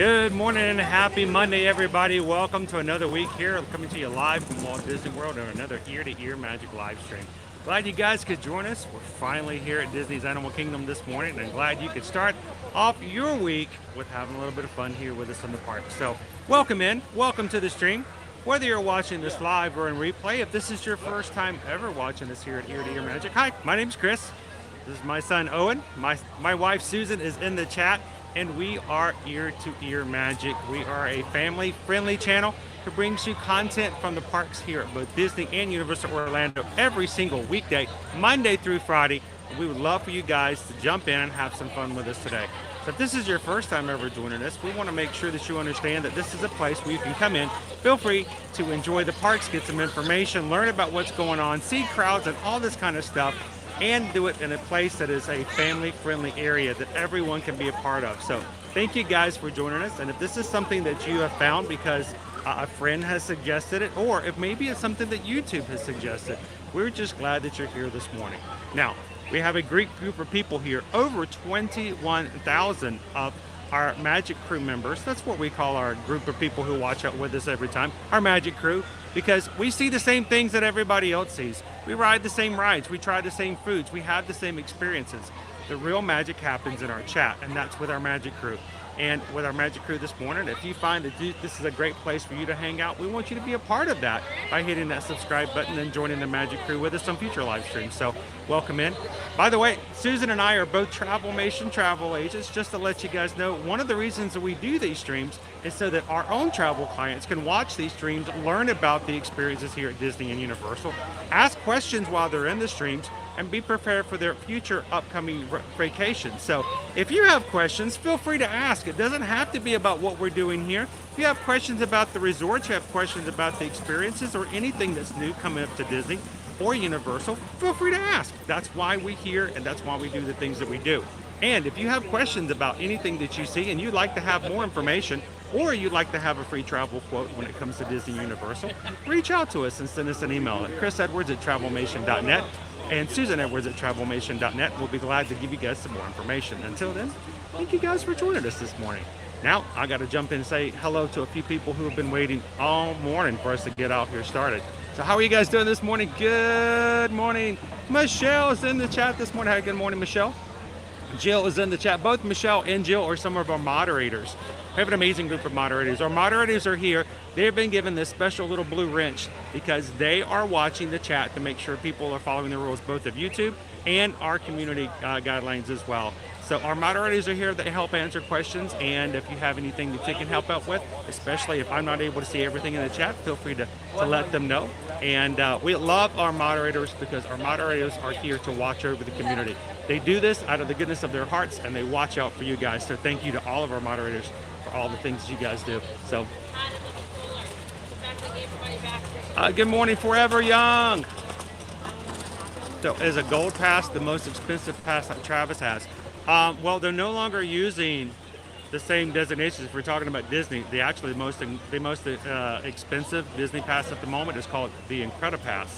Good morning and happy Monday, everybody. Welcome to another week here. I'm coming to you live from Walt Disney World on another ear-to-ear magic live stream. Glad you guys could join us. We're finally here at Disney's Animal Kingdom this morning, and glad you could start off your week with having a little bit of fun here with us in the park. So welcome in, welcome to the stream. Whether you're watching this live or in replay, if this is your first time ever watching us here at Ear-to-Ear Magic, hi, my name's Chris. This is my son Owen. My wife Susan is in the chat. And we are Ear-to-Ear Magic. We are a family-friendly channel that brings you content from the parks here at both Disney and Universal Orlando every single weekday, Monday through Friday. We would love for you guys to jump in and have some fun with us today. So if this is your first time ever joining us, we want to make sure that you understand that this is a place where you can come in, feel free to enjoy the parks, get some information, learn about what's going on, see crowds and all this kind of stuff, and do it in a place that is a family-friendly area that everyone can be a part of. So thank you guys for joining us. And if this is something that you have found because a friend has suggested it, or if maybe it's something that YouTube has suggested, we're just glad that you're here this morning. Now, we have a great group of people here, over 21,000 of our Magic Crew members. That's what we call our group of people who watch out with us every time, our Magic Crew, because we see the same things that everybody else sees. We ride the same rides, we try the same foods, we have the same experiences. The real magic happens in our chat, and that's with our Magic Crew. And with our Magic Crew this morning, if you find that this is a great place for you to hang out, we want you to be a part of that by hitting that subscribe button and joining the Magic Crew with us on future live streams. So welcome in. By the way, Susan and I are both Travelmation travel agents. Just to let you guys know, one of the reasons that we do these streams is so that our own travel clients can watch these streams, learn about the experiences here at Disney and Universal, ask questions while they're in the streams, and be prepared for their future upcoming vacations. So if you have questions, feel free to ask. It doesn't have to be about what we're doing here. If you have questions about the resorts, you have questions about the experiences, or anything that's new coming up to Disney or Universal, feel free to ask. That's why we're here, and that's why we do the things that we do. And if you have questions about anything that you see and you'd like to have more information, or you'd like to have a free travel quote when it comes to Disney Universal, reach out to us and send us an email at chrisedwards@travelmation.net and susanedwards@travelmation.net. We'll be glad to give you guys some more information. Until then, thank you guys for joining us this morning. Now, I got to jump in and say hello to a few people who have been waiting all morning for us to get out here started. So how are you guys doing this morning? Good morning. Michelle is in the chat this morning. Hi, good morning, Michelle. Jill is in the chat. Both Michelle and Jill are some of our moderators. We have an amazing group of moderators. Our moderators are here. They've been given this special little blue wrench because they are watching the chat to make sure people are following the rules, both of YouTube and our community guidelines as well. So our moderators are here to help answer questions, and if you have anything that you can help out with, especially if I'm not able to see everything in the chat, feel free to let them know. And we love our moderators because our moderators are here to watch over the community. They do this out of the goodness of their hearts, and they watch out for you guys. So thank you to all of our moderators for all the things you guys do. So good morning, Forever Young. So is a gold pass the most expensive pass that Travis has? Well, they're no longer using the same designations. If we're talking about Disney, the most expensive Disney pass at the moment is called the Incredipass,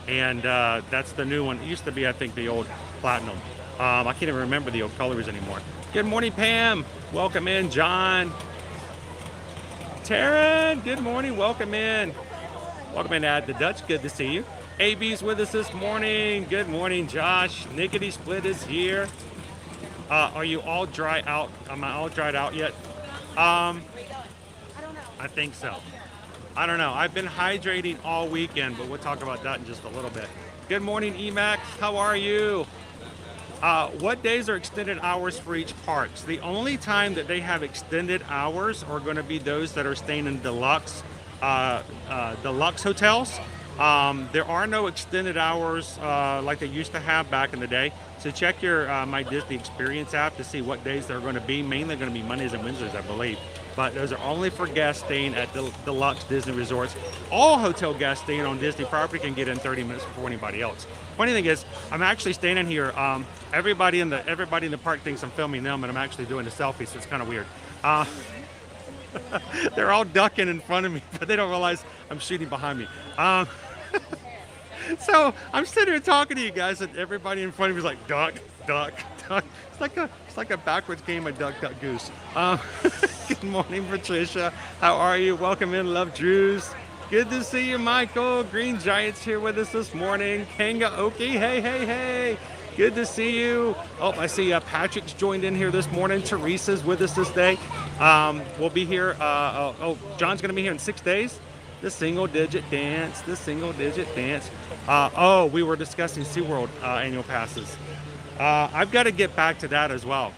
and that's the new one. It used to be, I think, the old Platinum. I can't even remember the old colors anymore. Good morning, Pam. Welcome in, John. Taryn, good morning. Welcome in. Welcome in, Ad the Dutch. Good to see you. AB's with us this morning. Good morning, Josh. Nickety Split is here. Are you all dry out? Am I all dried out yet? I think so. I don't know. I've been hydrating all weekend, but we'll talk about that in just a little bit. Good morning, Emax. How are you? What days are extended hours for each parks? The only time that they have extended hours are going to be those that are staying in deluxe hotels. There are no extended hours like they used to have back in the day. So check your My Disney Experience app to see what days they're going to be. Mainly going to be Mondays and Wednesdays, I believe. But those are only for guests staying at the deluxe Disney resorts. All hotel guests staying on Disney property can get in 30 minutes before anybody else. Funny thing is, I'm actually standing here. Everybody in the park thinks I'm filming them, and I'm actually doing a selfie, so it's kind of weird. They're all ducking in front of me, but they don't realize I'm shooting behind me. So I'm sitting here talking to you guys, and everybody in front of me is like, duck, duck, It's like a backwards game of Duck Duck Goose. Good morning, Patricia. How are you? Welcome in, Love Drews. Good to see you, Michael. Green Giant's here with us this morning. Kanga Oki, hey, hey, hey. Good to see you. Oh, I see Patrick's joined in here this morning. Teresa's with us this day. We'll be here. John's going to be here in 6 days. The single digit dance. We were discussing SeaWorld annual passes. I've got to get back to that as well.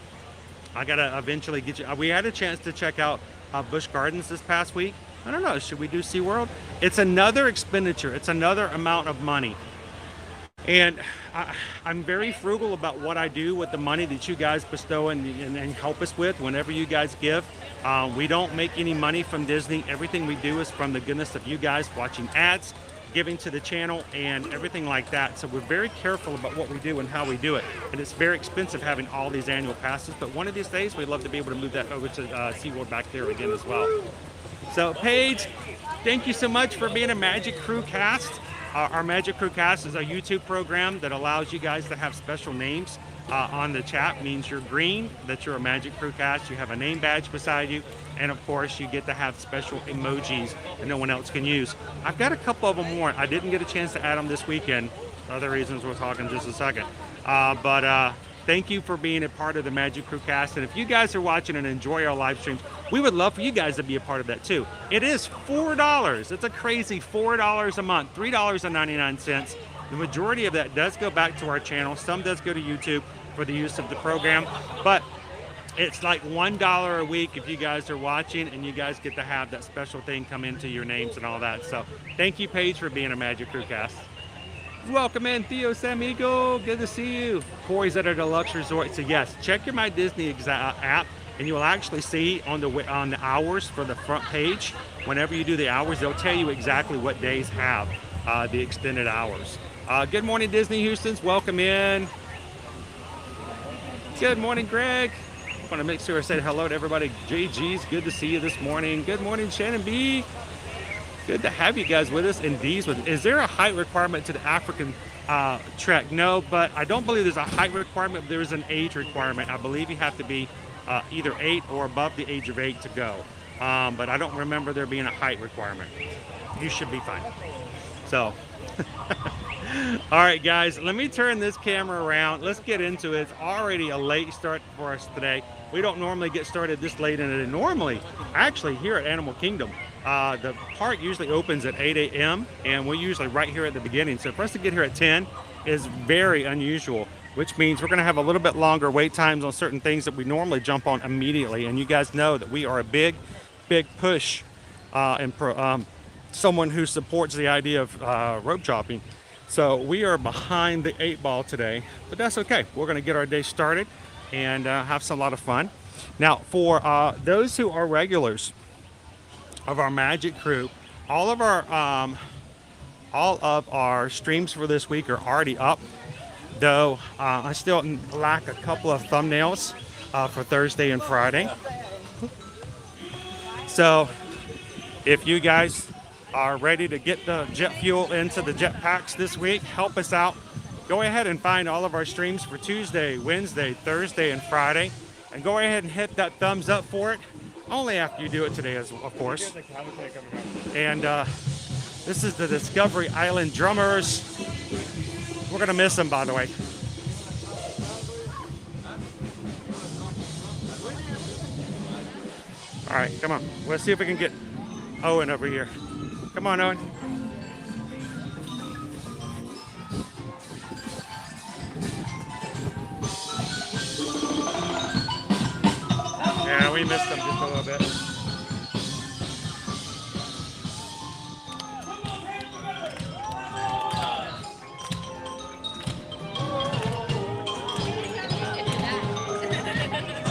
I got to eventually get you. We had a chance to check out Busch Gardens this past week. I don't know. Should we do SeaWorld? It's another expenditure. It's another amount of money. And I'm very frugal about what I do with the money that you guys bestow and help us with whenever you guys give. We don't make any money from Disney. Everything we do is from the goodness of you guys watching ads, giving to the channel, and everything like that. So we're very careful about what we do and how we do it. And it's very expensive having all these annual passes. But one of these days, we'd love to be able to move that over to SeaWorld back there again as well. So Paige, thank you so much for being a Magic Crew cast. Our Magic Crew Cast is a YouTube program that allows you guys to have special names on the chat. Means you're green, that you're a Magic Crew Cast. You have a name badge beside you, and of course you get to have special emojis that no one else can use. I've got a couple of them more. I didn't get a chance to add them this weekend. Other reasons we'll talk in just a second. Thank you for being a part of the Magic Crew Cast. And if you guys are watching and enjoy our live streams, we would love for you guys to be a part of that too. It is $4. It's a crazy $4 a month, $3.99. The majority of that does go back to our channel. Some does go to YouTube for the use of the program, but it's like $1 a week if you guys are watching, and you guys get to have that special thing come into your names and all that. So thank you, Paige, for being a Magic Crew Cast. Welcome in, Theo Samigo. Good to see you. Corey's at a deluxe resort. So yes, check your My Disney app, and you will actually see on the hours for the front page. Whenever you do the hours, they'll tell you exactly what days have the extended hours. Good morning, Disney Houston's. Welcome in. Good morning, Greg. I want to make sure I said hello to everybody. JG's, good to see you this morning. Good morning, Shannon B. Good to have you guys with us. And D's with. Is there a height requirement to the African trek? No, but I don't believe there's a height requirement. There is an age requirement. I believe you have to be either 8 or above the age of 8 to go. But I don't remember there being a height requirement. You should be fine. So, all right, guys, let me turn this camera around. Let's get into it. It's already a late start for us today. We don't normally get started this late in it. Normally, actually, here at Animal Kingdom, the park usually opens at 8 a.m. and we're usually right here at the beginning. So for us to get here at 10 is very unusual, which means we're going to have a little bit longer wait times on certain things that we normally jump on immediately. And you guys know that we are a big push and someone who supports the idea of rope chopping. So we are behind the 8 ball today, but that's okay. We're going to get our day started and have a lot of fun. Now, for those who are regulars of our Magic Crew, all of our streams for this week are already up, though I still lack a couple of thumbnails for Thursday and Friday. So if you guys are ready to get the jet fuel into the jet packs this week, help us out. Go ahead and find all of our streams for Tuesday, Wednesday, Thursday, and Friday, and go ahead and hit that thumbs up for it. Only after you do it today, of course. And this is the Discovery Island Drummers. We're gonna miss them, by the way. All right, come on. Let's see if we can get Owen over here. Come on, Owen. Yeah, we missed them just a little bit.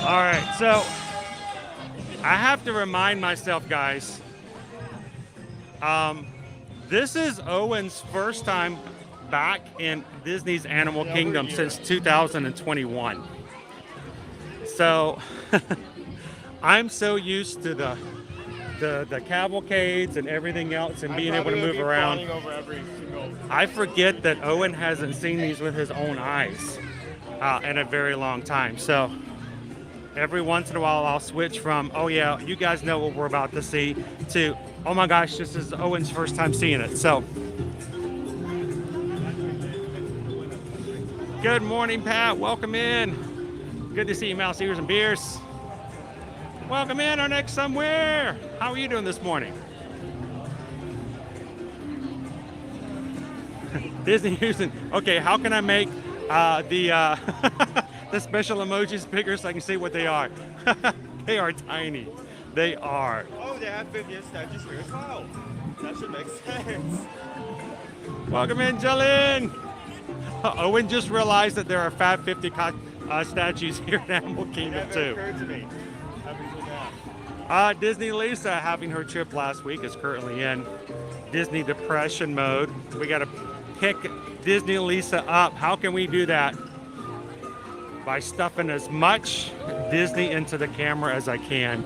All right, so I have to remind myself, guys, this is Owen's first time back in Disney's Animal Kingdom since 2021. So I'm so used to the cavalcades and everything else and being able to move around. I forget that Owen hasn't seen these with his own eyes. in a very long time. So every once in a while I'll switch from, oh yeah, you guys know what we're about to see, to, oh my gosh, this is Owen's first time seeing it. So good morning, Pat. Welcome in. Good to see you, Mouse Ears and Beers. Welcome in, our next somewhere. How are you doing this morning? Disney Houston. Okay, how can I make the the special emojis bigger so I can see what they are? They are tiny. They are. Oh, they have 50 statues here as well. That should make sense. Welcome in, Jalen. Owen just realized that there are Fab 50 statues here in Animal Kingdom too. Occurred to me. Disney Lisa, having her trip last week, is currently in Disney depression mode. We got to pick Disney Lisa up. How can we do that? By stuffing as much Disney into the camera as I can.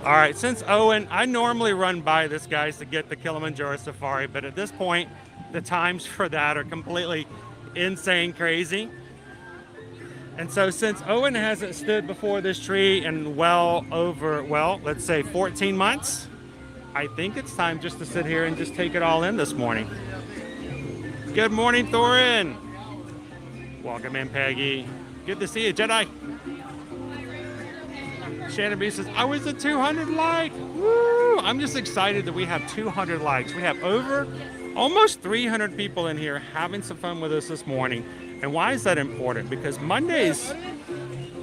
All right, since Owen, I normally run by this, guys, to get the Kilimanjaro Safari, but at this point, the times for that are completely insane crazy. And so since Owen hasn't stood before this tree in well over, well, let's say 14 months, I think it's time just to sit here and just take it all in this morning. Good morning, Thorin. Welcome in, Peggy. Good to see you, Jedi. Shannon B says, I was at 200 likes. Woo! I'm just excited that we have 200 likes. We have over almost 300 people in here having some fun with us this morning. And why is that important? Because Mondays,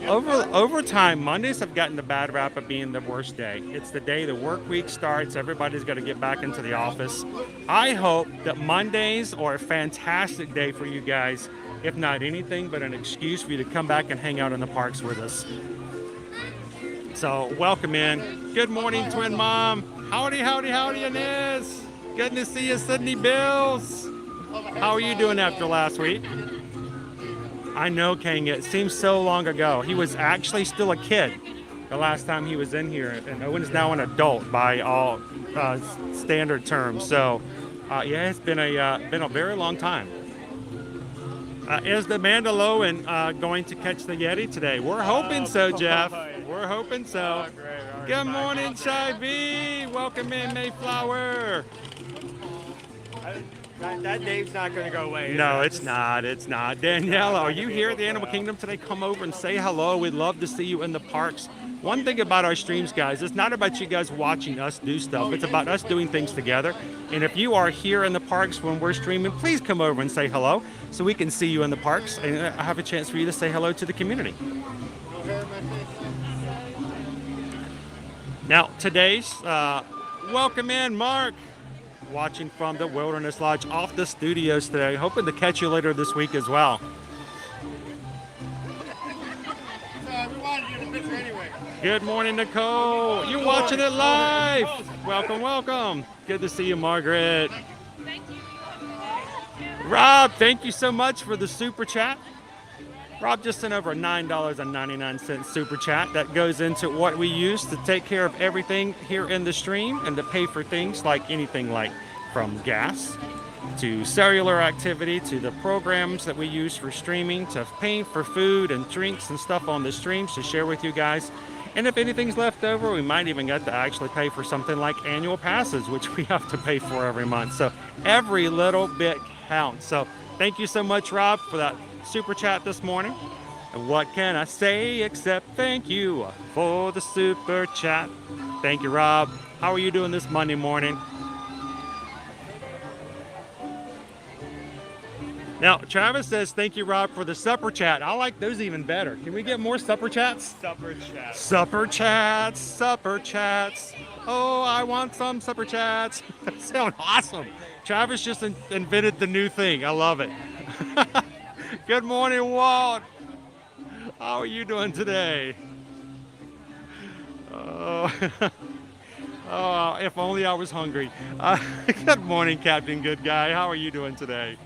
over time, Mondays have gotten the bad rap of being the worst day. It's the day the work week starts. Everybody's got to get back into the office. I hope that Mondays are a fantastic day for you guys, if not anything but an excuse for you to come back and hang out in the parks with us. So welcome in. Good morning, Twin Mom. Howdy, howdy, howdy, Inez. Good to see you, Sydney Bills. How are you doing after last week? I know, Kang, it seems so long ago. He was actually still a kid the last time he was in here, and Owen is now an adult by all standard terms. So, yeah, it's been a very long time. Is the Mandalorian going to catch the Yeti today? We're hoping so, Jeff. We're hoping so. Good morning, Chai B. Welcome in, Mayflower. That name's not going to go away. No, it's not. It's not. Danielle, are you here at the Animal Kingdom today? Come over and say hello. We'd love to see you in the parks. One thing about our streams, guys, it's not about you guys watching us do stuff. It's about us doing things together. And if you are here in the parks when we're streaming, please come over and say hello so we can see you in the parks and have a chance for you to say hello to the community. Now, today's welcome in, Mark. Watching from the Wilderness Lodge off the studios today. Hoping to catch you later this week as well. We wanted you to picture anyway. Good morning, Nicole. You're watching it live. Welcome, welcome. Good to see you, Margaret. Rob, thank you so much for the super chat. Rob just sent over a $9.99 super chat that goes into what we use to take care of everything here in the stream and to pay for things like anything like from gas to cellular activity to the programs that we use for streaming to paying for food and drinks and stuff on the streams to share with you guys. And if anything's left over, we might even get to actually pay for something like annual passes, which we have to pay for every month. So every little bit counts. So thank you so much, Rob, for that super chat this morning. And what can I say except thank you for the super chat. Thank you, Rob. How are you doing this Monday morning? Now, Travis says, thank you, Rob, for the supper chat. I like those even better. Can we get more supper chats? Supper chat. Supper chats, supper chats. Oh, I want some supper chats. That sounds awesome. Travis just invented the new thing. I love it. Good morning, Walt. How are you doing today? Oh, if only I was hungry. Good morning, Captain Good Guy. How are you doing today?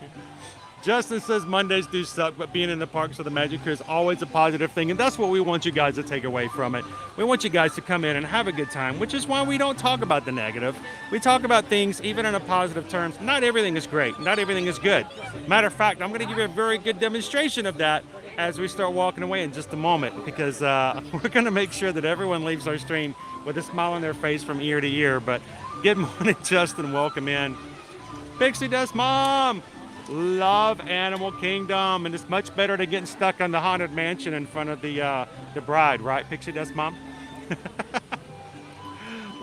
Justin says Mondays do suck, but being in the parks with the Magic Crew is always a positive thing, and that's what we want you guys to take away from it. We want you guys to come in and have a good time, which is why we don't talk about the negative. We talk about things even in a positive terms. Not everything is great. Not everything is good. Matter of fact, I'm going to give you a very good demonstration of that as we start walking away in just a moment, because we're going to make sure that everyone leaves our stream with a smile on their face from ear to ear. But good morning, Justin. Welcome in. Pixie Dust Mom! Love Animal Kingdom, and it's much better than getting stuck on the Haunted Mansion in front of the bride, right, Pixie Dust Mom?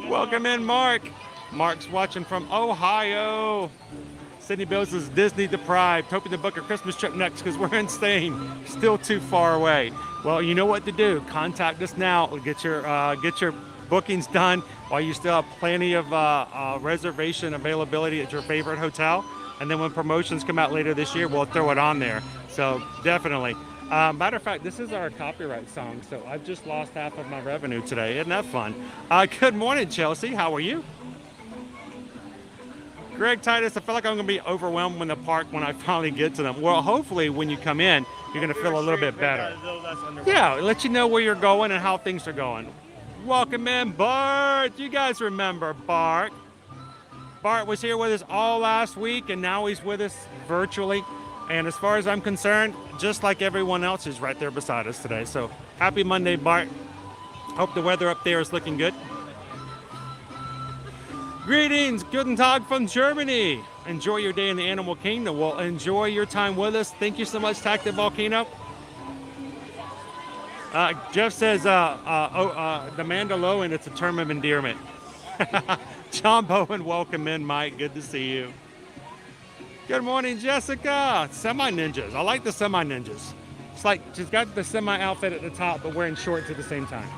Welcome in, Mark. Mark's watching from Ohio. Sydney Bills is Disney deprived, hoping to book a Christmas trip next because we're in Spain, still too far away. Well, you know what to do. Contact us now. Get your bookings done while you still have plenty of reservation availability at your favorite hotel. And then when promotions come out later this year, we'll throw it on there. So definitely. Matter of fact, this is our copyright song, so I've just lost half of my revenue today. Isn't that fun? Good morning, Chelsea. How are you? Greg Titus, I feel like I'm going to be overwhelmed in the park when I finally get to them. Well, hopefully when you come in, you're going to feel a little bit better. Yeah, let you know where you're going and how things are going. Welcome in, Bart. You guys remember Bart. Bart was here with us all last week, and now he's with us virtually. And as far as I'm concerned, just like everyone else, is right there beside us today. So happy Monday, Bart. Hope the weather up there is looking good. Greetings, guten Tag from Germany. Enjoy your day in the Animal Kingdom. Well, enjoy your time with us. Thank you so much, Tactic Volcano. Jeff says, the Mandalorian, it's a term of endearment. John Bowen, welcome in, Mike. Good to see you. Good morning, Jessica. Semi-ninjas. I like the semi-ninjas. It's like she's got the semi-outfit at the top, but wearing shorts at the same time.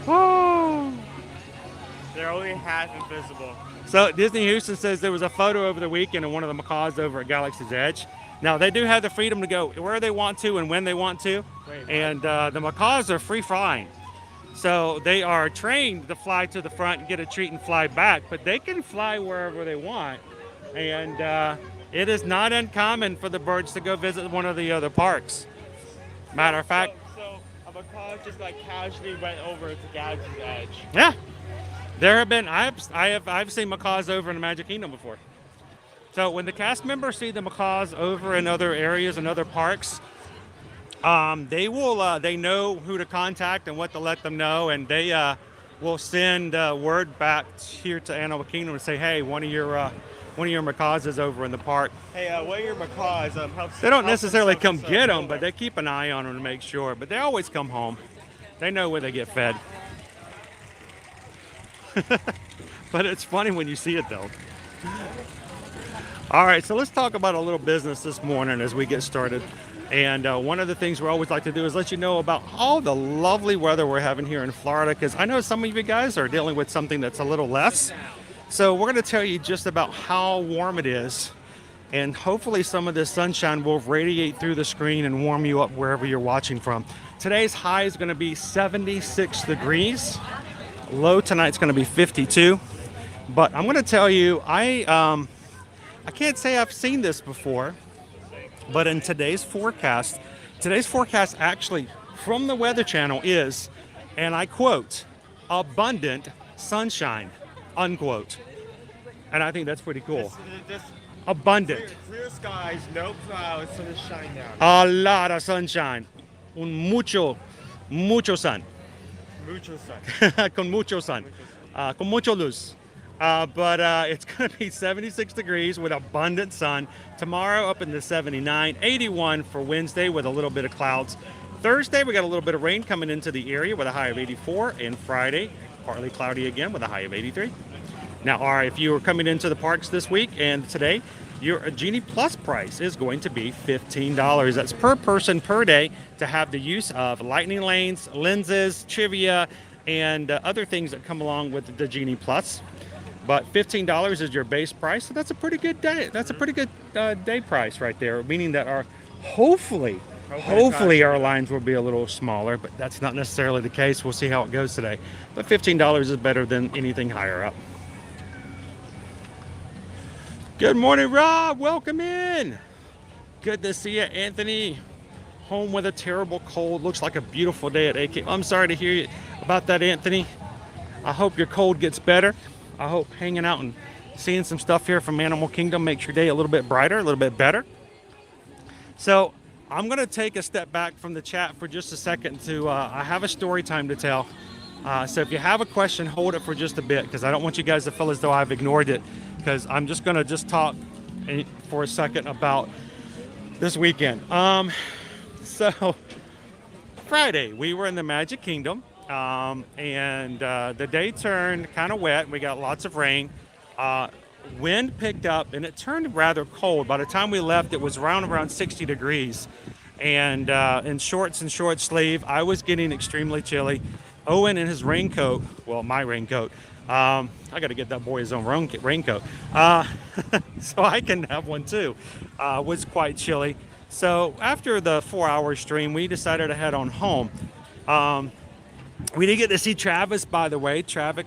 Oh. They're only half invisible. So Disney Houston says there was a photo over the weekend of one of the macaws over at Galaxy's Edge. Now, they do have the freedom to go where they want to and when they want to. And the macaws are free flying. So they are trained to fly to the front and get a treat and fly back. But they can fly wherever they want. And it is not uncommon for the birds to go visit one of the other parks. Matter of fact. So a macaw just like casually went over to Galaxy's Edge. Yeah. There have been, I've seen macaws over in the Magic Kingdom before. So when the cast members see the macaws over in other areas and other parks, they know who to contact and what to let them know, and they will send word back here to Animal Kingdom and say, hey, one of your macaws is over in the park. Hey, one of your macaws They don't necessarily come get them, but they keep an eye on them to make sure. But they always come home. They know where they get fed. But it's funny when you see it, though. All right, so let's talk about a little business this morning as we get started. And one of the things we always like to do is let you know about all the lovely weather we're having here in Florida, because I know some of you guys are dealing with something that's a little less. So we're going to tell you just about how warm it is, and hopefully some of this sunshine will radiate through the screen and warm you up wherever you're watching from. Today's high is going to be 76 degrees. Low tonight's going to be 52. But I'm going to tell you, I can't say I've seen this before, but in today's forecast actually from the Weather Channel is, and I quote, abundant sunshine, unquote. And I think that's pretty cool. Abundant. Clear skies, no clouds, sun is shining down. A lot of sunshine. Mucho sun. Mucho sun. Con mucho sun. Con mucho luz. But it's going to be 76 degrees with abundant sun. Tomorrow up into 79, 81 for Wednesday with a little bit of clouds. Thursday, we got a little bit of rain coming into the area with a high of 84. And Friday, partly cloudy again with a high of 83. Now, if you are coming into the parks this week and today, your Genie Plus price is going to be $15. That's per person per day to have the use of lightning lanes, lenses, trivia, and other things that come along with the Genie Plus. But $15 is your base price, so that's a pretty good day. That's a pretty good day price right there, meaning that hopefully our lines will be a little smaller, but that's not necessarily the case. We'll see how it goes today. But $15 is better than anything higher up. Good morning, Rob. Welcome in. Good to see you, Anthony. Home with a terrible cold. Looks like a beautiful day at AK. I'm sorry to hear about that, Anthony. I hope your cold gets better. I hope hanging out and seeing some stuff here from Animal Kingdom makes your day a little bit brighter, a little bit better. So I'm going to take a step back from the chat for just a second to, I have a story time to tell. So if you have a question, hold it for just a bit, because I don't want you guys to feel as though I've ignored it, because I'm just going to talk for a second about this weekend. So Friday, we were in the Magic Kingdom, and the day turned kind of wet. We got lots of rain. Wind picked up, and it turned rather cold. By the time we left, it was around 60 degrees. And in shorts and short sleeve, I was getting extremely chilly. Owen in his raincoat, well, my raincoat. I got to get that boy his own raincoat. So I can have one too. Was quite chilly. So after the 4-hour stream, we decided to head on home. We did get to see Travis, by the way. Travis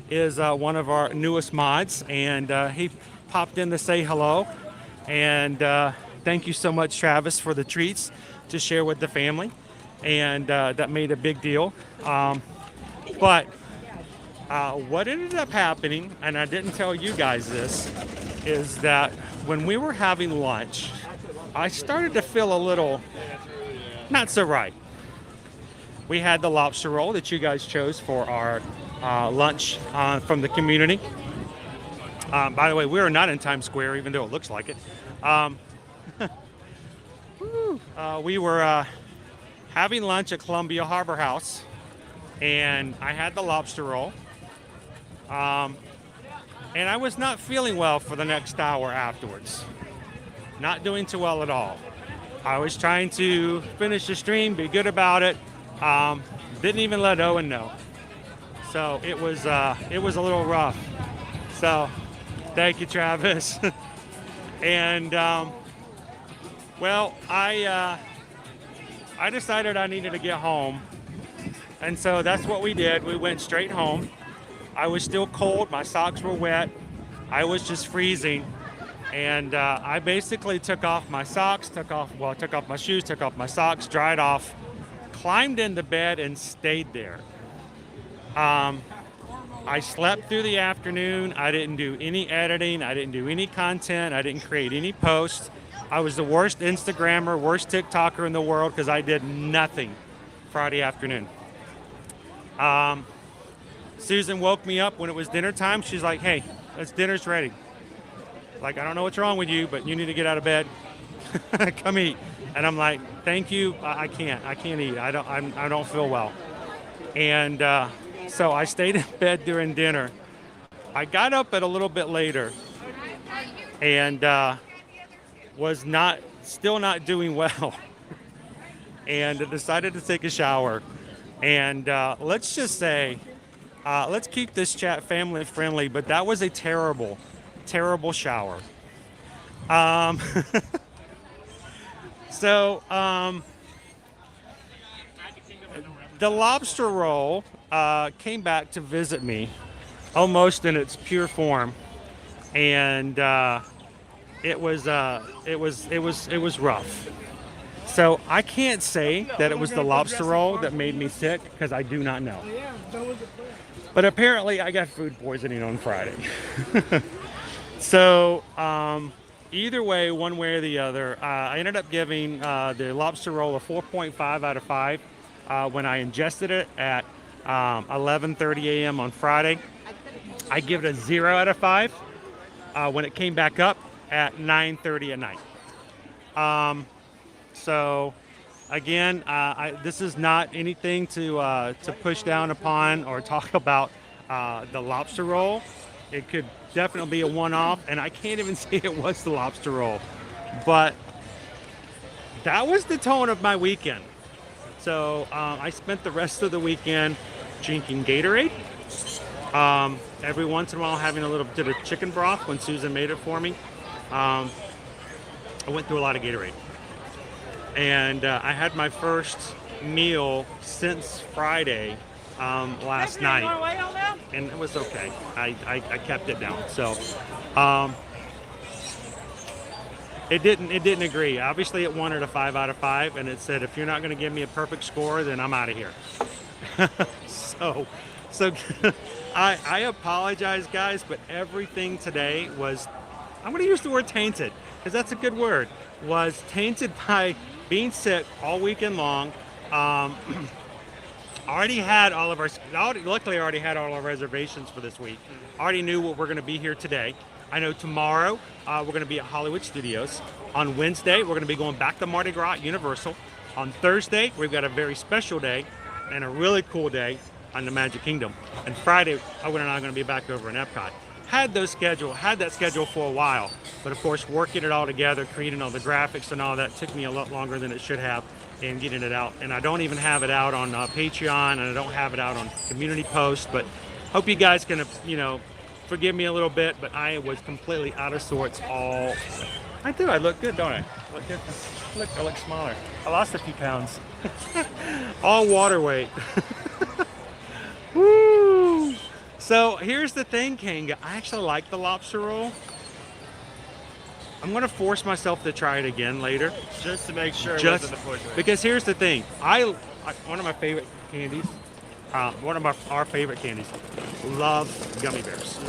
is one of our newest mods, and he popped in to say hello. And thank you so much, Travis, for the treats to share with the family. And that made a big deal. But what ended up happening, and I didn't tell you guys this, is that when we were having lunch, I started to feel a little not so right. We had the lobster roll that you guys chose for our lunch from the community. By the way, we are not in Times Square, even though it looks like it. We were having lunch at Columbia Harbor House, and I had the lobster roll. And I was not feeling well for the next hour afterwards. Not doing too well at all. I was trying to finish the stream, be good about it. Didn't even let Owen know. So it was a little rough. So thank you, Travis. And well, I decided I needed to get home. And so that's what we did. We went straight home. I was still cold. My socks were wet. I was just freezing. And I basically took off my socks, took off my shoes, took off my socks, dried off, climbed into bed and stayed there. I slept through the afternoon. I didn't do any editing. I didn't do any content. I didn't create any posts. I was the worst Instagrammer, worst TikToker in the world, because I did nothing Friday afternoon. Susan woke me up when it was dinner time. She's like, hey, dinner's ready. Like, I don't know what's wrong with you, but you need to get out of bed. Come eat. And I'm like, thank you. I can't eat. I don't feel well. And so I stayed in bed during dinner. I got up at a little bit later and was still not doing well. And decided to take a shower. And let's just say, let's keep this chat family friendly, but that was a terrible shower. So the lobster roll came back to visit me almost in its pure form, and it was rough. So I can't say that it was the lobster roll that made me sick, because I do not know. But apparently I got food poisoning on Friday. So either way, one way or the other, I ended up giving the lobster roll a 4.5 out of 5 when I ingested it at 11:30 a.m. on Friday. I give it a 0 out of 5 when it came back up at 9:30 at night. So again, this is not anything to push down upon or talk about the lobster roll. It could definitely be a one-off, and I can't even say it was the lobster roll. But that was the tone of my weekend. So I spent the rest of the weekend drinking Gatorade. Every once in a while having a little bit of chicken broth when Susan made it for me. I went through a lot of Gatorade. And I had my first meal since Friday last night, and it was okay. I kept it down. So It didn't agree. Obviously, it wanted a 5 out of 5, and it said, if you're not going to give me a perfect score, then I'm out of here. so, so I apologize, guys, but everything today was, I'm going to use the word tainted, because that's a good word, was tainted by being sick all weekend long. Already had all of our, luckily I already had all our reservations for this week. Already knew what we're going to be here today. I know tomorrow we're going to be at Hollywood Studios. On Wednesday, we're going to be going back to Mardi Gras at Universal. On Thursday, we've got a very special day and a really cool day on the Magic Kingdom. And Friday, Owen and I are going to be back over in Epcot. Had that schedule for a while, but of course, working it all together, creating all the graphics and all that took me a lot longer than it should have in getting it out. And I don't even have it out on Patreon, and I don't have it out on community posts, but hope you guys can, forgive me a little bit, but I was completely out of sorts all. I do. I look good, don't I? Look good. Look, I look smaller. I lost a few pounds. All water weight. Woo! So here's the thing, Kanga. I actually like the lobster roll. I'm gonna force myself to try it again later, just to make sure it wasn't the poison. Because here's the thing. One of my favorite candies. One of our favorite candies. Love gummy bears.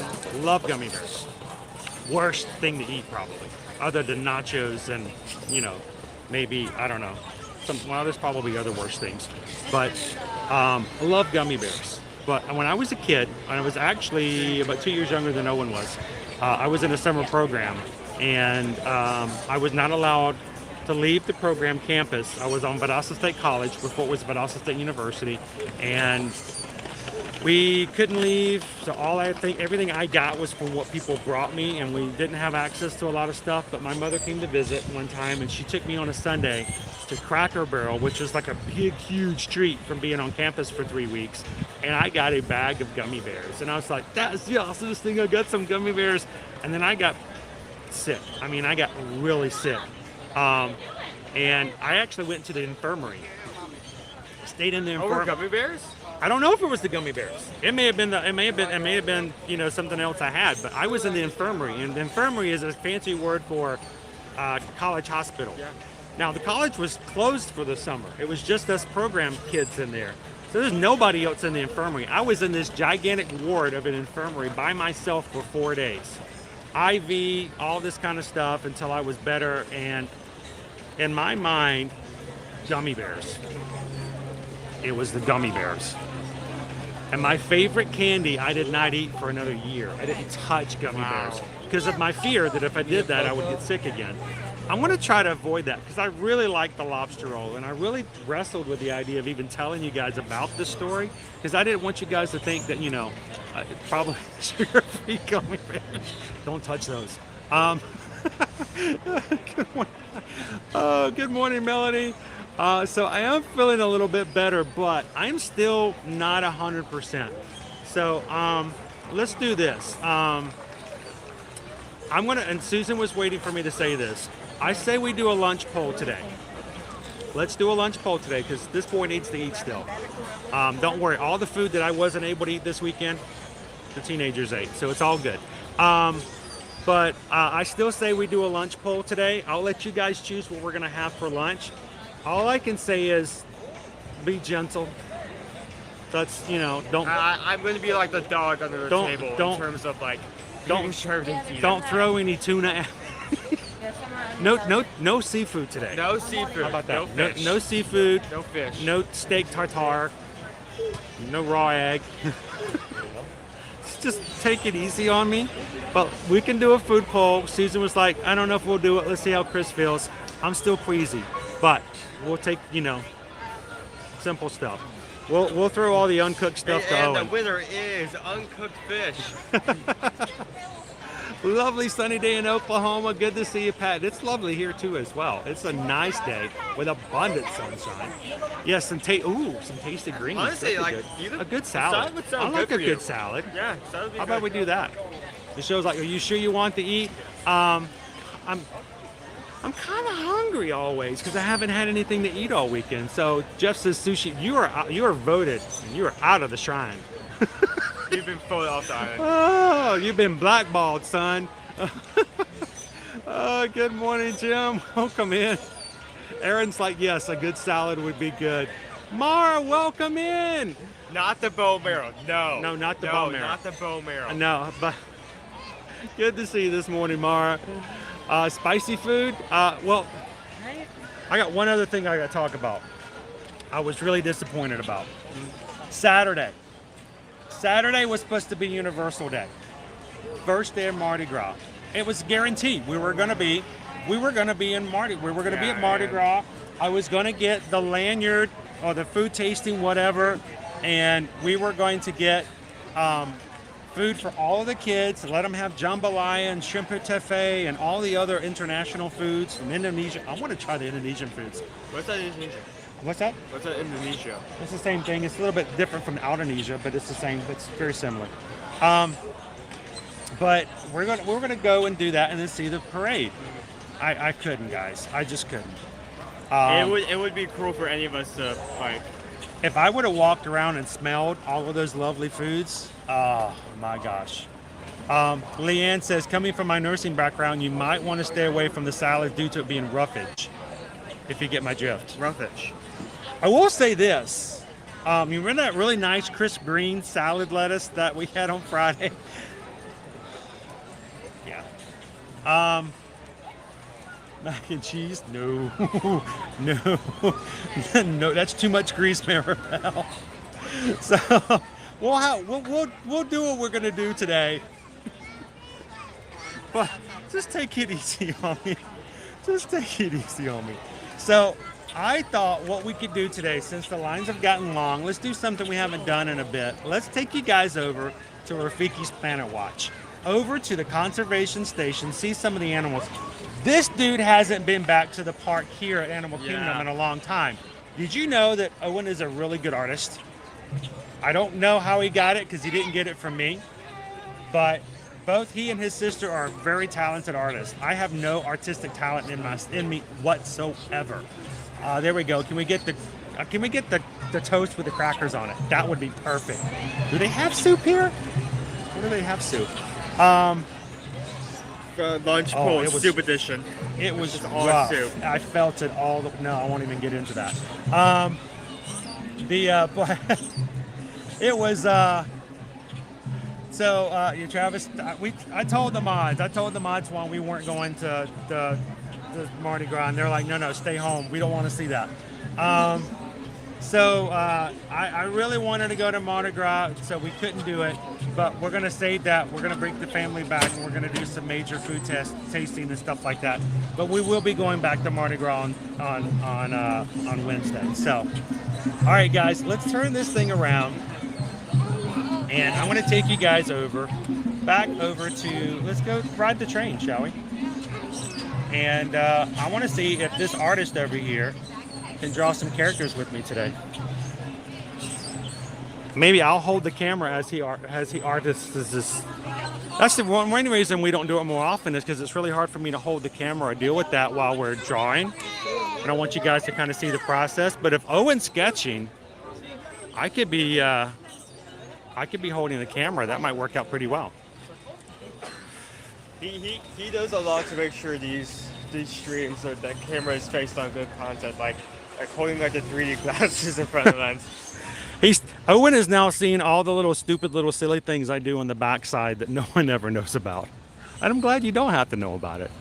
Love gummy bears. Worst thing to eat probably, other than nachos and maybe I don't know. Well, there's probably other worse things, but I love gummy bears. But when I was a kid, and I was actually about 2 years younger than Owen was, I was in a summer program, and I was not allowed to leave the program campus. I was on Valdosta State College before it was Valdosta State University, and we couldn't leave. So everything I got was from what people brought me, and we didn't have access to a lot of stuff. But my mother came to visit one time, and she took me on a Sunday to Cracker Barrel, which was like a big, huge treat from being on campus for 3 weeks. And I got a bag of gummy bears, and I was like, "That's the awesomest thing! I got some gummy bears." And then I got sick. I mean, I got really sick. And I actually went to the infirmary. Stayed in the infirmary. Over gummy bears? I don't know if it was the gummy bears. It may have been something else I had, but I was in the infirmary, and the infirmary is a fancy word for college hospital. Yeah. Now the college was closed for the summer. It was just us program kids in there. So there's nobody else in the infirmary. I was in this gigantic ward of an infirmary by myself for 4 days. IV, all this kind of stuff until I was better, and in my mind, gummy bears. It was the gummy bears. And my favorite candy I did not eat for another year. I didn't touch gummy bears because of my fear that if I did that, I would get sick again. I'm going to try to avoid that because I really like the lobster roll, and I really wrestled with the idea of even telling you guys about this story because I didn't want you guys to think that, probably sugar-free gummy bears. Don't touch those. Good morning, Melody. So I am feeling a little bit better, but I'm still not 100%. So let's do this. And Susan was waiting for me to say this. I say we do a lunch poll today. Let's do a lunch poll today because this boy needs to eat still. Don't worry, all the food that I wasn't able to eat this weekend, the teenagers ate, so it's all good. But I still say we do a lunch poll today. I'll let you guys choose what we're gonna have for lunch. All I can say is be gentle. That's, don't. I'm going to be like the dog under the table in terms of making sure everything's eaten. Don't throw any tuna. No seafood today. No seafood. How about that? No fish. No seafood. No fish. No steak tartare. No raw egg. Just take it easy on me. But we can do a food poll. Susan was like, I don't know if we'll do it. Let's see how Chris feels. I'm still queasy, but we'll take, simple stuff. We'll throw all the uncooked stuff to Owen. And the winner is uncooked fish. Lovely sunny day in Oklahoma. Good to see you, Pat. It's lovely here too as well. It's a nice day with abundant sunshine. Yes, some tasty greens. Honestly, a good salad. Would sound I like good a for you. good salad. Yeah, salad would be How about we do that? The show's like, are you sure you want to eat? I'm kind of hungry always because I haven't had anything to eat all weekend. So Jeff says sushi. You are voted. You are out of the shrine. You've been fully off the island. Oh, you've been blackballed, son. Good morning, Jim. Welcome in. Aaron's like, yes, a good salad would be good. Mara, welcome in. Not the bone marrow. No. No, not the bone marrow. Not the bone marrow. No, but good to see you this morning, Mara. Spicy food. Well, I got one other thing I got to talk about. I was really disappointed about Saturday. Saturday was supposed to be Universal Day, first day of Mardi Gras. It was guaranteed we were going to be in Mardi. We were going to be at Mardi Gras. I was going to get the lanyard or the food tasting, whatever, and we were going to get food for all of the kids. Let them have jambalaya and shrimp etouffee and all the other international foods from Indonesia. I want to try the Indonesian foods. What's that Indonesia? What's that? What's that Indonesia? It's the same thing. It's a little bit different from Indonesia, but it's the same. It's very similar. But we're gonna go and do that and then see the parade. I couldn't, guys. I just couldn't. It would be cool for any of us to like. If I would have walked around and smelled all of those lovely foods, oh my gosh. Leanne says, coming from my nursing background, you might want to stay away from the salad due to it being roughage. If you get my drift. Roughage. I will say this. You remember that really nice crisp green salad lettuce that we had on Friday? Yeah. Mac and cheese? No. No. No, that's too much grease, Maribel. So we'll do what we're gonna do today. But just take it easy on me. Just take it easy on me. So I thought what we could do today, since the lines have gotten long, let's do something we haven't done in a bit. Let's take you guys over to Rafiki's Planet Watch, over to the conservation station, see some of the animals. This dude hasn't been back to the park here at Animal Kingdom in a long time. Did you know that Owen is a really good artist? I don't know how he got it because he didn't get it from me, but both he and his sister are very talented artists. I have no artistic talent in me whatsoever. There we go. Can we get the toast with the crackers on it? That would be perfect. Do they have soup here? Where do they have soup? Lunch bowl, soup edition. It was just all rough. soup. I felt it all. No, I won't even get into that. It was. So, Travis, I told the mods when we weren't going to the Mardi Gras, and they're like, no, stay home. We don't want to see that. I really wanted to go to Mardi Gras, so we couldn't do it. But we're going to save that. We're going to bring the family back, and we're going to do some major food tasting and stuff like that. But we will be going back to Mardi Gras on Wednesday. So, all right, guys, let's turn this thing around. And I want to take you guys back over to, let's go ride the train, shall we? And I want to see if this artist over here can draw some characters with me today. Maybe I'll hold the camera as he artists this. That's the one reason we don't do it more often is because it's really hard for me to hold the camera or deal with that while we're drawing. And I want you guys to kind of see the process. But if Owen's sketching, I could be holding the camera. That might work out pretty well. He does a lot to make sure these streams so that camera is faced on good content, like holding like the 3D glasses in front of the lens. Owen is now seeing all the little stupid little silly things I do on the backside that no one ever knows about. And I'm glad you don't have to know about it.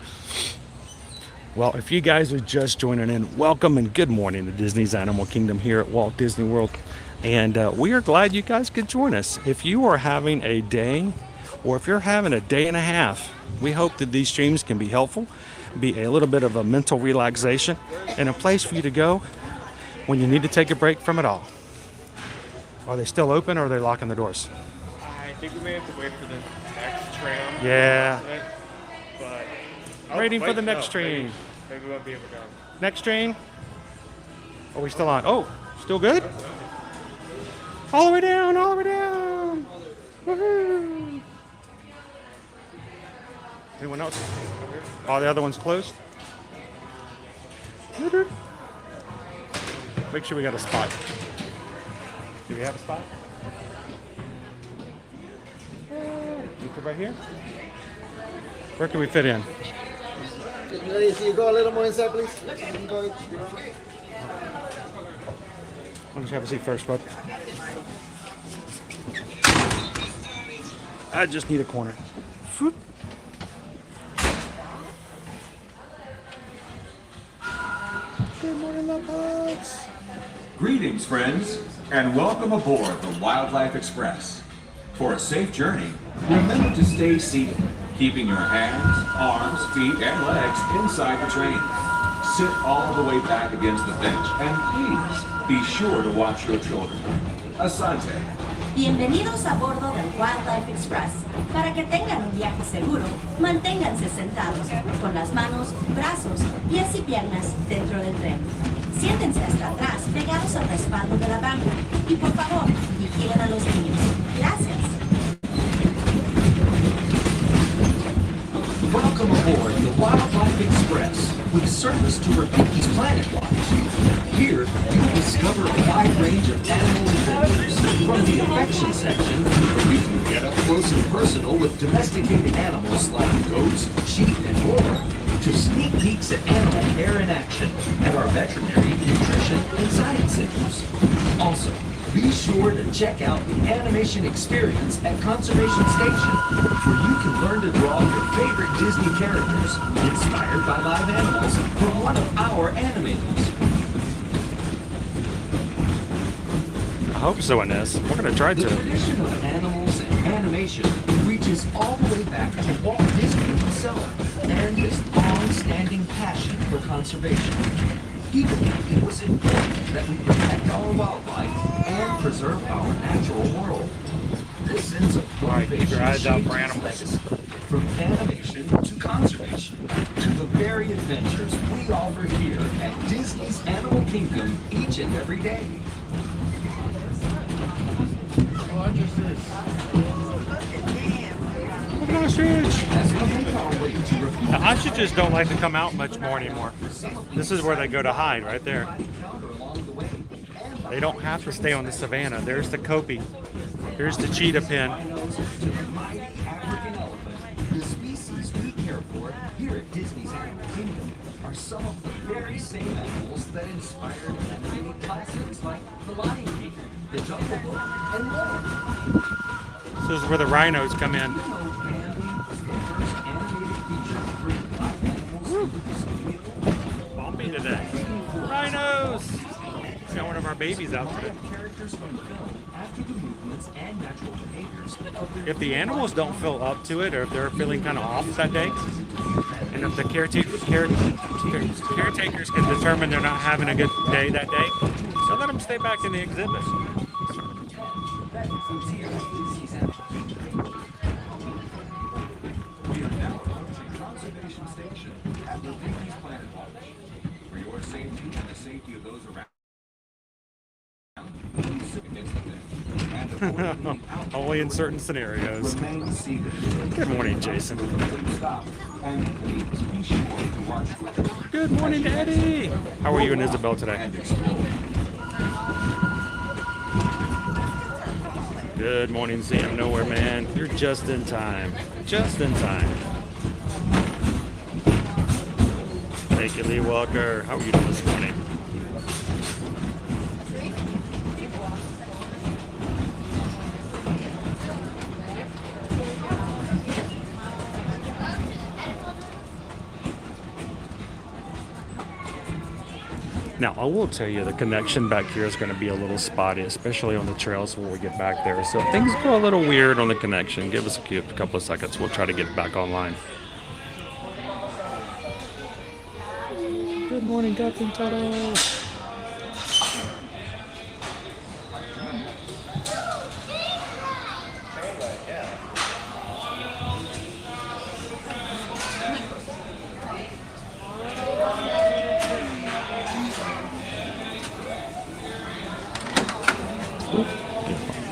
Well, if you guys are just joining in, welcome and good morning to Disney's Animal Kingdom here at Walt Disney World. And we are glad you guys could join us. If you are having a day, or if you're having a day and a half, we hope that these streams can be helpful, be a little bit of a mental relaxation, and a place for you to go when you need to take a break from it all. Are they still open, or are they locking the doors? I think we may have to wait for the next tram. Yeah. But waiting for the next train. Maybe we won't be able to go. Next train? Are we still on? Oh, still good? All the way down, all the way down. Woohoo! Anyone else? All the other ones closed? Make sure we got a spot. Do we have a spot? You fit right here? Where can we fit in? If you go a little more inside, please. You can go. Why don't you have a seat first, bud? I just need a corner. Whoop. Good morning, love bugs. Greetings, friends, and welcome aboard the Wildlife Express. For a safe journey, remember to stay seated, keeping your hands, arms, feet, and legs inside the train. Sit all the way back against the bench, and please be sure to watch your children. Asante. Bienvenidos a bordo del Wildlife Express. Para que tengan un viaje seguro, manténganse sentados, con las manos, brazos, pies y piernas dentro del tren. Siéntense hasta atrás, pegados al respaldo de la banca. Y por favor, vigilen a los niños. Gracias. Welcome aboard the Wildlife Express with service to Rafiki's Planet Watch. Here, you'll discover a wide range of animal adventures, from the affection section, where you can get up close and personal with domesticated animals like goats, sheep, and more, to sneak peeks at animal care in action at our veterinary, nutrition, and science centers. Also, be sure to check out the animation experience at Conservation Station, where you can learn to draw your favorite Disney characters inspired by live animals from one of our animators. I hope so, Inez. We're going to try The to. tradition of animals and animation reaches all the way back to Walt Disney himself and his long-standing passion for conservation. He believed it was important that we protect our wildlife and preserve our natural world. This sense of All right, keep your eyes out for animals. legacy, from animation to conservation to the very adventures we offer here at Disney's Animal Kingdom each and every day. Look at ostrich. The ostriches don't like to come out much more anymore. This is where they go to hide, right there. They don't have to stay on the savannah. There's the Kopi. Here's the cheetah pen. The species we care for here at Disney's Animal Kingdom are some of the very same animals that inspired animated classics like The Lion King, The Jungle Book, and more. This is where the rhinos come in. Bumpy today. Rhinos! Got one of our babies out today. If the animals don't feel up to it, or if they're feeling kind of off that day, and if the caretakers can determine they're not having a good day that day, so let them stay back in the exhibit. We are now approaching Conservation Station at Rafiki's Planet Watch. For your safety and the safety of those around you, please sit against the bench and avoid Only in certain scenarios. remain seated. Good morning, Jason. Stop and please be sure to watch Good morning, Eddie. How are you and Isabel today? and explore. Good morning, Sam Nowhere, man. You're just in time. Just in time. Thank you, Lee Walker. How are you doing this morning? Now, I will tell you the connection back here is going to be a little spotty, especially on the trails when we get back there. So if things go a little weird on the connection, give us a couple of seconds. We'll try to get back online. Good morning, Captain Toto.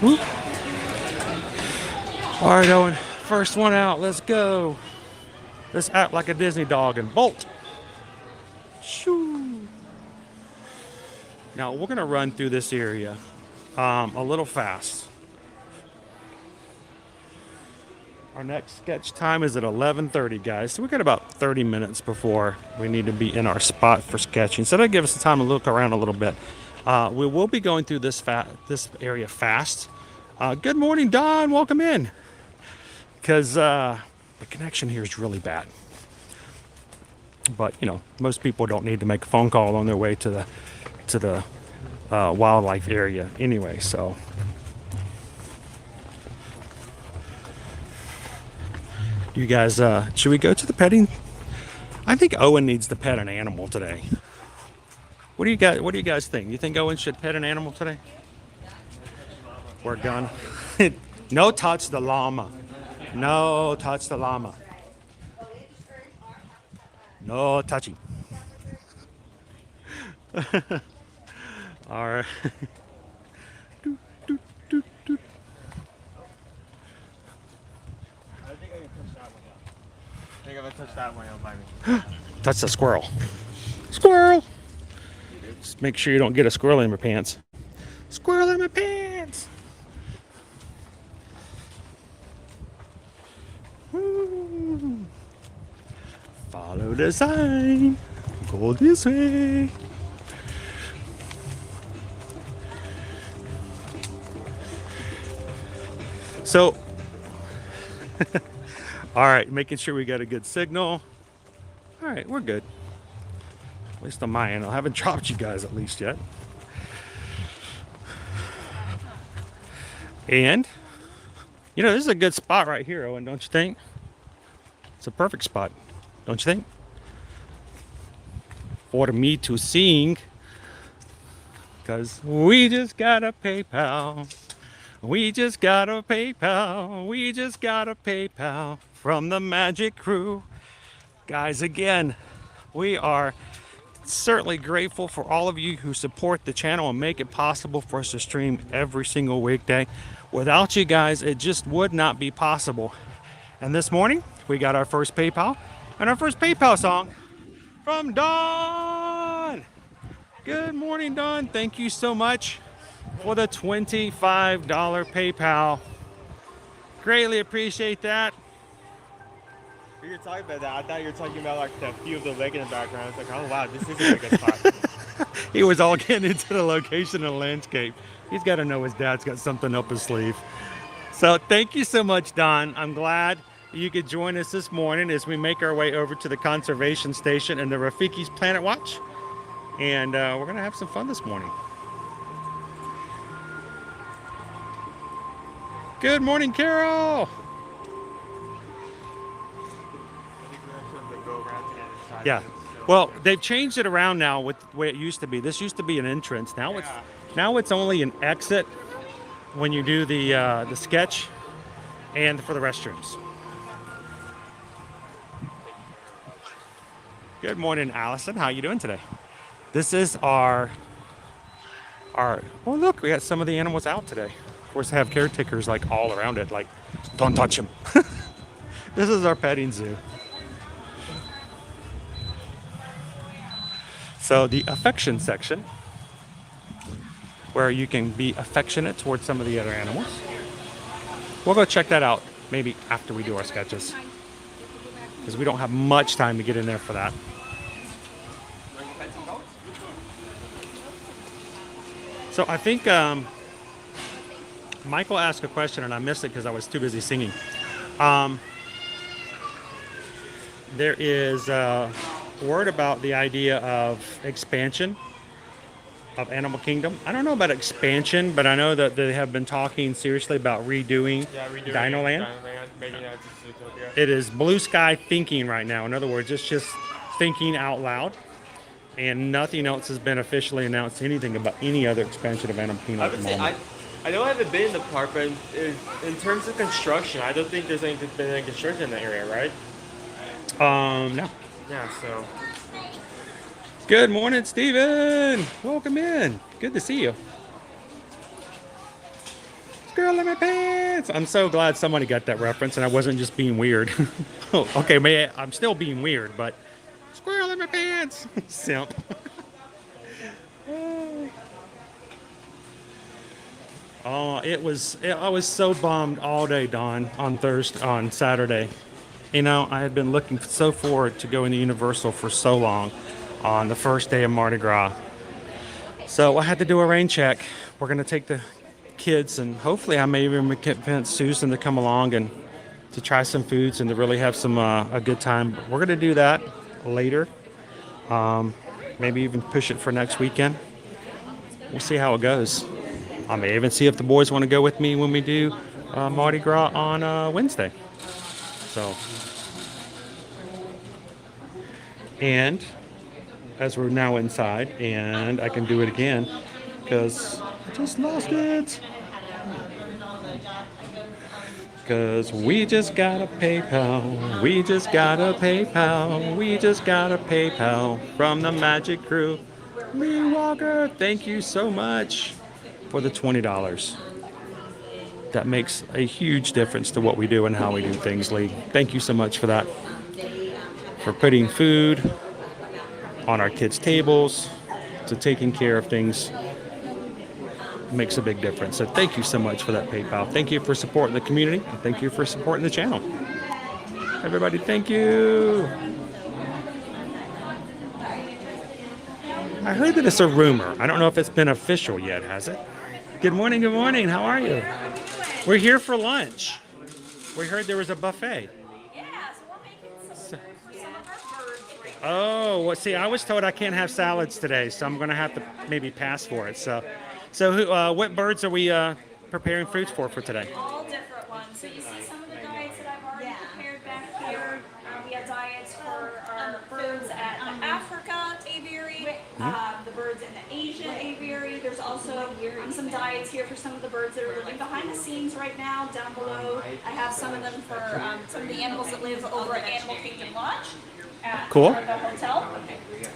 Whoop. All right, Owen. First one out. Let's go. Let's act like a Disney dog and bolt. Shoo. Now we're gonna run through this area a little fast. Our next sketch time is at 11:30, guys. So we got about 30 minutes before we need to be in our spot for sketching. So that'll give us the time to look around a little bit. We will be going through this area fast. Good morning, Don. Welcome in. Because the connection here is really bad. But you know, most people don't need to make a phone call on their way to the wildlife area anyway. So. You guys, should we go to the petting? I think Owen needs to pet an animal today. What do you guys think? You think Owen should pet an animal today? We're gonna. No touch the llama. No touch the llama. No touching. All right. I think I'm gonna touch that one out by me. Touch the squirrel. Squirrel! Just make sure you don't get a squirrel in my pants. Squirrel in my pants! Woo. Follow the sign. Go this way. So, all right, making sure we got a good signal. All right, we're good. At least on my end. I haven't dropped you guys at least yet. And, you know, this is a good spot right here, Owen, don't you think? It's a perfect spot, don't you think? For me to sing. Because we just got a PayPal. We just got a PayPal. We just got a PayPal from the Magic Crew. Guys, again, we are certainly grateful for all of you who support the channel and make it possible for us to stream every single weekday. Without you guys, it just would not be possible. And this morning, we got our first PayPal and our first PayPal song from Dawn. Good morning, Dawn. Thank you so much for the $25 PayPal. Greatly appreciate that. We were talking about that. I thought you were talking about like the view of the lake in the background. It's like, oh wow, this is a good spot. He was all getting into the location and landscape. He's got to know his dad's got something up his sleeve. So thank you so much, Don. I'm glad you could join us this morning as we make our way over to the conservation station and the Rafiki's Planet Watch. And we're going to have some fun this morning. Good morning, Carol. Yeah. Well, they've changed it around now with the way it used to be. This used to be an entrance. Now it's only an exit when you do the sketch and for the restrooms. Good morning, Allison. How you doing today? This is our. Oh look, we got some of the animals out today. Of course, I have caretakers like all around it, like, don't touch them. This is our petting zoo. So the affection section, where you can be affectionate towards some of the other animals. We'll go check that out maybe after we do our sketches, because we don't have much time to get in there for that. So I think Michael asked a question and I missed it because I was too busy singing. There is word about the idea of expansion of Animal Kingdom. I don't know about expansion, but I know that they have been talking seriously about redoing Dino Land. It is blue sky thinking right now. In other words, it's just thinking out loud, and nothing else has been officially announced anything about any other expansion of Animal Kingdom at the moment. I know I haven't been in the park, but in terms of construction, I don't think there's been any construction in the area, right? No. Yeah, so. Good morning, Steven. Welcome in. Good to see you. Girl in my pants. I'm so glad somebody got that reference and I wasn't just being weird. Okay, I'm still being weird, but squirrel in my pants. Simp. Oh, I was so bummed all day, Don, on Saturday. You know, I had been looking so forward to going to Universal for so long on the first day of Mardi Gras. So I had to do a rain check. We're going to take the kids, and hopefully I may even convince Susan to come along and to try some foods and to really have some a good time. We're going to do that later. Maybe even push it for next weekend. We'll see how it goes. I may even see if the boys want to go with me when we do Mardi Gras on Wednesday. So, and as we're now inside, and I can do it again because I just lost it. Because we just got a PayPal, we just got a PayPal, we just got a PayPal from the Magic Crew. Lee Walker, thank you so much for the $20. That makes a huge difference to what we do and how we do things, Lee. Thank you so much for that. For putting food on our kids' tables, to taking care of things. Makes a big difference. So thank you so much for that PayPal. Thank you for supporting the community. And thank you for supporting the channel. Everybody, thank you. I heard that it's a rumor. I don't know if it's been official yet, has it? Good morning, good morning. How are you? We're here for lunch. We heard there was a buffet. Yeah, so we're making some food for some of our birds right now. Oh, well, see, I was told I can't have salads today, so I'm going to have to maybe pass for it. So what birds are we preparing fruits for today? All different ones. So you see some of the diets that I've already prepared back here. We have diets for our birds at the Africa aviary, the birds in the Asian aviary. There's also some diets here for some of the birds that are living behind the scenes right now. Down below, I have some of them for some of the animals that live over at Animal Kingdom Lodge. Cool. The hotel.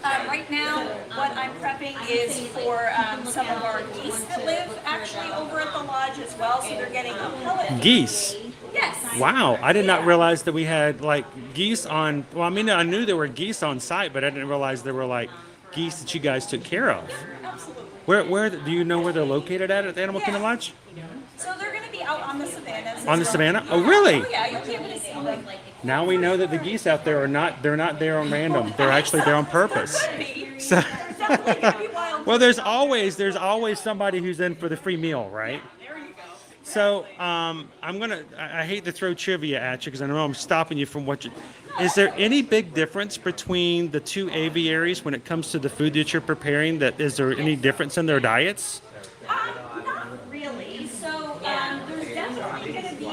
Right now, what I'm prepping is for some of our geese that live actually over at the lodge as well, so they're getting a pellet. Geese. Yes. Wow, I did not realize that we had like geese on. Well, I mean, I knew there were geese on site, but I didn't realize there were like geese that you guys took care of. Absolutely. Where do you know where they're located at the Animal Kingdom Lodge? So they're going to be out on the savannas. On the savannah? Oh, really? Oh, yeah, you'll be able to see them. Now we know that the geese out there they're not there on random. They're actually there on purpose. So, Definitely going to be wild. well, there's always somebody who's in for the free meal, right? There you go. So I hate to throw trivia at you because I know I'm stopping you from what you. Is there any big difference between the two aviaries when it comes to the food that you're preparing? Is there any difference in their diets? Not really. So there's definitely going to be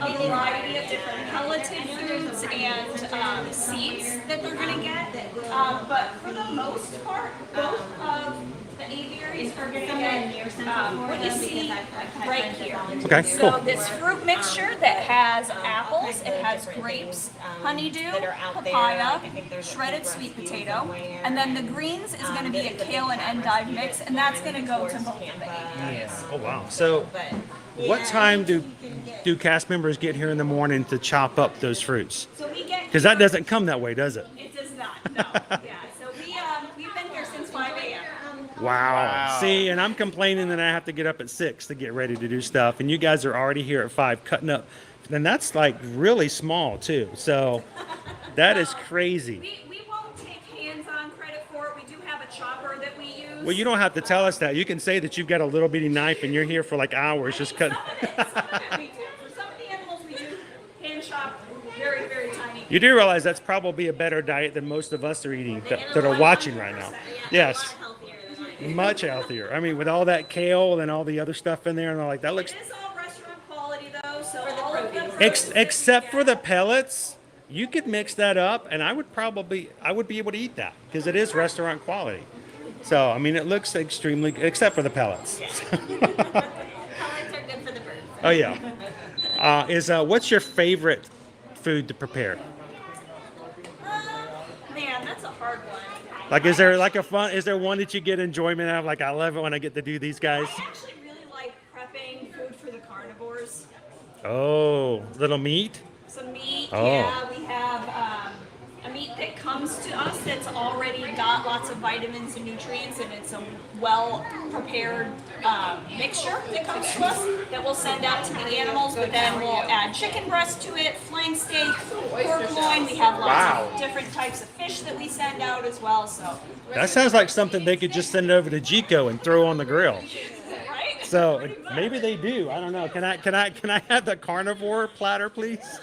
a variety of different pelleted foods and seeds that they're going to get. But for the most part, both of the aviaries are going to get what you see right here. Okay, So cool. this fruit mixture that has apples, it has grapes, honeydew, papaya, shredded sweet potato, and then the greens is going to be a kale and endive mix, and that's going to go to both of the aviaries. Oh wow. So what time do cast members get here in the morning to chop up those fruits? So we get Because that doesn't come that way, does it? It does not. No. Yeah. So we've been here since 5 a.m. Wow. See, and I'm complaining that I have to get up at 6 to get ready to do stuff, and you guys are already here at 5 cutting up. And that's like really small too. So that is crazy. We won't take hands-on credit for it. We do have a chopper that we use. Well, you don't have to tell us that. You can say that you've got a little bitty knife and you're here for like hours just cutting. Some of it we do. For some of the animals, we do hand chop very, very tiny. You do realize that's probably a better diet than most of us are eating that are watching right now. Yes. Much healthier. I mean, with all that kale and all the other stuff in there, and all like that looks. It is all restaurant quality though, so all of them. Except for the pellets, you could mix that up, and I would be able to eat that because it is restaurant quality. So I mean, it looks extremely, except for the pellets. Pellets are good for the birds. Oh yeah. What's your favorite food to prepare? Man, that's a hard one. Like, is there one that you get enjoyment out of? Like, I love it when I get to do these guys. I actually really like prepping food for the carnivores. Oh, little meat. Some meat, Oh. yeah. We have a meat that comes to us that's already got lots of vitamins and nutrients, and it's a well-prepared mixture that comes to us that we'll send out to the animals, but then we'll add chicken breast to it, flank steak, pork loin. We have lots of different types of fish that we send out as well. So That sounds like something they could just send over to Jico and throw on the grill. right? So maybe they do. I don't know. Can I have the carnivore platter, please?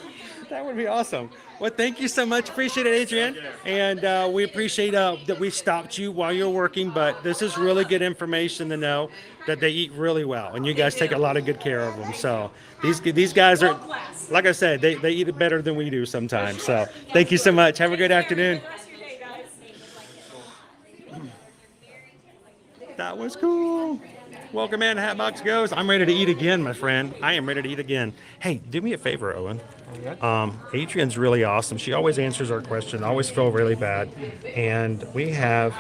That would be awesome. Well, thank you so much. Appreciate it, Adrian. And we appreciate that we stopped you while you're working. But this is really good information to know that they eat really well, and you guys take a lot of good care of them. So these guys are, like I said, they eat it better than we do sometimes. So thank you so much. Have a good afternoon. That was cool. Welcome in, Hatbox Goes. I'm ready to eat again, my friend. I am ready to eat again. Hey, do me a favor, Owen. Adrian's really awesome. She always answers our question. I always feel really bad. And we have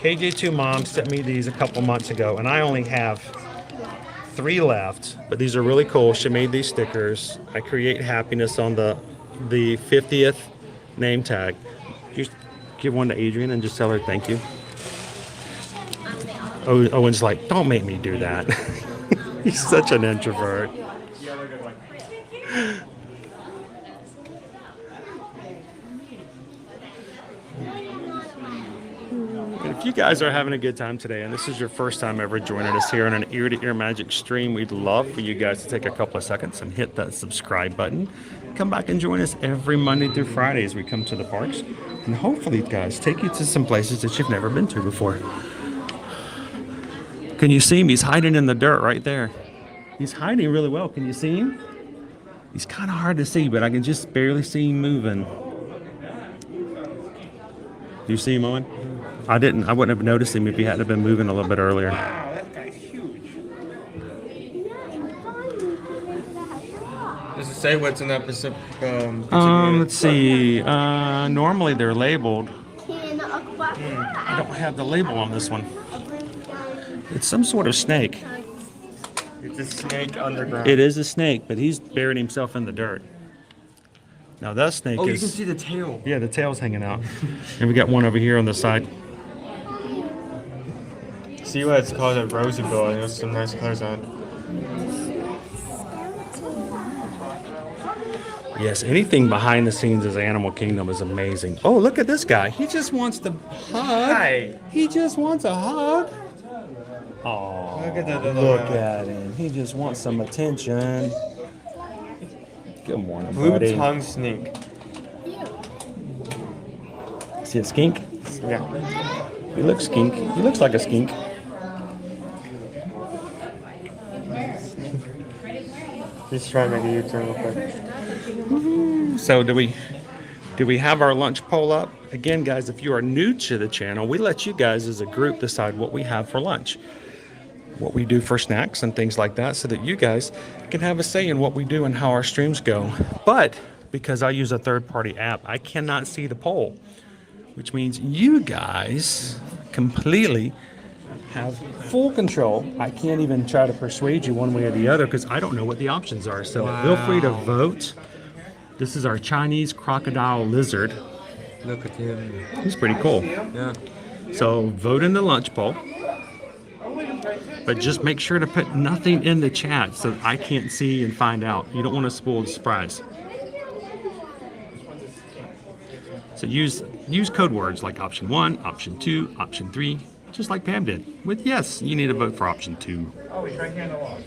KJ2 Mom sent me these a couple months ago, and I only have 3 left. But these are really cool. She made these stickers. I create happiness on the 50th name tag. Just give one to Adrian and just tell her thank you. Owen's like, don't make me do that. He's such an introvert. And if you guys are having a good time today, and this is your first time ever joining us here on an ear-to-ear magic stream, we'd love for you guys to take a couple of seconds and hit that subscribe button. Come back and join us every Monday through Friday as we come to the parks, and hopefully, guys, take you to some places that you've never been to before. Can you see him? He's hiding in the dirt right there. He's hiding really well. Can you see him? He's kind of hard to see, but I can just barely see him moving. Do you see him, Owen? I wouldn't have noticed him if he hadn't been moving a little bit earlier. Wow, that guy's huge. Does it say what's in that Pacific? Let's see. Normally they're labeled. I don't have the label on this one. It's some sort of snake. It's a snake underground. It is a snake, but he's buried himself in the dirt. Now that snake is... you can see the tail. Yeah, the tail's hanging out. And we got one over here on the side. See what it's called a Rosabelle, and there's some nice colors on it. Yes, anything behind the scenes as Animal Kingdom is amazing. Oh, look at this guy. He just wants to hug. Hi. He just wants a hug. Oh, look at him. He just wants some attention. Good morning, buddy. Blue tongue snake. See a skink? Yeah. He looks skink. He looks like a skink. Just trying to make a U-turn real quick. So do we have our lunch poll up? Again, guys, if you are new to the channel, we let you guys as a group decide what we have for lunch, what we do for snacks and things like that, so that you guys can have a say in what we do and how our streams go. But because I use a third-party app, I cannot see the poll, which means you guys completely have full control. I can't even try to persuade you one way or the other because I don't know what the options are. So feel free to vote. This is our Chinese crocodile lizard. Look at him. He's pretty cool. Yeah. So vote in the lunch poll. But just make sure to put nothing in the chat so I can't see and find out. You don't want to spoil the surprise. So use code words like option 1, option 2, option 3, just like Pam did. With yes, you need to vote for option 2. Oh, he's right here in the wall.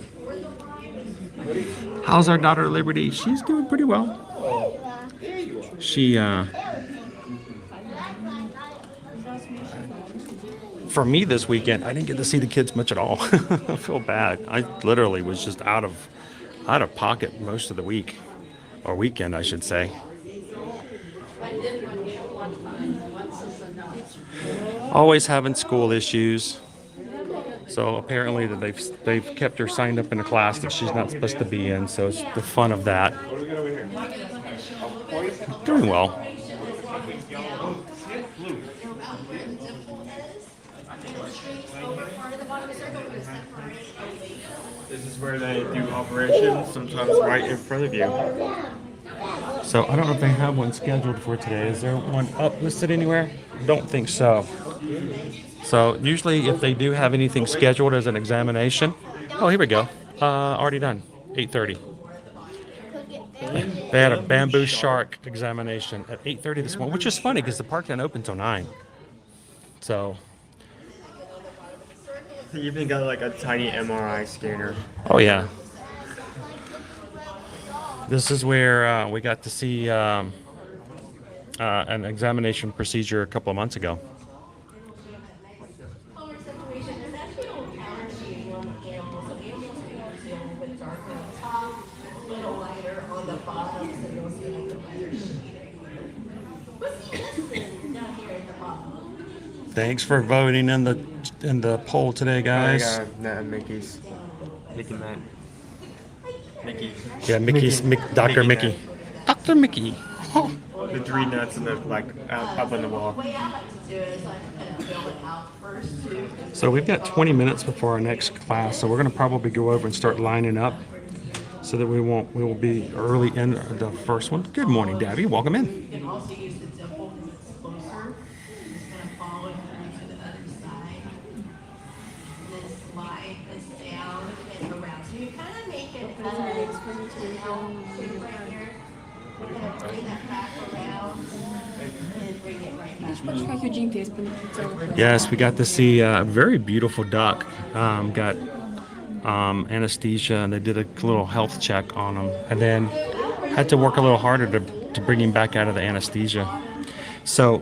How's our daughter Liberty? She's doing pretty well. She for me this weekend, I didn't get to see the kids much at all. I feel bad. I literally was just out of pocket most of the week, or weekend, I should say. Always having school issues. So apparently that they've kept her signed up in a class that she's not supposed to be in. So it's the fun of that. Doing well. This is where they do operations, sometimes right in front of you. So I don't know if they have one scheduled for today. Is there one up listed anywhere? Don't think so. So usually if they do have anything scheduled as an examination, oh, here we go. Already done, 8:30. They had a bamboo shark examination at 8:30 this morning, which is funny because the park didn't open till 9. So, You even got like a tiny MRI scanner. oh yeah. This is where we got to see an examination procedure a couple of months ago. Thanks for voting in the poll today, guys. Mickey Matt. Mickey. Yeah, Mickey's Dr. Mickey. Dr. Mickey. Oh. The 3 nuts and the like up on the wall. So we've got 20 minutes before our next class, so we're going to probably go over and start lining up so that we will be early in the first one. Good morning, Dabby. Welcome in. You can also use the dimple when it's closer. Just gonna follow it through to the other side. Then slide this down and around. So you kind of make it right here. We're gonna bring that back around and bring it right back. Yes, we got to see a very beautiful duck. Got anesthesia, and they did a little health check on him, and then had to work a little harder to bring him back out of the anesthesia. So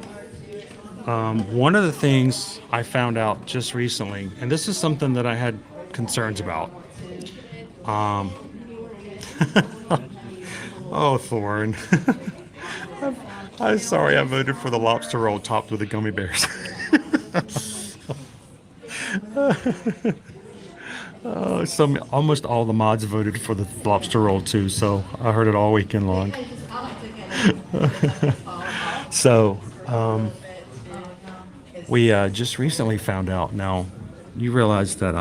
one of the things I found out just recently, and this is something that I had concerns about. Oh, Thorn. I'm sorry I voted for the lobster roll topped with the gummy bears. Almost all the mods voted for the lobster roll too, so I heard it all weekend long. So we just recently found out. Now, you realize that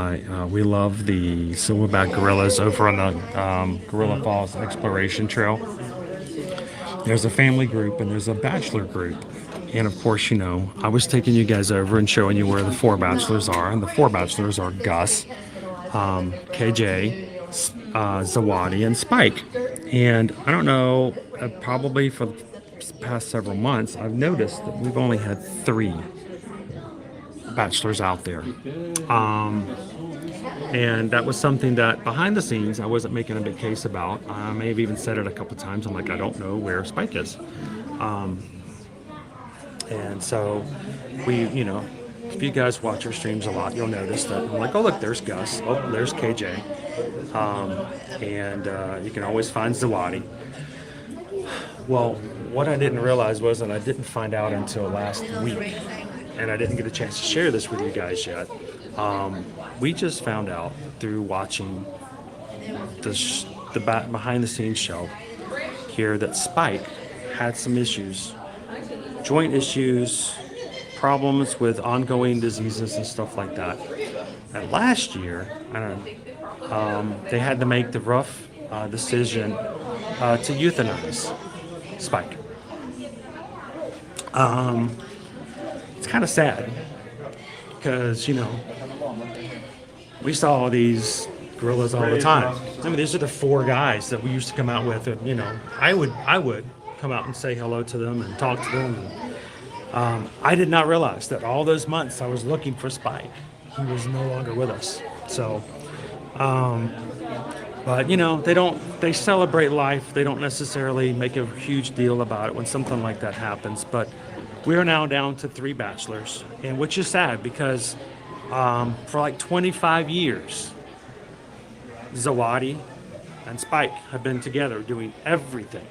we love the silverback gorillas over on the Gorilla Falls Exploration Trail. There's a family group and there's a bachelor group. And of course, you know, I was taking you guys over and showing you where the 4 bachelors are. And the 4 bachelors are Gus, KJ, Zawadi, and Spike. And I don't know, probably for the past several months, I've noticed that we've only had 3 bachelors out there. And that was something that behind the scenes I wasn't making a big case about. I may have even said it a couple times. I'm like, I don't know where Spike is. And so we, you know, if you guys watch our streams a lot, you'll notice that I'm like, oh, look, there's Gus. Oh, there's KJ. And you can always find Zawadi. Well, what I didn't realize was, and I didn't find out until last week, and I didn't get a chance to share this with you guys yet. We just found out through watching the behind-the-scenes show here that Spike had some issues, joint issues, problems with ongoing diseases and stuff like that. And last year, they had to make the rough decision to euthanize Spike. It's kind of sad because, you know, we saw these gorillas all the time. I mean, these are the 4 guys that we used to come out with, and, you know, I would come out and say hello to them and talk to them. And, I did not realize that all those months I was looking for Spike, he was no longer with us. So, but, you know, they celebrate life. They don't necessarily make a huge deal about it when something like that happens. But we are now down to 3 bachelors, and which is sad because for like 25 years, Zawadi and Spike have been together doing everything.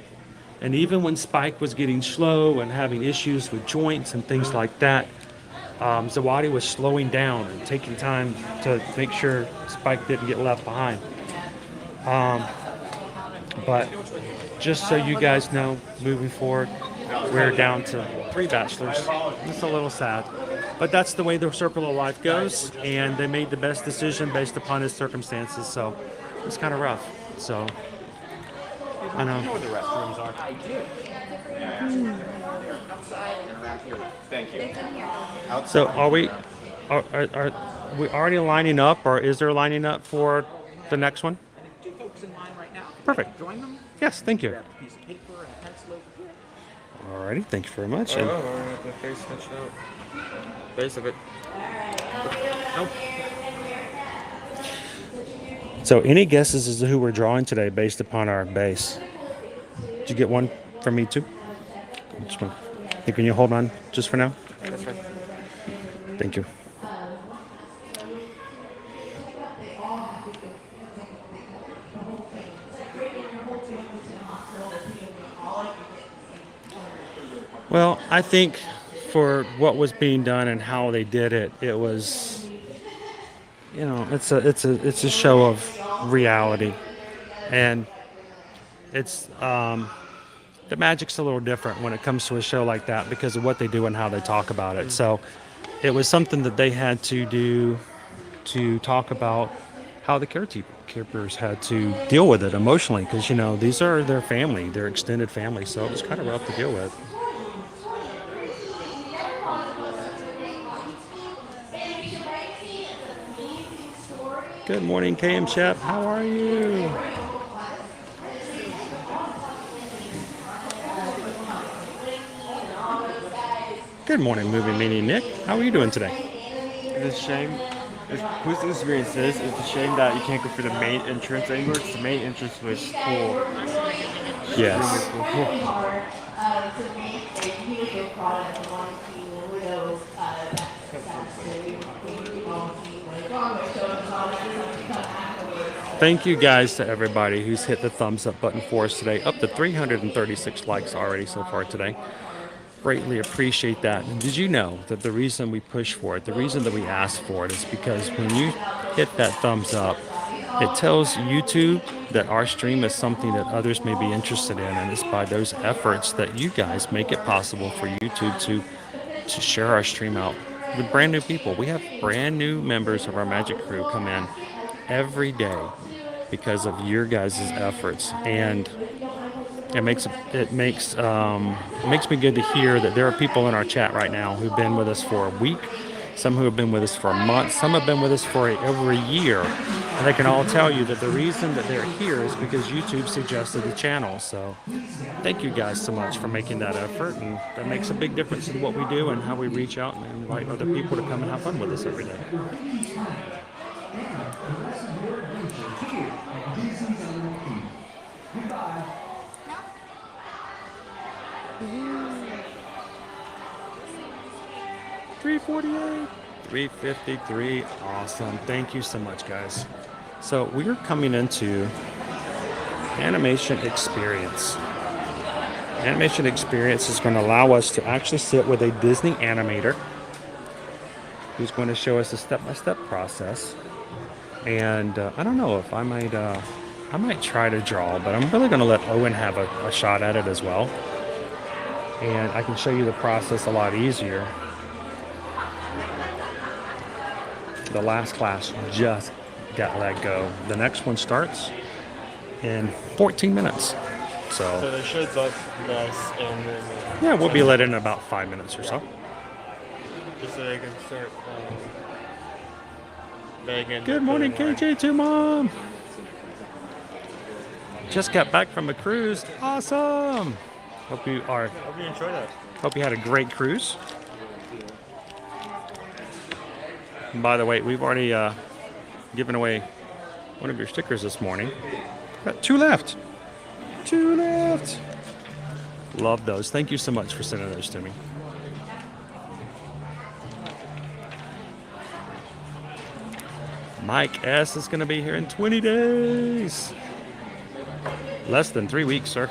And even when Spike was getting slow and having issues with joints and things like that, Zawadi was slowing down and taking time to make sure Spike didn't get left behind. But just so you guys know, moving forward, we're down to 3 bachelors. It's a little sad, but that's the way the circle of life goes, and they made the best decision based upon his circumstances, so it's kind of rough. So I know. I know where the restrooms are. I do. Outside and around here. Thank you. So are we already lining up, or is there lining up for the next one? Two folks in line right now. Perfect. Join them. Yes, thank you. Grab a piece of paper and a pencil over here. Alrighty, thank you very much. And the face touch out. Base of it. Nope. so any guesses as to who we're drawing today based upon our base? Did you get one from me too? Just one. Hey, can you hold on just for now? That's right. Thank you. Well, I think for what was being done and how they did it, it was, it's a show of reality, and it's the magic's a little different when it comes to a show like that because of what they do and how they talk about it. So it was something that they had to do to talk about how the caretakers had to deal with it emotionally because, these are their family, their extended family. So it was kind of rough to deal with. Good morning, KM Chef. How are you? Good morning, Movie Meanie Nick. How are you doing today? It's a shame. Whose experience is, it's a shame that you can't go for the main entrance anymore. 'Cause the main entrance was cool. Yes. Really cool. To make a beautiful product and want to see the widows Thank you guys to everybody who's hit the thumbs up button for us today. Up to 336 likes already so far today. Greatly appreciate that. And did you know that the reason we push for it, the reason that we ask for it is because when you hit that thumbs up, it tells YouTube that our stream is something that others may be interested in, and it's by those efforts that you guys make it possible for YouTube to share our stream out with brand new people. We have brand new members of our Magic Crew come in every day because of your guys' efforts, and it makes me good to hear that there are people in our chat right now who've been with us for a week, some who have been with us for a month, some have been with us for over a year, and they can all tell you that the reason that they're here is because YouTube suggested the channel. So thank you guys so much for making that effort, and that makes a big difference in what we do and how we reach out and invite other people to come and have fun with us every day. $348, $353. Awesome. Thank you so much, guys. So we are coming into Animation Experience. Animation Experience is going to allow us to actually sit with a Disney animator who's going to show us a step-by-step process. And I don't know if I might try to draw, but I'm really going to let Owen have a shot at it as well. And I can show you the process a lot easier. The last class just got let go. The next one starts in 14 minutes. So they should let us in. Yeah, we'll be let in about 5 minutes or so. Just so they can start begging. Good morning, KJ2 Mom. Just got back from a cruise. Awesome. Hope you enjoyed it. Hope you had a great cruise. And by the way, we've already given away one of your stickers this morning. Got 2 left. 2 left. Love those. Thank you so much for sending those to me. Mike S. is going to be here in 20 days. Less than 3 weeks, sir.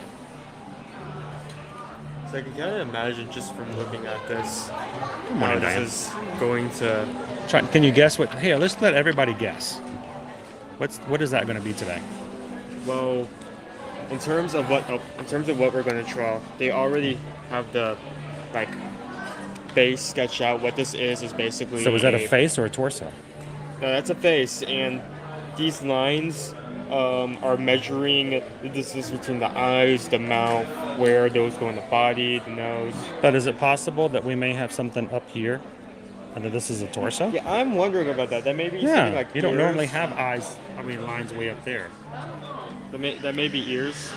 So I can kind of imagine just from looking at this, Good morning, how Diane. this is going to. Can you guess what? Hey, let's let everybody guess. What is that going to be today? Well, in terms of what we're going to draw, they already have the base sketch out. What this is basically. So is that a face or a torso? No, that's a face, and these lines are measuring the distance between the eyes, the mouth, where those go in the body, the nose. But is it possible that we may have something up here, and that this is a torso? Yeah, I'm wondering about that. That may be something Yeah, like you don't ears. normally have eyes. I mean, lines way up there. That may be ears.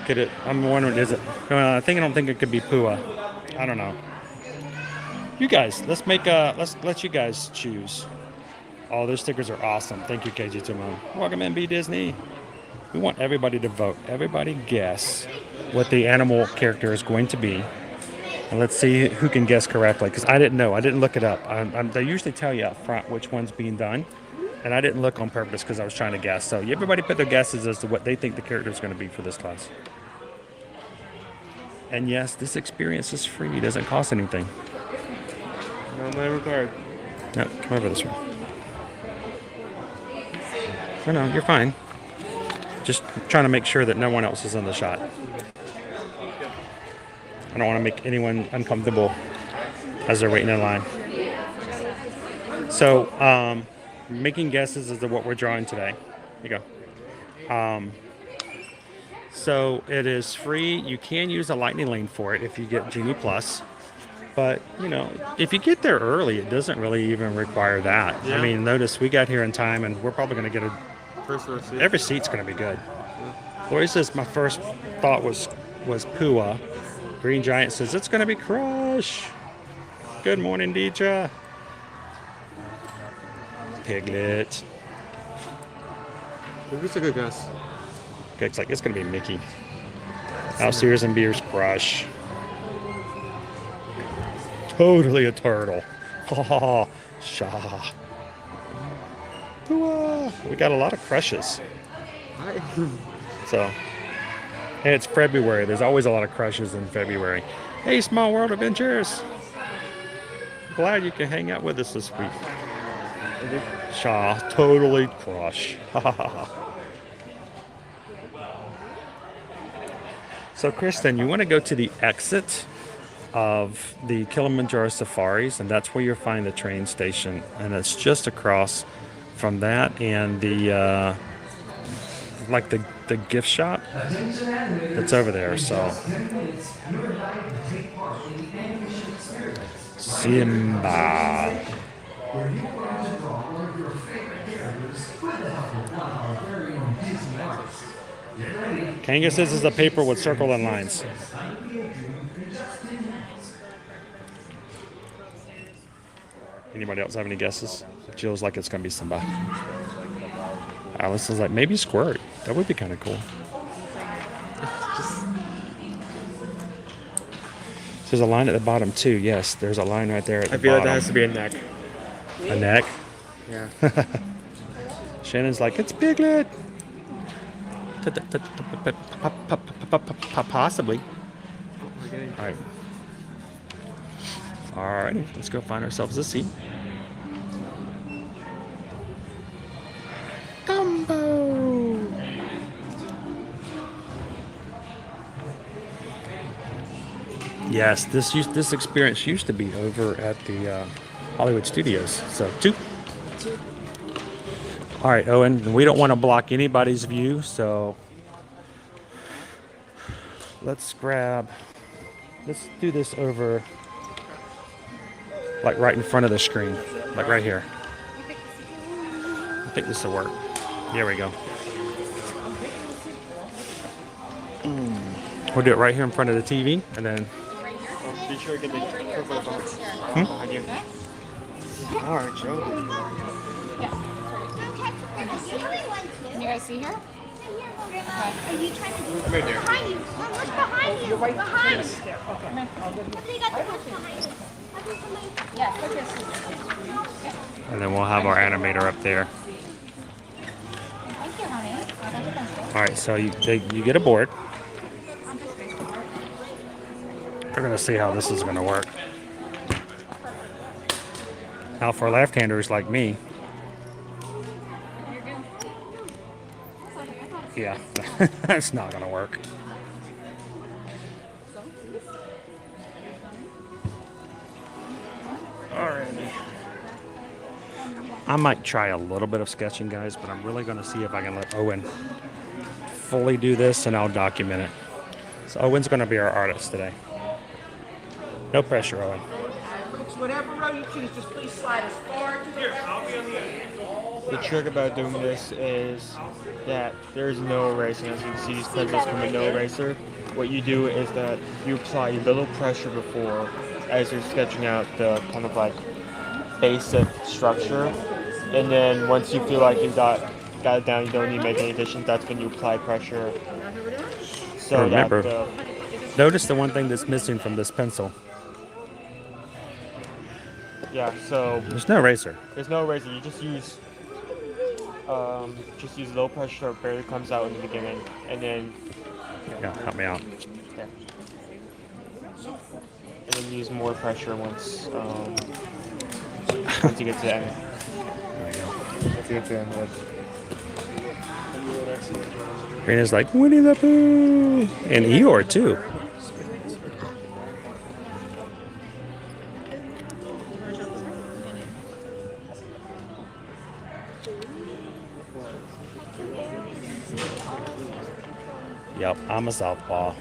Could it? I'm wondering, is it? I don't think it could be Pua. I don't know. You guys, let's let you guys choose. Oh, those stickers are awesome. Thank you, KG Timon. Welcome in, B Disney. We want everybody to vote. Everybody guess what the animal character is going to be. And let's see who can guess correctly, because I didn't know. I didn't look it up. They usually tell you up front which one's being done. And I didn't look on purpose because I was trying to guess. So everybody put their guesses as to what they think the character is going to be for this class. And yes, this experience is free. It doesn't cost anything. No, not required. No, come over this way. No, you're fine. Just trying to make sure that no one else is in the shot. I don't want to make anyone uncomfortable as they're waiting in line. So, making guesses is what we're drawing today. Here you go. So it is free. You can use a lightning lane for it if you get Genie Plus. But, if you get there early, it doesn't really even require that. Yeah. I mean, notice we got here in time, and we're probably going to get First row seat. every seat's going to be good. Lori says my first thought was Pua. Green Giant says it's going to be Crush. Good morning, Deidre. Piglet. Who's a good guess? It's like it's going to be Mickey. Sears and Beers Crush. Totally a turtle. Oh, Shaw. We got a lot of crushes. So, and it's February. There's always a lot of crushes in February. Hey, Small World Adventures. Glad you can hang out with us this week. Shaw, totally Crush. So, Kristen, you want to go to the exit of the Kilimanjaro Safaris, and that's where you'll find the train station, and it's just across from that and the the gift shop that's over there. So Simba. Kanga says it's a paper with circle and lines. Anybody else have any guesses? Jill's like it's going to be Simba. Alice is like, maybe Squirt. That would be kind of cool. There's a line at the bottom too. Yes, there's a line right there at the I feel bottom. like that has to be a neck. A neck? Yeah. Shannon's like, it's Piglet. Possibly. All right. Alrighty, let's go find ourselves a seat. Gumbo! Yes, this experience used to be over at the Hollywood Studios. So, two. All right, Owen, we don't want to block anybody's view, so let's do this over like right in front of the screen, like right here. I think this will work. There we go. We'll do it right here in front of the TV, and then. Be sure to get the purple box behind you. All right, Joe. Can you guys see her? Are you trying to do Right there. behind you? Look behind you. Behind you. They got the book behind you. And then we'll have our animator up there. Thank you, honey. All right, so you get a board. We're gonna see how this is gonna work. Now, for left-handers like me, yeah, that's not gonna work. Alrighty. I might try a little bit of sketching, guys, but I'm really going to see if I can let Owen fully do this, and I'll document it. So Owen's going to be our artist today. No pressure, Owen. Whatever row you choose, just please slide as far to the left. The trick about doing this is that there's no erasing. As you can see, these pencils come with no eraser. What you do is that you apply a little pressure before as you're sketching out the kind of like basic structure. And then once you feel like you've got it down, you don't need to make any additions, that's when you apply pressure. So remember, that notice the one thing that's missing from this pencil. yeah, so There's no eraser. there's no eraser. You just use low pressure so it barely comes out in the beginning, and then Yeah, help me out. yeah. And then use more pressure once once you get to the end. There you go. Once you get to the end. Rena's like, Winnie the Pooh! And Eeyore, too. Yep, I'm a southpaw.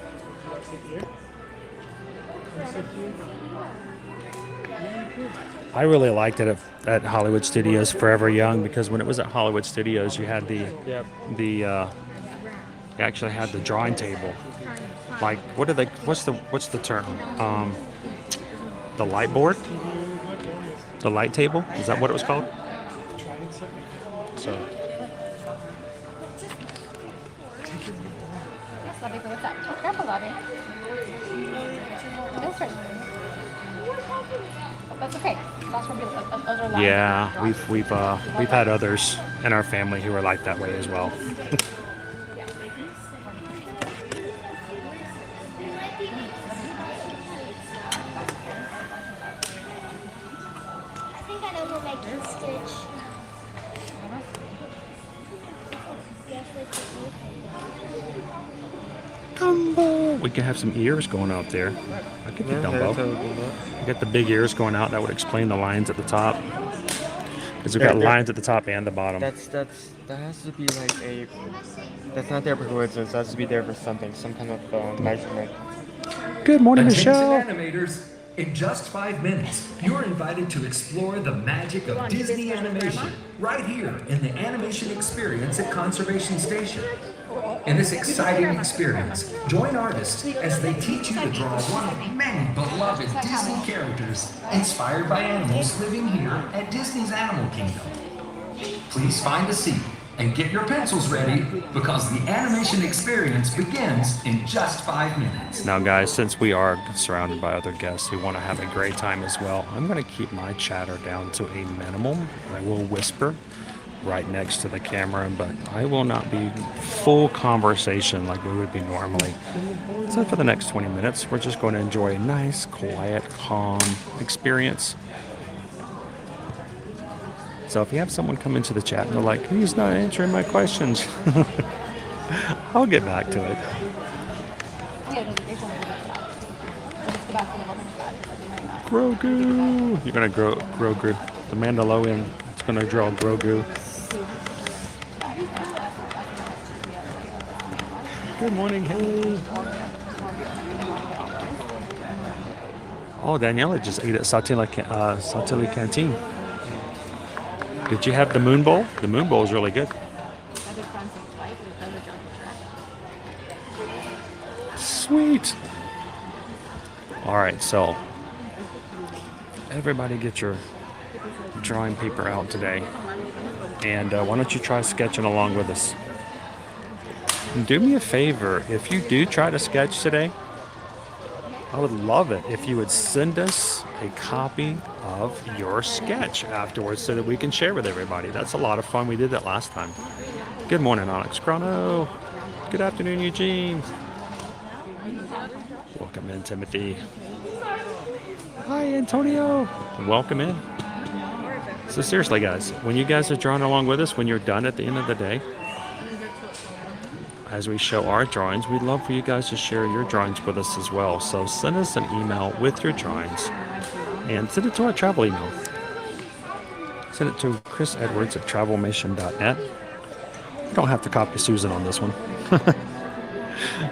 I really liked it at Hollywood Studios Forever Young, because when it was at Hollywood Studios, you had you actually had the drawing table. Like, what's the term? The light board? The light table? Is that what it was called? So. Yes, Lovey, what's up? Oh, careful, Lovey. Go for it. Oh, that's okay. That's what those are live. Yeah, we've had others in our family who are like that way as well. I think I know who makes the stitch. Dumbo. We can have some ears going out there. I could be Dumbo. We got the big ears going out. That would explain the lines at the top. Because we've got lines at the top and the bottom. That has to be like that's not there for coincidence. That has to be there for something, some kind of measurement. Good morning, Attention Michelle. animators. In just 5 minutes, you're invited to explore the magic of Disney animation right here in the Animation Experience at Conservation Station. In this exciting experience, join artists as they teach you to draw one of many beloved Disney characters inspired by animals living here at Disney's Animal Kingdom. Please find a seat and get your pencils ready, because the animation experience begins in just 5 minutes. Now, guys, since we are surrounded by other guests who want to have a great time as well, I'm going to keep my chatter down to a minimum. I will whisper right next to the camera, but I will not be full conversation like we would be normally. So for the next 20 minutes, we're just going to enjoy a nice, quiet, calm experience. So if you have someone come into the chat and they're like, he's not answering my questions, I'll get back to it. Grogu! You're going to grow Grogu. The Mandalorian is going to draw Grogu. Good morning, hey! Oh, Daniela just ate at Sautelli Canteen. Did you have the Moon Bowl? The Moon Bowl is really good. Sweet. All right, so everybody get your drawing paper out today. And why don't you try sketching along with us? And do me a favor, if you do try to sketch today, I would love it if you would send us a copy of your sketch afterwards so that we can share with everybody. That's a lot of fun. We did that last time. Good morning, Onyx Chrono. Good afternoon, Eugene. Welcome in, Timothy. Hi, Antonio. Welcome in. So seriously, guys, when you guys are drawing along with us, when you're done at the end of the day, as we show our drawings, we'd love for you guys to share your drawings with us as well. So send us an email with your drawings and send it to our travel email. Send it to chrisedwards@travelmission.net. You don't have to copy Susan on this one.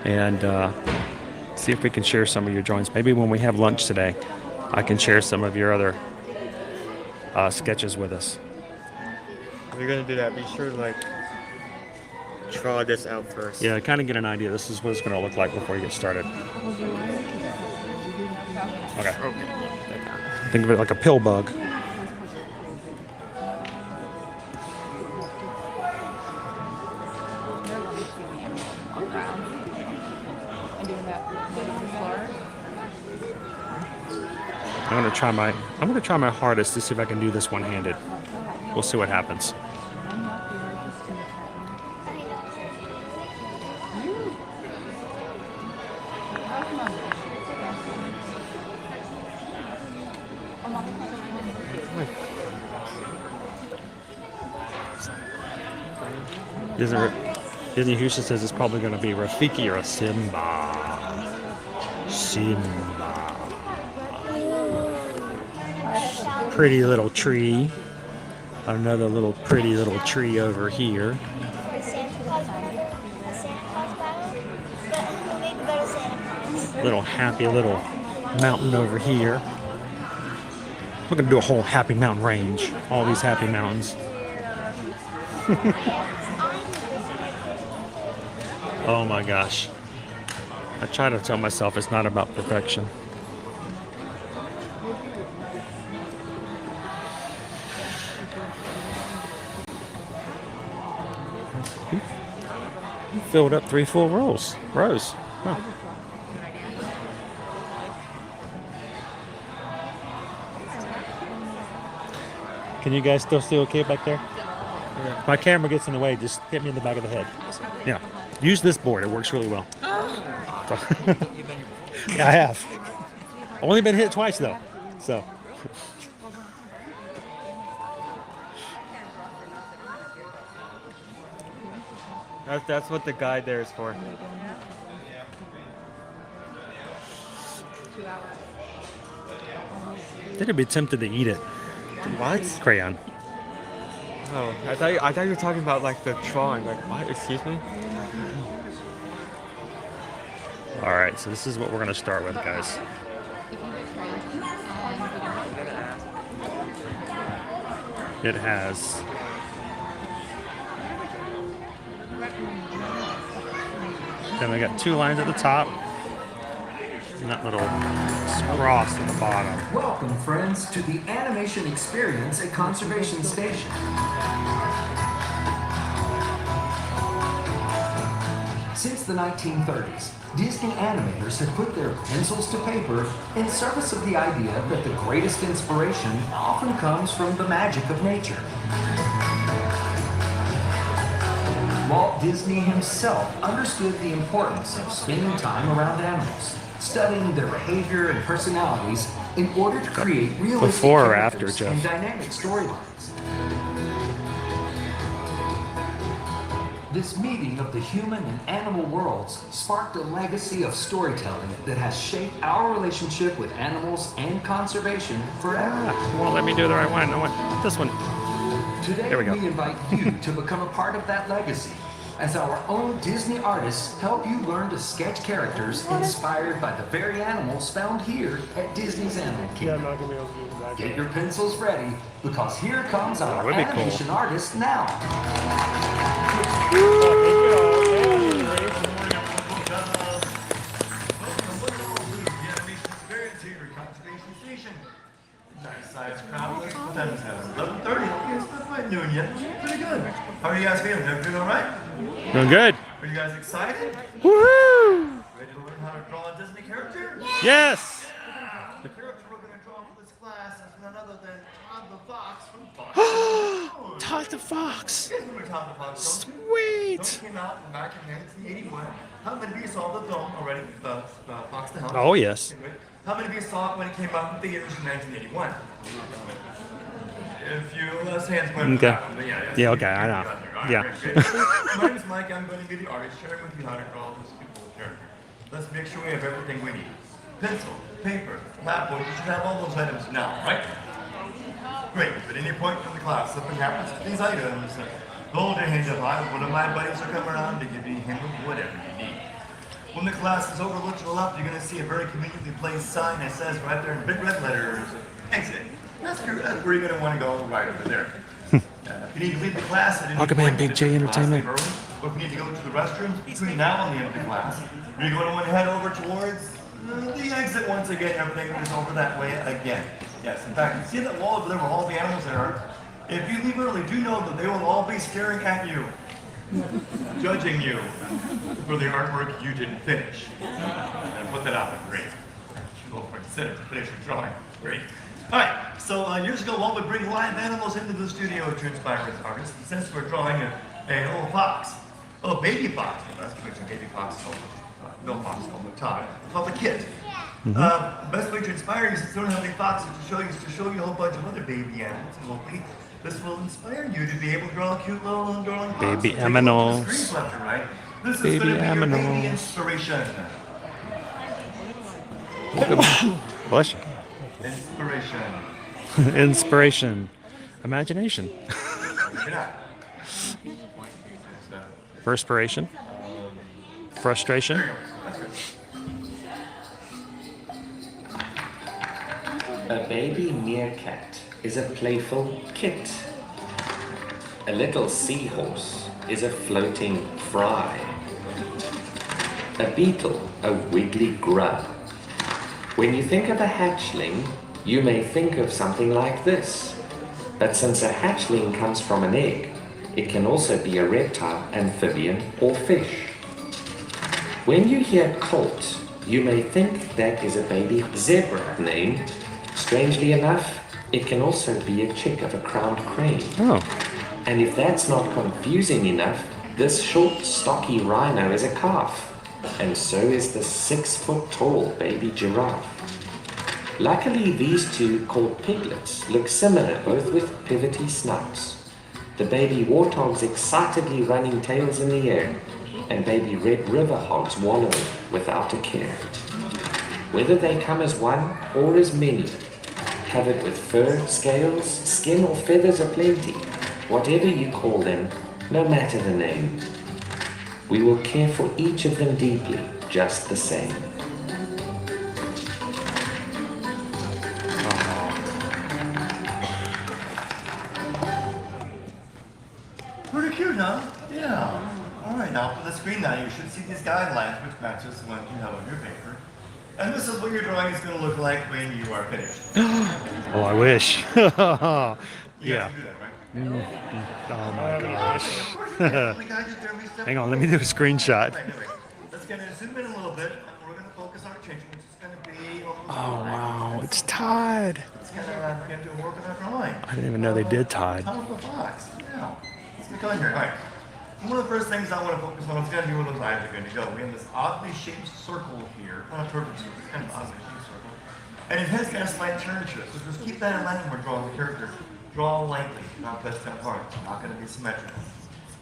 And see if we can share some of your drawings. Maybe when we have lunch today, I can share some of your other sketches with us. If you're gonna do that, be sure to like draw this out first. Yeah, kind of get an idea. This is what it's going to look like before you get started. Okay. Think of it like a pill bug. I'm going to try my hardest to see if I can do this one-handed. We'll see what happens. Disney Houston says it's probably going to be Rafiki or a Simba. Pretty little tree. Another little pretty little tree over here. Little happy little mountain over here. We're going to do a whole happy mountain range. All these happy mountains. Oh my gosh. I try to tell myself it's not about perfection. You filled up 3 full rows. Huh. Can you guys still see okay back there? Yeah. If my camera gets in the way, just hit me in the back of the head. Yeah. Use this board. It works really well. So, yeah, I have. Only been hit twice though. So. That's what the guide there is for. I'd be tempted to eat it. What? Crayon. Oh, I thought you were talking about like the drawing. Like what? Excuse me? All right, so this is what we're going to start with, guys. It has then we got 2 lines at the top and that little cross at the bottom. Welcome, friends, to the animation experience at Conservation Station. Since the 1930s, Disney animators have put their pencils to paper in service of the idea that the greatest inspiration often comes from the magic of nature. Walt Disney himself understood the importance of spending time around animals, studying their behavior and personalities in order to create realistic Before or after, characters Jeff? and dynamic storylines. This meeting of the human and animal worlds sparked a legacy of storytelling that has shaped our relationship with animals and conservation forever. Won't let me do the right one. I want this one. Today, There we go. we invite you to become a part of that legacy as our own Disney artists help you learn to sketch characters inspired by the very animals found here at Disney's Animal Kingdom. not gonna be able to do that. Get your pencils ready, because here comes our That would be cool. animation artist now. Nice size crowd. Let's put that in 11:30. It's not quite noon yet. Pretty good. How are you guys feeling? Everything all right? Doing good. Are you guys excited? Woohoo! Ready to learn how to draw a Disney character? Yes. The character we're going to draw for this class is none other than Todd the Fox from Fox. Todd the Fox. You guys remember Todd the Fox, don't you? Sweet. Film came out back in 1981. How many of you saw the film already? Fox the Hound? Oh, yes. How many of you saw it when it came out in theaters in 1981? If you, hands pointed Okay. out, but Yeah, okay, I know. Yeah. My name is Mike. I'm going to be the artist, sharing with you how to draw this beautiful character. Let's make sure we have everything we need. Pencil, paper, laptop. You should have all those items now, right? Great. At any point in the class, something happens to these items, hold your hands up high. One of my buddies will come around to give you a hand with whatever you need. When the class is over, look to the left, you're going to see a very conveniently placed sign that says right there in big red letters, exit. That's where you're going to want to go, right over there. If you need to leave the class at any Welcome point, in, Big J Entertainment. or if you need to go to the restroom between now and the end of the class, you're going to want to head over towards the exit once again. Everything is over that way again. Yes, in fact, you see that wall over there where all the animals are? If you leave early, do know that they will all be staring at you, judging you for the artwork you didn't finish. And put that out there, great. Go for consider to finish your drawing, great. All right, so years ago, one would bring live animals into the studio to inspire his artists. Since we're drawing a little fox, a little baby fox, that's a baby fox, no fox, called Todd, called the kid. The best way to inspire you, since we don't have any foxes to show you, is to show you a whole bunch of other baby animals. And hopefully, this will inspire you to be able to draw a cute little drawing fox. Baby aminals. Left and right. This is Baby going to be your baby aminals. inspiration. Bless you. Inspiration. Inspiration. Imagination. You're not. Perspiration. Frustration. That's good. A baby meerkat is a playful kit. A little seahorse is a floating fry. A beetle, a wiggly grub. When you think of a hatchling, you may think of something like this. But since a hatchling comes from an egg, it can also be a reptile, amphibian, or fish. When you hear colt, you may think that is a baby zebra name. Strangely enough, it can also be a chick of a crowned crane. Oh. And if that's not confusing enough, this short, stocky rhino is a calf. And so is the 6-foot-tall baby giraffe. Luckily, these two, called piglets, look similar, both with pivoty snouts. The baby warthogs excitedly running tails in the air, and baby red river hogs wallowing without a care. Whether they come as one or as many, covered with fur, scales, skin or feathers aplenty, whatever you call them, no matter the name, we will care for each of them deeply, just the same. Pretty cute, huh? Yeah. All right, now for the screen now, you should see these guidelines, which matches the one you have on your paper. And this is what your drawing is going to look like when you are finished. Oh, I wish. You yeah. have to do that, right? Oh my gosh. We got you there, we step Hang on, let me do a screenshot. Right, anyway, let's get to zoom in a little bit, and we're going to focus our attention, which is going to be on the Oh wow, it's Todd. It's going to get to work on our drawing. I didn't even know they did Todd. Top of the box. Yeah. Let's get going here. All right. One of the first things I want to focus on is going to be where those eyes are going to go. We have this oddly shaped circle here, not a perfect circle, it's kind of oddly shaped circle. And it has got a slight turn to it. So just keep that in mind when we're drawing the character. Draw lightly, not best that hard. It's not going to be symmetrical.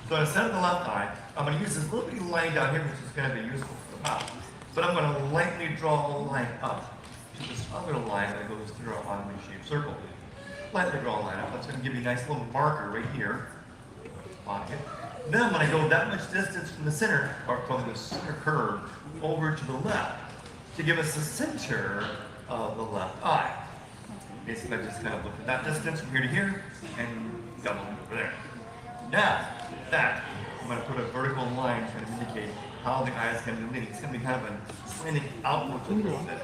So instead of the left eye, I'm going to use this little bitty line down here, which is going to be useful for the mouth. But I'm going to lightly draw a line up to this other line that goes through our oddly shaped circle. Lightly draw a line up. That's going to give you a nice little marker right here. Pocket. Then when I go that much distance from the center, or from the center curve, over to the left, to give us the center of the left eye. Basically, I just kind of look at that distance from here to here, and double over there. Now, that, I'm going to put a vertical line to indicate how the eye is going to be leaning. It's going to be kind of a slanting outwards a little bit.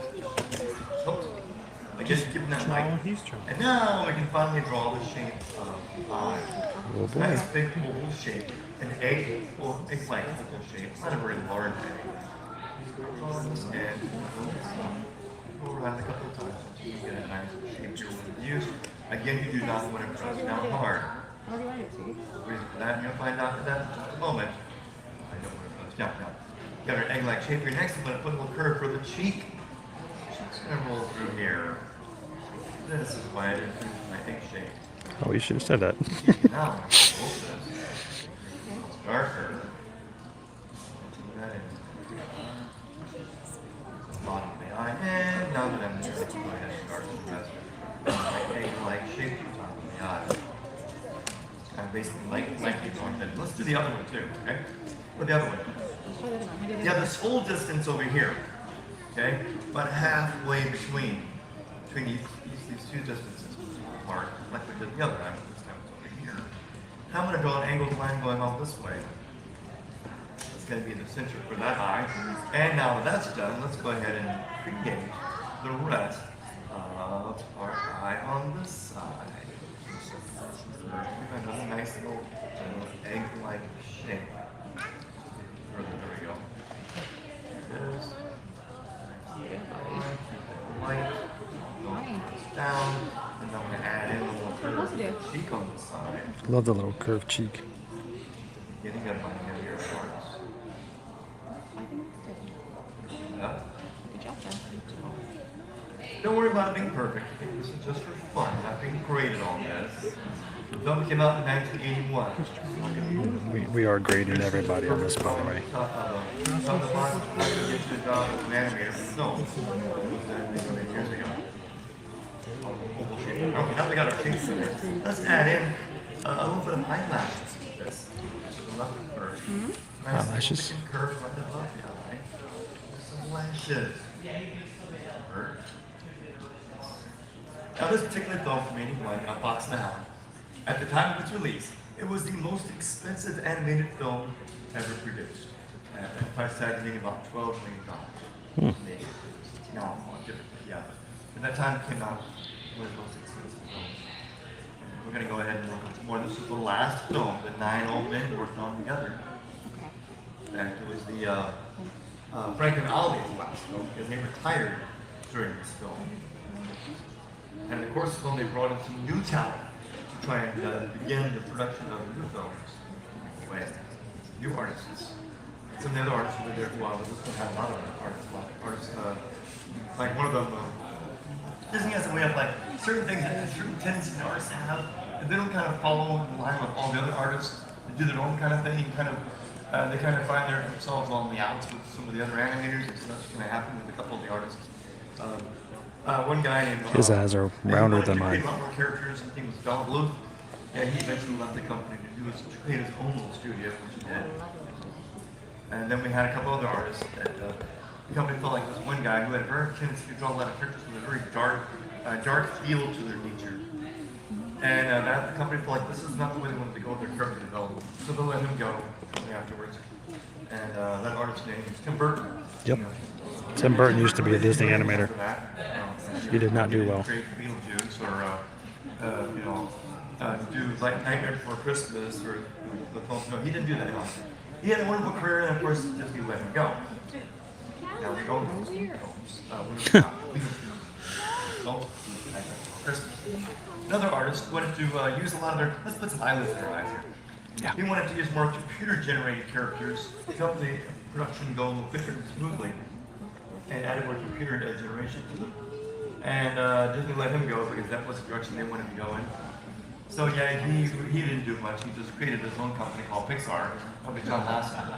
So, I guess given that light. And now we can finally draw the shape of the eye. Oh boy. Nice big oval shape. An egg, or egg-like oval shape. It's not a very large egg. And go around a couple of times until you get a nice shape you're going to use. Again, you do not want to press down hard. The reason for that, you'll find out that in just a moment. I don't want to press down now. Got an egg-like shape here. Next, I'm going to put a little curve for the cheek. It's going to roll through here. This is why I didn't use my egg shape. Oh, you should have said that. Now, roll this. Darker. That in. Bottom of the eye. And now that I'm there, go ahead and start to press my egg-like shape on top of basically like people on it. Let's do the other one too, okay? Or the other one. You have this full distance over here, okay? But halfway between these two distances apart, like we did the other one. This time it's over here. Now I'm going to draw an angled line going all this way. It's going to be the center for that eye. And now that that's done, let's go ahead and create the rest of our eye on this side. Another nice little egg-like shape. There we go. There it is. Light. Down. And I'm going to add in a little curved cheek on the side. Love the little curved cheek. Getting good by the ear parts. Good job, John. Don't worry about it being perfect. This is just for fun, not being graded on this. The film came out in 1981. We are grading everybody on this, by the way. On the bottom, I get you a job as an animator for film. Years ago. Okay, now we got our cheeks in there. Let's add in a little bit of eyelashes to this. First. Eyelashes. Nice curve right above the eye. Some lashes. Now this particular film from 81, Fox and the Hound, at the time of its release, it was the most expensive animated film ever produced. At a price tag being about $12 million. Maybe. Now, yeah. At that time it came out, one of the most expensive films. We're going to go ahead and look at more. This is the last film that 9 old men worked on together. And it was the Frank and Ollie's last film because they retired during this film. And of course, when they brought in some new talent to try and begin the production of new films, new artists. Some of the other artists were there for a while, but this one had a lot of artists. Like one of them, Disney has a way of like certain things that certain tendencies that artists have, and they don't kind of follow in line with all the other artists. They do their own kind of thing. They kind of find themselves on the outs with some of the other animators, and so that's going to happen with a couple of the artists. One guy named His eyes are rounder than mine. He a lot more characters. I think it was Don Bluth. And he eventually left the company to create his own little studio, which he did. And then we had a couple other artists that the company felt like this one guy who had a very tendency to draw a lot of characters with a very dark feel to their nature. And the company felt like this is not the way they wanted to go with their character development. So they let him go afterwards. And that artist's name is Tim Burton. Yep. Tim Burton used to be a Disney animator. He did not do well. Create Beetlejuice or do like Nightmare Before Christmas or the film. No, he didn't do that. He had a wonderful career, and of course, Disney let him go. Now we go to those films. Christmas. Another artist wanted to use a lot of their. Let's put some eyelids in their eyes here. Yeah. He wanted to use more computer-generated characters to help the production go a little quicker and smoothly, and added more computer generation to it. And Disney let him go because that was the direction they wanted to go in. So yeah, he didn't do much. He just created his own company called Pixar, probably John Lasseter.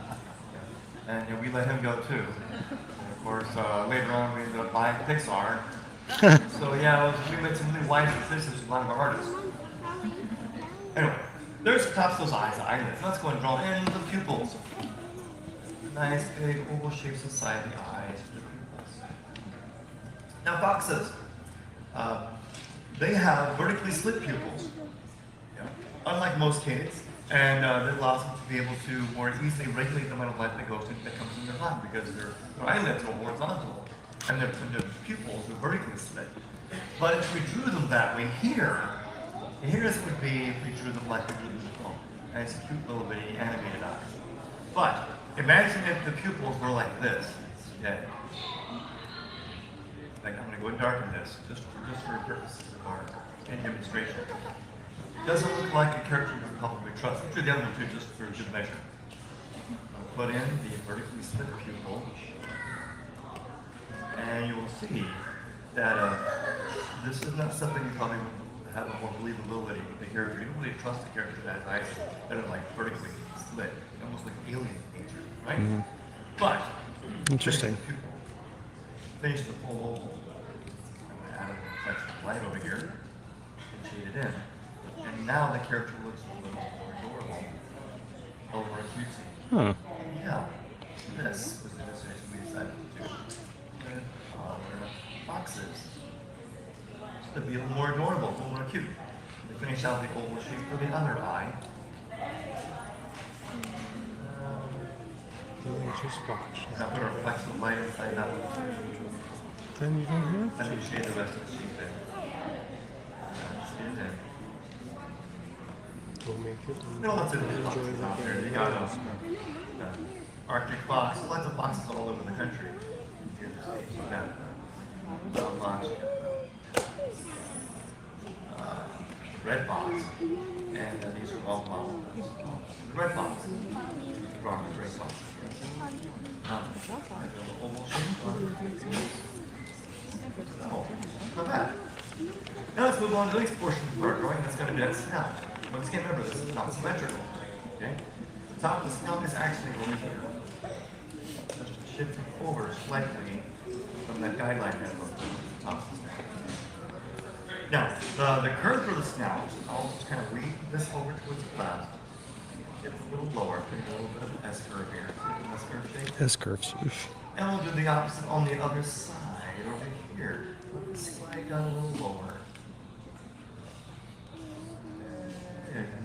And we let him go too. And of course, later on we ended up buying Pixar. So yeah, we made some really wise decisions with a lot of our artists. Anyway, there's the tops of those eyes, the eyelids. Let's go and draw in the pupils. Nice big oval shapes inside the eyes. Now foxes, they have vertically slit pupils, unlike most canids, and that allows them to be able to more easily regulate the amount of light that goes in that comes in their eye because their eyelids are horizontal and their pupils are vertically slit. But if we drew them that way here this would be if we drew them like we drew the film, and it's a cute little bitty animated eye. But imagine if the pupils were like this instead. Like I'm going to go and darken this just for purposes of our demonstration. It doesn't look like a character you would probably trust. Let's do the other one too, just for good measure. I'll put in the vertically split pupil, and you will see that this is not something you probably would have more believability with the character. You don't really trust the character that has eyes that are like vertically split, almost like alien nature, right? Mm-hmm. But interesting. Finish the full oval. I'm going to add a touch of light over here and shade it in. And now the character looks a little more over acute. Huh. Yeah. This was the decision we decided to do. And boxes. To be a little more adorable, a little more cute. To finish out the oval shape for the other eye. Just watch. Now put a reflective light inside that one. Then you can hear. And then shade the rest of the sheet there. See it in. No, that's it. There's boxes out there. You got Arctic fox, lots of foxes all over the country. Here's the stage. You got fox, red fox, and these are all models. The red fox, wrong with red fox. Oval shape. Oh, not bad. Now let's move on to the next portion of our drawing. That's going to be that snout. Once again, remember, this is not symmetrical. Okay? The top of the snout is actually over here. Just shifting over slightly from that guideline that was top of the snout. Now, the curve for the snout, I'll just kind of lead this over towards the cloud. Get a little lower, take a little bit of an S-curve here. S-curve shape. S-curves. And we'll do the opposite on the other side over here. Let the slide down a little lower.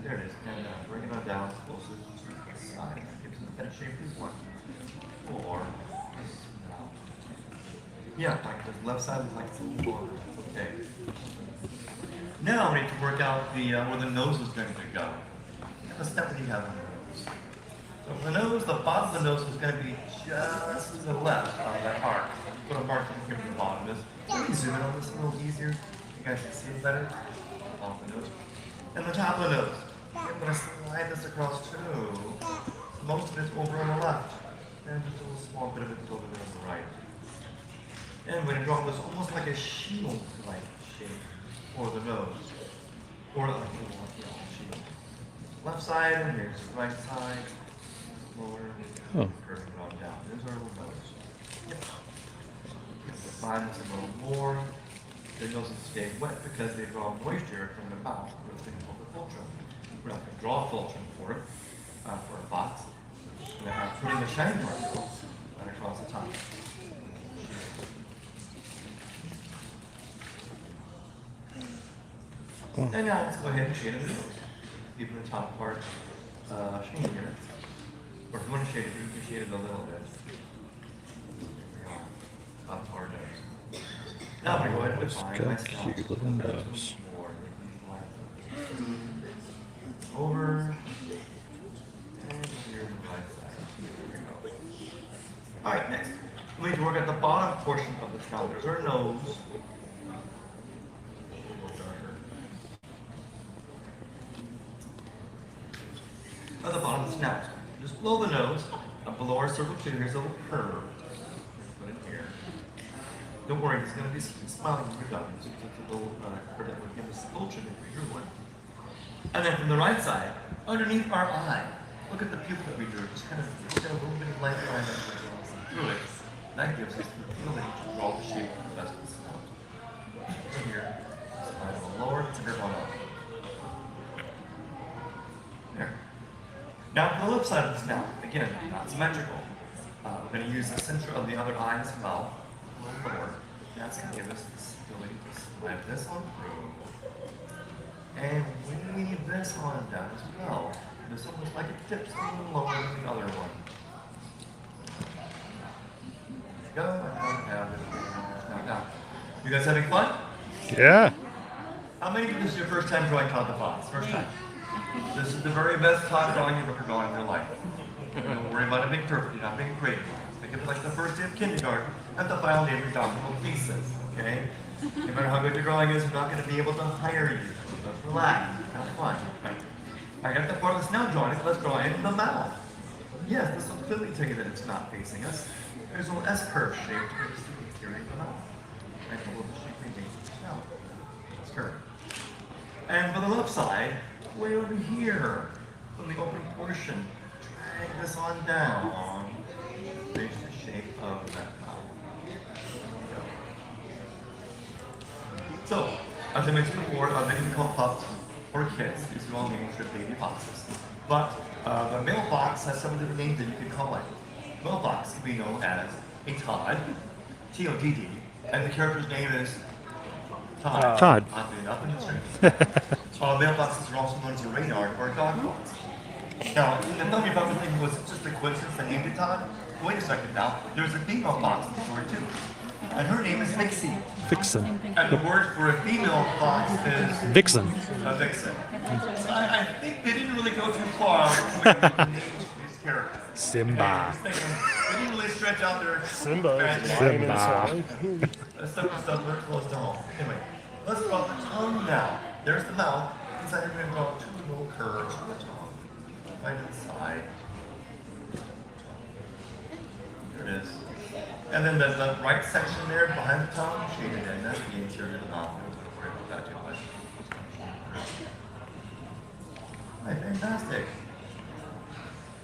There it is. And bring it on down closer to the side. Gives it that shape we want. Or yeah, like the left side is like it's a little lower. Okay. Now we need to work out the where the nose is going to go. The step that you have on the nose. So the nose, the bottom of the nose is going to be just to the left of that arc. Put a mark in here for the bottom of this. Let me zoom in on this a little easier. You guys can see it better. Off the nose. And the top of the nose. I'm going to slide this across too. Most of it's over on the left. And just a little small bit of it over there on the right. And we're going to draw this almost like a shield-like shape for the nose. Or like a little shield. Left side, and here's the right side. Lower, curving it on down. There's our little nose. Yep. Find this a little more. Their noses stay wet because they draw moisture from the mouth with a thing called the fulcrum. We're not going to draw a fulcrum for it, for a box. We're going to put in the shiny particles right across the top. And now let's go ahead and shade the nose. Keep the top part shaded here. Or if you want to shade it, you can shade it a little bit. There we are. Top part nose. Now I'm going to go ahead and define my snout. Cute little nose. Over. And here to the right side. There we go. Alright, next. We need to work at the bottom portion of the snout. There's our nose. At the bottom of the snout. Just below the nose, below our circle 2, here's a little curve. Put it here. Don't worry, it's going to be smiling when you're done. It's a little curve that would give us a little trim if we drew one. And then from the right side, underneath our eye, look at the pupil that we drew. Just kind of get a little bit of light line through it. That gives us the ability to draw the shape of the rest of the snout. So here, slide a little lower, to grip on up. There. Now, for the left side of the snout, again, not symmetrical. We're going to use the center of the other eye as well, a little lower. That's going to give us this ability to slide this on through. And weave this on down as well. This one looks like it tips a little lower than the other one. There you go. And now it. Now, you guys having fun? Yeah. How many of you this is your first time drawing Todd the Fox? First time. This is the very best Todd drawing you've ever drawn in your life. Don't worry about it being perfect. You're not being creative. Think of it like the first day of kindergarten and the final day of your doctoral thesis. Okay? No matter how good your drawing is, we're not going to be able to hire you. Let's relax. Have fun. Right? I got the part of the snout drawing. Let's draw in the mouth. Yes, this will clearly tell you that it's not facing us. There's a little S-curve shape here in the mouth. And a little shape we made the snout. S-curve. And for the left side, way over here, from the open portion, drag this on down. Reach the shape of that mouth. So, as I mentioned before, they can call pups or kids. These are all names for baby foxes. But the mailbox has several different names that you can call it. Mailbox can be known as a Todd, T-O-D-D, and the character's name is Todd. Todd. Oddly enough, in this mailboxes are also known as a radar or a dog box. Now, the thing about the thing was just a coincidence I named it Todd. Wait a second now, there's a female fox in the story too. And her name is Vixie. Vixen. And the word for a female fox is Vixen. A vixen. So I think they didn't really go too far with his character. Simba. They didn't really stretch out their Simba. imagination. Simba. Stuff very close to home. Anyway, let's draw the tongue now. There's the mouth. Inside you're going to draw two little curves on the tongue. Right inside. There it is. And then the right section there behind the tongue, shaded in. That's the interior of the mouth. Don't worry about that too much. Right, fantastic.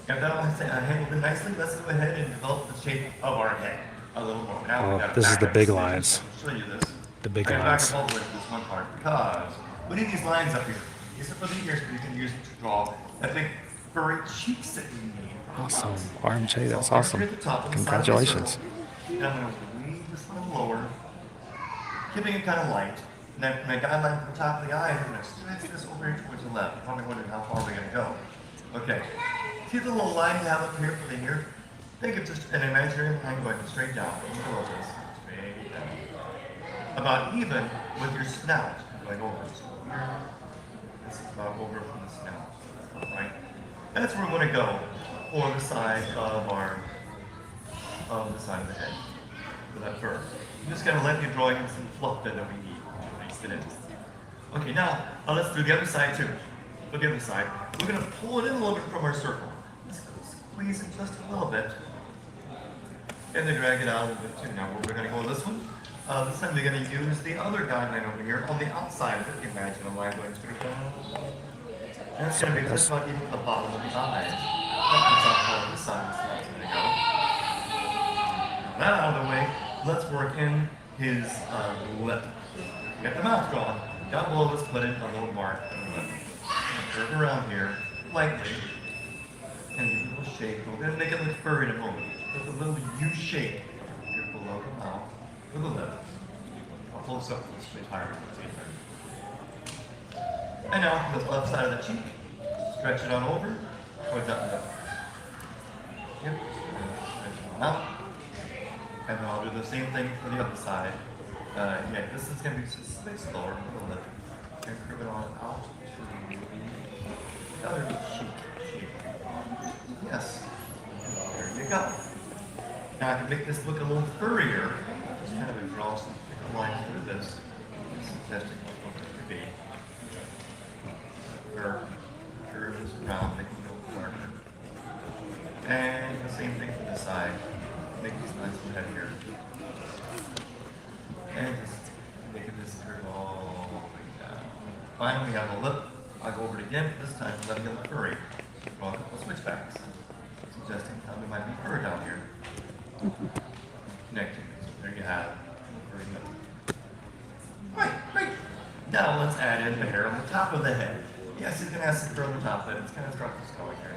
If that all handled it nicely, let's go ahead and develop the shape of our head a little more. Now Oh, we've got this is back the up big this lines. I'll show you this. The big I lines. back up all the way to this one part because we need these lines up here. These are for the ears, but you can use them to draw that big furry cheeks that you need. Awesome. RMJ, that's awesome. Congratulations. And I'm going to weave this one lower, keeping it kind of light. And then my guideline from the top of the eye, I'm going to stretch this over here towards the left. You're probably wondering how far we're going to go. Okay. See the little line you have up here for the ear? Think of just an imaginary line going straight down. Below this. Straight down. About even with your snout going over. So here, this is about over from the snout. Right? That's where we want to go for the side of the side of the head. For that fur. I'm just going to let you draw in some fluff that we need. Mix it in. Okay, now let's do the other side too. For the other side, we're going to pull it in a little bit from our circle. Let's squeeze it just a little bit. And then drag it out a little bit too. Now we're going to go with this one. This time we're going to use the other guideline over here on the outside. If you imagine a line going straight down. And it's going to be just about even the bottom of the eye. That's on the side. So that's going to go. That out of the way, let's work in his lip. Get the mouth drawn. Down below, let's put in a little mark on the lip. Curve around here, lightly, and give it a little shape. We're going to make it look furry in a moment. With a little U shape here below the mouth, with the lip. I'll pull this up to the straight higher. And now, the left side of the cheek, stretch it on over towards that lip. Yep, stretch it on out. And then I'll do the same thing for the other side. Yeah, this is going to be just a bit slower for the lip. And curve it on out to the other cheek. Yes. There you go. Now I can make this look a little furrier. Just kind of draw some lines through this. Suggesting what it could be. Curve this around, making it a little darker. And the same thing for this side. Make these lines a little heavier. And just making this curve all the way down. Finally, we have a lip. I'll go over it again, this time letting it look furry. Draw a couple switchbacks, suggesting how there might be fur down here. Connecting. So there you have it. Right, great. Now let's add in the hair on the top of the head. Yes, he's going to have some fur on the top, but it's kind of struck this going here.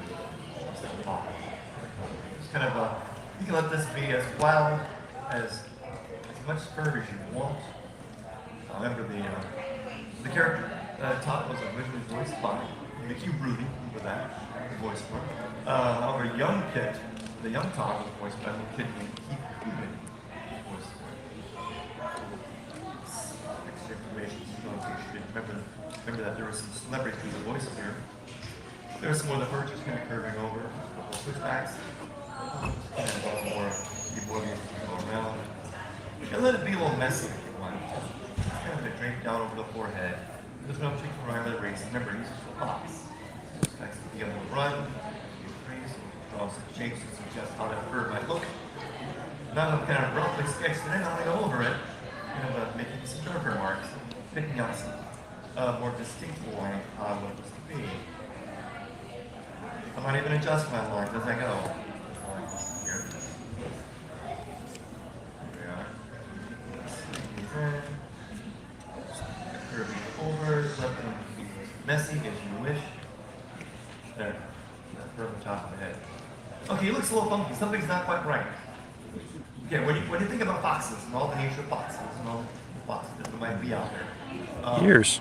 Just kind of, you can let this be as wild as much fur as you want. Remember the character Todd was originally voiced by Mickey Rudy, remember that, the voice for it. Our young Kit, the young Todd was voiced by a little kid named Keith Coogan, voice for it. Extra information, remember that there were some celebrities doing the voice here. There was some more of the fur just kind of curving over, a couple of switchbacks, and a lot more keyboarding go around. And let it be a little messy if you want. Kind of a drape down over the forehead. There's no cheek for either race. Remember, he's just a fox. Expects to be able to run, be free, draw some shapes to suggest how that bird might look. Now I'm kind of roughly sketched it in, I'm going to go over it, kind of making some darker marks, picking out some more distinct line how I want this to be. I might even adjust my lines as I go. Here. There we are. Curving over, let them be as messy as you wish. There. looks a little funky. Something's not quite right. Okay, when you think about foxes and all the nature of foxes and all the foxes that might be out there. Ears.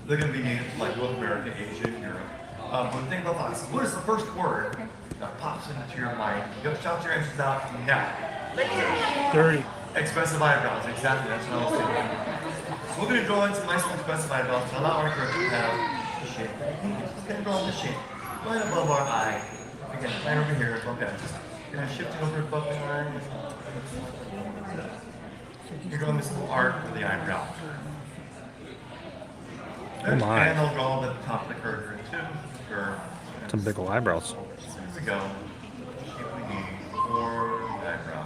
They're going to be native to like North America, Asia, and Europe. When you think about foxes, what is the first word that pops into your mind? You have to shout your answers out now. Dirty. Expressive eyebrows, exactly, that's what I was thinking. So we're going to draw in some nice little expressive eyebrows to allow our character to have the shape. Just going to draw the shape right above our eye. Again, right over here, above that. Just going to shift it over above the eye. You're drawing this little arc of the eyebrow. Oh my. And I'll draw the top of the curve too. Some big old eyebrows. Here we go. Shape we need for the eyebrow.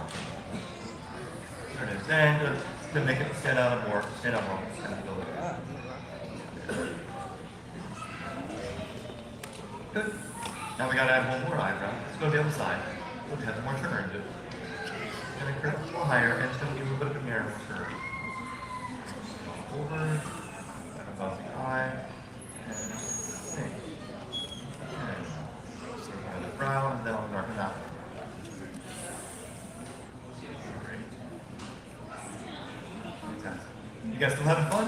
There it is. And to make it stand out more. Kind of build it. Good. Now we gotta add one more eyebrow. Let's go to the other side. We'll have more turn. And then curve a little higher, and it's gonna give a little bit of a narrow curve. Over, and above the eye, and sink. And so we have the brow, and then we'll darken out. You guys still having fun?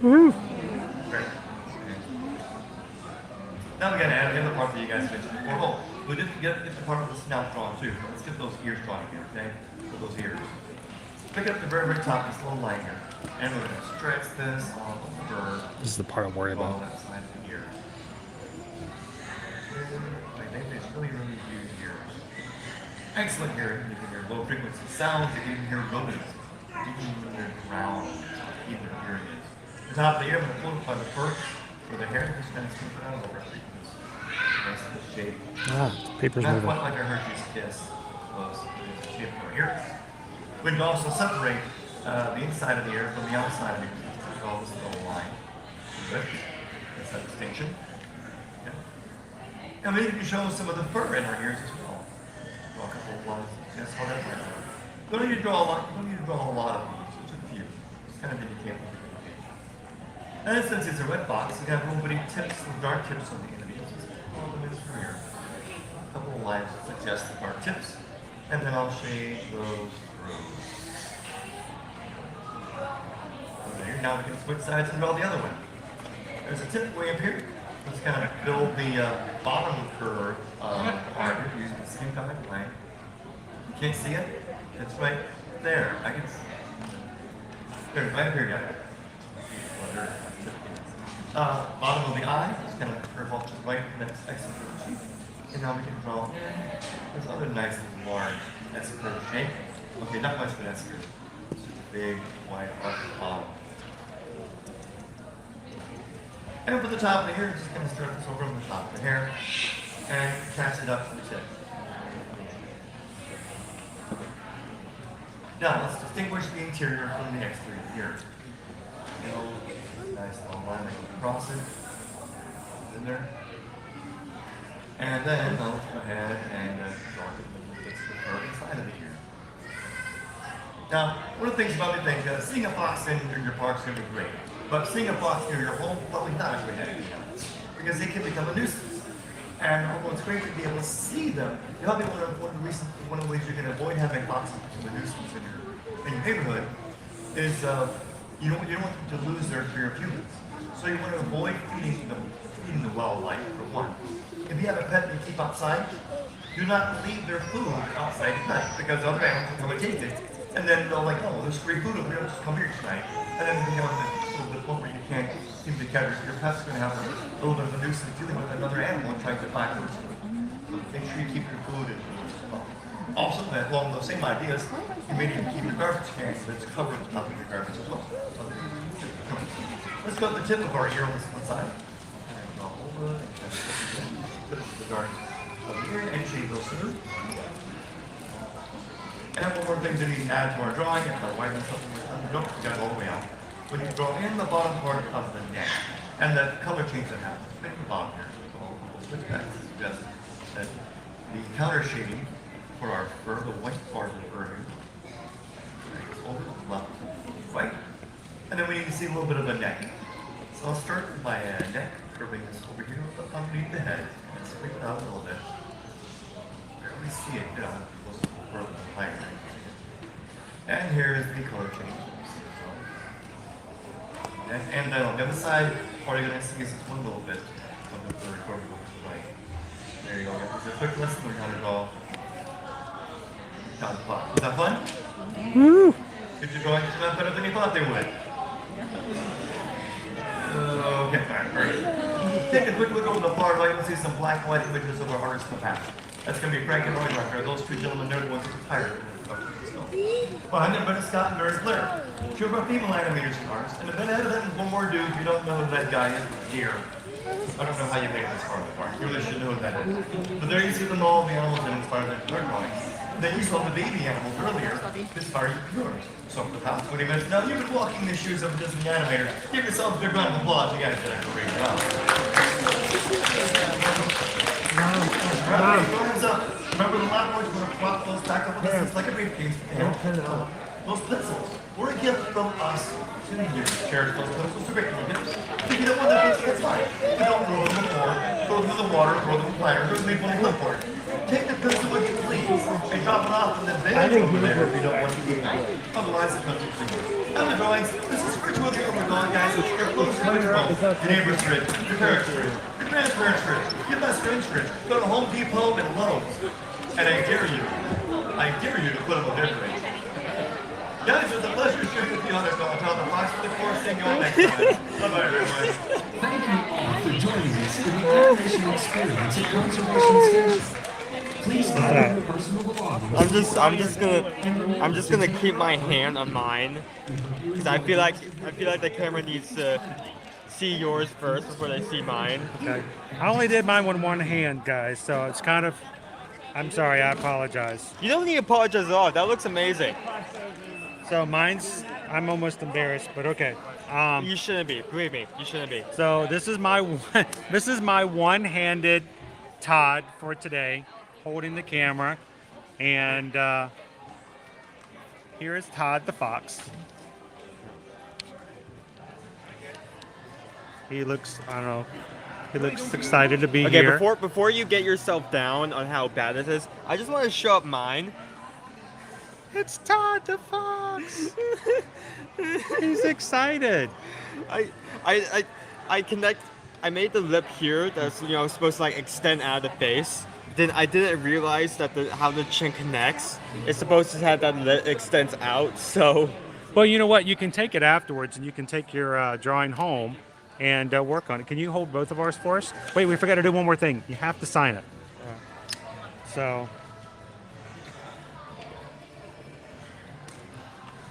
Woo! Great. Now we gotta add the other part that you guys mentioned before. Oh, we did get the part of the snout drawn too. Let's get those ears drawn again, okay? For those ears. Pick up the very, very top, this little line here. And we're gonna stretch this on over. This is the part I'm worried about. That side of the ear. Like they really, really use ears. Excellent hearing. You can hear low frequency sounds. You can hear rodents. Even when they're ground. Even hearing is. The top of the ear, I'm gonna pull it by the fur. For the hair, just kind of scoop it out over it. Nice little shape. Ah, paper's not moving. quite like a Hershey's Kiss. Close. It's the shape over here. We can also separate the inside of the ear from the outside of the ear. We call this little line. Good. That's that distinction. Okay. And then you can show some of the fur in our ears as well. Draw a couple of lines. That's how that works. Don't need to draw a lot. Don't need to draw a lot of these. Just a few. Just kind of indicate. And since it's a wet box, we have little bitty tips, little dark tips on the end of these. All the way through here. A couple of lines that suggest the dark tips, and then I'll shade those through. There. Now we can switch sides and draw the other one. There's a tip way up here. Let's kind of build the bottom curve part here using the same kind of line. You can't see it? It's right there. I can see it. There, right up here, yeah. Bottom of the eye, just kind of curve off to the right, next exit curve shape. And now we can draw this other nice large S curve shape. Okay, not much of an S curve. It's just a big, wide arc at the bottom. And for the top of the hair, just kind of start this over on the top of the hair and catch it up to the tip. Now let's distinguish the interior from the exterior here. Nice long line that goes across it. In there. And then I'll go ahead and draw the curve inside of the ear. Now, one of the things about me think seeing a fox in your park is going to be great. But seeing a fox near your home, probably not a great idea. Because they can become a nuisance. And although it's great to be able to see them, you know, one of the ways you can avoid having foxes become a nuisance in your neighborhood is you don't want them to lose their fear of humans. So you want to avoid feeding them wildlife, for one. If you have a pet that you keep outside, do not leave their food outside at night, because other animals will come and take it. And then they'll like, oh, there's free food over here, just come here tonight. And then you know, the point where you can't seem to catch your pet's going to have a little bit of a nuisance dealing with another animal and trying to find food. So make sure you keep your food and well. Also, along those same ideas, you may need to keep your garbage can that's covered at the top of your garbage as well. Let's go to the tip of our ear on this one side. And go over and put it to the dark of the ear and shade those through. And one more thing that we can add to our drawing, if I widen something, don't got it all the way out. When you draw in the bottom part of the neck, and the color change that happens, pick the bottom here. So we'll switch back to suggest that the counter shading for our fur, the white part of the fur here, over to the left, right, and then we need to see a little bit of the neck. So I'll start by neck, curving this over here underneath the head, and sweep it out a little bit. can see it higher. And here is the color change. And then on the other side, all you're going to see is just one little bit of the record light. There you go. It's a quick lesson on how to draw. Was that fun? Woo! Did your drawings come out better than you thought they would? Okay, alright. Take a quick look over the far right. You'll see some black and white images of our artists in the past. That's going to be Frank and Roy right there. Those two gentlemen there, the ones who retired. Behind them, Brendan Scott and Mary Blair. Two of our female animators and artists. And then ahead of them is one more dude. If you don't know who that guy is, here. I don't know how you made this far apart. You really should know who that is. But there you see them all, the animals that inspire them to their drawings. Then you saw the baby animals earlier. Inspire yours. So for the past 20 minutes now, you've been walking the shoes of a Disney animator. Give yourself a big round of applause. You guys did a great job. Remember the lab boys when I brought those back up with us like a briefcase? Those pencils were a gift from us to you. Cherish those pencils to great gifts. If you don't want that pencil, it's fine. You don't throw them in the floor, throw them in the water, throw them in the fire, or make one flip for it. Take the pencil when you please and drop it off in the bin over there if you don't want to do that. Otherwise, the pencil please. And the drawings, this is for two of you over gone, guys. Your close friends, your neighbor's grid, your parents' grid, your grandparents' grid, your best friend's grid. Go to Home Depot and Lowe's. And I dare you to put them on their grid. Guys, it was a pleasure sharing with you on this call. I'll tell the Fox for the course. See you all next time. Bye-bye, everyone. Thank you all for joining us in the animation experience at Conservation Center. Please take your personal belongings. I'm just gonna keep my hand on mine because I feel like the camera needs to see yours first before they see mine. Okay. I only did mine with one hand, guys, so it's kind of. I'm sorry. I apologize. You don't need to apologize at all. That looks amazing. So mine's. I'm almost embarrassed, but okay. You shouldn't be. Believe me, you shouldn't be. So this is my one-handed Todd for today, holding the camera, and here is Todd the fox. He looks, I don't know, he looks excited to be here. Okay, before you get yourself down on how bad this is, I just want to show up mine. It's Todd the fox. He's excited. I made the lip here that's supposed to like extend out of the face. Then I didn't realize that how the chin connects. It's supposed to have that lip extends out. So, well, you know what? You can take it afterwards, and you can take your drawing home and work on it. Can you hold both of ours for us? Wait, we forgot to do one more thing. You have to sign it. So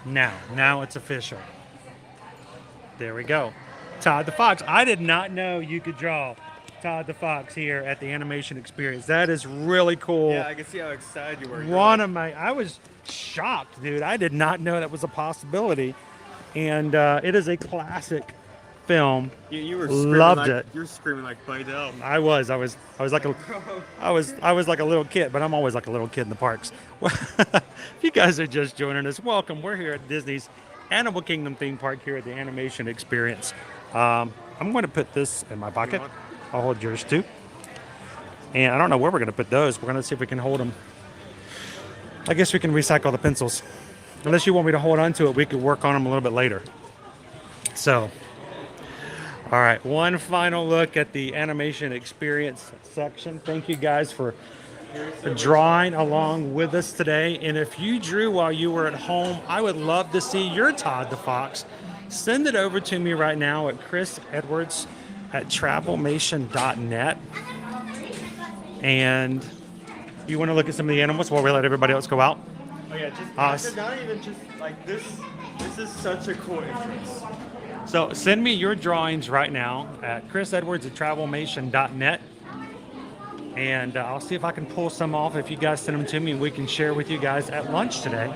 now it's official. There we go. Todd the Fox. I did not know you could draw Todd the Fox here at the Animation Experience. That is really cool. Yeah, I can see how excited you were. I was shocked, dude. I did not know that was a possibility. And it is a classic film. You were loved it. You were screaming like played out. I was like a little kid, but I'm always like a little kid in the parks. If you guys are just joining us, welcome. We're here at Disney's Animal Kingdom theme park here at the Animation Experience. I'm going to put this in my pocket. I'll hold yours too. And I don't know where we're going to put those. We're going to see if we can hold them. I guess we can recycle the pencils. Unless you want me to hold on to it, we could work on them a little bit later. So, all right, one final look at the Animation Experience section. Thank you guys for drawing along with us today. And if you drew while you were at home, I would love to see your Todd the Fox. Send it over to me right now at chrisedwards@travelmation.net. And you want to look at some of the animals while we let everybody else go out? Oh yeah, just not even just like this. This is such a cool entrance. So send me your drawings right now at chrisedwards@travelmation.net. And I'll see if I can pull some off if you guys send them to me, and we can share with you guys at lunch today.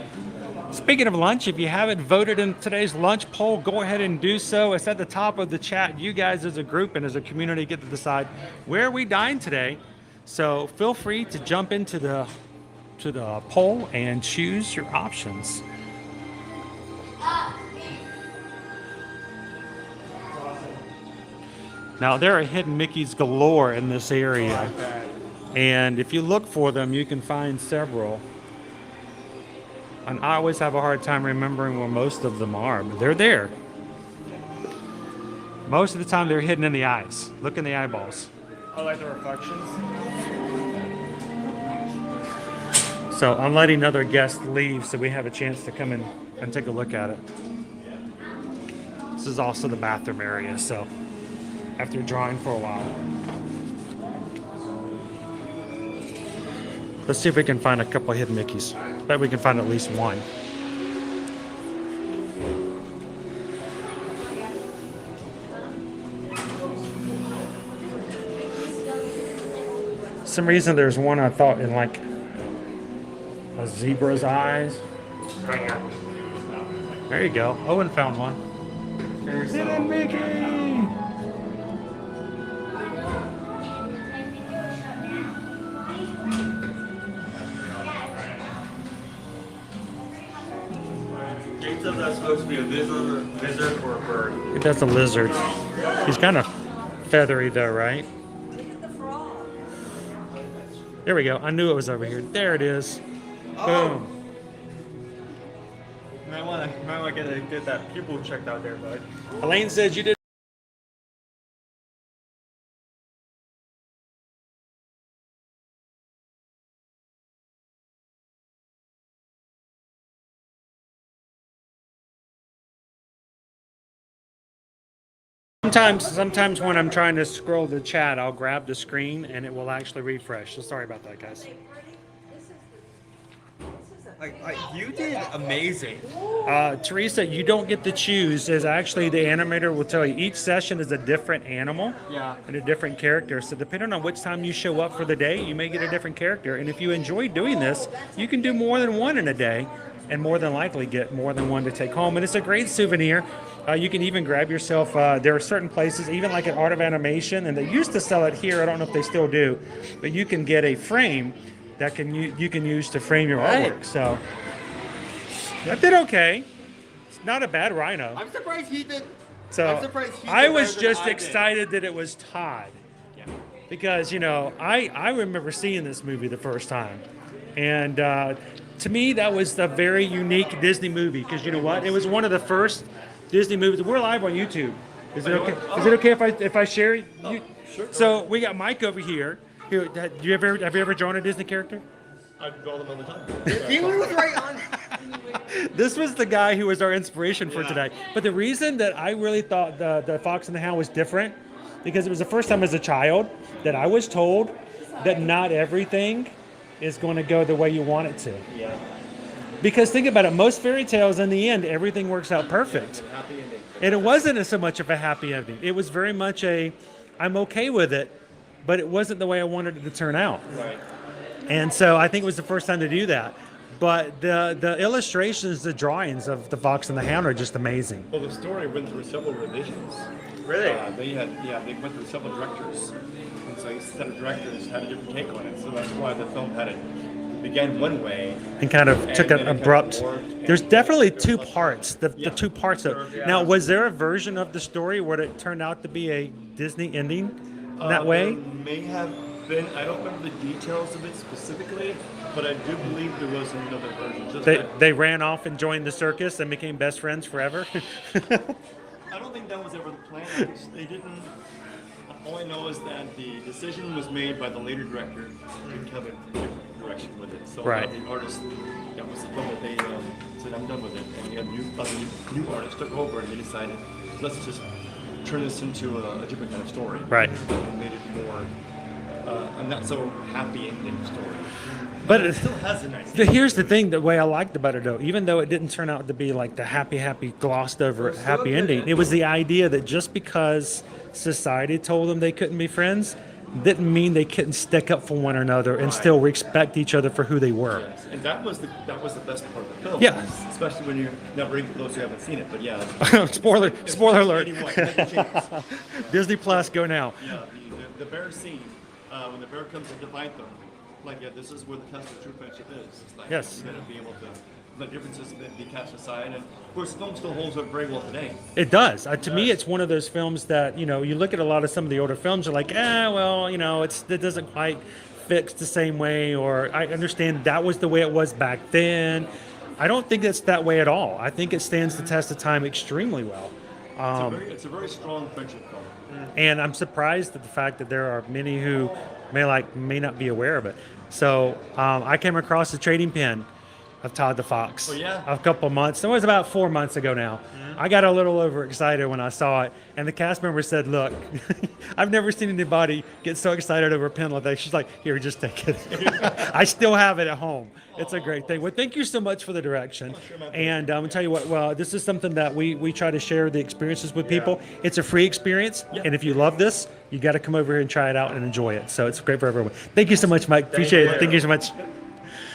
Speaking of lunch, if you haven't voted in today's lunch poll, go ahead and do so. It's at the top of the chat. You guys as a group and as a community get to decide where we dine today. So feel free to jump into the poll and choose your options. Now there are hidden Mickeys galore in this area. And if you look for them, you can find several. And I always have a hard time remembering where most of them are, but they're there. Most of the time, they're hidden in the eyes. Look in the eyeballs. I like the reflections. So I'm letting other guests leave so we have a chance to come in and take a look at it. This is also the bathroom area, so after drawing for a while. Let's see if we can find a couple of hidden Mickeys. Bet we can find at least one. For some reason there's one I thought in like a zebra's eyes. There you go. Owen found one. Hidden Mickey! That's supposed to be a lizard or a bird. That's a lizard. He's kind of feathery though, right? There we go. I knew it was over here. There it is. Boom. Might want to get that pupil checked out there, bud. Elaine says you did. Sometimes when I'm trying to scroll the chat, I'll grab the screen and it will actually refresh. So sorry about that, guys. You did amazing. Teresa, you don't get to choose. As actually the animator will tell you, each session is a different animal and a different character. So depending on which time you show up for the day, you may get a different character. And if you enjoy doing this, you can do more than one in a day and more than likely get more than one to take home. And it's a great souvenir. You can even grab yourself, there are certain places, even like at Art of Animation, and they used to sell it here, I don't know if they still do, but you can get a frame that you can use to frame your artwork. So that did okay. It's not a bad rhino. I'm surprised he did. So I was just excited that it was Todd. Yeah. Because, you know, I remember seeing this movie the first time. And to me, that was a very unique Disney movie. Because you know what? It was one of the first Disney movies. We're live on YouTube. Is it okay? Is it okay if I share? Sure. So we got Mike over here. Here, have you ever drawn a Disney character? I draw them all the time. He was right on. This was the guy who was our inspiration for today. But the reason that I really thought the Fox and the Hound was different, because it was the first time as a child that I was told that not everything is going to go the way you want it to. Yeah. Because think about it, most fairy tales in the end, everything works out perfect. Happy ending. And it wasn't so much of a happy ending. It was very much I'm okay with it, but it wasn't the way I wanted it to turn out. Right. And so I think it was the first time to do that. But the illustrations, the drawings of the Fox and the Hound are just amazing. Well, the story went through several revisions. Really? They went through several directors. And so each set of directors had a different take on it. So that's why the film began one way and kind of took an abrupt. There's definitely two parts. The two parts of. Now, was there a version of the story where it turned out to be a Disney ending in that way? There may have been. I don't remember the details of it specifically, but I do believe there was another version. They ran off and joined the circus and became best friends forever. I don't think that was ever the plan. They didn't. All I know is that the decision was made by the later director to have a different direction with it. So right. The artist, that was the film that they said, I'm done with it. And the new artist took over and they decided, let's just turn this into a different kind of story. Right. And made it more, a not so happy ending story. But it still has a nice here's the thing, the way I liked about it though, even though it didn't turn out to be like the happy, glossed over happy ending, it was the idea that just because society told them they couldn't be friends, didn't mean they couldn't stick up for one another and still respect each other for who they were. Yes. And that was the best part of the film. Yeah. Especially when you're not bringing those who haven't seen it. But yeah. spoiler alert. Anyway, Disney Plus, go now. Yeah, the bear scene, when the bear comes in to fight them, like, yeah, this is where the test of true friendship is. It's like, yes. You gotta be able to let differences be cast aside. And of course, the film still holds up very well today. It does. To me, it's one of those films that, you know, you look at a lot of some of the older films, you're like, well, you know, it doesn't quite fixed the same way, or I understand that was the way it was back then. I don't think it's that way at all. I think it stands the test of time extremely well. It's a very strong friendship film. And I'm surprised at the fact that there are many who may not be aware of it. So I came across the trading pen of Todd the Fox a couple months. It was about 4 months ago now. I got a little overexcited when I saw it, and the cast member said, "Look, I've never seen anybody get so excited over a pen like that." She's like, "Here, just take it." I still have it at home. It's a great thing. Well, thank you so much for the direction. And I'm gonna tell you what. Well, this is something that we try to share the experiences with people. It's a free experience, and if you love this, you got to come over here and try it out and enjoy it. So it's great for everyone. Thank you so much, Mike. Appreciate it. Thank you so much.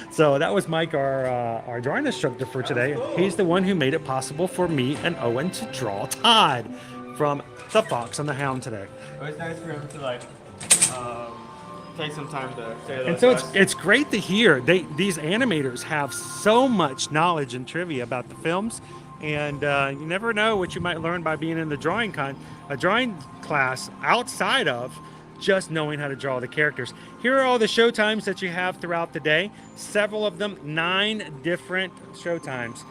So that was Mike, our drawing instructor for today. He's the one who made it possible for me and Owen to draw Todd from the Fox and the Hound today. It was nice for him to take some time to say that. And so it's great to hear these animators have so much knowledge and trivia about the films, and you never know what you might learn by being in the drawing class outside of just knowing how to draw the characters. Here are all the show times that you have throughout the day. Several of them, 9 different show times.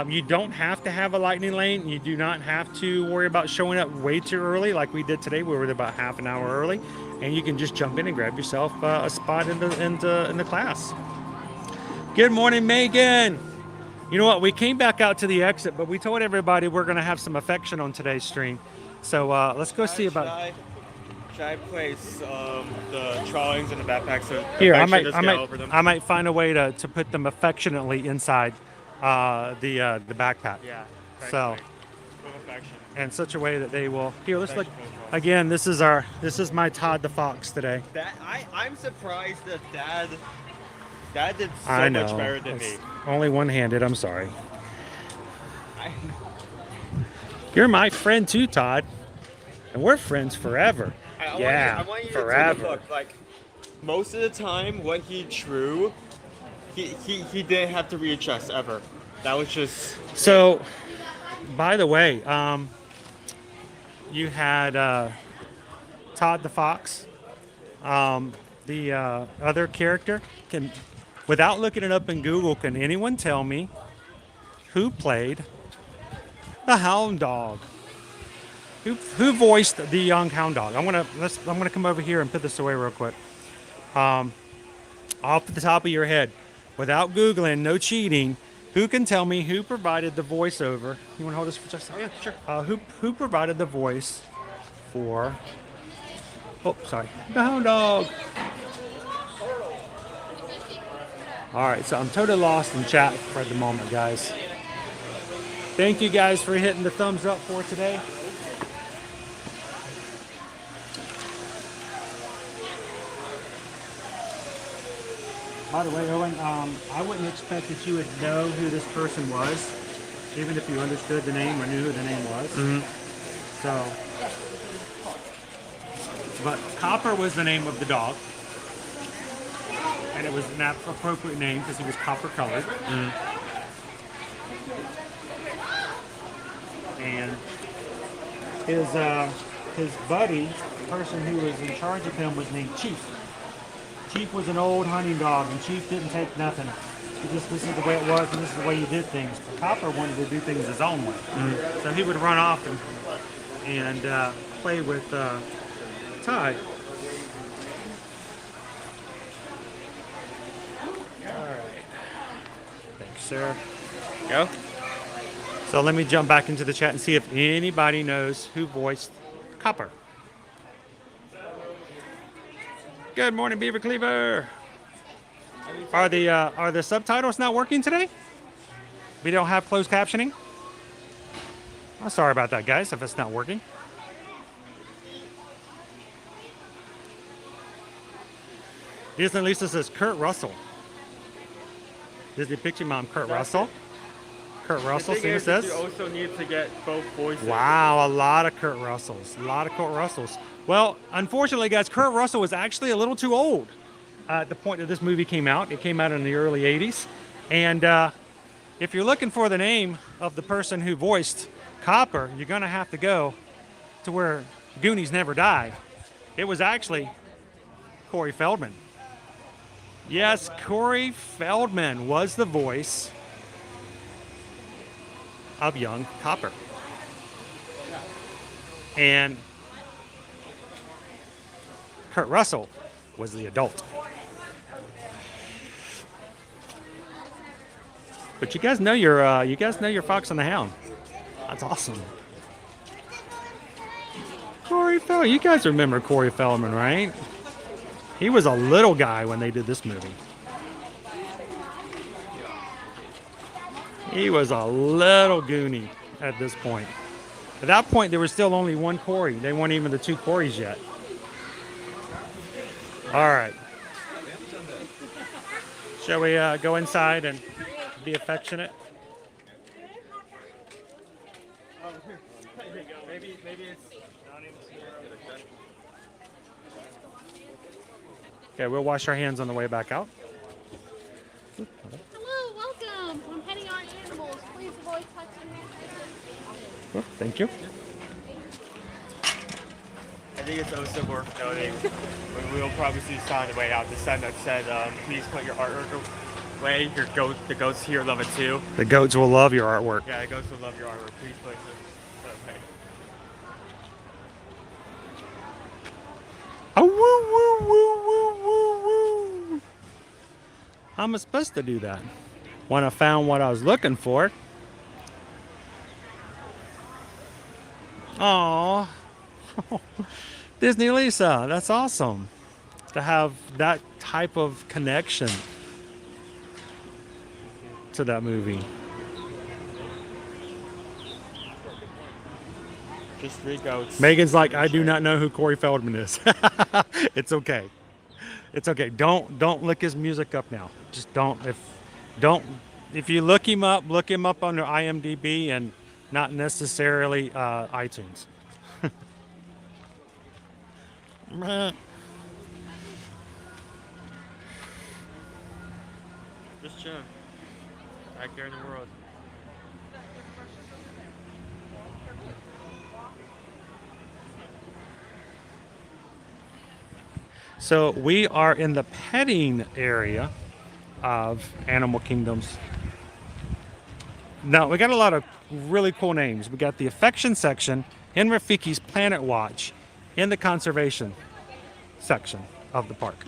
You don't have to have a lightning lane. You do not have to worry about showing up way too early like we did today. We were about half an hour early, and you can just jump in and grab yourself a spot in the class. Good morning, Megan. You know what? We came back out to the exit, but we told everybody we're going to have some affection on today's stream. So let's go see about. Should I place the drawings in the backpack so Here, I over them? might find a way to put them affectionately inside the backpack. Yeah. So, With affection. in such a way that they will. Here, let's look. Again, this is my Todd the Fox today. I'm surprised that Dad did so I know. much better than It's me. only one-handed. I'm sorry. You're my friend too, Todd, and we're friends forever. I want you forever. to take a look. Like, most of the time, what he drew, he didn't have to readjust ever. That was just. So, by the way, you had Todd the Fox. The other character can, without looking it up in Google, can anyone tell me who played the Hound Dog? Who voiced the young Hound Dog? I'm gonna come over here and put this away real quick. Off the top of your head, without Googling, no cheating. Who can tell me who provided the voiceover? You want to hold this for just a second? Yeah, sure. Who provided the voice for? Oh, sorry, the Hound Dog. All right, so I'm totally lost in chat for the moment, guys. Thank you guys for hitting the thumbs up for today. By the way, Owen, I wouldn't expect that you would know who this person was, even if you understood the name or knew who the name was. So, but Copper was the name of the dog, and it was an appropriate name because he was copper colored. And his buddy, the person who was in charge of him, was named Chief. Chief was an old hunting dog, and Chief didn't take nothing. This is the way it was, and this is the way you did things. But Copper wanted to do things his own way. So he would run off and play with Ty. All right. Thanks, sir. Go. So let me jump back into the chat and see if anybody knows who voiced Copper. Good morning, Beaver Cleaver. Are the subtitles not working today? We don't have closed captioning? I'm sorry about that, guys, if it's not working. Disney Lisa says Kurt Russell. Disney Picture Mom, Kurt Russell. Kurt Russell, Sue says. You also need to get both voices. Wow, a lot of Kurt Russells. Well, unfortunately, guys, Kurt Russell was actually a little too old at the point that this movie came out. It came out in the early 80s. And if you're looking for the name of the person who voiced Copper, you're going to have to go to where Goonies Never Die. It was actually Corey Feldman. Yes, Corey Feldman was the voice of young Copper. And Kurt Russell was the adult. But you guys know your Fox and the Hound. That's awesome. Corey Feldman. You guys remember Corey Feldman, right? He was a little guy when they did this movie. He was a little goonie at this point. At that point, there was still only one Corey. They weren't even the two Coreys yet. All right. Shall we go inside and be affectionate? Maybe it's not even. Okay, we'll wash our hands on the way back out. Hello, welcome. I'm petting our animals. Please avoid touching them. Thank you. I think it's also worth noting when we'll probably see a sign on the way out, the sign that said, please put your artwork away. The goats here love it too. The goats will love your artwork. Yeah, the goats will love your artwork. Please put it away. Oh, woo, woo, woo, woo, woo. How am I supposed to do that? When I found what I was looking for. Aww. Disney Lisa, that's awesome. To have that type of connection to that movie. Just 3 goats. Megan's like, I do not know who Corey Feldman is. It's okay. It's okay. Don't look his music up now. Just don't. If you look him up under IMDb and not necessarily iTunes. Just chilling. Back here in the world. So we are in the petting area of Animal Kingdoms. Now we got a lot of really cool names. We got the affection section in Rafiki's Planet Watch in the conservation section of the park.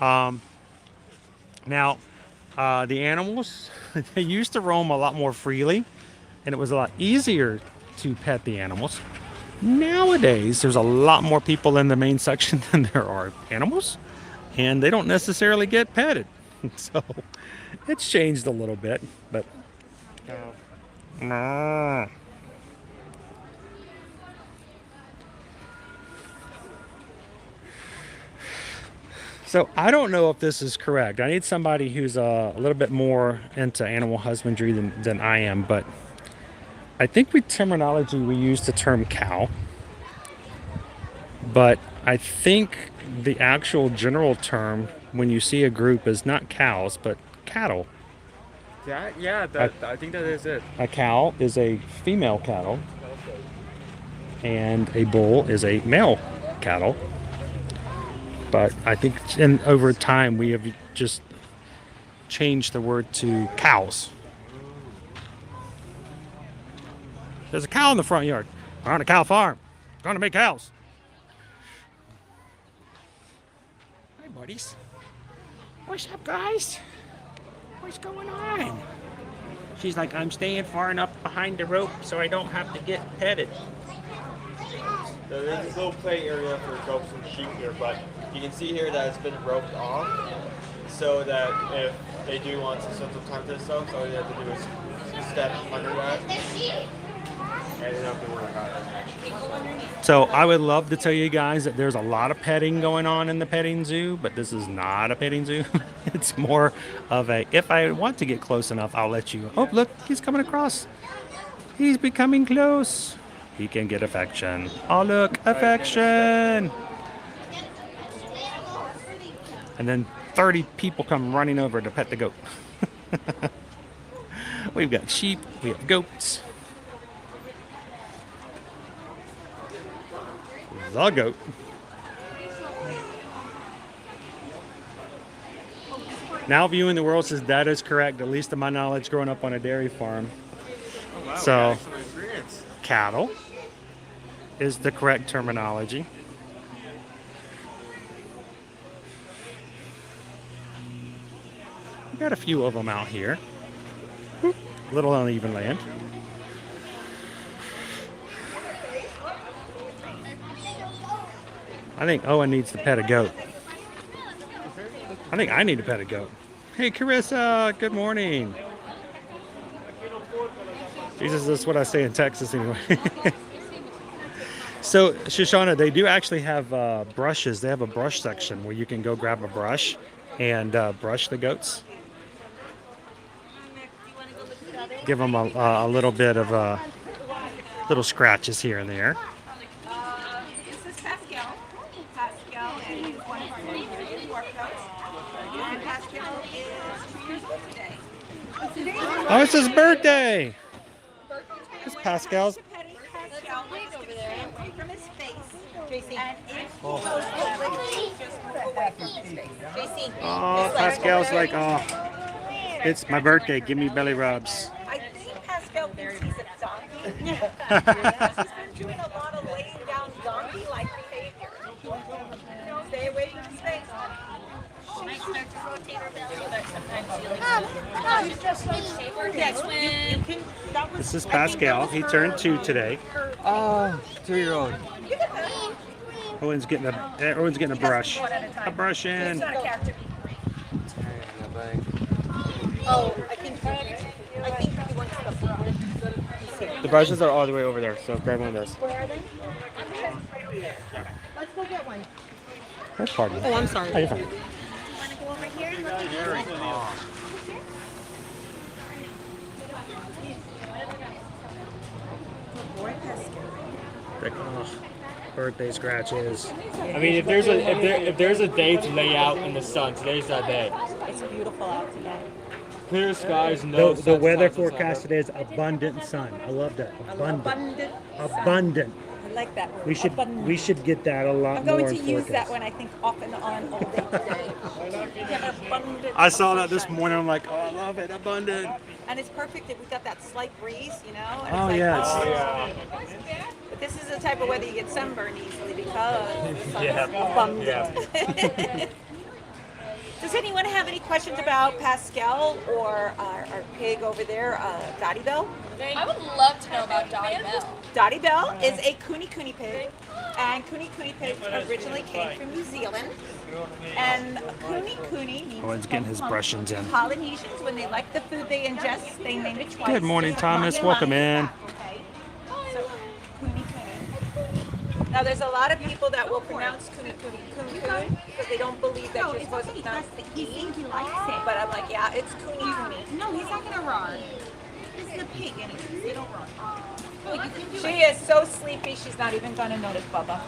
Now the animals, they used to roam a lot more freely and it was a lot easier to pet the animals. Nowadays, there's a lot more people in the main section than there are animals, and they don't necessarily get petted. So it's changed a little bit, but so I don't know if this is correct. I need somebody who's a little bit more into animal husbandry than I am, but I think with terminology we use the term cow, but I think the actual general term when you see a group is not cows but cattle. Yeah, I think that is it. A cow is a female cattle and a bull is a male cattle. But I think over time we have just changed the word to cows. There's a cow in the front yard. We're on a cow farm. Gonna make cows. Hi, buddies. What's up, guys? What's going on? She's like, I'm staying far enough behind the rope so I don't have to get petted. So there's this little play area for goats and sheep here, but you can see here that it's been roped off so that if they do want to spend some time to themselves, all you have to do is step under that. And you don't have to worry about it. So I would love to tell you guys that there's a lot of petting going on in the petting zoo, but this is not a petting zoo. It's more of a, if I want to get close enough, I'll let you. Oh, look, he's coming across. He's becoming close. He can get affection. Oh, look, affection. And then 30 people come running over to pet the goat. We've got sheep, we have goats. The goat. Now Viewing the World says that is correct, at least to my knowledge, growing up on a dairy farm. Oh, wow, So, excellent experience. cattle is the correct terminology. We got a few of them out here. Little uneven land. I think Owen needs to pet a goat. I think I need to pet a goat. Hey, Carissa, good morning. Jesus, that's what I say in Texas anyway. So, Shoshana, they do actually have brushes. They have a brush section where you can go grab a brush and brush the goats. Give them a little bit of little scratches here and there. This is Pascal. Pascal is one of our newest work goats. And Pascal is 2 years old today. Oh, it's his birthday! It's Pascal's. Pascal likes to stay from his face. JC. And if he Oh. goes to just move away from his face. JC. Oh, Pascal's like, oh, it's my birthday. Give me belly rubs. I think Pascal thinks he's a donkey. He's been doing a lot of laying down donkey-like behavior. Stay away from his face. She might start to rotate her belly, but sometimes she'll just rotate her. That's when This is Pascal. He turned 2 today. Oh, 2-year-old. Owen's getting a brush. A brush in. Oh, I think he wants the front. The brushes are all the way over there, so grab one of those. Where are they? Let's go get one. That's part of it. Oh, I'm sorry. Oh, you're fine. Want to go over here and look at this one? Like, oh, birthday scratches. I mean, if there's a day to lay out in the sun, today's that day. It's beautiful out today. Clear skies, no. The weather sunspots whatsoever. forecast today is abundant sun. I love that. Abundant. Abundant. Abundant. I like that word. We should get that a lot I'm more going in to use that forecast. one, I think, off and on all day today. We have abundant I saw that this sunshine. morning. I'm like, oh, I love it. Abundant. And it's perfect that we got that slight breeze, you know? And Oh, it's like, yeah, But this is the type of weather you get sunburned easily because the sun Yeah. is abundant. Does anyone have any questions about Pascal or our pig over there, Dottie Bell? I would love to know about Dottie Bell. Dottie Bell is a Kuni pig, and Kuni pigs originally came from New Zealand. And Kuni means Owen's getting his brushings in. Polynesians, when they like the food they ingest, they name it twice. Good morning, Thomas. Welcome in. So, Kuni. Now, there's a lot of people that will pronounce Kuni because they don't believe that you're supposed to pronounce the E. He thinks he likes it. But I'm like, yeah, it's Kuni. No, he's not going to run. This is a pig, and they don't run. She is so sleepy, she's not even going to notice Bubba.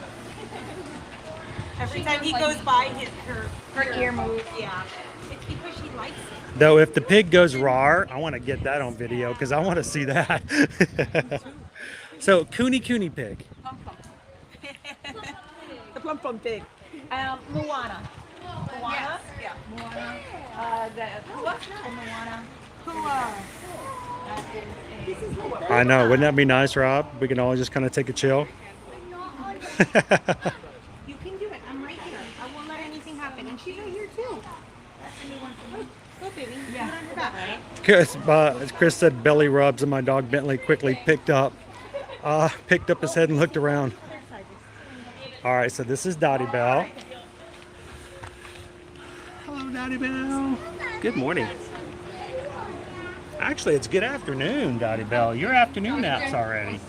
Every time he goes by, her ear moves. Yeah. It's because she likes it. Though, if the pig goes rawr, I want to get that on video because I want to see that. So, Kuni pig. The plum pig. Moana. Moana? Yeah. Moana. The Kua or Moana? Kua. I know. Wouldn't that be nice, Rob? We can all just kind of take a chill. You can do it. I'm right here. I won't let anything happen. And she's right here too. Go, baby. Yeah. Put on her back. Chris, as Chris said, belly rubs, and my dog Bentley quickly picked up his head and looked around. All right, so this is Dottie Bell. Hello, Dottie Bell. Good morning. Actually, it's good afternoon, Dottie Bell. Your afternoon nap's already.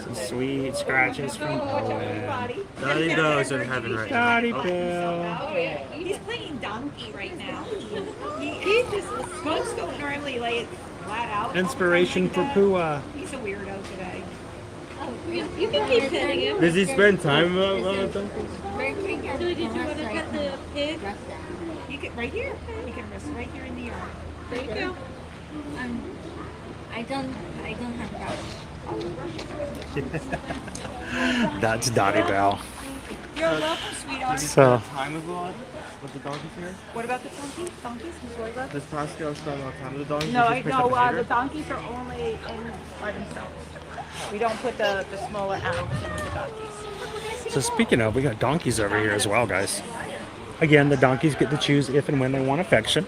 Some sweet scratches from Owen. Dottie Bell is in heaven right now. Dottie Bell. He's playing donkey right now. He's just supposed to normally lay it flat out. Inspiration for Pua. He's a weirdo today. You can keep petting him. Does he spend time with them? Did you want to pet the pig? You can right here. You can rest right here in the yard. There you go. I don't have couch. That's Dottie Bell. You're welcome, sweetheart. So, Time is a lot with the donkeys here? What about the donkeys? Donkeys? What about? Does Pascal spend a lot of time with the donkeys? No, Or just pick up the later? donkeys are only in by themselves. We don't put the smaller animals in with the donkeys. so speaking of, we got donkeys over here as well, guys. Again, the donkeys get to choose if and when they want affection.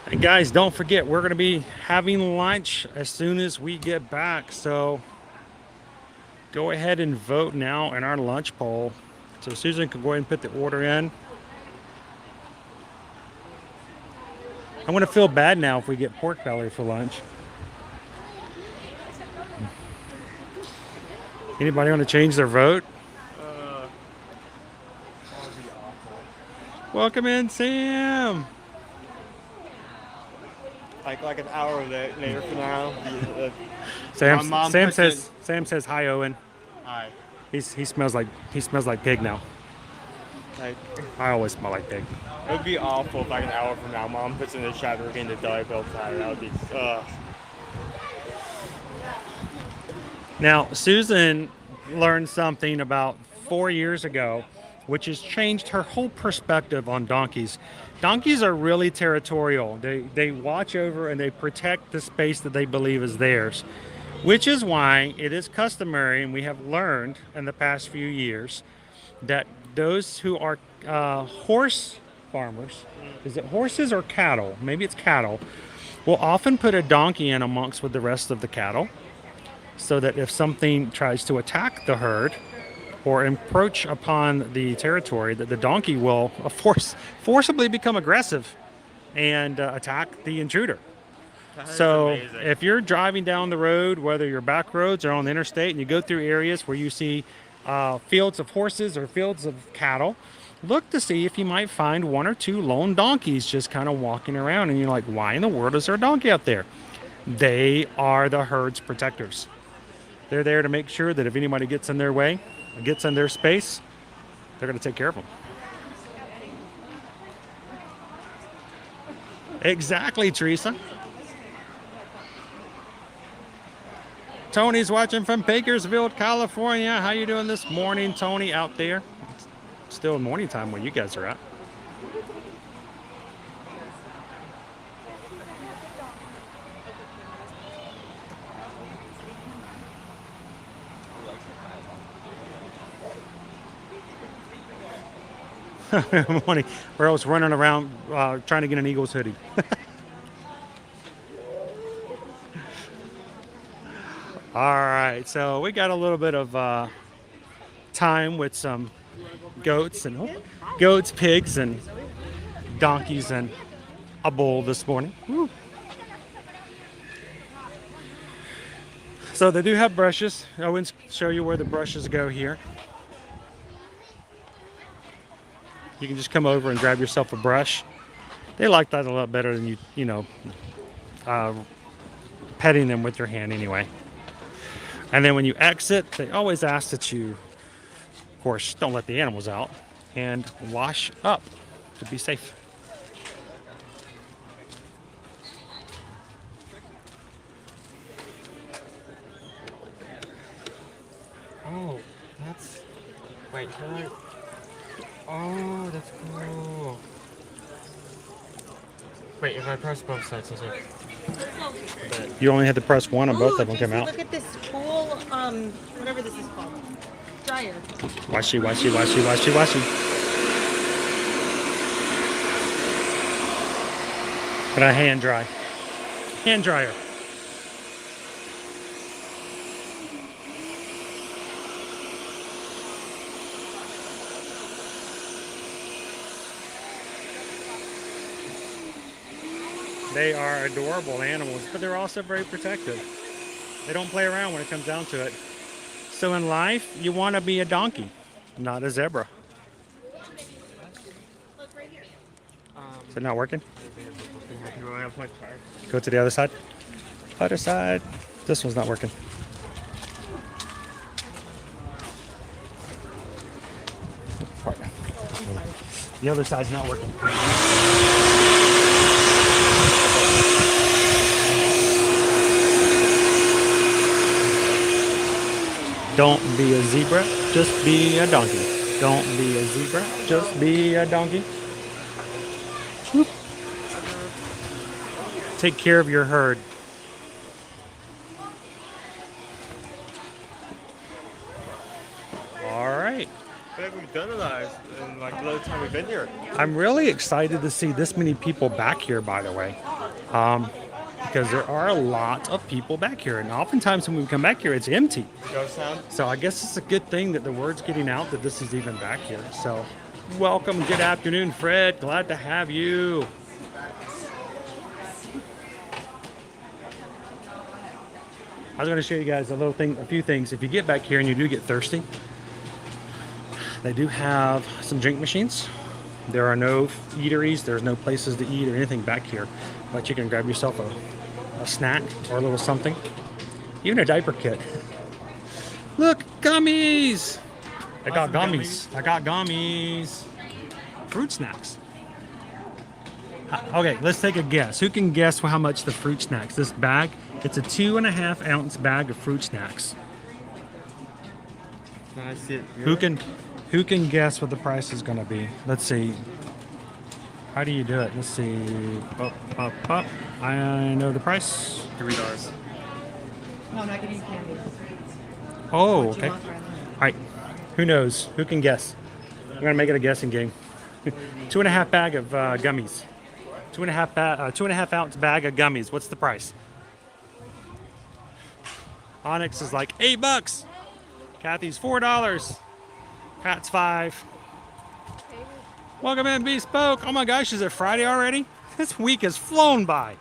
And guys, don't forget, we're going to be having lunch as soon as we get back. So go ahead and vote now in our lunch poll. So Susan can go ahead and put the order in. I'm going to feel bad now if we get pork belly for lunch. Anybody want to change their vote? Welcome in, Sam. Like an hour later from now. Sam says hi, Owen. Hi. He smells like pig now. Like, I always smell like pig. it would be awful if like an hour from now Mom puts in the chat we're getting the Dollar Bill platter. That would be Now, Susan learned something about 4 years ago, which has changed her whole perspective on donkeys. Donkeys are really territorial. They watch over and they protect the space that they believe is theirs, which is why it is customary, and we have learned in the past few years, that those who are horse farmers, is it horses or cattle? Maybe it's cattle, will often put a donkey in amongst with the rest of the cattle, so that if something tries to attack the herd or encroach upon the territory, that the donkey will forcibly become aggressive and attack the intruder. So if you're driving down the road, whether you're back roads or on the interstate, and you go through areas where you see fields of horses or fields of cattle, look to see if you might find one or two lone donkeys just kind of walking around, and you're like, why in the world is there a donkey out there? They are the herd's protectors. They're there to make sure that if anybody gets in their way, gets in their space, they're going to take care of them. Exactly, Teresa. Tony's watching from Bakersfield, California. How you doing this morning, Tony, out there? It's still morning time where you guys are at. Morning. We're always running around trying to get an Eagles hoodie. All right, so we got a little bit of time with some goats, pigs, and donkeys, and a bull this morning. Woo. So they do have brushes. I will show you where the brushes go here. You can just come over and grab yourself a brush. They like that a lot better than petting them with your hand anyway. And then when you exit, they always ask that you, of course, don't let the animals out and wash up to be safe. oh, wait, can I? Oh, that's cool. Wait, if I press both sides, is it? You only had to press one and both of them come out. Look at this cool, whatever this is called. Dryer. Washy, washy, washy, washy, washy. But I hand dry. Hand dryer. They are adorable animals, but they're also very protective. They don't play around when it comes down to it. So in life, you want to be a donkey, not a zebra. Is it not working? Go to the other side. Other side. This one's not working. The other side's not working. Don't be a zebra, just be a donkey. Don't be a zebra, just be a donkey. Whoop. Take care of your herd. All right. I think we've done it in like the little time we've been here. I'm really excited to see this many people back here, by the way. Because there are a lot of people back here, and oftentimes when we come back here, it's empty. So I guess it's a good thing that the word's getting out that this is even back here. So welcome, good afternoon, Fred. Glad to have you. I was going to show you guys a few things. If you get back here and you do get thirsty, they do have some drink machines. There are no eateries. There's no places to eat or anything back here, but you can grab yourself a snack or a little something, even a diaper kit. Look, gummies. I got gummies. I got gummies. Fruit snacks. Okay, let's take a guess. Who can guess how much the fruit snacks? This bag, it's a 2.5 ounce bag of fruit snacks. Can I see it here? Who can guess what the price is going to be? Let's see. How do you do it? Let's see. Up. I know the price. $3. No, I'm not getting candy. Oh, okay. All right. Who knows? Who can guess? We're going to make it a guessing game. 2.5 bag of gummies. 2.5 ounce bag of gummies. What's the price? Onyx is like $8. Kathy's $4. Pat's $5. Welcome in, Bespoke. Oh my gosh, is it Friday already? This week has flown by.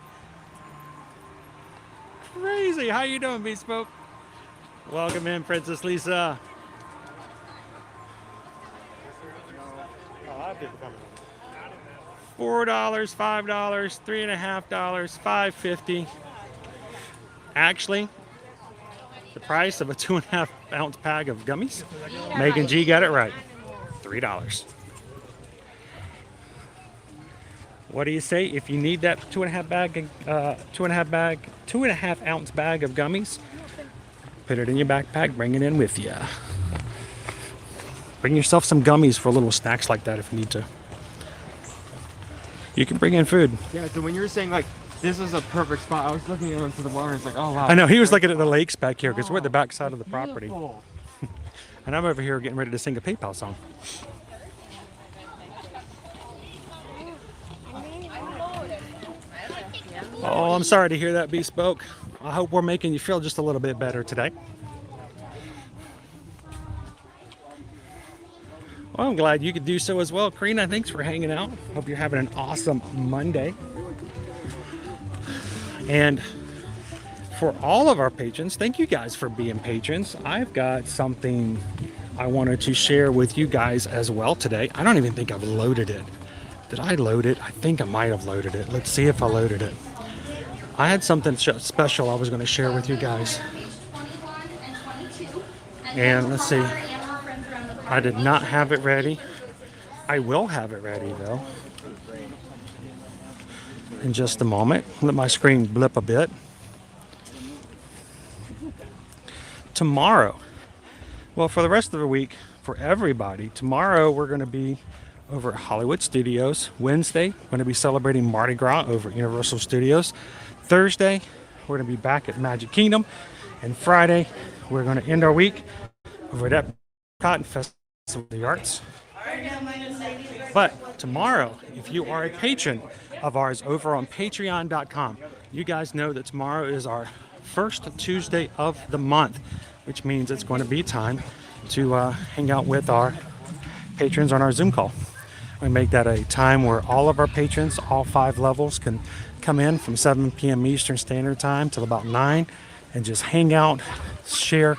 Crazy. How you doing, Bespoke? Welcome in, Princess Lisa. $4, $5, $3.50, $5.50. Actually, the price of a 2.5 ounce bag of gummies. Megan G got it right. $3. What do you say? If you need that 2.5 ounce bag of gummies, put it in your backpack, bring it in with you. Bring yourself some gummies for little snacks like that if you need to. You can bring in food. Yeah, so when you were saying like this is a perfect spot, I was looking into the water and it's like, oh wow. I know, he was looking at the lakes back here because we're at the back side of the property. And I'm over here getting ready to sing a PayPal song. Oh, I'm sorry to hear that, Bespoke. I hope we're making you feel just a little bit better today. Well, I'm glad you could do so as well. Karina, thanks for hanging out. Hope you're having an awesome Monday. And for all of our patrons, thank you guys for being patrons. I've got something I wanted to share with you guys as well today. I don't even think I've loaded it. Did I load it? I think I might have loaded it. Let's see if I loaded it. I had something special I was going to share with you guys. And let's see. I did not have it ready. I will have it ready though. In just a moment. Let my screen blip a bit. Tomorrow. Well, for the rest of the week, for everybody, tomorrow we're going to be over at Hollywood Studios. Wednesday, we're going to be celebrating Mardi Gras over at Universal Studios. Thursday, we're going to be back at Magic Kingdom. And Friday, we're going to end our week over at Epcot and Festival of the Arts. But tomorrow, if you are a patron of ours over on patreon.com, you guys know that tomorrow is our first Tuesday of the month, which means it's going to be time to hang out with our patrons on our Zoom call. We make that a time where all of our patrons, all 5 levels, can come in from 7 p.m. Eastern Standard Time till about 9 and just hang out, share,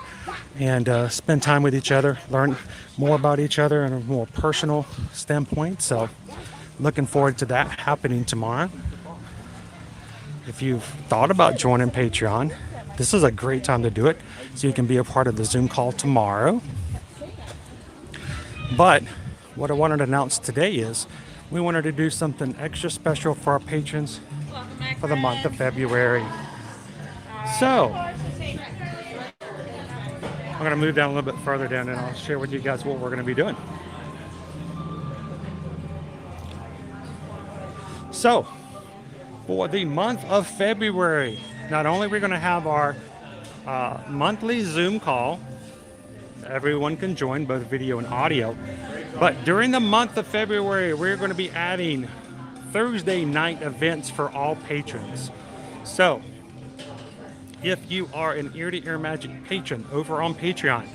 and spend time with each other, learn more about each other in a more personal standpoint. So looking forward to that happening tomorrow. If you've thought about joining Patreon, this is a great time to do it, so you can be a part of the Zoom call tomorrow. But what I wanted to announce today is we wanted to do something extra special for our patrons for the month of February. So I'm going to move down a little bit further down and I'll share with you guys what we're going to be doing. So for the month of February, not only are we going to have our monthly Zoom call, everyone can join both video and audio, but during the month of February, we're going to be adding Thursday night events for all patrons. So if you are an Ear to Ear Magic patron over on Patreon,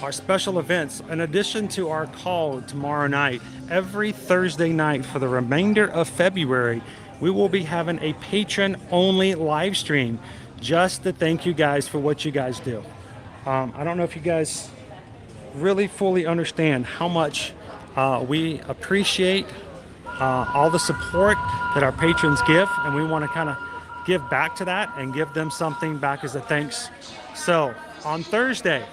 our special events, in addition to our call tomorrow night, every Thursday night for the remainder of February, we will be having a patron-only live stream just to thank you guys for what you guys do. I don't know if you guys really fully understand how much we appreciate all the support that our patrons give, and we want to kind of give back to that and give them something back as a thanks. So on Thursday,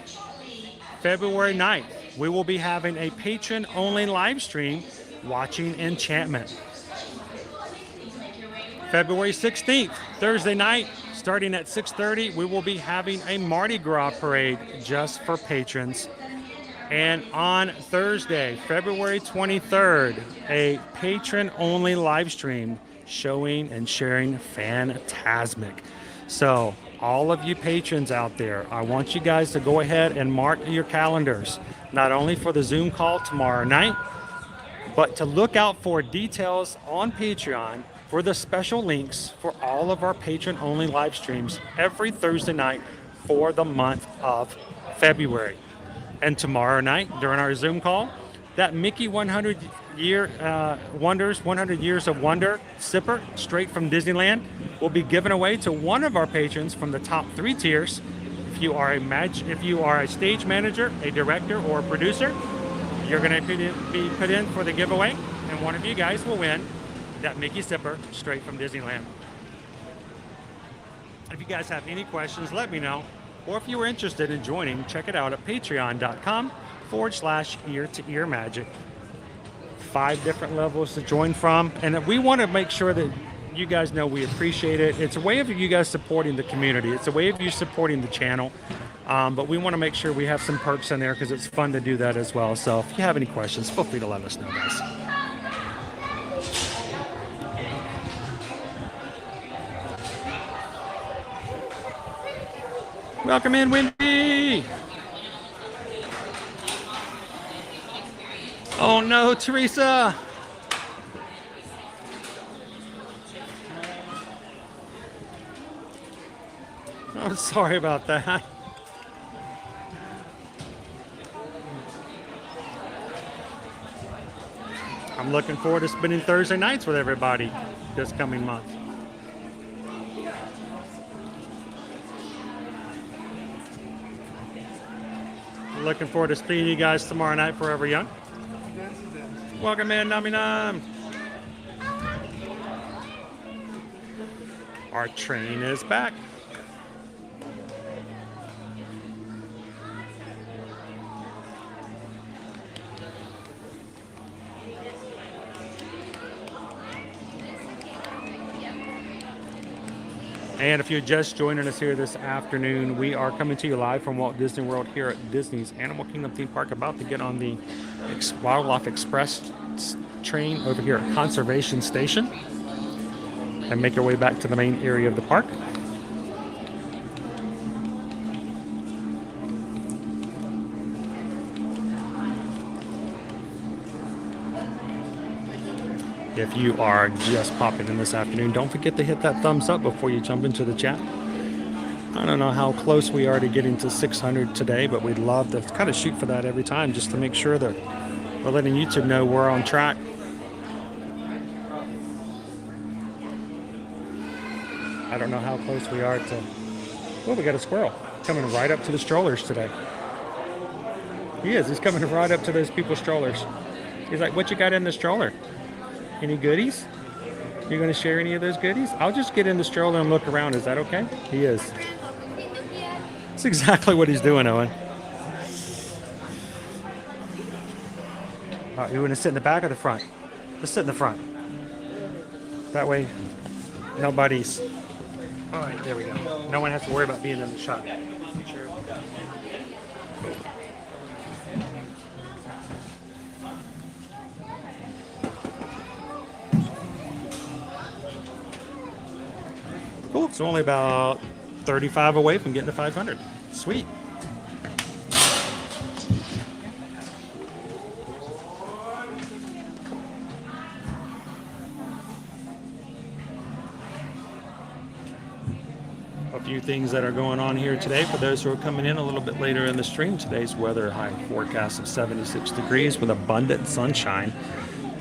February 9th, we will be having a patron-only live stream watching Enchantment. February 16th, Thursday night, starting at 6:30, we will be having a Mardi Gras parade just for patrons. And on Thursday, February 23rd, a patron-only live stream showing and sharing Phantasmic. So all of you patrons out there, I want you guys to go ahead and mark your calendars, not only for the Zoom call tomorrow night, but to look out for details on Patreon for the special links for all of our patron-only live streams every Thursday night for the month of February. And tomorrow night, during our Zoom call, that Mickey 100 Years of Wonder sipper straight from Disneyland will be given away to one of our patrons from the top 3 tiers. If you are a stage manager, a director, or a producer, you're going to be put in for the giveaway, and one of you guys will win that Mickey sipper straight from Disneyland. If you guys have any questions, let me know. Or if you were interested in joining, check it out at patreon.com/ear-to-ear magic. 5 different levels to join from, and we want to make sure that you guys know we appreciate it. It's a way of you guys supporting the community. It's a way of you supporting the channel, but we want to make sure we have some perks in there because it's fun to do that as well. So if you have any questions, feel free to let us know, guys. Welcome in, Wendy. Oh no, Teresa. I'm sorry about that. I'm looking forward to spending Thursday nights with everybody this coming month. Looking forward to seeing you guys tomorrow night, Forever Young. Welcome in, Nami Nam. Our train is back. And if you're just joining us here this afternoon, we are coming to you live from Walt Disney World here at Disney's Animal Kingdom theme park, about to get on the Wildlife Express train over here at Conservation Station and make our way back to the main area of the park. If you are just popping in this afternoon, don't forget to hit that thumbs up before you jump into the chat. I don't know how close we are to getting to 600 today, but we'd love to kind of shoot for that every time just to make sure that we're letting YouTube know we're on track. I don't know how close we are to... Oh, we got a squirrel coming right up to the strollers today. He is. He's coming right up to those people's strollers. He's like, what you got in the stroller? Any goodies? You going to share any of those goodies? I'll just get in the stroller and look around. Is that okay? He is. That's exactly what he's doing, Owen. You want to sit in the back or the front? Just sit in the front. That way, nobody's. All right, there we go. No one has to worry about being in the shot. Cool. It's only about 35 away from getting to 500. Sweet. A few things that are going on here today for those who are coming in a little bit later in the stream. Today's weather high forecast of 76 degrees with abundant sunshine.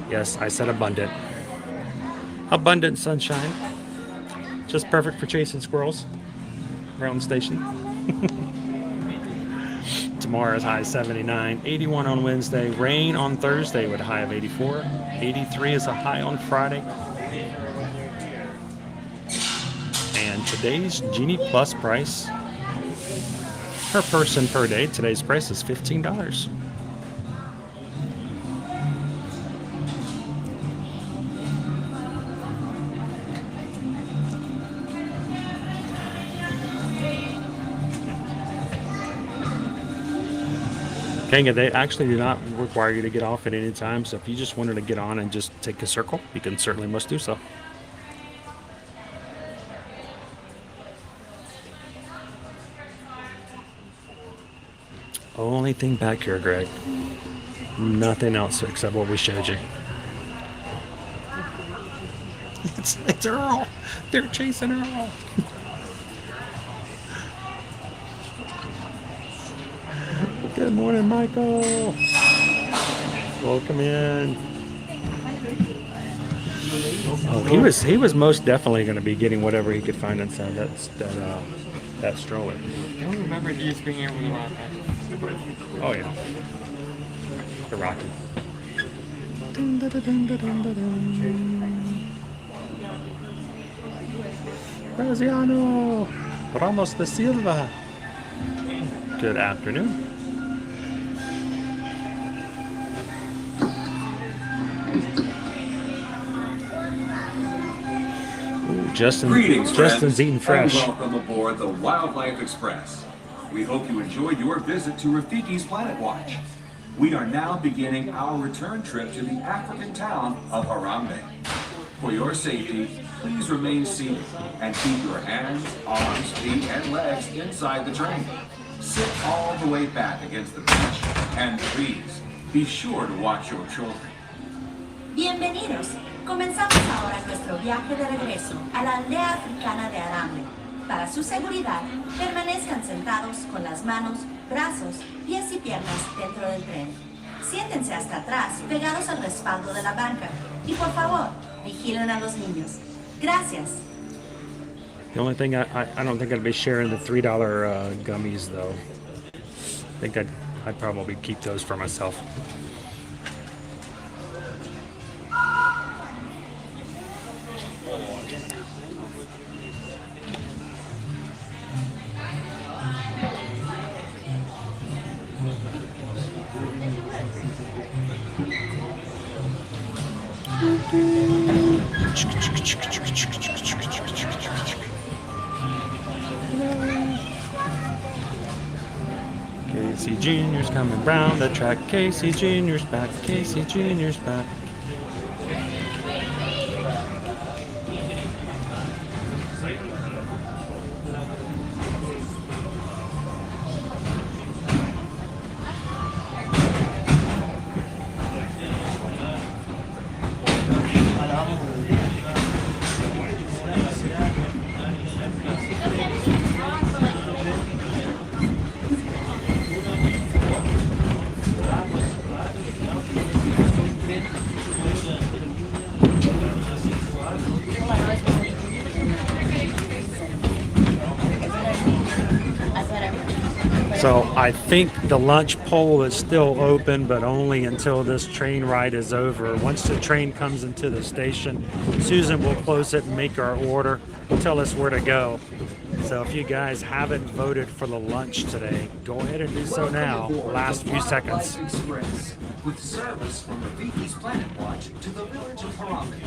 Yes, I said abundant. Abundant sunshine. Just perfect for chasing squirrels around the station. Tomorrow's high 79, 81 on Wednesday, rain on Thursday with a high of 84, 83 is a high on Friday. And today's Genie Plus price per person per day, today's price is $15. Okay, they actually do not require you to get off at any time, so if you just wanted to get on and just take a circle, you can certainly must do so. Only thing back here, Greg. Nothing else except what we showed you. It's Earl. They're chasing Earl. Good morning, Michael. Welcome in. Oh, he was most definitely going to be getting whatever he could find inside that stroller. I don't remember these being able to lock up. Oh yeah, the Rocky. Graziano Ramos da Silva. Good afternoon. Justin's eating fresh. And welcome aboard the Wildlife Express. We hope you enjoyed your visit to Rafiki's Planet Watch. We are now beginning our return trip to the African town of Harambe. For your safety, please remain seated and keep your hands, arms, feet, and legs inside the train. Sit all the way back against the bench, and please be sure to watch your children. Bienvenidos. Comenzamos ahora nuestro viaje de regreso a la aldea africana de Harambe. Para su seguridad, permanezcan sentados con las manos, brazos, pies y piernas dentro del tren. Siéntense hasta atrás, pegados al respaldo de la banca. Y por favor, vigilen a los niños. Gracias. The only thing I don't think I'd be sharing the $3 gummies though. I think I'd probably keep those for myself. Casey Jr.'s coming round the track. Casey Jr.'s back. Casey Jr.'s back. So I think the lunch pole is still open, but only until this train ride is over. Once the train comes into the station, Susan will close it and make our order, tell us where to go. So if you guys haven't voted for the lunch today, go ahead and do so now. Last few seconds. with service from Rafiki's Planet Watch to the village of Harambe.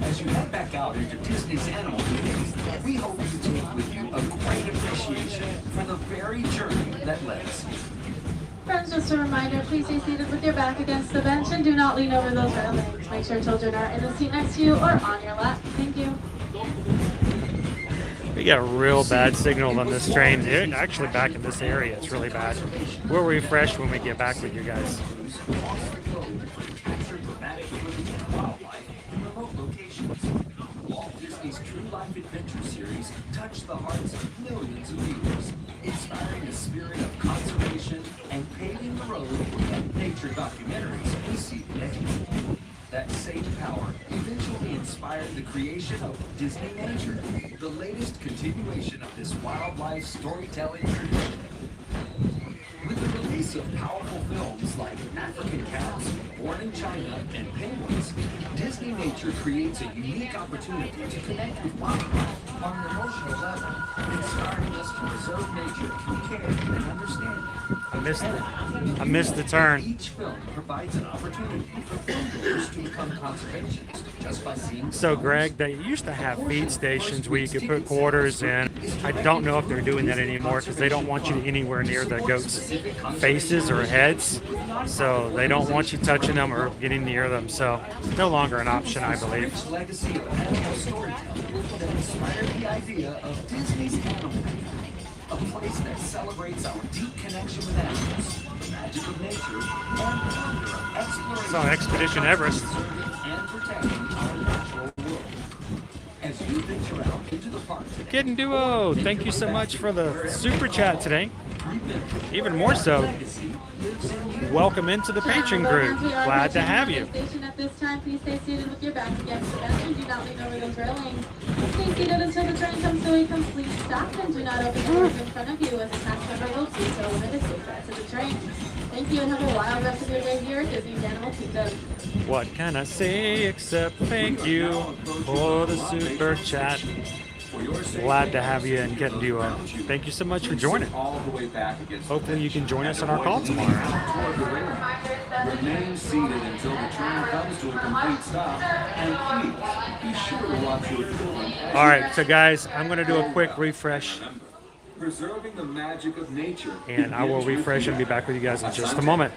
As you head back out into Disney's Animal Kingdom, we hope you take with you a great appreciation for the very journey that led us here. Friends, just a reminder, please stay seated with your back against the bench and do not lean over those railings. Make sure children are in the seat next to you or on your lap. Thank you. We got a real bad signal on this train. They're actually back in this area. It's really bad. We'll refresh when we get back with you guys. Walt Disney's True Life Adventure series touched the hearts of millions of viewers, inspiring the spirit of conservation and paving the road for nature documentaries we see today. That same power eventually inspired the creation of Disney Nature, the latest continuation of this wildlife storytelling tradition. With the release of powerful films like African Cats, Born in China, and Penguins, Disney Nature creates a unique opportunity to connect with wildlife on an emotional level, inspiring us to preserve nature through care and understanding. I missed the turn. Each film provides an opportunity for filmgoers to become conservationists just by seeing. So, Greg, they used to have feed stations where you could put quarters in. I don't know if they're doing that anymore because they don't want you anywhere near the goats' faces or heads. So they don't want you touching them or getting near them. So it's no longer an option, I believe. Legacy of animal storytelling that inspired the idea of Disney's Animal Kingdom, a place that celebrates our deep connection with animals, the magic of nature, and the wonder of exploration. It's on Expedition Everest. And protecting our natural world. As you venture out into the park today, Kid Duo, thank you so much for the super chat today. Even more so, welcome into the patron group. Glad to have you. At this time, please stay seated with your back against the bench and do not lean over those railings. Stay seated until the train comes to a complete stop and do not open the doors in front of you as a cast member will do so when it is safe to exit the train. Thank you and have a wild rest of your day here at Disney's Animal Kingdom. What can I say except thank you for the super chat. Glad to have you and Kid Duo. Thank you so much for joining. Hopefully you can join us on our call tomorrow. remain seated until the train comes to a complete stop, and please be sure to watch your film. All right, so guys, I'm going to do a quick refresh. Preserving the magic of nature. And I will refresh and be back with you guys in just a moment.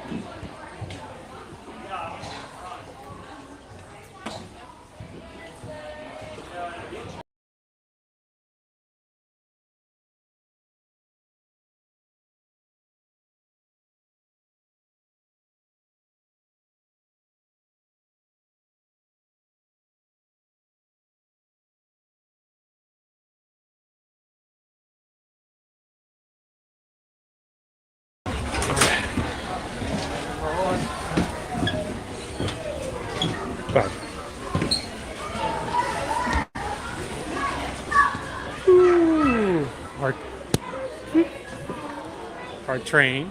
Our train.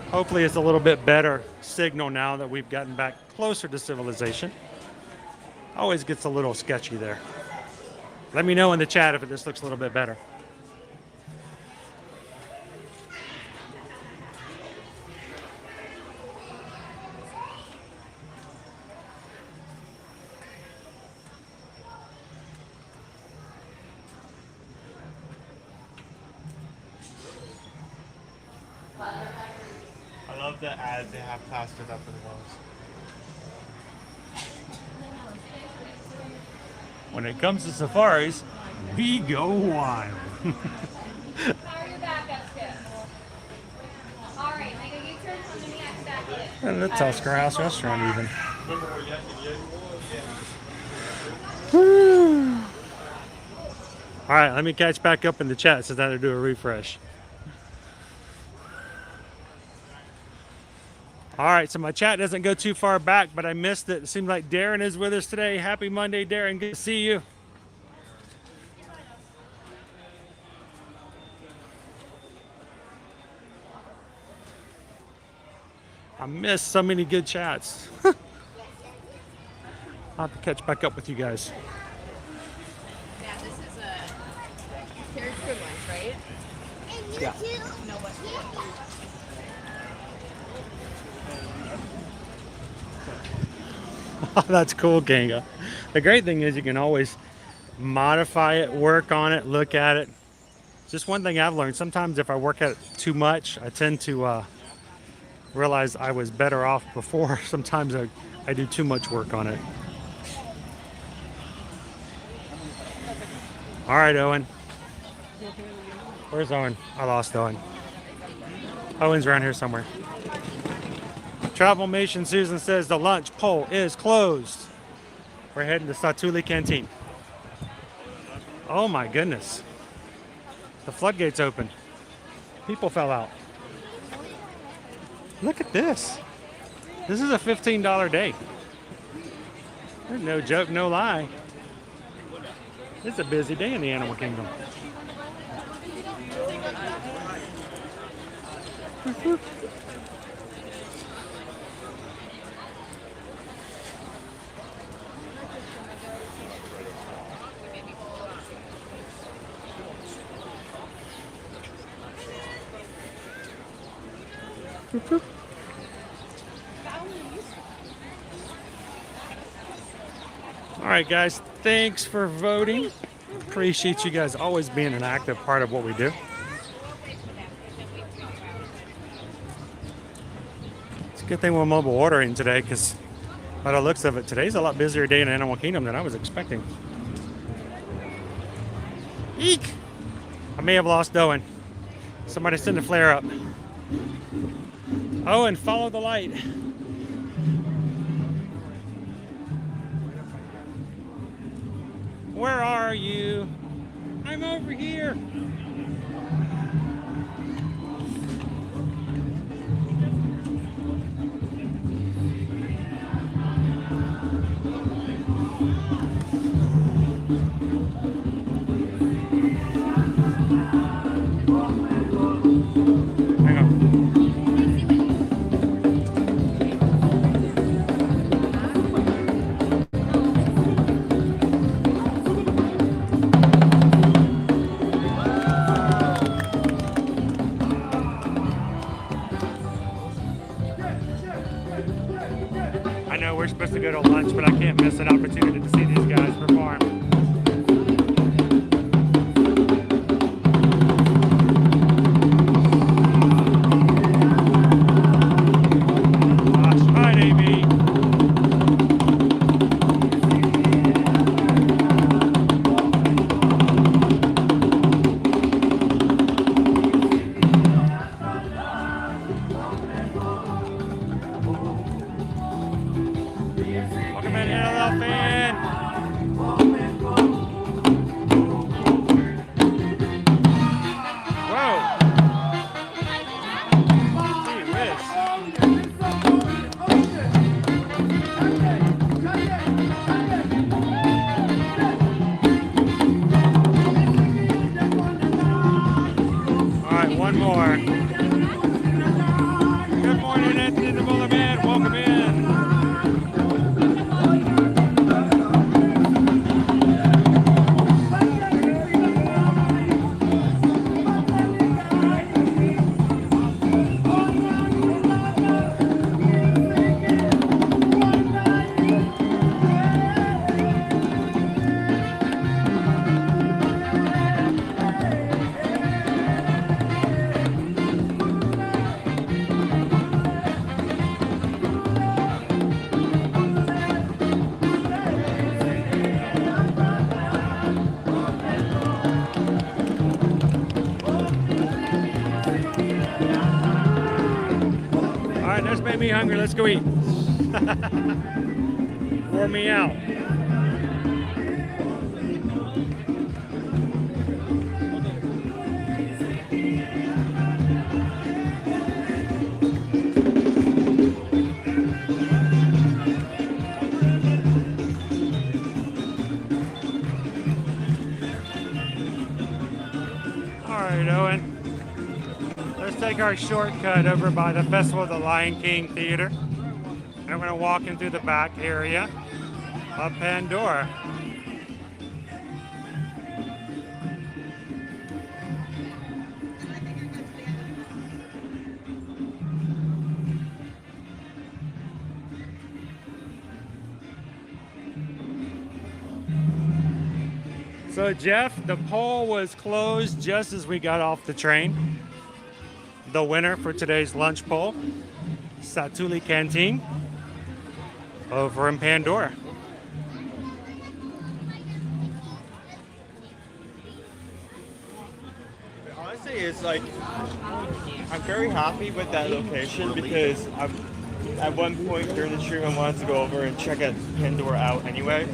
Hopefully it's a little bit better signal now that we've gotten back closer to civilization. Always gets a little sketchy there. Let me know in the chat if this looks a little bit better. I love the ads they have plastered up for the walls. When it comes to safaris, we go wild. How are your backups go? All right, make a U-turn on the next back in. And the Tusker House restaurant even. All right, let me catch back up in the chat since I had to do a refresh. All right, so my chat doesn't go too far back, but I missed it. It seems like Darren is with us today. Happy Monday, Darren. Good to see you. I missed so many good chats. I'll have to catch back up with you guys. Yeah, this is there's good ones, right? Yeah. No, what? That's cool, Kanga. The great thing is you can always modify it, work on it, look at it. Just one thing I've learned, sometimes if I work at it too much, I tend to realize I was better off before. Sometimes I do too much work on it. All right, Owen. Where's Owen? I lost Owen. Owen's around here somewhere. Travelmation Susan says the lunch pole is closed. We're heading to Satuli Canteen. Oh my goodness. The floodgates open. People fell out. Look at this. This is a $15 day. No joke, no lie. It's a busy day in the animal kingdom. All right, guys, thanks for voting. Appreciate you guys always being an active part of what we do. It's a good thing we're mobile ordering today, because by the looks of it, today's a lot busier day in Animal Kingdom than I was expecting. Eek! I may have lost Owen. Somebody send a flare up. Owen, follow the light. Where are you? I'm over here. Hang on. We're supposed to go to lunch, but I can't miss an opportunity to see these guys perform. That's right, Amy. Me hungry, let's go eat. Pour me out. All right, Owen. Let's take our shortcut over by the Festival of the Lion King Theater. And we're going to walk in through the back area of Pandora. So Jeff, the poll was closed just as we got off the train. The winner for today's lunch poll, Satuli Canteen, over in Pandora. Honestly, it's like I'm very happy with that location because at one point during the stream I wanted to go over and check Pandora out anyway.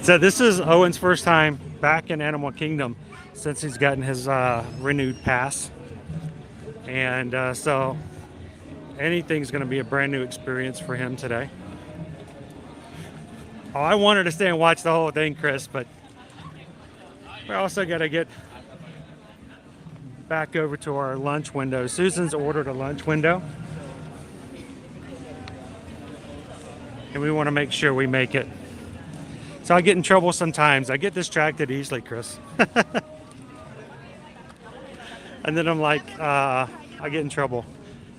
So this is Owen's first time back in Animal Kingdom since he's gotten his renewed pass, and so anything's going to be a brand new experience for him today. Oh, I wanted to stay and watch the whole thing, Chris, but we also got to get back over to our lunch window. Susan's ordered a lunch window, and we want to make sure we make it. So I get in trouble sometimes. I get distracted easily, Chris. And then I'm like, I get in trouble.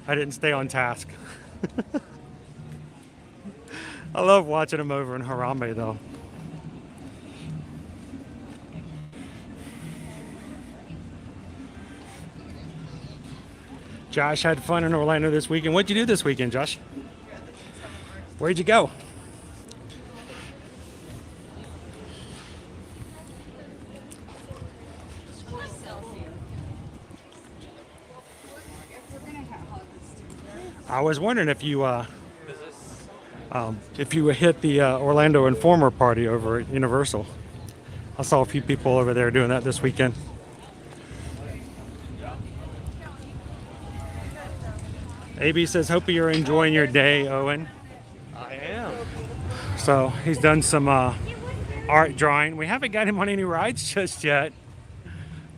I didn't stay on task. I love watching them over in Harambe, though. Josh had fun in Orlando this weekend. What'd you do this weekend, Josh? Where'd you go? I was wondering if you hit the Orlando Informer party over at Universal. I saw a few people over there doing that this weekend. AB says, hope you're enjoying your day, Owen. I am. So he's done some art drawing. We haven't got him on any rides just yet.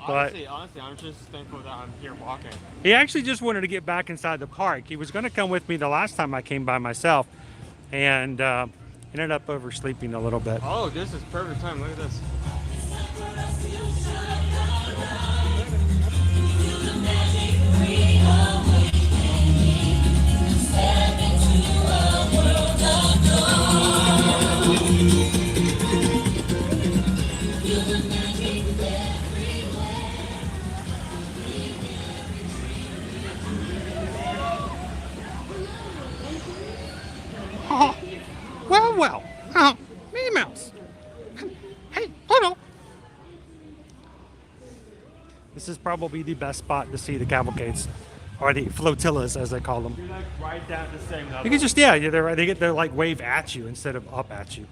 But honestly, I'm just thankful that I'm here walking. He actually just wanted to get back inside the park. He was going to come with me the last time I came by myself, and ended up oversleeping a little bit. Oh, this is perfect time. Look at this. Well. Minnie Mouse. Hey, Pluto. This is probably the best spot to see the cavalcades, or the flotillas, as they call them. You're like right down the same level. You can just, yeah, they like wave at you instead of up at you.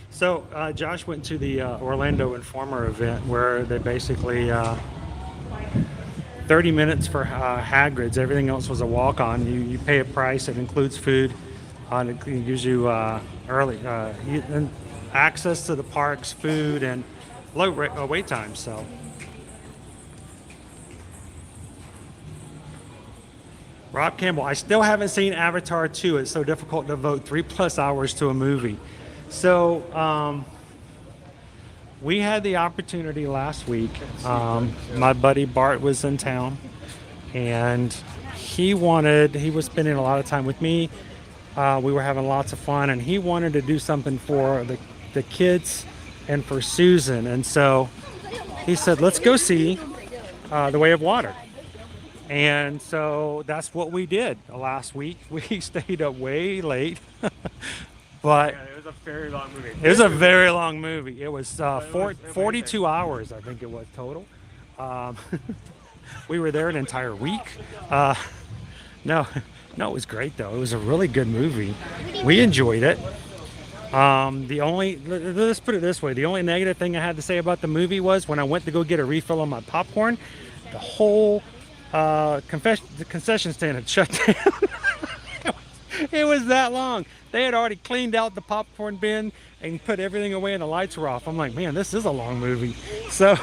So Josh went to the Orlando Informer event where they basically 30 minutes for Hagrid's. Everything else was a walk-on. You pay a price. It includes food. It gives you access to the parks, food, and low wait times. So. Rob Campbell, I still haven't seen Avatar 2. It's so difficult to devote 3+ hours to a movie. So we had the opportunity last week. My buddy Bart was in town, and he was spending a lot of time with me. We were having lots of fun, and he wanted to do something for the kids and for Susan. And so he said, let's go see The Way of Water. And so that's what we did last week. We stayed up way late. But yeah, it was a very long movie. It was a very long movie. It was 42 hours, I think it was total. We were there an entire week. No, it was great though. It was a really good movie. We enjoyed it. Let's put it this way: the only negative thing I had to say about the movie was when I went to go get a refill on my popcorn, the whole the concession stand had shut down. It was that long. They had already cleaned out the popcorn bin and put everything away and the lights were off. I'm like, man, this is a long movie. So,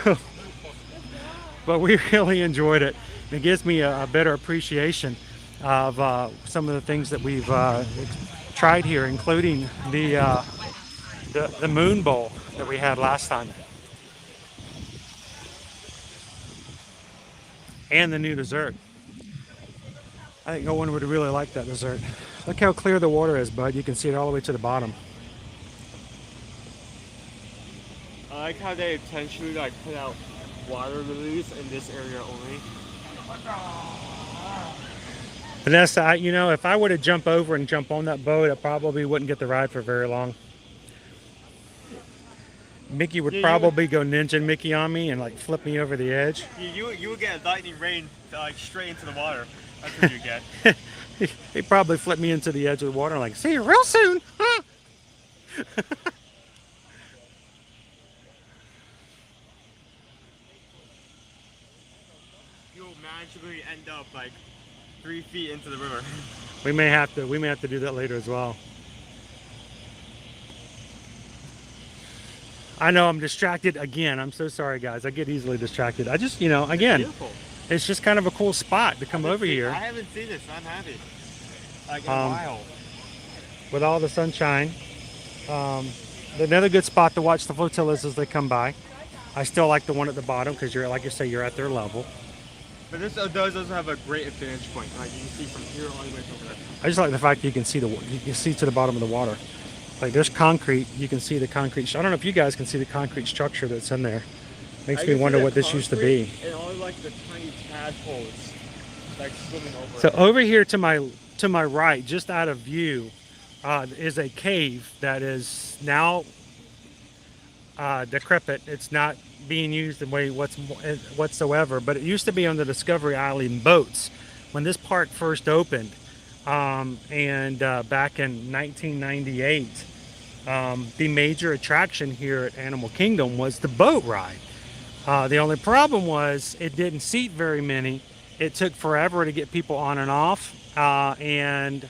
but we really enjoyed it. It gives me a better appreciation of some of the things that we've tried here, including the Moon Bowl that we had last time. And the new dessert. I think Owen would really like that dessert. Look how clear the water is, bud. You can see it all the way to the bottom. I like how they intentionally like put out water lilies in this area only. Vanessa, you know, if I were to jump over and jump on that boat, I probably wouldn't get the ride for very long. Mickey would probably go Ninja Mickey on me and like flip me over the edge. You would get a lightning rain like straight into the water. That's what you get. He'd probably flip me into the edge of the water and like, see you real soon. Huh? You'll magically end up like 3 feet into the river. We may have to do that later as well. I know I'm distracted again. I'm so sorry, guys. I get easily distracted. I just, you know, again, it's just kind of a cool spot to come over here. I haven't seen this. I'm happy. Like in a while. With all the sunshine. Another good spot to watch the flotillas as they come by. I still like the one at the bottom because you're, like you say, you're at their level. But this does also have a great vantage point. Like you can see from here all the way over there. I just like the fact that you can see to the bottom of the water. Like there's concrete, you can see the concrete. I don't know if you guys can see the concrete structure that's in there. Makes me wonder what this used to be. And all like the tiny tadpoles like swimming over. So over here to my right, just out of view, is a cave that is now decrepit. It's not being used in way whatsoever, but it used to be on the Discovery Island boats when this park first opened. Back in 1998, the major attraction here at Animal Kingdom was the boat ride. The only problem was it didn't seat very many. It took forever to get people on and off, and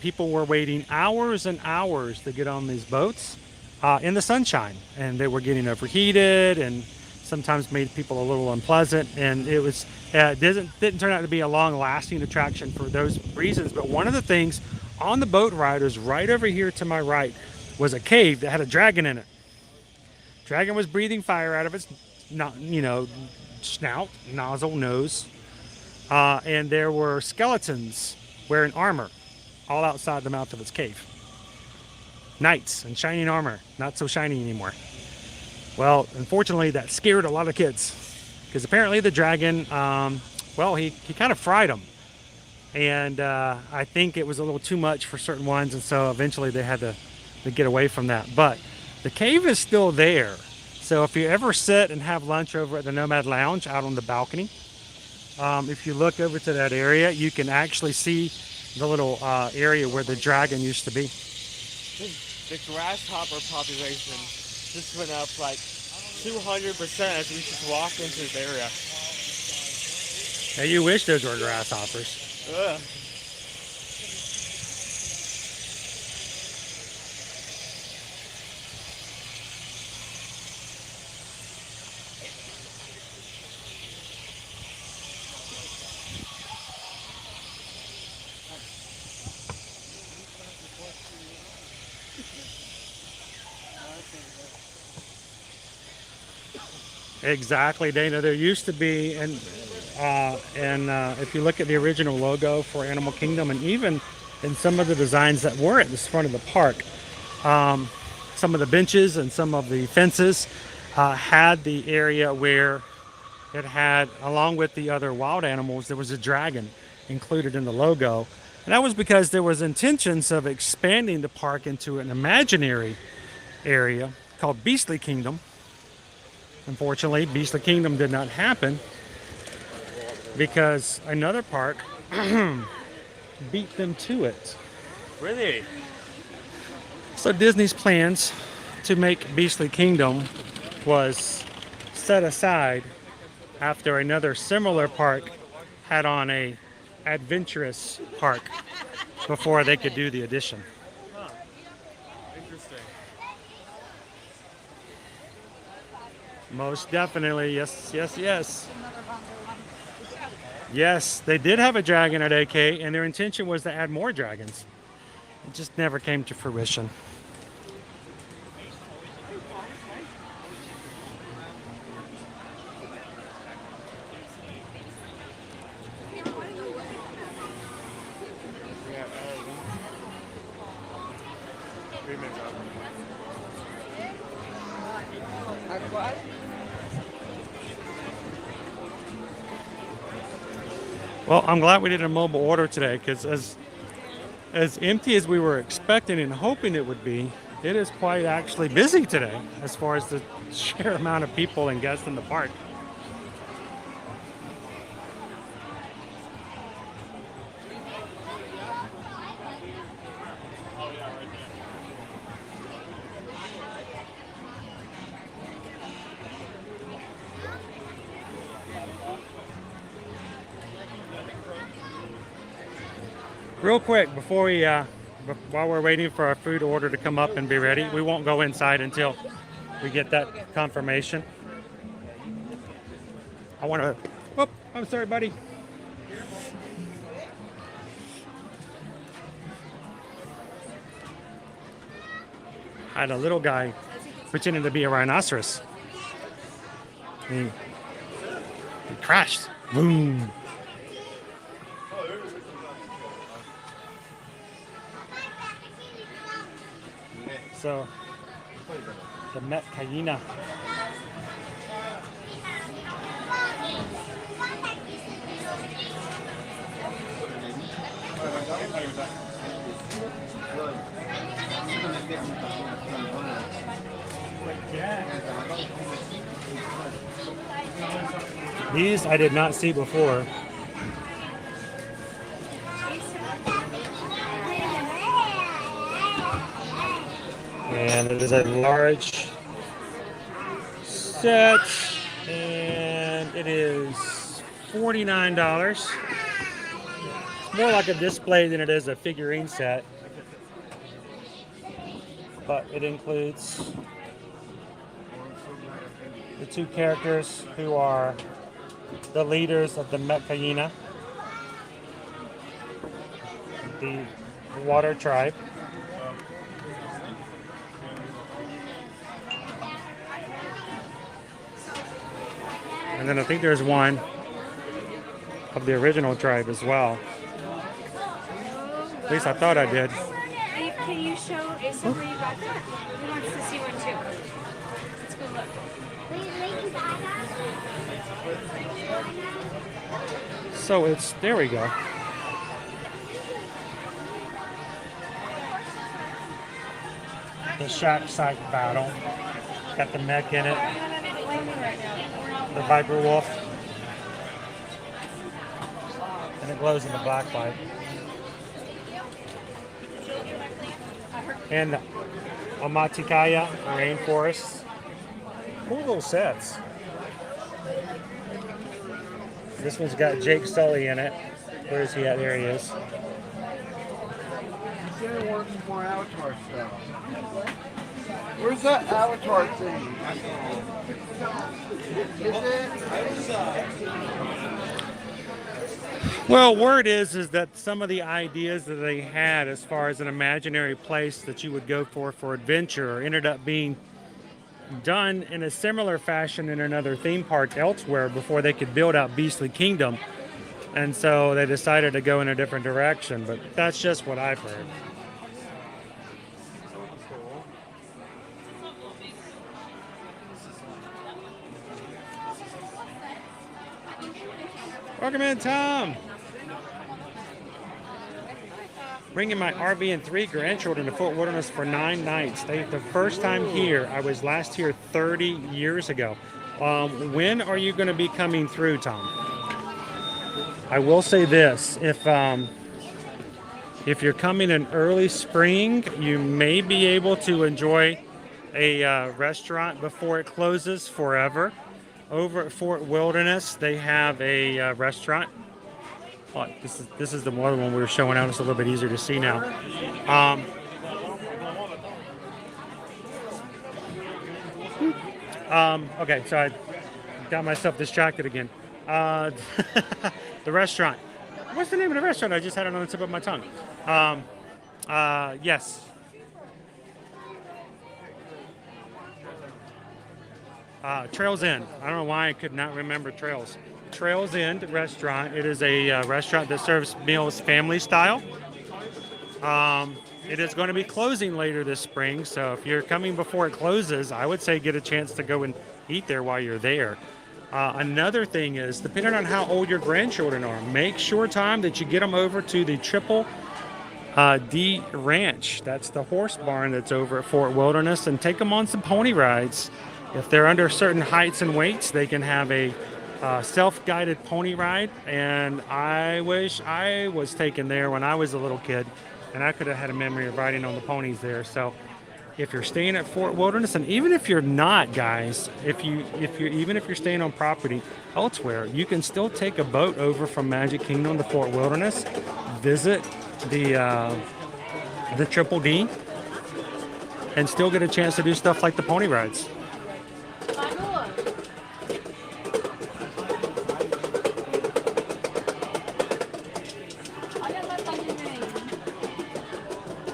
people were waiting hours and hours to get on these boats in the sunshine, and they were getting overheated and sometimes made people a little unpleasant, and it was didn't turn out to be a long-lasting attraction for those reasons. But one of the things on the boat riders right over here to my right was a cave that had a dragon in it. Dragon was breathing fire out of its snout, nozzle, nose, and there were skeletons wearing armor all outside the mouth of its cave. Knights in shining armor, not so shiny anymore. Well, unfortunately, that scared a lot of kids because apparently the dragon, he kind of fried them. And I think it was a little too much for certain ones, and so eventually they had to get away from that. But the cave is still there. So if you ever sit and have lunch over at the Nomad Lounge out on the balcony, if you look over to that area, you can actually see the little area where the dragon used to be. The grasshopper population just went up like 200% as we just walked into this area. Now you wish those were grasshoppers. Ugh. Exactly, Dana. There used to be, and if you look at the original logo for Animal Kingdom, and even in some of the designs that were at the front of the park, some of the benches and some of the fences had the area where it had, along with the other wild animals, there was a dragon included in the logo. And that was because there was intentions of expanding the park into an imaginary area called Beastly Kingdom. Unfortunately, Beastly Kingdom did not happen because another park beat them to it. Really? So Disney's plans to make Beastly Kingdom was set aside after another similar park had on a adventurous park before they could do the addition. Huh. Interesting. Most definitely, yes, yes, yes. Yes, they did have a dragon at AK, and their intention was to add more dragons. It just never came to fruition. Well, I'm glad we did a mobile order today because as empty as we were expecting and hoping it would be, it is quite actually busy today as far as the sheer amount of people and guests in the park. Real quick, before we, while we're waiting for our food order to come up and be ready, we won't go inside until we get that confirmation. I want to, whoop, I'm sorry, buddy. I had a little guy pretending to be a rhinoceros. He crashed. Boom. So, the Met Hyena. These I did not see before. And it is a large set, and it is $49. It's more like a display than it is a figurine set, but it includes the two characters who are the leaders of the Met Hyena, the water tribe. And then I think there's one of the original tribe as well. At least I thought I did. Can you show Asa where you got that? He wants to see one too. Let's go look. So it's, there we go. The shark side battle. Got the mech in it. The Viper Wolf. And it glows in the black light. And the Amaticaya rainforest. Cool little sets. This one's got Jake Sully in it. Where is he at? There he is. They're working more Avatar stuff. Where's that Avatar thing? Is it? Well, word is that some of the ideas that they had as far as an imaginary place that you would go for adventure ended up being done in a similar fashion in another theme park elsewhere before they could build out Beastly Kingdom. And so they decided to go in a different direction, but that's just what I've heard. Welcome in, Tom. Bringing my RV and 3 grandchildren to Fort Wilderness for 9 nights. The first time here, I was last here 30 years ago. When are you going to be coming through, Tom? I will say this: if you're coming in early spring, you may be able to enjoy a restaurant before it closes forever. Over at Fort Wilderness, they have a restaurant. Oh, this is the other one we were showing out. It's a little bit easier to see now. Okay, so I got myself distracted again. The restaurant. What's the name of the restaurant? I just had it on the tip of my tongue. Yes. Trails End. I don't know why I could not remember Trails. Trails End restaurant. It is a restaurant that serves meals family style. it is going to be closing later this spring. So if you're coming before it closes, I would say get a chance to go and eat there while you're there. Another thing is, depending on how old your grandchildren are, make sure time that you get them over to the Triple D Ranch. That's the horse barn that's over at Fort Wilderness, and take them on some pony rides. If they're under certain heights and weights, they can have a self-guided pony ride. And I wish I was taken there when I was a little kid, and I could have had a memory of riding on the ponies there. So if you're staying at Fort Wilderness, and even if you're not, guys, even if you're staying on property elsewhere, you can still take a boat over from Magic Kingdom to Fort Wilderness, visit the Triple D, and still get a chance to do stuff like the pony rides.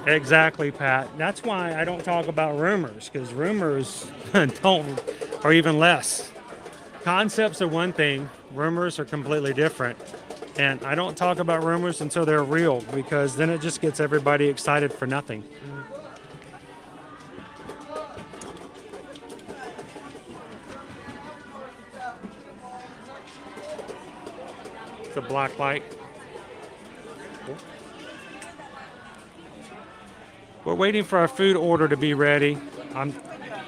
Exactly, Pat. That's why I don't talk about rumors, because rumors are even less. Concepts are one thing, rumors are completely different. And I don't talk about rumors until they're real, because then it just gets everybody excited for nothing. It's a black light. We're waiting for our food order to be ready.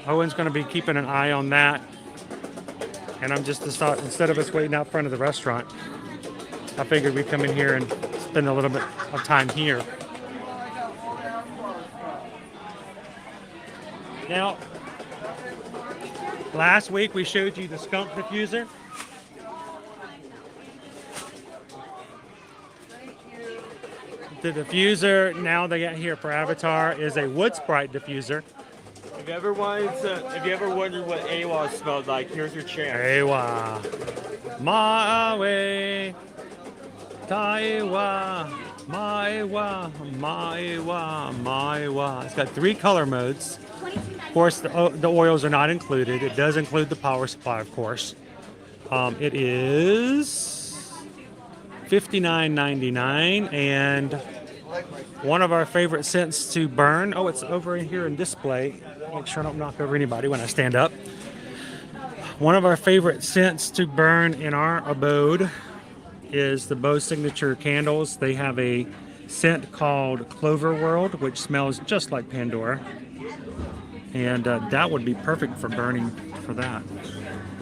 Owen's going to be keeping an eye on that. And I'm just instead of us waiting out front of the restaurant, I figured we'd come in here and spend a little bit of time here. Now, last week we showed you the skunk diffuser. The diffuser now they got here for Avatar is a wood sprite diffuser. If you ever wondered what AWA smelled like, here's your chance. AWA. Mawe. Taiwa. Maewa. Maewa. Maewa. It's got 3 color modes. Of course, the oils are not included. It does include the power supply, of course. It is $59.99, and one of our favorite scents to burn. Oh, it's over in here in display. Make sure I don't knock over anybody when I stand up. One of our favorite scents to burn in our abode is the Beau Signature candles. They have a scent called Clover World, which smells just like Pandora, and that would be perfect for burning for that.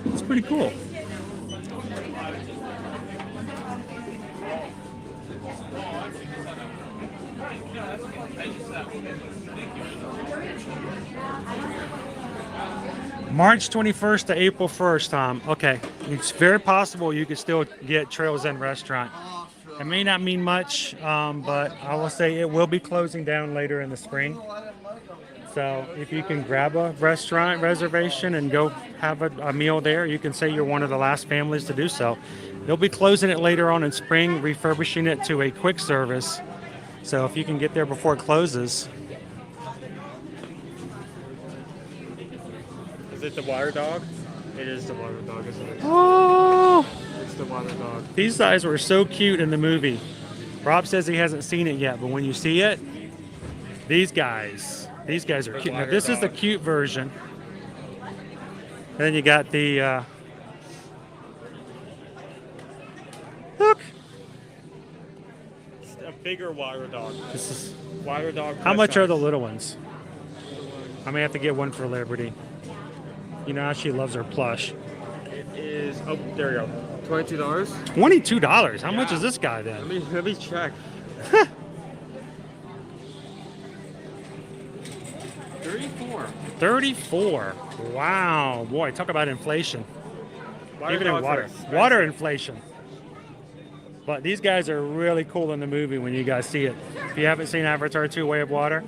It's pretty cool. March 21st to April 1st, Tom. Okay, it's very possible you could still get Trails End Restaurant. It may not mean much, but I will say it will be closing down later in the spring. So if you can grab a restaurant reservation and go have a meal there, you can say you're one of the last families to do so. They'll be closing it later on in spring, refurbishing it to a quick service. So if you can get there before it closes. Is it the water dog? It is the water dog, isn't it? Oh! It's the water dog. These guys were so cute in the movie. Rob says he hasn't seen it yet, but when you see it, these guys are cute. Now, this is the cute version. And then you got the look. It's a bigger water dog. This is water dog. How much are the little ones? I may have to get one for Liberty. You know how she loves her plush. It is, oh, there you go. $22? $22? How much is this guy then? Let me check. 34. 34. Wow. Boy, talk about inflation. Even in water. Water inflation. But these guys are really cool in the movie when you guys see it. If you haven't seen Avatar 2 Way of Water,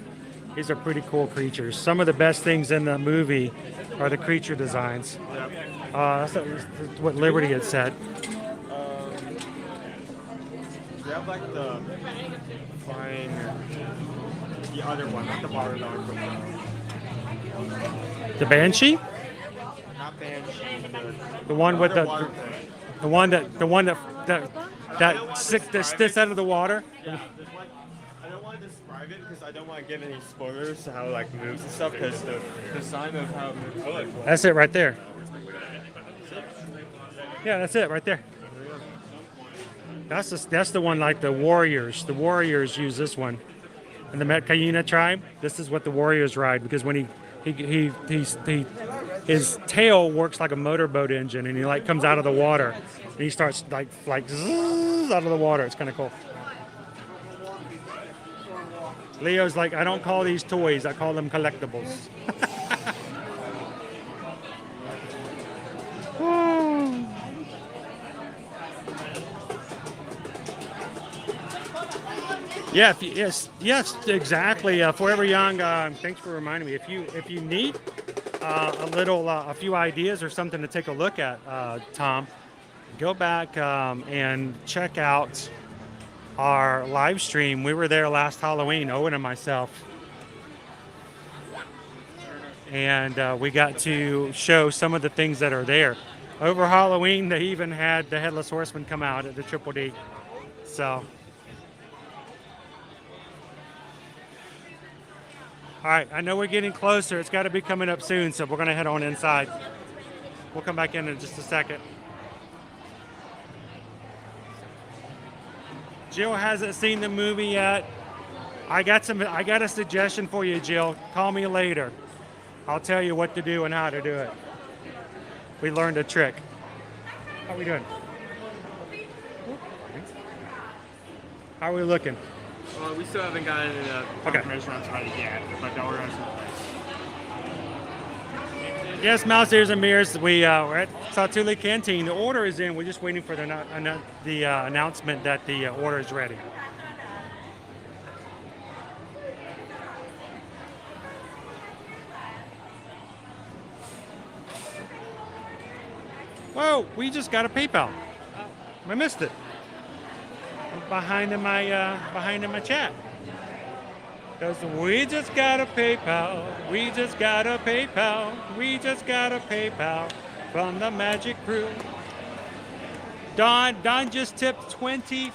these are pretty cool creatures. Some of the best things in the movie are the creature designs. That's what Liberty had said. They have like the flying, the other one, not the water dog. The Banshee? Not Banshee. The one with the one that sticks out of the water. Yeah, there's like, I don't want to describe private because I don't want to give any spoilers to how it like moves and stuff because the design of how it moves. That's it right there. Yeah, that's it right there. That's the one like the warriors. The warriors use this one. And the Metcayena tribe, this is what the warriors ride because when his tail works like a motorboat engine and he like comes out of the water and he starts like zzz, out of the water. It's kind of cool. Leo's like, I don't call these toys, I call them collectibles. Yeah, yes, exactly. Forever Young. Thanks for reminding me. If you need a few ideas or something to take a look at, Tom, go back and check out our live stream. We were there last Halloween, Owen and myself, and we got to show some of the things that are there. Over Halloween, they even had the Headless Horseman come out at the Triple D. So. All right, I know we're getting closer. It's got to be coming up soon, so we're going to head on inside. We'll come back in just a second. Jill hasn't seen the movie yet. I got a suggestion for you, Jill. Call me later. I'll tell you what to do and how to do it. We learned a trick. How are we doing? How are we looking? We still haven't gotten a confirmation on tonight yet, but the order is in place. Yes, Mouse Ears and Mirrors. We're at Satuli Canteen. The order is in. We're just waiting for the announcement that the order is ready. Whoa, we just got a PayPal. I missed it. Behind in my chat. Because we just got a PayPal. We just got a PayPal. We just got a PayPal from the Magic Crew. Don just tipped $25.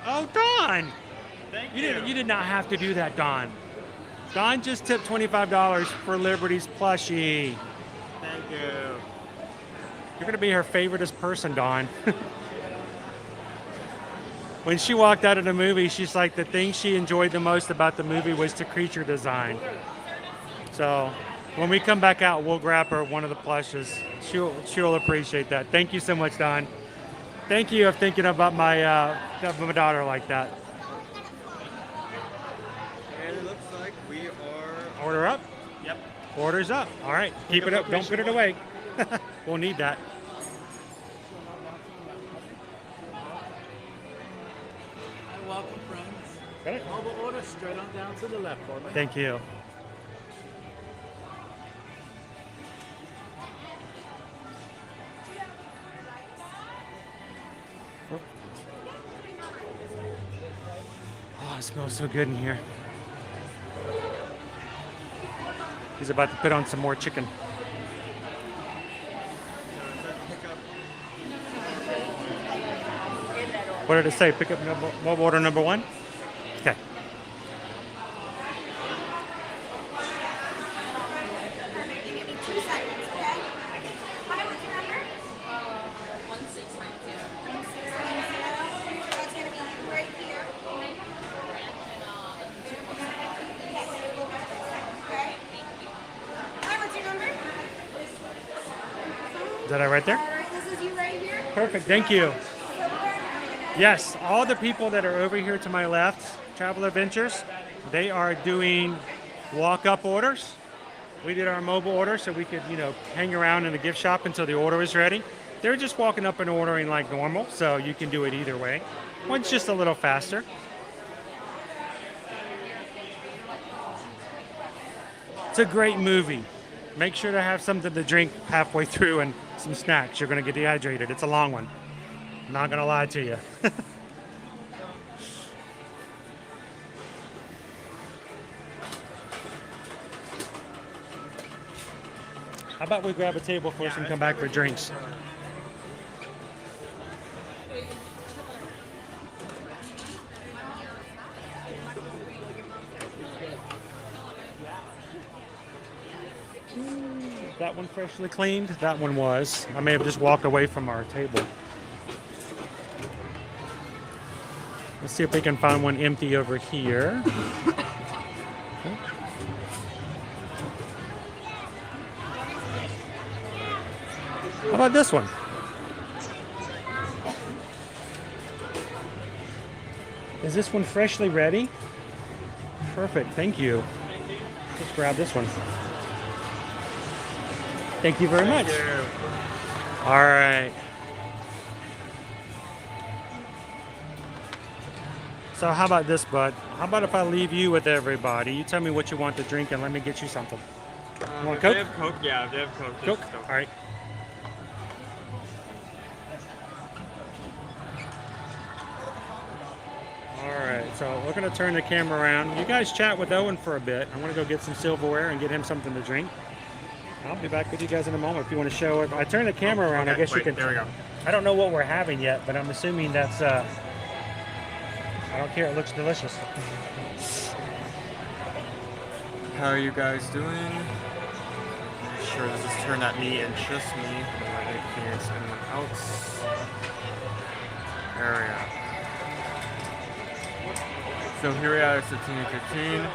Oh, Don! Thank you. You did not have to do that, Don. Don just tipped $25 for Liberty's plushie. Thank you. You're going to be her favoriteest person, Don. When she walked out of the movie, she's like, the thing she enjoyed the most about the movie was the creature design. So when we come back out, we'll grab her one of the plushes. She'll appreciate that. Thank you so much, Don. Thank you for thinking about my daughter like that. And it looks like we are... Order up? Yep. Order's up. All right. Keep it up. Don't put it away. We'll need that. Welcome, friends. Got it? Mobile order straight on down to the left for me. Thank you. Oh, it smells so good in here. He's about to put on some more chicken. What did it say? Pick up mobile order number 1? Okay. Give me 2 seconds, okay? Hi, what's your number? 1692. 1692. That's going to be right here. Okay. Hi, what's your number? Is that it right there? All right, this is you right here. Perfect. Thank you. Yes, all the people that are over here to my left, Traveler Ventures, they are doing walk-up orders. We did our mobile order so we could, hang around in the gift shop until the order is ready. They're just walking up and ordering like normal, so you can do it either way. One's just a little faster. It's a great movie. Make sure to have something to drink halfway through and some snacks. You're going to get dehydrated. It's a long one. I'm not going to lie to you. How about we grab a table first and come back for drinks? that one freshly cleaned? That one was. I may have just walked away from our table. Let's see if we can find one empty over here. How about this one? Is this one freshly ready? Perfect, thank you. Let's grab this one. Thank you very much. All right. So how about this, bud? How about if I leave you with everybody? You tell me what you want to drink and let me get you something. You want Coke? They have Coke, yeah, they have Coke. Coke? All right. Alright, so we're going to turn the camera around. You guys chat with Owen for a bit. I want to go get some silverware and get him something to drink. I'll be back with you guys in a moment if you want to show it. I turn the camera around, Okay, I guess wait, you can... there we go. I don't know what we're having yet, but I'm assuming that's... I don't care, it looks delicious. How are you guys doing? Make sure this is turned at me and just me. Anyone else? Area. So here we are at 15:15.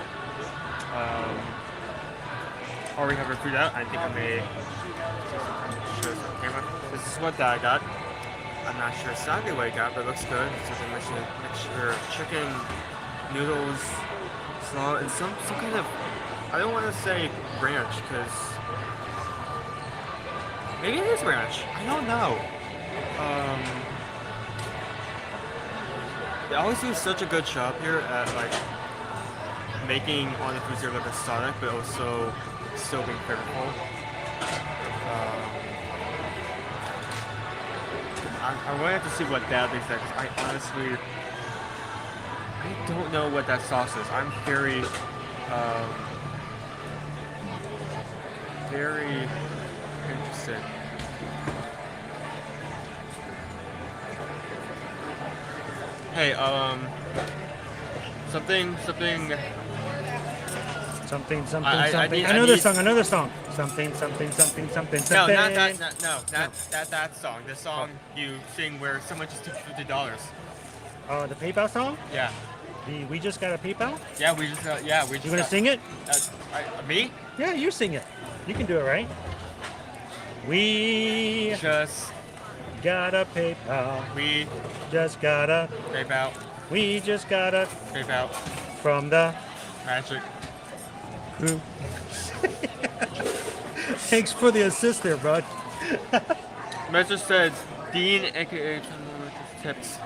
Are we having food out? I think I may show some camera. This is what Dad got. I'm not sure exactly what he got, but it looks good. It's like a mixture of chicken, noodles, salad, and some kind of, I don't want to say ranch, because maybe it is ranch. I don't know. They always do such a good job here at like making all the foods here look exotic, but also still being flavorful. I wanted to see what Dad thinks that, because I honestly, I don't know what that sauce is. I'm very, very interested. Hey, something. I know this song. Something. No, not that song. The song you sing where someone just took $50. Oh, the PayPal song? Yeah. We just got a PayPal? Yeah, we just got. You gonna sing it? Me? Yeah, you sing it. You can do it, right? We just got a PayPal. We just got a PayPal. We just got a PayPal from the Magic. Thanks for the assist there, bud. Message said, Dean, aka tips.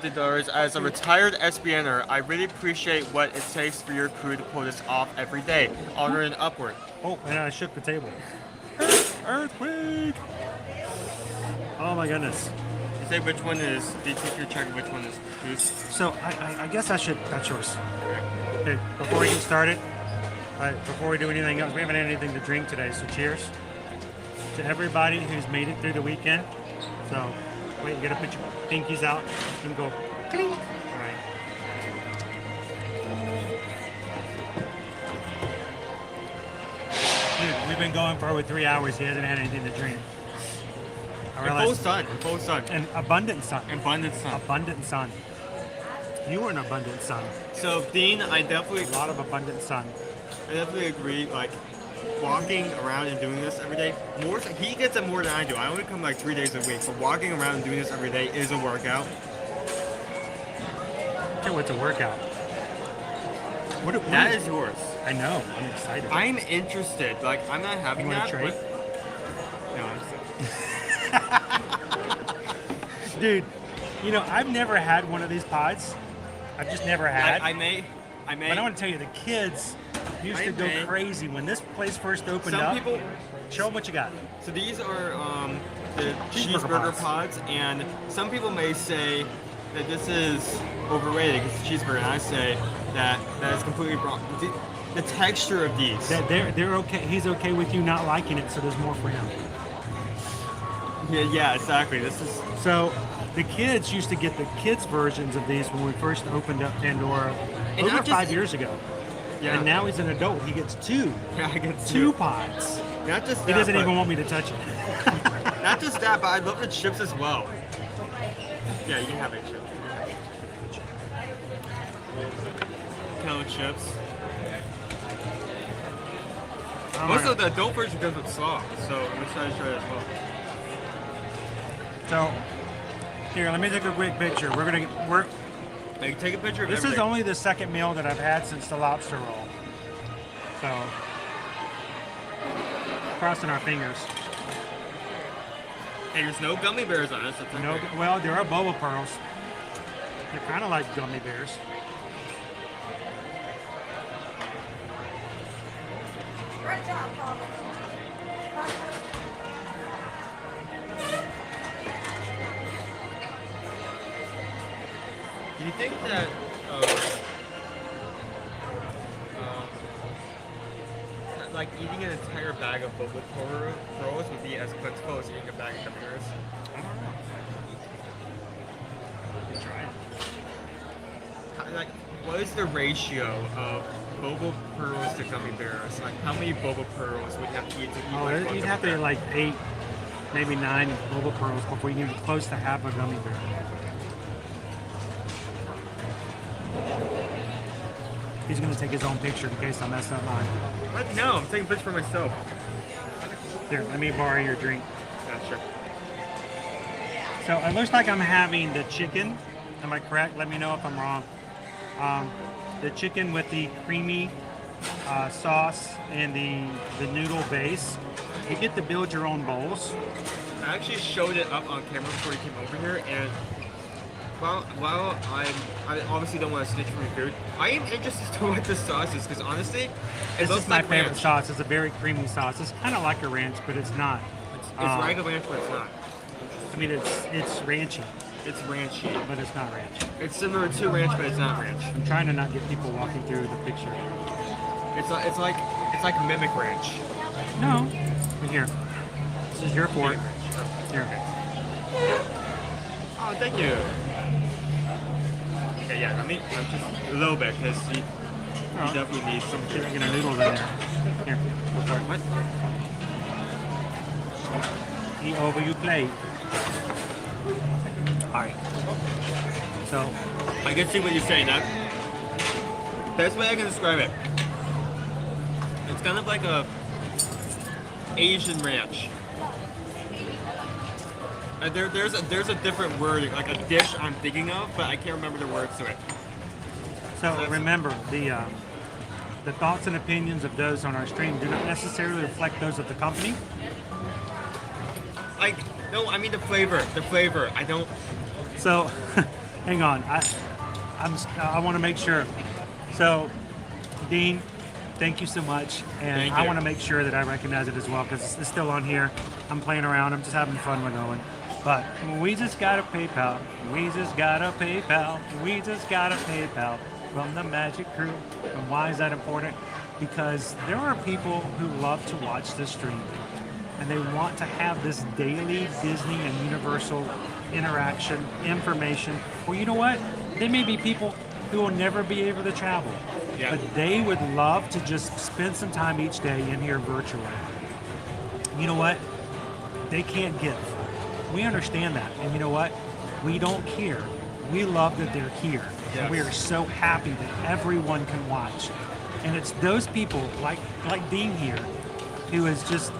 $50 as a retired SBNer. I really appreciate what it takes for your crew to pull this off every day. Honor and upward. Oh, and I shook the table. Earthquake! Oh my goodness. You say which one is, do you take your check which one is whose? So I guess I should, that's yours. Okay, before we get started, before we do anything else, we haven't had anything to drink today, so cheers to everybody who's made it through the weekend. So, wait, you gotta put your pinkies out and go clink. All right. Dude, we've been going for over 3 hours. He hasn't had anything to drink. Full sun. And abundant sun. Abundant sun. Abundant sun. You were an abundant sun. So, Dean, I definitely... A lot of abundant sun. I definitely agree, like, walking around and doing this every day, he gets it more than I do. I only come like 3 days a week, but walking around and doing this every day is a workout. Okay, what's a workout? That is yours. I know. I'm excited. I'm interested. Like, I'm not having that. Trade? No, I'm Dude, you know, I've never had one of these pods. I've just never had. I may. But I want to tell you, the kids used to go crazy when this place first opened up. Some people show them what you got. So these are the cheeseburger pods, and some people may say that this is overrated because it's a cheeseburger, and I say that is completely wrong. The texture of these. They're okay. He's okay with you not liking it, so there's more for him. Yeah, exactly. This is so. The kids used to get the kids versions of these when we first opened up Pandora over 5 years ago. Yeah. And now he's an adult. He gets two. Yeah, I get two pots. Not just He that, doesn't but- even want me to touch it. Not just that, but I love the chips as well. Yeah, you can have it, chip. Kettle chips. Oh my Also, God. the adult version comes with sauce, so I'm excited to try it as well. So, here, let me take a quick picture. Hey, take a picture of This is everything. only the second meal that I've had since the lobster roll. So, crossing our fingers. Hey, there's no gummy bears on it. So it's No, okay. well, there are boba pearls. They're kind of like gummy bears. Do you think that like eating an entire bag of boba pearls would be as plentiful as eating a bag of gummy bears? I don't know. You try it. Like, what is the ratio of boba pearls to gummy bears? Like, how many boba pearls would you have to eat to eat Oh, like one you'd gummy have to bear? eat like 8, maybe 9 boba pearls before you get close to half a gummy bear. He's going to take his own picture in case I mess up mine. What? No, I'm taking a picture for myself. Here, let me borrow your drink. Yeah, sure. So it looks like I'm having the chicken. Am I correct? Let me know if I'm wrong. The chicken with the creamy sauce and the noodle base. You get to build your own bowls. I actually showed it up on camera before you came over here, and while I obviously don't want to snitch from your food, I am interested to what the sauce is, because honestly, it This looks is my like favorite ranch. sauce. It's a very creamy sauce. It's kind of like a ranch, but it's not. It's regular ranch, but it's not. I mean, it's ranchy. It's ranchy, but it's not ranch. It's similar to ranch, but it's not ranch. I'm trying to not get people walking through the picture. It's like mimic ranch. No. Here. This is your fork. Here. Oh, thank you. Okay, yeah, I'm just a little bit, because he definitely needs some. See if I can get a noodle in there. Here. Go for it. What? Eat over you plate. Alright. So, I can see what you're saying. That best way I can describe it. It's kind of like a Asian ranch. There's a different word, like a dish I'm thinking of, but I can't remember the words to it. so remember, the thoughts and opinions of those on our stream do not necessarily reflect those of the company. Like, no, I mean the flavor. The flavor. I don't. So, hang on. I want to make sure. So, Dean, thank you so much, and Thank I you. want to make sure that I recognize it as well because it's still on here. I'm playing around. I'm just having fun with Owen. But we just got a PayPal. We just got a PayPal. We just got a PayPal from the Magic Crew. And why is that important? Because there are people who love to watch this stream, and they want to have this daily Disney and Universal interaction, information. Well, you know what? They may be people who will never be able to travel, but they would love to just spend some time each day in here virtually. You know what? They can't give. We understand that, and you know what? We don't care. We love that they're here, and we are so happy that everyone can watch. And it's those people like Dean here, who is just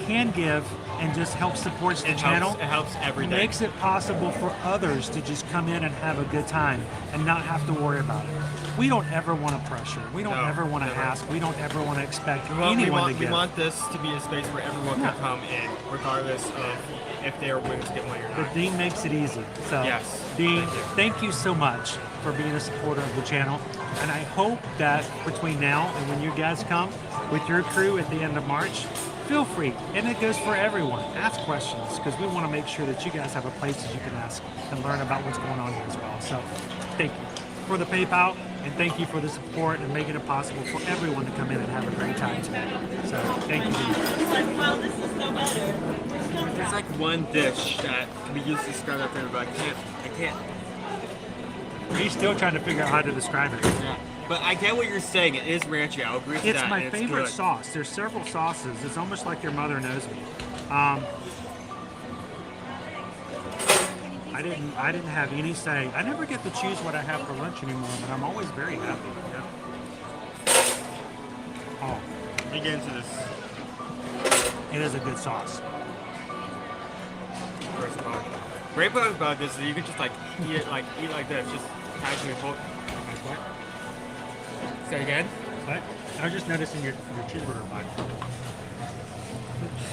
can give and just help supports the channel. It helps every day. Makes it possible for others to just come in and have a good time and not have to worry about it. We don't ever want to pressure. We don't ever want to ask. We don't ever want to expect anyone to give. We want this to be a space where everyone can come in, regardless of if they are willing to get money or not. But Dean makes it easy. So, Yes. Dean, thank you so much for being a supporter of the channel. And I hope that between now and when you guys come with your crew at the end of March, feel free. And it goes for everyone. Ask questions because we want to make sure that you guys have a place that you can ask and learn about what's going on here as well. So, thank you for the PayPal. And thank you for the support and making it possible for everyone to come in and have a great time tonight. So, thank you, Dean. Wow, this is so better. There's like one dish that can be used to describe that thing, but I can't. He's still trying to figure out how to describe it. Yeah. But I get what you're saying. It is ranchy. I'll agree with It's that. my and favorite good. sauce. There's several sauces. It's almost like your mother knows me. I didn't have any say. I never get to choose what I have for lunch anymore, but I'm always very happy. Yeah. Oh, Let me get into this it is a good sauce. first part. Great part about this is you can just like eat it eat like this, just casually hold. Say again? What? I was just noticing your cheeseburger bun.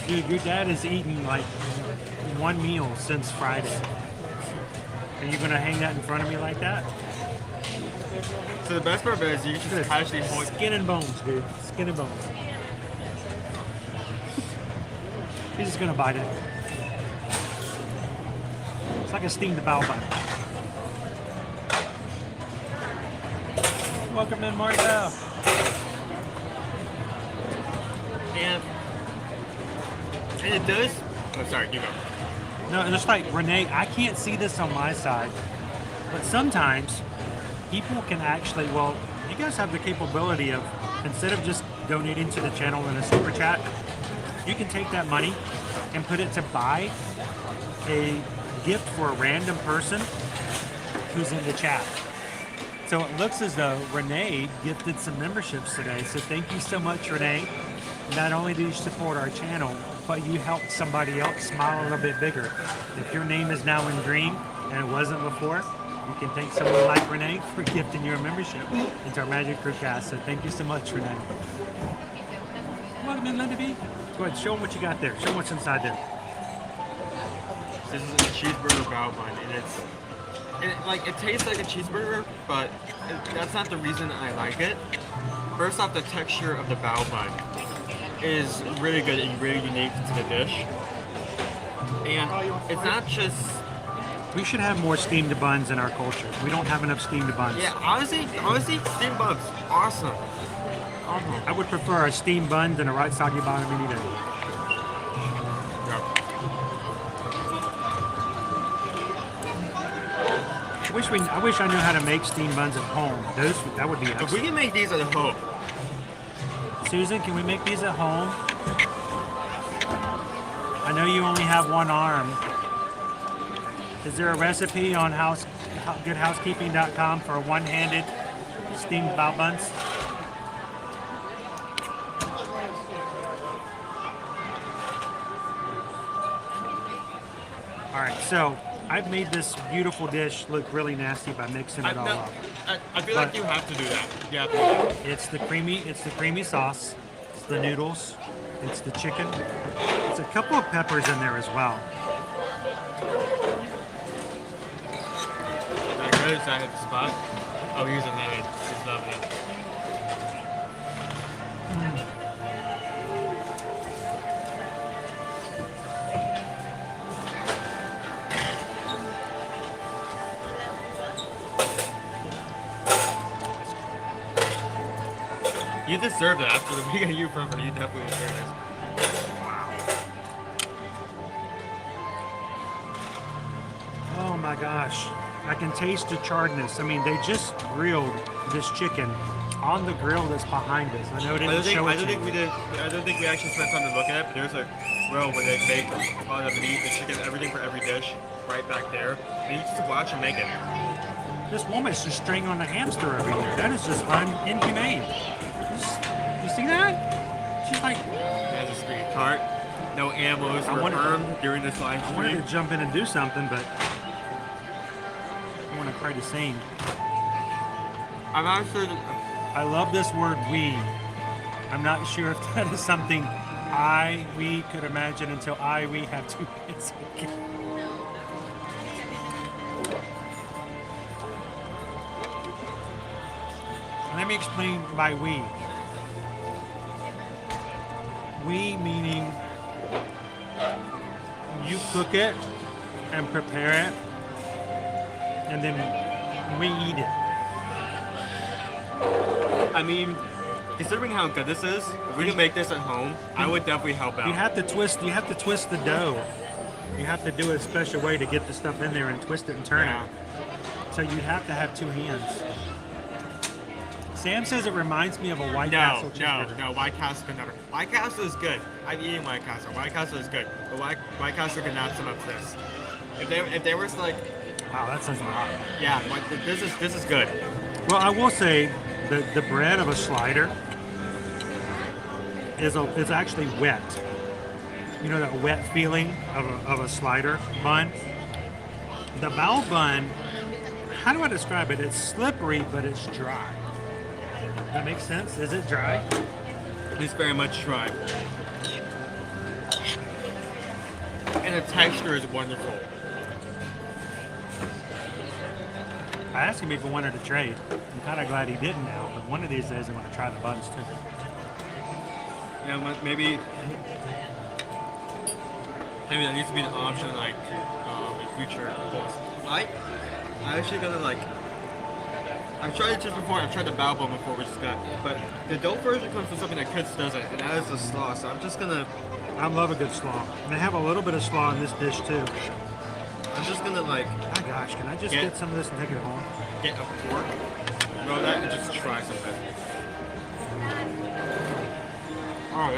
Dude, your dad has eaten like one meal since Friday. Are you gonna hang that in front of me like that? So the best part is you can just casually hold. Skin and bones, dude. Skin and bones. He's just gonna bite it. It's like a steamed bao bun. Welcome in, Marta. And it does. Oh, sorry, you go. No, just like Renee, I can't see this on my side, but sometimes people can actually, well, you guys have the capability of, instead of just donating to the channel in a super chat, you can take that money and put it to buy a gift for a random person who's in the chat. So it looks as though Renee gifted some memberships today. So thank you so much, Renee. Not only do you support our channel, but you helped somebody else smile a little bit bigger. If your name is now in green and it wasn't before, you can thank someone like Renee for gifting your membership into our Magic Crew cast. So thank you so much, Renee. Welcome in, Linda B. Go ahead, show them what you got there. Show them what's inside there. This is a cheeseburger bao bun, and it tastes like a cheeseburger, but that's not the reason I like it. First off, the texture of the bao bun is really good and really unique to the dish. And it's not just... We should have more steamed buns in our culture. We don't have enough steamed buns. Yeah, honestly, steamed buns, awesome. I would prefer a steamed bun than a right soggy bottom any day. I wish I knew how to make steamed buns at home. That would be excellent. If we can make these at home. Susan, can we make these at home? I know you only have one arm. Is there a recipe on goodhousekeeping.com for one-handed steamed bao buns? All right, so I've made this beautiful dish look really nasty by mixing it all up. I feel like you have to do that. Yeah. It's the creamy sauce. It's the noodles. It's the chicken. It's a couple of peppers in there as well. I noticed I hit the spot. Oh, he's in there. He's loving it. You deserve it after the weekend you from it. You definitely deserve it. Oh my gosh. I can taste the charredness. I mean, they just grilled this chicken on the grill that's behind us. I know it didn't show it. I don't think we actually spent time to look at it, but there's a grill where they make all the meat, the chicken, everything for every dish right back there. And you just watch them make it. This woman's just stringing on a hamster over here. That is just inhumane. You see that? She's like... There's a street cart. No ammos were earned during this live stream. I wanted to jump in and do something, but... I want to cry to sing. I'm not sure I love this word, we. I'm not sure if that is something we could imagine until we have two kids. Let me explain by we. We meaning you cook it and prepare it, and then we eat it. I mean, considering how good this is, if we can make this at home, I would definitely help out. You have to twist the dough. You have to do it a special way to get the stuff in there and twist it and turn it. So you have to have two hands. Sam says it reminds me of a White Castle No, cheeseburger. no, White Castle can never. White Castle is good. I've eaten White Castle. White Castle is good. But White Castle cannot sum up this. If they were like, wow, that sounds hot. Yeah, this is good. Well, I will say the bread of a slider is actually wet. You know that wet feeling of a slider bun. The bao bun, how do I describe it? It's slippery, but it's dry. That makes sense? Is it dry? It's very much dry. And the texture is wonderful. I asked him if he wanted to trade. I'm kind of glad he didn't now, but one of these days I'm going to try the buns too. Yeah, maybe that needs to be an option, like in future posts. I actually gonna like. I've tried it just before. I've tried the bao bun before, which is good. But the dough version comes with something that Chris doesn't, and that is the slaw. So I'm just gonna. I love a good slaw. And they have a little bit of slaw in this dish too. I'm just gonna like. My gosh, can I just get some of this and take it home? Get a fork, roll that, and just try some of it. Oh,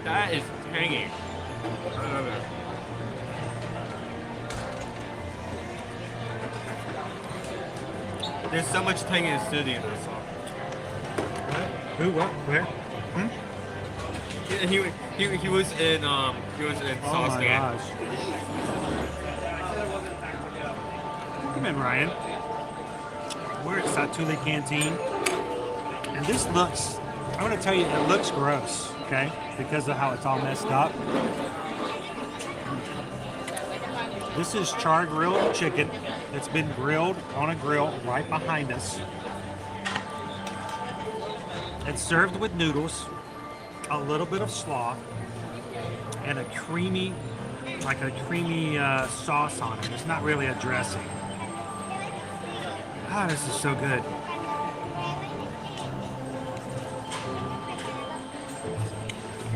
that is tangy. I love it. There's so much tang and acidity in this sauce. Who? What? Where? He was in Sauce my Stand. gosh. Come in, Ryan. We're at Satuli Canteen, and this looks. I'm going to tell you, it looks gross. Okay, because of how it's all messed up. This is char grilled chicken. It's been grilled on a grill right behind us. It's served with noodles, a little bit of slaw, and a creamy sauce on it. It's not really a dressing. Ah, this is so good.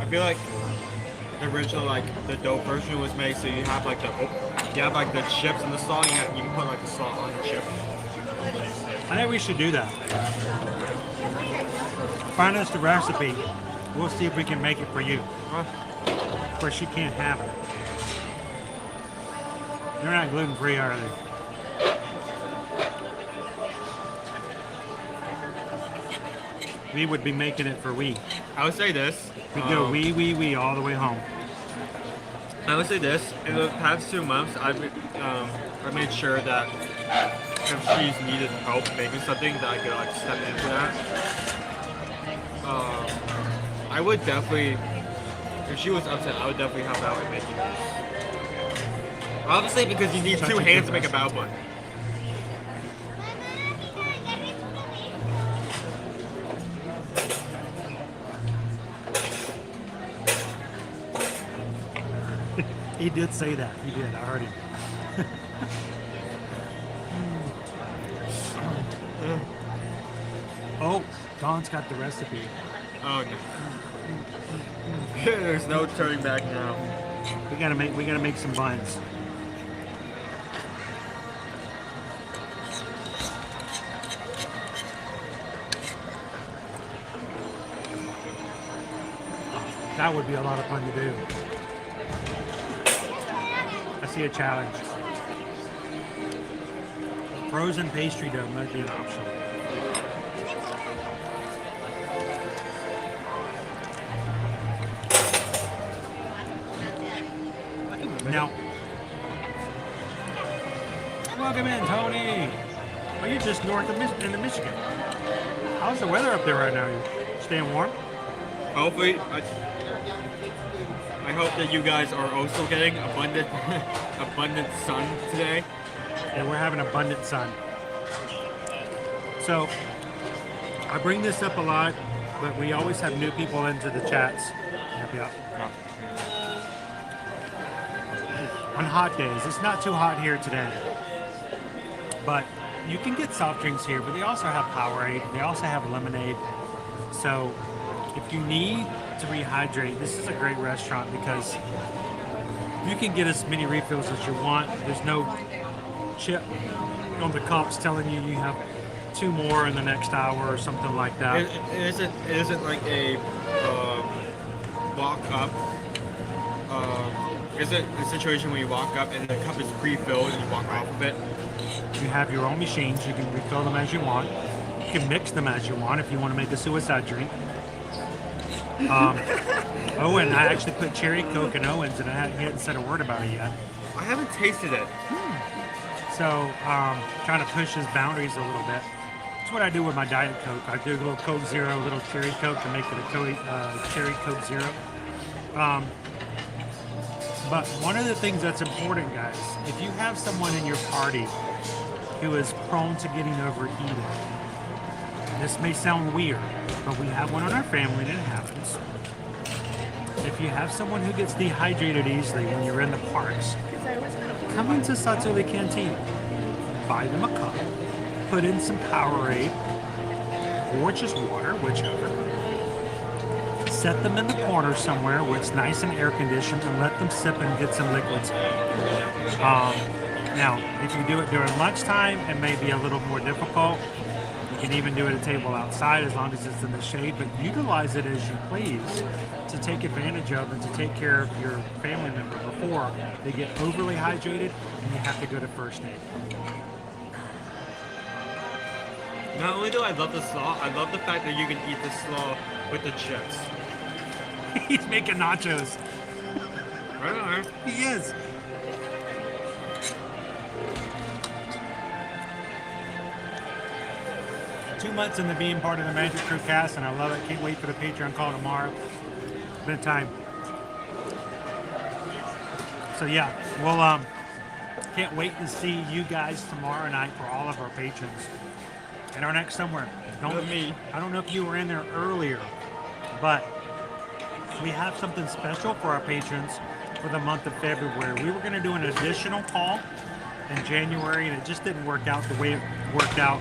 I feel like the original, like the dough version was made so you have like the chips and the sauce. You can put like the sauce on the chip. I think we should do that. Find us the recipe. We'll see if we can make it for you. Of course, you can't have it. They're not gluten-free, are they? We would be making it for we. I would say this. We go we all the way home. I would say this. In the past 2 months, I made sure that if she's needed help making something, that I could like step into that. I would definitely, if she was upset, I would definitely help out with making this. Obviously, because you need 2 hands to make a bao bun. He did say that. He did. I heard him. Oh, Don's got the recipe. Oh no. There's no turning back now. We gotta make some buns. That would be a lot of fun to do. I see a challenge. Frozen pastry dough might be an option. Now, welcome in, Tony. Are you just north of Michigan? How's the weather up there right now? You staying warm? Hopefully, I hope that you guys are also getting abundant sun today. And we're having abundant sun. So, I bring this up a lot, but we always have new people into the chats. Yep. On hot days, it's not too hot here today, but you can get soft drinks here, but they also have Powerade, they also have lemonade. So if you need to rehydrate, this is a great restaurant because you can get as many refills as you want. There's no chip on the comps telling you you have 2 more in the next hour or something like that. It isn't like a walk up. Is it a situation where you walk up and the cup is pre-filled and you walk off of it? You have your own machines. You can refill them as you want. You can mix them as you want if you want to make a suicide drink. Owen, I actually put cherry Coke in Owen's and he hadn't said a word about it yet. I haven't tasted it. So, trying to push his boundaries a little bit. That's what I do with my Diet Coke. I do a little Coke Zero, a little cherry Coke to make it a cherry Coke Zero. But one of the things that's important, guys, if you have someone in your party who is prone to getting overheated, this may sound weird, but we have one in our family and it happens. If you have someone who gets dehydrated easily when you're in the parks, come into Satsuli Canteen, buy them a cup, put in some Powerade, or just water, whichever. Set them in the corner somewhere where it's nice and air conditioned and let them sip and get some liquids. Now, if you do it during lunchtime, it may be a little more difficult. You can even do it at a table outside as long as it's in the shade, but utilize it as you please to take advantage of and to take care of your family member before they get overly hydrated and you have to go to first aid. Not only do I love the slaw, I love the fact that you can eat the slaw with the chips. He's making nachos. Right on. He is. Two months into being part of the Magic Crew cast, and I love it. Can't wait for the Patreon call tomorrow. Been time. So yeah, we'll can't wait to see you guys tomorrow night for all of our patrons. And our next somewhere. I don't know if you were in there earlier, but we have something special for our patrons for the month of February. We were going to do an additional call in January, and it just didn't work out the way it worked out.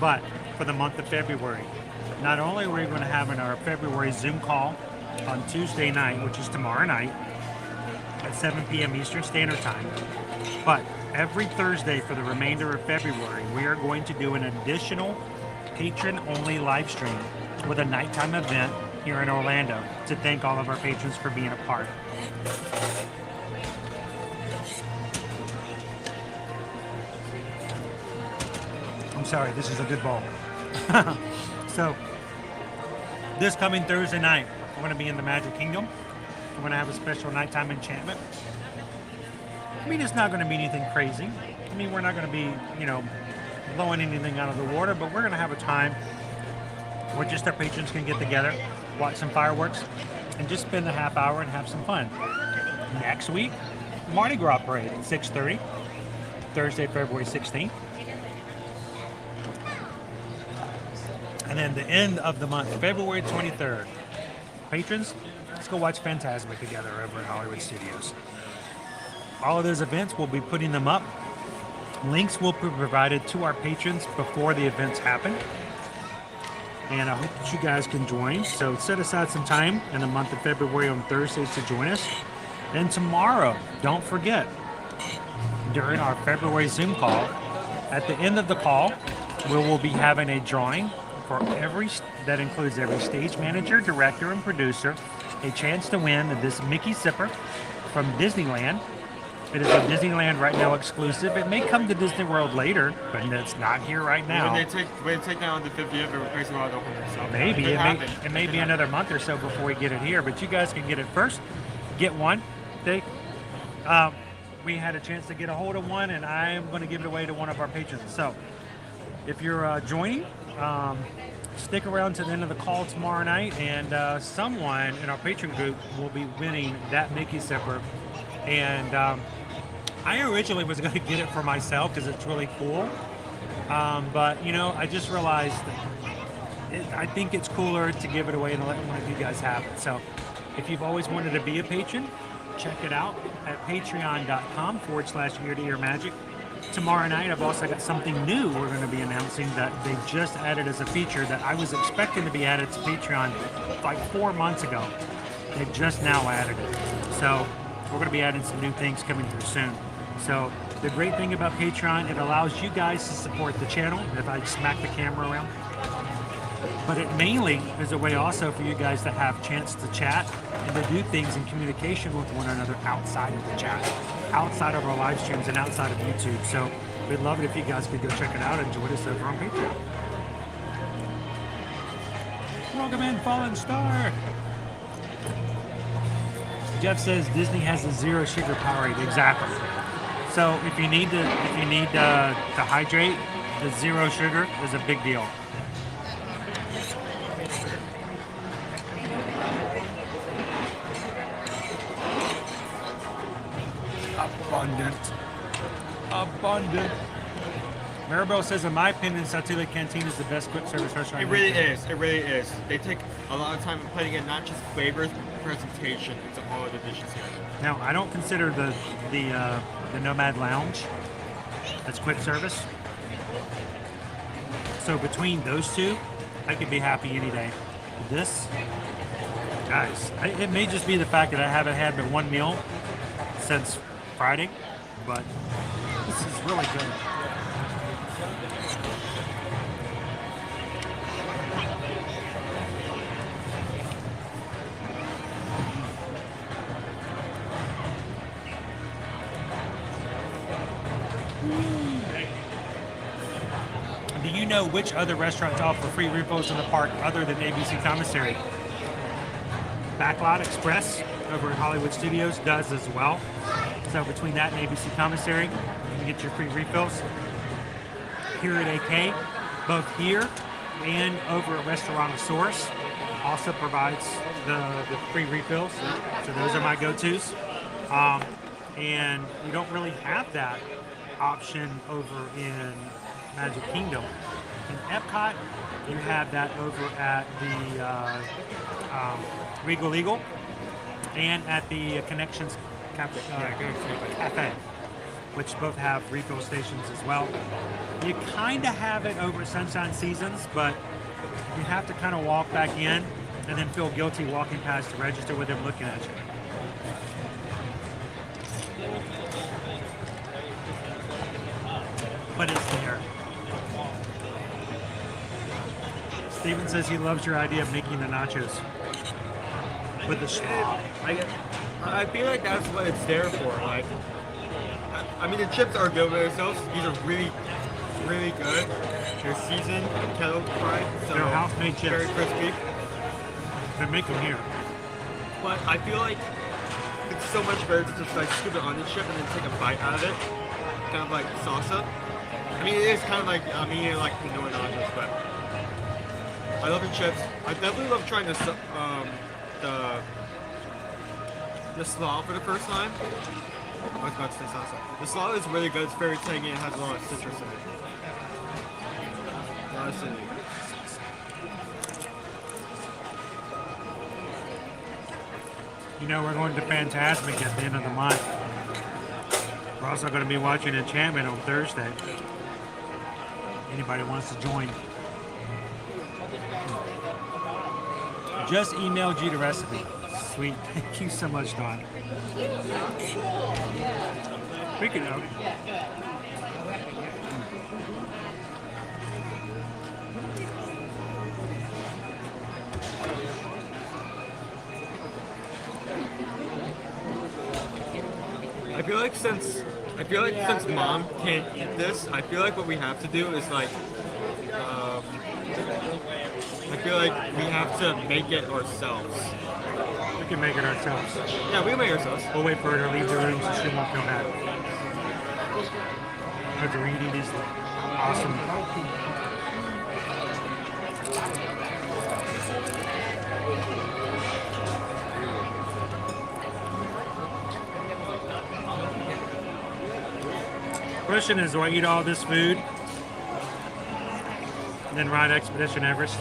But for the month of February, not only are we going to have our February Zoom call on Tuesday night, which is tomorrow night at 7 p.m. Eastern Standard Time, but every Thursday for the remainder of February, we are going to do an additional patron-only live stream with a nighttime event here in Orlando to thank all of our patrons for being a part. I'm sorry, this is a good bowl. So, this coming Thursday night, we're going to be in the Magic Kingdom. We're going to have a special nighttime enchantment. I mean, it's not going to be anything crazy. I mean, we're not going to be, blowing anything out of the water, but we're going to have a time where just our patrons can get together, watch some fireworks, and just spend a half hour and have some fun. Next week, Mardi Gras Parade at 6:30, Thursday, February 16th. And then the end of the month, February 23rd. Patrons, let's go watch Phantasmic together over at Hollywood Studios. All of those events, we'll be putting them up. Links will be provided to our patrons before the events happen. And I hope that you guys can join. So set aside some time in the month of February on Thursdays to join us. And tomorrow, don't forget, during our February Zoom call, at the end of the call, we will be having a drawing for that includes every stage manager, director, and producer, a chance to win this Mickey Sipper from Disneyland. It is a Disneyland right now exclusive. It may come to Disney World later, but it's not here right now. When they take down the 50th, it makes a lot of difference. Maybe it may be another month or so before we get it here, but you guys can get it first. Get one. We had a chance to get a hold of one, and I am going to give it away to one of our patrons. So if you're joining, stick around to the end of the call tomorrow night, and someone in our patron group will be winning that Mickey Sipper. And I originally was going to get it for myself because it's really cool. But, I just realized that I think it's cooler to give it away and let one of you guys have it. So if you've always wanted to be a patron, check it out at patreon.com/ear-to-ear magic. Tomorrow night, I've also got something new we're going to be announcing that they just added as a feature that I was expecting to be added to Patreon like 4 months ago. They've just now added it. So we're going to be adding some new things coming through soon. So The great thing about Patreon, it allows you guys to support the channel. If I smack the camera around. But it mainly is a way also for you guys to have a chance to chat and to do things in communication with one another outside of the chat, outside of our live streams and outside of YouTube. So we'd love it if you guys could go check it out and join us over on Patreon. Welcome in, Fallen Star. Jeff says Disney has a 0 sugar Powerade. Exactly. So if you need to hydrate, the 0 sugar is a big deal. Abundant. Maribel says, in my opinion, Satula Canteen is the best quick service restaurant. It really is. It really is. They take a lot of time in putting in not just flavors, but presentation into all of the dishes here. Now, I don't consider the Nomad Lounge as quick service. So between those two, I could be happy any day. This, guys, it may just be the fact that I haven't had but one meal since Friday, but this is really good. Do you know which other restaurants offer free refills in the park other than ABC Commissary? Backlot Express over at Hollywood Studios does as well. So between that and ABC Commissary, you can get your free refills. Here at AK, both here and over at Restaurantosaurus, also provides the free refills. So those are my go-tos. And you don't really have that option over in Magic Kingdom. In Epcot, you have that over at the Regal Eagle and at the Connections Cafe, which both have refill stations as well. You kind of have it over at Sunshine Seasons, but you have to kind of walk back in and then feel guilty walking past the register with them looking at you. But it's there. Steven says he loves your idea of making the nachos with the straw. I feel like that's what it's there for. Like, I mean, the chips are good by themselves. These are really, really good. They're seasoned, kettle fried, so they're house-made chips. Very crispy. They make them here. But I feel like it's so much better to just like scoop it on the chip and then take a bite out of it, kind of like salsa. I mean, it is kind of like like Pandora nachos, but I love the chips. I definitely love trying the slaw for the first time. I was about to say salsa. The slaw is really good. It's very tangy and has a lot of citrus in it. A lot of citrus. You know, we're going to Fantasmic at the end of the month. We're also going to be watching Enchantment on Thursday. Anybody wants to join? Just emailed you the recipe. Sweet. Thank you so much, Dawn. Speaking of, I feel like since mom can't eat this, I feel like what we have to do is like, I feel like we have to make it ourselves. we can make it ourselves. Yeah, we can make it ourselves. We'll wait for her to leave the room so she won't come back. Her reading is awesome. Question is, do I eat all this food and then ride Expedition Everest?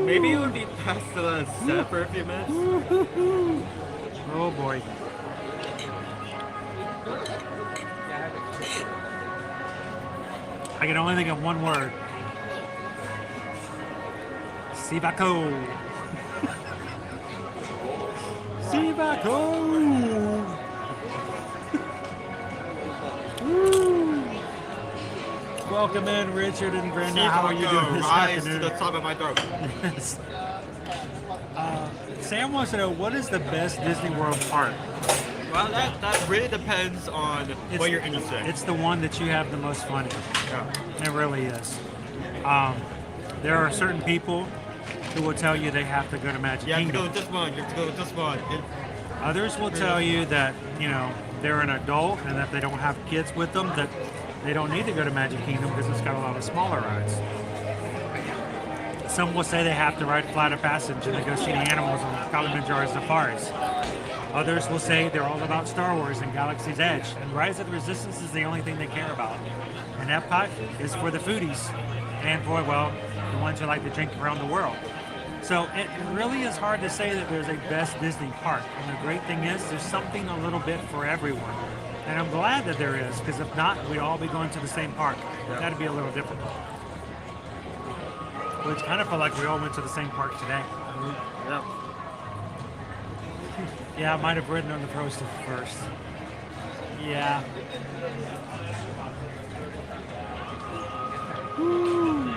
Maybe it would be past the set for a few minutes. Oh boy. I can only think of one word. Sibako. See you back home. Woo. Welcome in, Richard and Brenda. How are you doing this afternoon? To the top of my throat. Yes. Sam wants to know, what is the best Disney World park? Well, that really depends on what you're interested in. It's the one that you have the most fun in. Yeah. It really is. There are certain people who will tell you they have to go to Magic You have to Kingdom. go with this one. You have to go with this one. Others will tell you that, you know, they're an adult and that they don't have kids with them, that they don't need to go to Magic Kingdom because it's got a lot of smaller rides. Some will say they have to ride Flight of Passage and they go see the animals on Kilimanjaro safaris. Others will say they're all about Star Wars and Galaxy's Edge, and Rise of the Resistance is the only thing they care about. And Epcot is for the foodies and for, well, the ones who like to drink around the world. So it really is hard to say that there's a best Disney park. And the great thing is there's something a little bit for everyone. And I'm glad that there is, because if not, we'd all be going to the same park. That'd be a little difficult. Which kind of felt like we all went to the same park today. Yeah. Yeah, I might have ridden on the Pro Stick first. Yeah. Woo.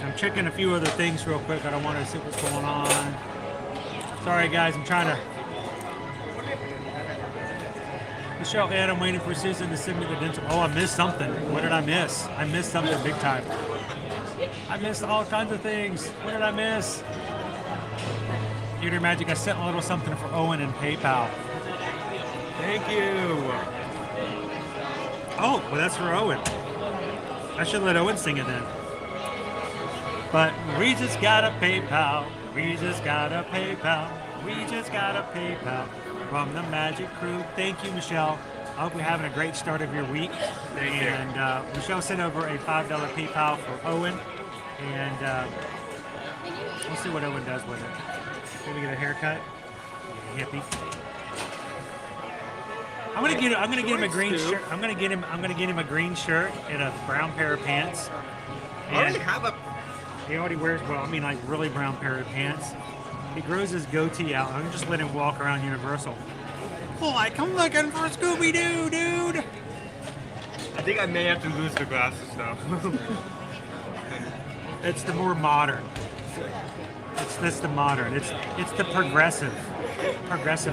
I'm checking a few other things real quick. I don't want to see what's going on. Sorry guys, I'm trying to... Michelle and I'm waiting for Susan to send me the dental... Oh, I missed something. What did I miss? I missed something big time. I missed all kinds of things. What did I miss? Theater Magic, I sent a little something for Owen and PayPal. Thank you. Oh, well that's for Owen. I should let Owen sing it then. But we just got a PayPal. We just got a PayPal. We just got a PayPal from the Magic Crew. Thank you, Michelle. I hope you're having a great start of your week. Thank you. And Michelle sent over a $5 PayPal for Owen. And we'll see what Owen does with it. Maybe get a haircut. Hippie. I'm gonna get him a green shirt. I'm gonna get him a green shirt and a brown pair of pants. I already have a... He already wears, well, I mean, like really brown pair of pants. He grows his goatee out. I'm just letting him walk around Universal. Like, I'm looking for Scooby-Doo, dude. I think I may have to lose the glasses though. It's the more modern. It's the modern. It's the progressive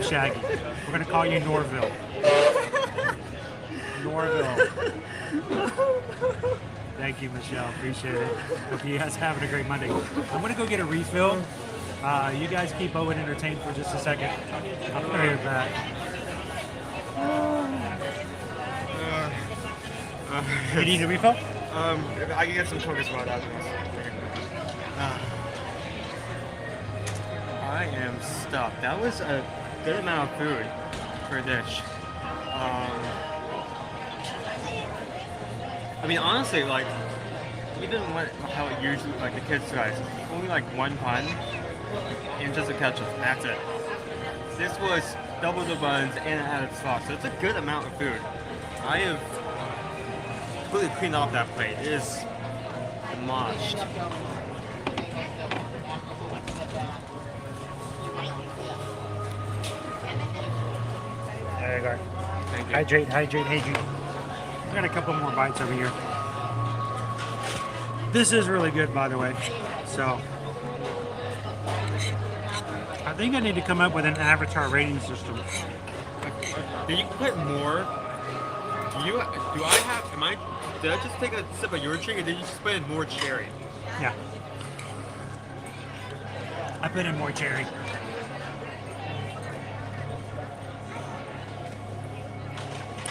Shaggy. We're gonna call you Norville. Norville. Thank you, Michelle. Appreciate it. Hope you guys having a great Monday. I'm gonna go get a refill. You guys keep Owen entertained for just a second. I'll be right back. You need a refill? I can get some Coke as well. I am stuffed. That was a good amount of food for a dish. I mean, honestly, like, even how it usually, like, the kids' guys, only like one pun and just a ketchup. That's it. This was double the buns and it added sauce, so it's a good amount of food. I have completely cleaned off that plate. It is demolished. There you go. Thank you. Hydrate. I got a couple more bites over here. This is really good, by the way. So, I think I need to come up with an Avatar rating system. Did you put more? Did I just take a sip of your drink or did you just put in more cherry? Yeah. I put in more cherry.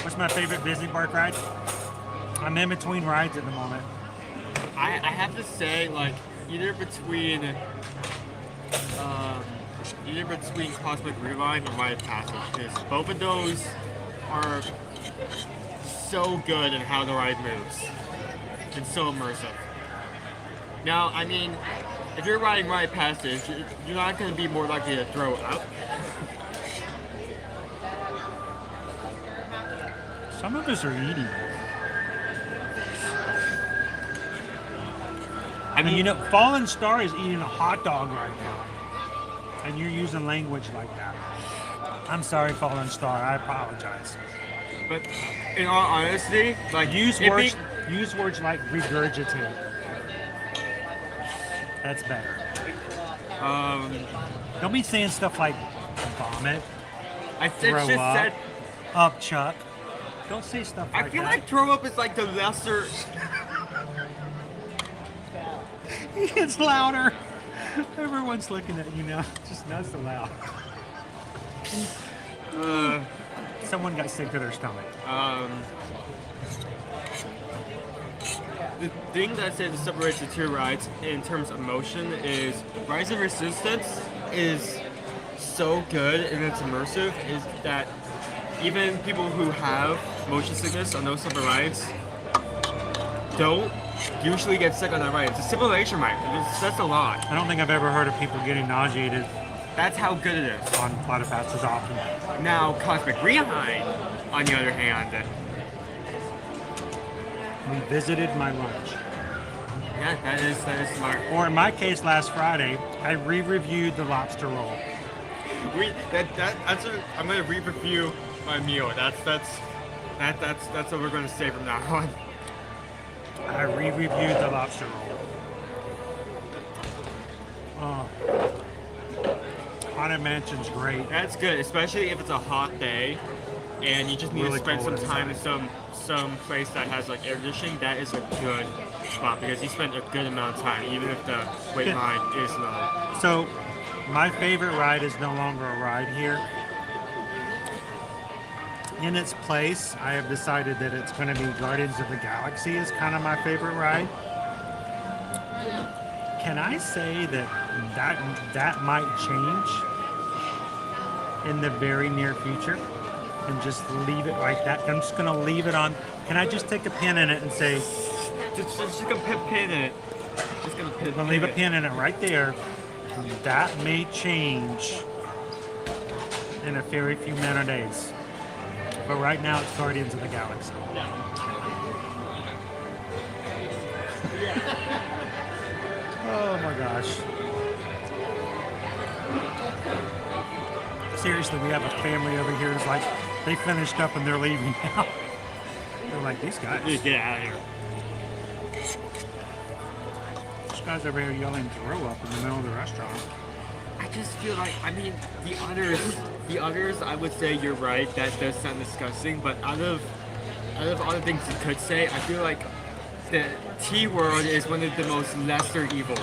What's my favorite Disney park ride? I'm in between rides at the moment. I have to say, like, either between Cosmic Rewind or Rite of Passage, because both of those are so good in how the ride moves. It's so immersive. Now, I mean, if you're riding Rite of Passage, you're not going to be more likely to throw up. Some of us are eating. I mean, you know, Fallen Star is eating a hot dog right now. And you're using language like that. I'm sorry, Fallen Star. I apologize. But in all honesty, like use words like regurgitate. That's better. Don't be saying stuff like vomit. I throw just up, said upchuck. Don't say stuff like that. I feel like throw up is like the lesser. It's louder. Everyone's looking at you now. Just not so loud. Someone got sick to their stomach. The thing that separates the two rides in terms of motion is Rise of Resistance is so good and it's immersive is that even people who have motion sickness on those type of rides don't usually get sick on that ride. It's a simulation ride. That's a lot. I don't think I've ever heard of people getting nauseated. That's how good it is. On Flight of Passage often. Now, Cosmic Rewind, on the other hand, we visited my lunch. Yeah, that is smart. Or in my case, last Friday, I re-reviewed the lobster roll. I'm gonna re-review my meal. That's what we're gonna say from now on. I re-reviewed the lobster roll. Haunted Mansion's great. That's good, especially if it's a hot day and you just need Really to spend some cold time in inside. some place that has like air conditioning. That is a good spot because you spend a good amount of time, even if the wait line is low. So, my favorite ride is no longer a ride here. In its place, I have decided that it's going to be Guardians of the Galaxy is kind of my favorite ride. Can I say that might change in the very near future and just leave it like that? I'm just going to leave it on. Can I just take a pin in it and say... Just gonna pin in it. Just gonna pin. I'm going to leave a pin in it right there. That may change in a very few minute days. But right now it's Guardians of the Galaxy. Oh my gosh. Seriously, we have a family over here who's like, they finished up and they're leaving now. They're like, these guys. Just get out of here. This guy's over here yelling throw up in the middle of the restaurant. I just feel like, I mean, the others, I would say you're right, that does sound disgusting, but out of all the things you could say, I feel like the T word is one of the most lesser evils.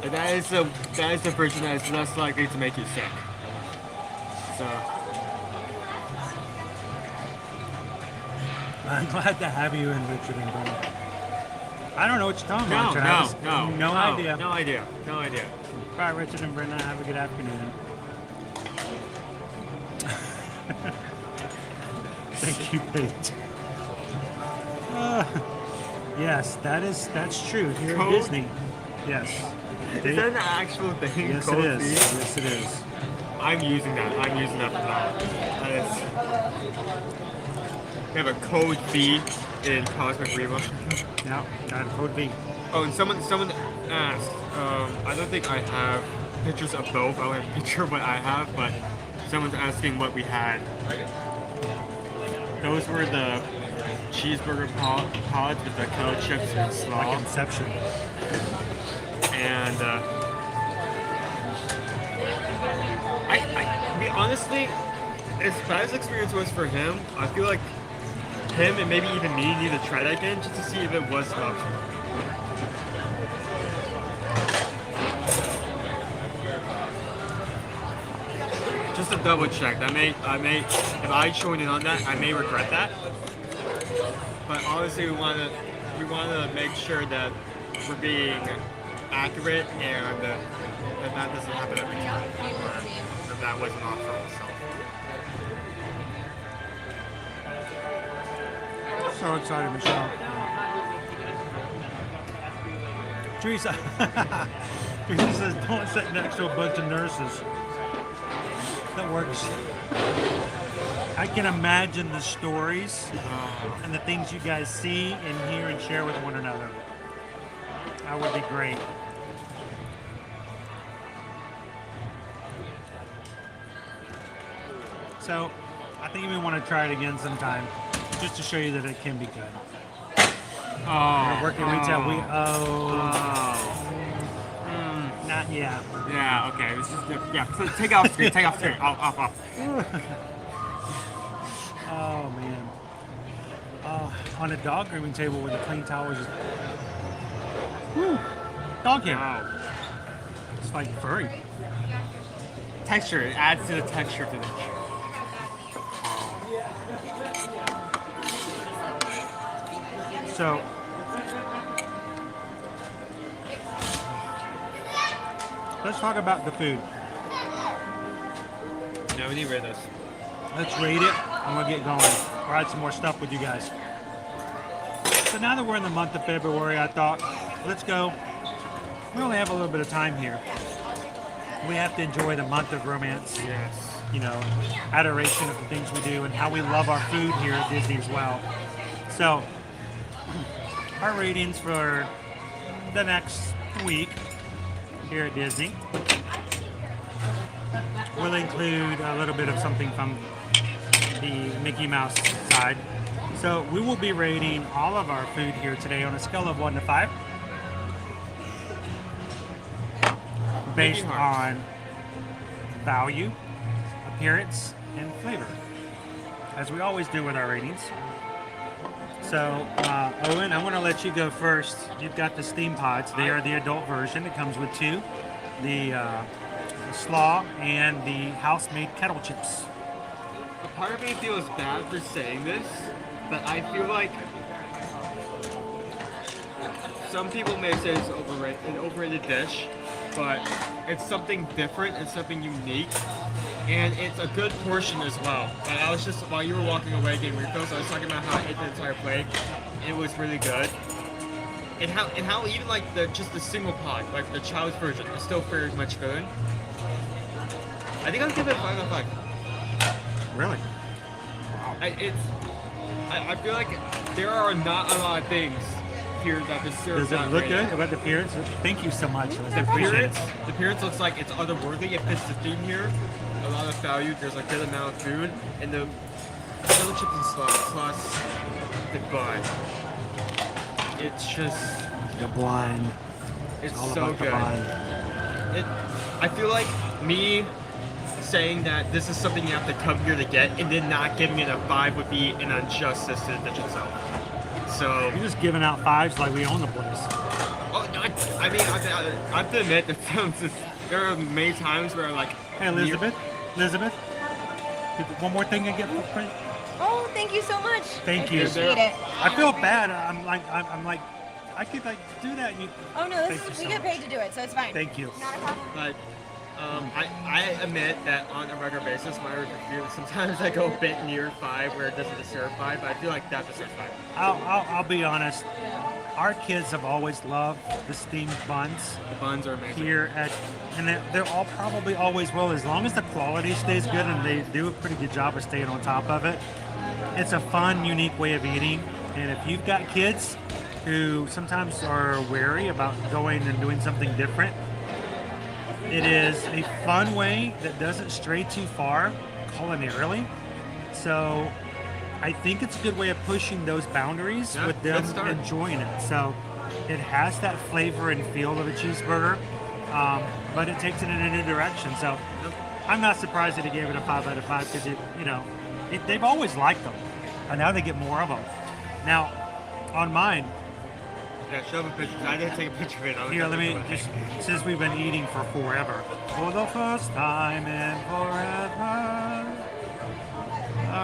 And that is the version that is less likely to make you sick. So I'm glad to have you in, Richard and Brenda. I don't know what you're talking about. No idea. No idea. All right, Richard and Brenda, have a good afternoon. Thank you, Paige. Yes, that's true. Here at Disney. Yes. Is that an actual thing? Yes, Code it is. B? Yes, it is. I'm using that for now. That is. We have a code B in Cosmic Rewind. Yeah, got a code B. Oh, and someone asked. I don't think I have pictures of both. I don't have a picture of what I have, but someone's asking what we had. Those were the cheeseburger pods with the kettle chips and slaw. Like Inception. And I mean, honestly, as bad as the experience was for him, I feel like him and maybe even me need to try that again just to see if it was tough. Just to double check. I may, if I join in on that, I may regret that. But honestly, we want to make sure that we're being accurate and that doesn't happen every time. That wasn't off for himself. So excited, Michelle. Teresa. Teresa says, don't sit next to a bunch of nurses. That works. I can imagine the stories and the things you guys see and hear and share with one another. That would be great. So, I think we want to try it again sometime, just to show you that it can be good. We're working retail. Not yet. Yeah. Okay. This is So take off screen. Take off screen. Off. Oh man. On a dog grooming table with a clean towel is just. Whew. Dog hair. Wow. It's like furry. Texture. It adds to the texture of the dish. So, let's talk about the food. Yeah, we need to rate this. Let's rate it. I'm gonna get going. Ride some more stuff with you guys. So now that we're in the month of February, I thought, let's go. We only have a little bit of time here. We have to enjoy the month of romance. Yes. You know, adoration of the things we do and how we love our food here at Disney as well. So, our ratings for the next week here at Disney will include a little bit of something from the Mickey Mouse side. So we will be rating all of our food here today on a scale of 1 to 5 based on value, appearance, and flavor, as we always do with our ratings. So, Owen, I'm going to let you go first. You've got the steam pods. They are the adult version. It comes with 2, the slaw and the house-made kettle chips. A part of me feels bad for saying this, but I feel like some people may say it's an overrated dish, but it's something different, it's something unique, and it's a good portion as well. And I was just, while you were walking away getting refills, I was talking about how I ate the entire plate. It was really good. And how even like just the single pod, like the child's version, is still very much good. I think I'll give it a 5 out of 5. Really? I feel like there are not a lot of things here that deserve Does it look good about the appearance? Thank you so much. The appearance looks like it's otherworldly. It fits the theme here. A lot of value. There's a good amount of food, and the kettle chips and slaw plus the bun. It's just the blind. It's all so about the good. blind. I feel like me saying that this is something you have to come here to get, and then not giving it a 5 would be an injustice to the dish itself. So you're just giving out 5s like we own the place. Oh, I mean, I have to admit that there are many times where I'm like, hey, Elizabeth, one more thing I get for free. Oh, thank you so much. Thank you. I appreciate it. I feel bad. I'm like, I could like do that. Oh no, we get paid to do it, so it's fine. Thank you. Not a problem. But I admit that on a regular basis, my review sometimes I go a bit near 5 where it doesn't deserve 5, but I feel like that deserves 5. I'll be honest. Our kids have always loved the steamed buns. The buns are amazing. Here and they're all probably always will, as long as the quality stays good and they do a pretty good job of staying on top of it. It's a fun, unique way of eating, and if you've got kids who sometimes are wary about going and doing something different, it is a fun way that doesn't stray too far culinarily. So I think it's a good way of pushing those boundaries with them enjoying it. So it has that flavor and feel of a cheeseburger, but it takes it in a new direction. So I'm not surprised that he gave it a 5 out of 5 because they've always liked them, and now they get more of them. Now, on mine. Yeah, show them a picture. I didn't take a picture of it. Here, let me just, since we've been eating for forever. For the first time in forever.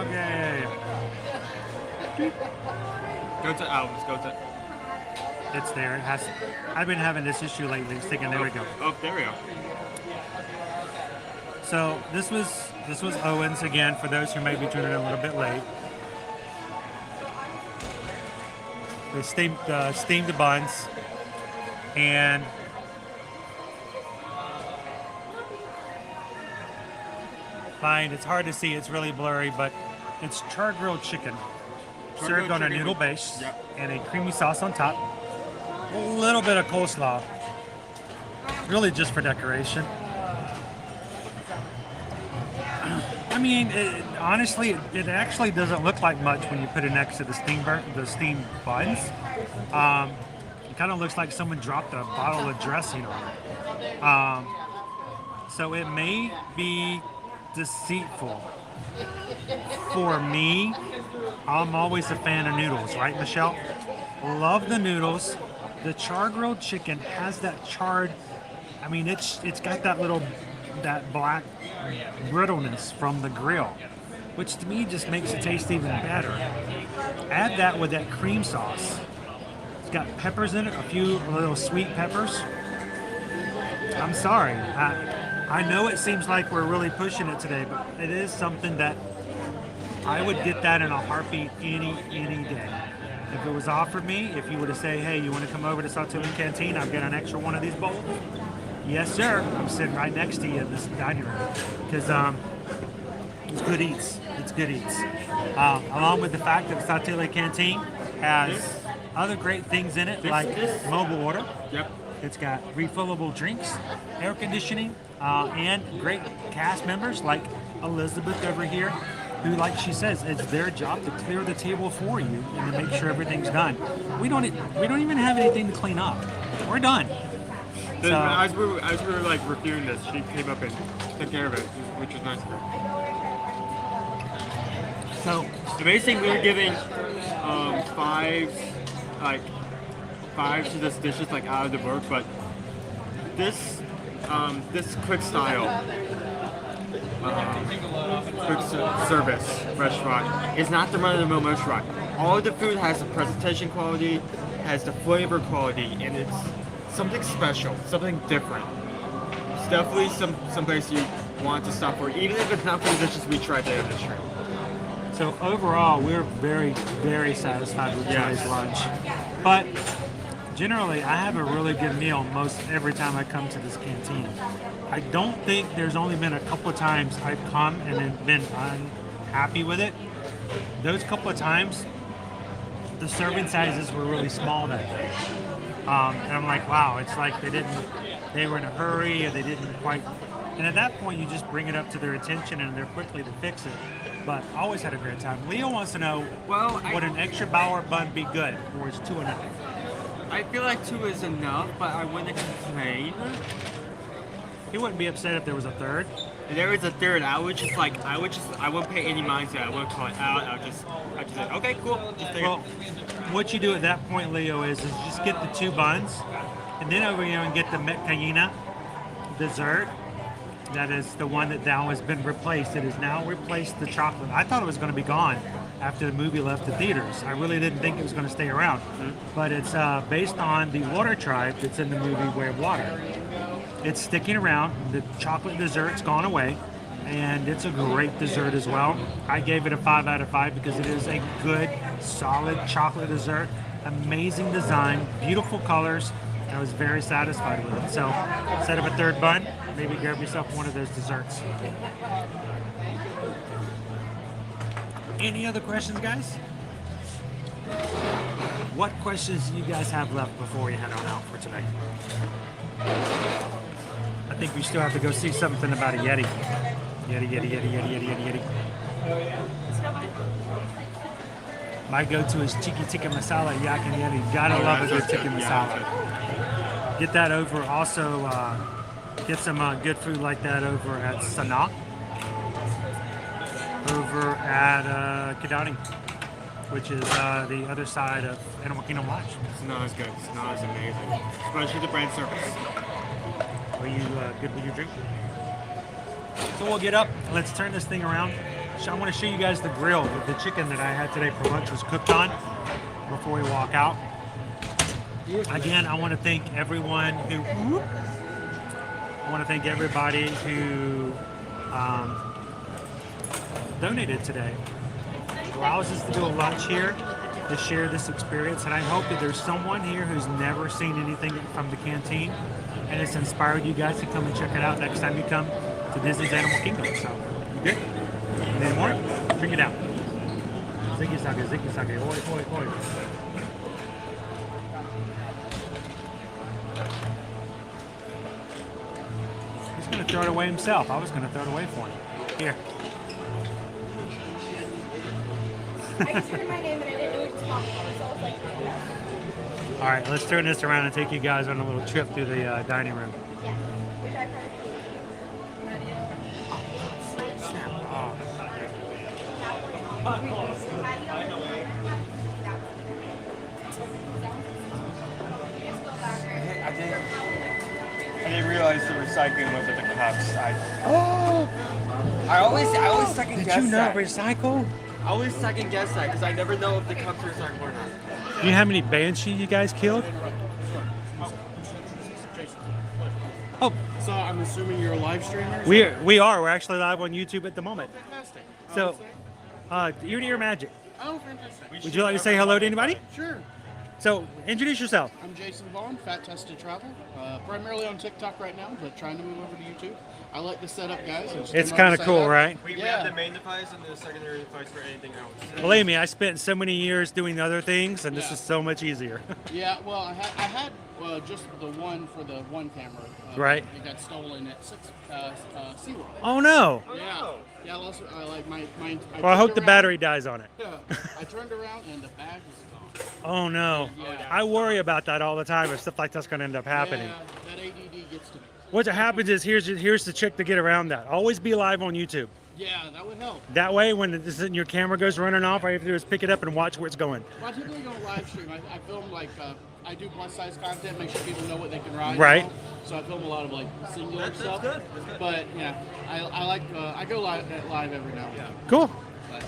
Okay. Go to albums. Go to. It's there. It has. I've been having this issue lately. It's thinking, there we go. Oh, there we go. So this was Owen's again. For those who may be tuning in a little bit late. They steamed the buns, And fine, it's hard to see, it's really blurry, but it's char-grilled chicken served on a noodle base and a creamy sauce on top. A little bit of coleslaw, really just for decoration. I mean, honestly, it actually doesn't look like much when you put it next to the steamed buns. It kind of looks like someone dropped a bottle of dressing on it. So it may be deceitful. For me, I'm always a fan of noodles, right, Michelle? Love the noodles. The char-grilled chicken has that charred, I mean, it's got that black brittleness from the grill, which to me just makes it taste even better. Add that with that cream sauce. It's got peppers in it, a few little sweet peppers. I'm sorry. I know it seems like we're really pushing it today, but it is something that I would get that in a heartbeat any day. If it was offered me, if you were to say, hey, you want to come over to Salt Lake Canteen, I've got an extra one of these bowls. Yes, sir. I'm sitting right next to you in this dining room because it's good eats. It's good eats. Along with the fact that Salt Lake Canteen has other great things in it, like mobile order. Yep. It's got refillable drinks, air conditioning, and great cast members like Elizabeth over here, who, like she says, it's their job to clear the table for you and to make sure everything's done. We don't even have anything to clean up. We're done. So, as we were like reviewing this, she came up and took care of it, which was nice of her. So basically, we were giving five to this dish is like out of the book, but this quick style quick service restaurant is not the run-of-the-mill restaurant. All of the food has the presentation quality, has the flavor quality, and it's something special, something different. It's definitely some place you want to stop for, even if it's not for the dishes we tried there in the street. So overall, we're very, very satisfied with today's lunch. But generally, I have a really good meal most every time I come to this canteen. I don't think there's only been a couple of times I've come and then been unhappy with it. Those couple of times, the serving sizes were really small that day. And I'm like, wow, it's like they were in a hurry or they didn't quite. And at that point, you just bring it up to their attention and they're quickly to fix it. But always had a great time. Leo wants to know, would an extra Bauer bun be good, or is 2 enough? I feel like 2 is enough, but I wouldn't complain. He wouldn't be upset if there was a third. If there was a third, I wouldn't pay any mind to it. I wouldn't call it out. I'd just say, okay, cool. Well, what you do at that point, Leo, is just get the 2 buns, and then over here and get the Metcayena dessert. That is the one that now has been replaced. It has now replaced the chocolate. I thought it was going to be gone after the movie left the theaters. I really didn't think it was going to stay around. But it's based on the water tribe that's in the movie Way of Water. It's sticking around. The chocolate dessert's gone away, and it's a great dessert as well. I gave it a 5 out of 5 because it is a good, solid chocolate dessert. Amazing design, beautiful colors. I was very satisfied with it. So instead of a third bun, maybe grab yourself one of those desserts. Any other questions, guys? What questions do you guys have left before we head on out for today? I think we still have to go see something about a Yeti. Yeti. My go-to is Tiki Tikka Masala, Yak and Yeti. Gotta love a good Tikka Masala. Get that over. Also, get some good food like that over at Sanaa. Over at Kidani, which is the other side of Animal Kingdom Lodge. Sanaa is good. Sanaa is amazing. Especially the bread service. Are you good with your drink? So we'll get up. Let's turn this thing around. I want to show you guys the grill. The chicken that I had today for lunch was cooked on before we walk out. Again, I want to thank everyone who. I want to thank everybody who donated today. It allows us to do a lunch here to share this experience, and I hope that there's someone here who's never seen anything from the canteen, and it's inspired you guys to come and check it out next time you come to Disney's Animal Kingdom. So, you good? Any more? Bring it out. Ziggy sage, oi, oi, oi. He's going to throw it away himself. I was going to throw it away for him. Here. I just heard my name and I didn't know what to talk about, so I was like, All right, let's turn this around and take you guys on a little trip through the dining room. yeah. Which I probably I didn't realize the recycling was at the cups. I always second guess Did you not that. recycle? I always second guess that because I never know if the cups are recycled or not. Do you know how many banshee you guys killed? Oh, So I'm assuming you're a live streamer? we are. We're actually live on YouTube at the moment. Fantastic. So, ear to ear magic. Oh, fantastic. Would you like to say hello to anybody? Sure. So, introduce yourself. I'm Jason Vaughn, Fat Tested Travel. Primarily on TikTok right now, but trying to move over to YouTube. I like the setup, guys. It's kind of cool, right? We have the main device and the secondary device for anything else. Believe me, I spent so many years doing other things, and this is so much easier. Yeah, well, I had just the one for the one camera. Right. It got stolen at SeaWorld. Oh no! Yeah. Yeah, I lost, like my Well, I hope the turned battery around- dies on it. Yeah. I turned around and the bag was gone. Oh no! Yeah. I worry about that all the time. If stuff like that's going to end up happening. Yeah, that ADD gets to me. What happens is here's the trick to get around that. Always be live on YouTube. Yeah, that would help. That way, when your camera goes running off, all you have to do is pick it up and watch where it's going. Well, I typically don't live stream. I film like I do plus size content, make sure people know what they can ride. Right. You know? So I film a lot of like singular stuff. But yeah, I like I go live every now and then. Cool.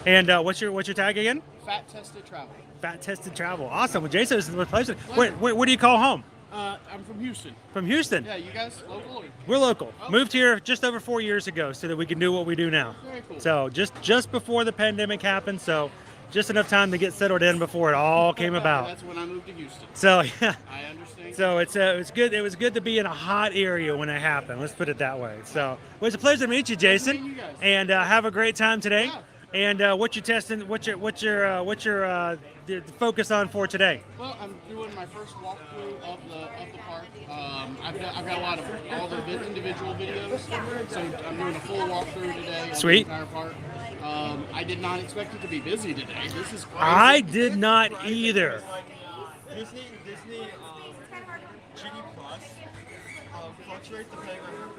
And what's your tag again? Fat Tested Travel. Fat Tested Travel. Awesome. Well, Jason, this is a pleasure. What do you call home? I'm from Houston. From Houston. Yeah, you guys local? Or? We're local. Oh. Moved here just over 4 years ago so that we can do what we do now. Very cool. So just before the pandemic happened, so just enough time to get settled in before it all came about. That's when I moved to Houston. So yeah. I understand. So it's good. It was good to be in a hot area when it happened. Let's put it that way. So well, it's a pleasure to meet you, Jason. Pleasure to meet you guys. And have a great time today. Yeah. And what you testing? What's your the focus on for today? Well, I'm doing my first walkthrough of the park. I've got a lot of all the individual videos, so I'm doing a full walkthrough today of Sweet. the entire park. I did not expect it to be busy today. This is crazy. I did not either. Disney Genie Plus fluctuates depending on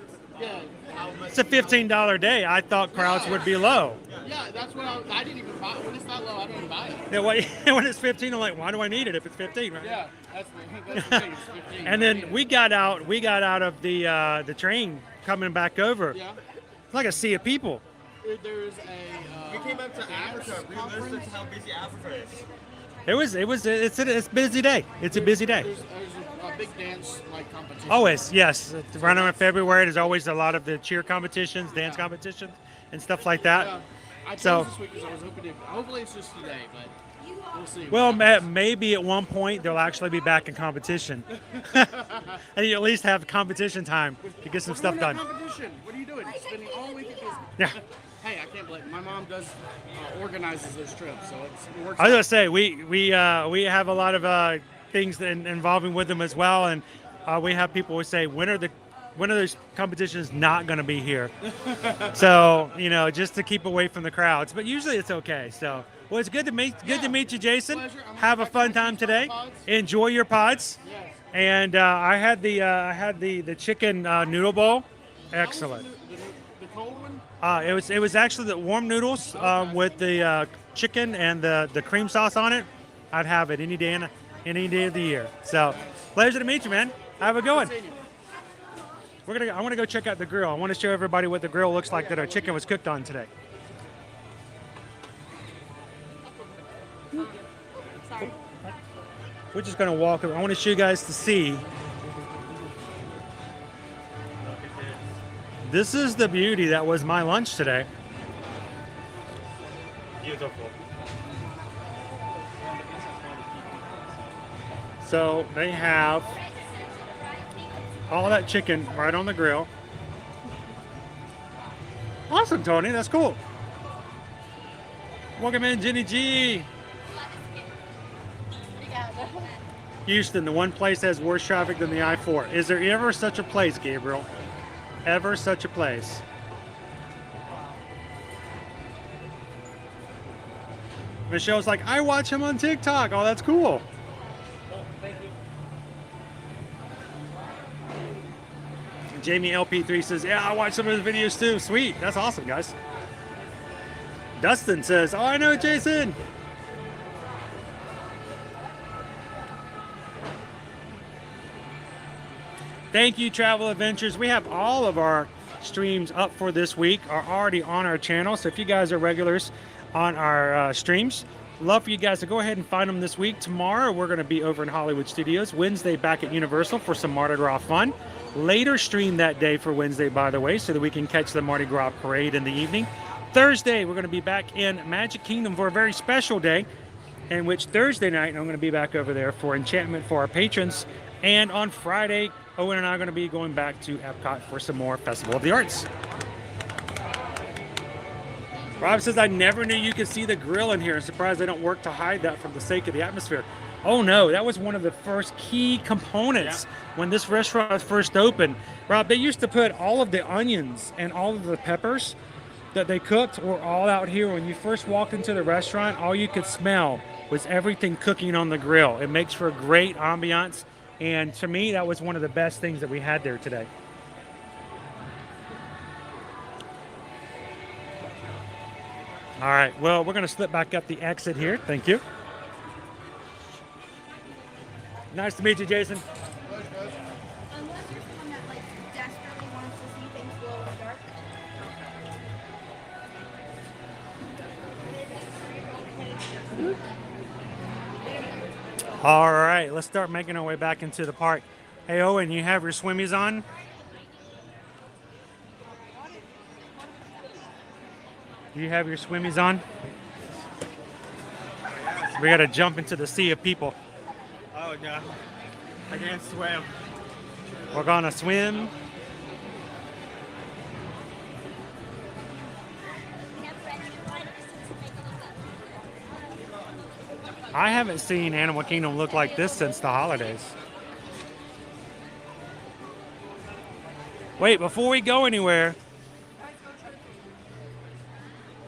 how much. It's a $15 day. I thought crowds would be low. Yeah, that's what I didn't even buy. When it's that low, I don't even buy it. Yeah, when it's 15, I'm like, why do I need it if it's 15, right? Yeah, that's the thing. It's 15. And then we got out of the train coming back over. Yeah. It's like a sea of people. There's a. We came up to Africa. We listened to how busy Africa is. It's a busy day. It's a busy day. There's a big dance like competition. Always, yes. Around in February, there's always a lot of the cheer competitions, dance competitions, and stuff like that. Yeah. I So, chose this week because I was hoping to. Hopefully, it's just today, but we'll see. well, maybe at one point they'll actually be back in competition, and you at least have competition time to get some stuff done. Competition. What are you doing? Spending all week at Disney. Yeah. Hey, I can't believe it. My mom does organizes those trips, so it works. I was gonna say we have a lot of things involving with them as well, and we have people who say when are those competitions not going to be here? So just to keep away from the crowds. But usually it's okay. So well, it's good to meet you, Jason. Have a fun time today. Enjoy your pods. Yes. And I had the chicken noodle bowl. Excellent. The cold one. It was actually the warm noodles with the chicken and the cream sauce on it. I'd have it any day of the year. So, pleasure to meet you, man. Have a good one. I want to go check out the grill. I want to show everybody what the grill looks like that our chicken was cooked on today. Sorry. We're just gonna walk. I want to show you guys to see. This is the beauty that was my lunch today. Beautiful. So they have all that chicken right on the grill. Awesome, Tony. That's cool. Welcome in, Jenny G. Houston, the one place that has worse traffic than the I-4. Is there ever such a place, Gabriel? Ever such a place? Michelle's like, I watch him on TikTok. Oh, that's cool. Jamie LP3 says, yeah, I watch some of his videos too. Sweet. That's awesome, guys. Dustin says, oh, I know, Jason. Thank you, Travel Adventures. We have all of our streams up for this week are already on our channel. So if you guys are regulars on our streams, love for you guys to go ahead and find them this week. Tomorrow, we're going to be over in Hollywood Studios. Wednesday, back at Universal for some Mardi Gras fun. Later stream that day for Wednesday, by the way, so that we can catch the Mardi Gras parade in the evening. Thursday, we're going to be back in Magic Kingdom for a very special day, in which Thursday night, I'm going to be back over there for enchantment for our patrons. And on Friday, Owen and I are going to be going back to Epcot for some more Festival of the Arts. Rob says, I never knew you could see the grill in here. I'm surprised they don't work to hide that from the sake of the atmosphere. Oh no, that was one of the first key components when this restaurant first opened. Rob, they used to put all of the onions and all of the peppers that they cooked were all out here. When you first walked into the restaurant, all you could smell was everything cooking on the grill. It makes for a great ambiance. And to me, that was one of the best things that we had there today. All right, well, we're going to slip back up the exit here. Thank you. Nice to meet you, Jason. Unless you're someone that like desperately wants to see things glow in the dark. All right, let's start making our way back into the park. Hey, Owen, you have your swimmies on? You have your swimmies on? We got to jump into the sea of people. Oh no, I can't swim. We're going to swim. I haven't seen Animal Kingdom look like this since the holidays. Wait, before we go anywhere,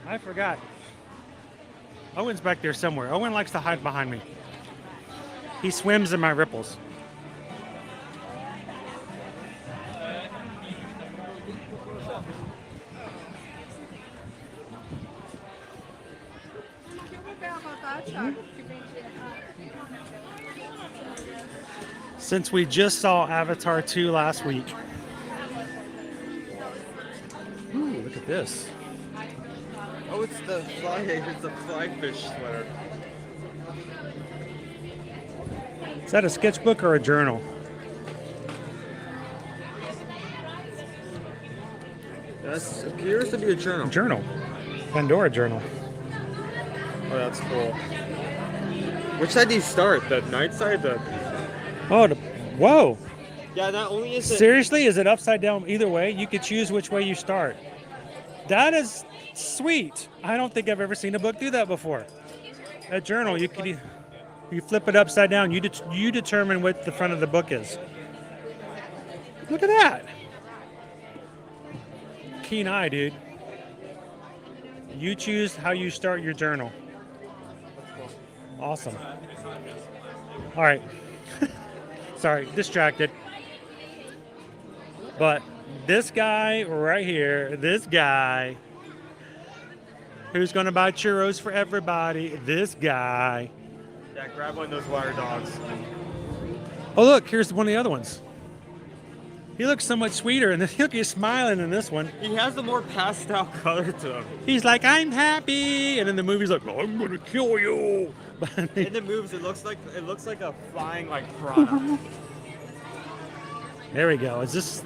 I forgot. Owen's back there somewhere. Owen likes to hide behind me. He swims in my ripples. Since we just saw Avatar 2 last week. Ooh, look at this. Oh, it's the fly. It's a flyfish sweater. Is that a sketchbook or a journal? That appears to be a journal. Journal. Pandora journal. Oh, that's cool. Which side do you start? The night side? Oh, whoa. Yeah, not only is it... Seriously, is it upside down either way? You could choose which way you start. That is sweet. I don't think I've ever seen a book do that before. A journal, you flip it upside down. You determine what the front of the book is. Look at that. Keen eye, dude. You choose how you start your journal. Awesome. All right. Sorry, distracted. But this guy right here, this guy who's going to buy churros for everybody, this guy. Yeah, grab one of those wire dogs. Oh, look, here's one of the other ones. He looks so much sweeter, and look, he's smiling in this one. He has the more pastel color to him. He's like, I'm happy, and in the movie's like, I'm gonna kill you. In the movies, it looks like a flying piranha. There we go. Is this?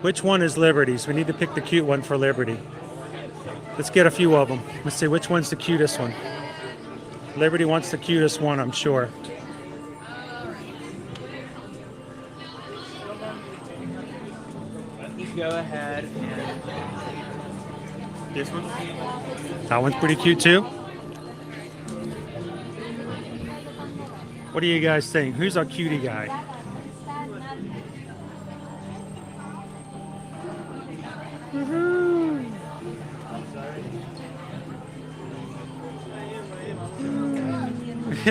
Which one is Liberty's? We need to pick the cute one for Liberty. Let's get a few of them. Let's see which one's the cutest one. Liberty wants the cutest one, I'm sure. go ahead and this one. That one's pretty cute too. What do you guys think? Who's our cutie guy?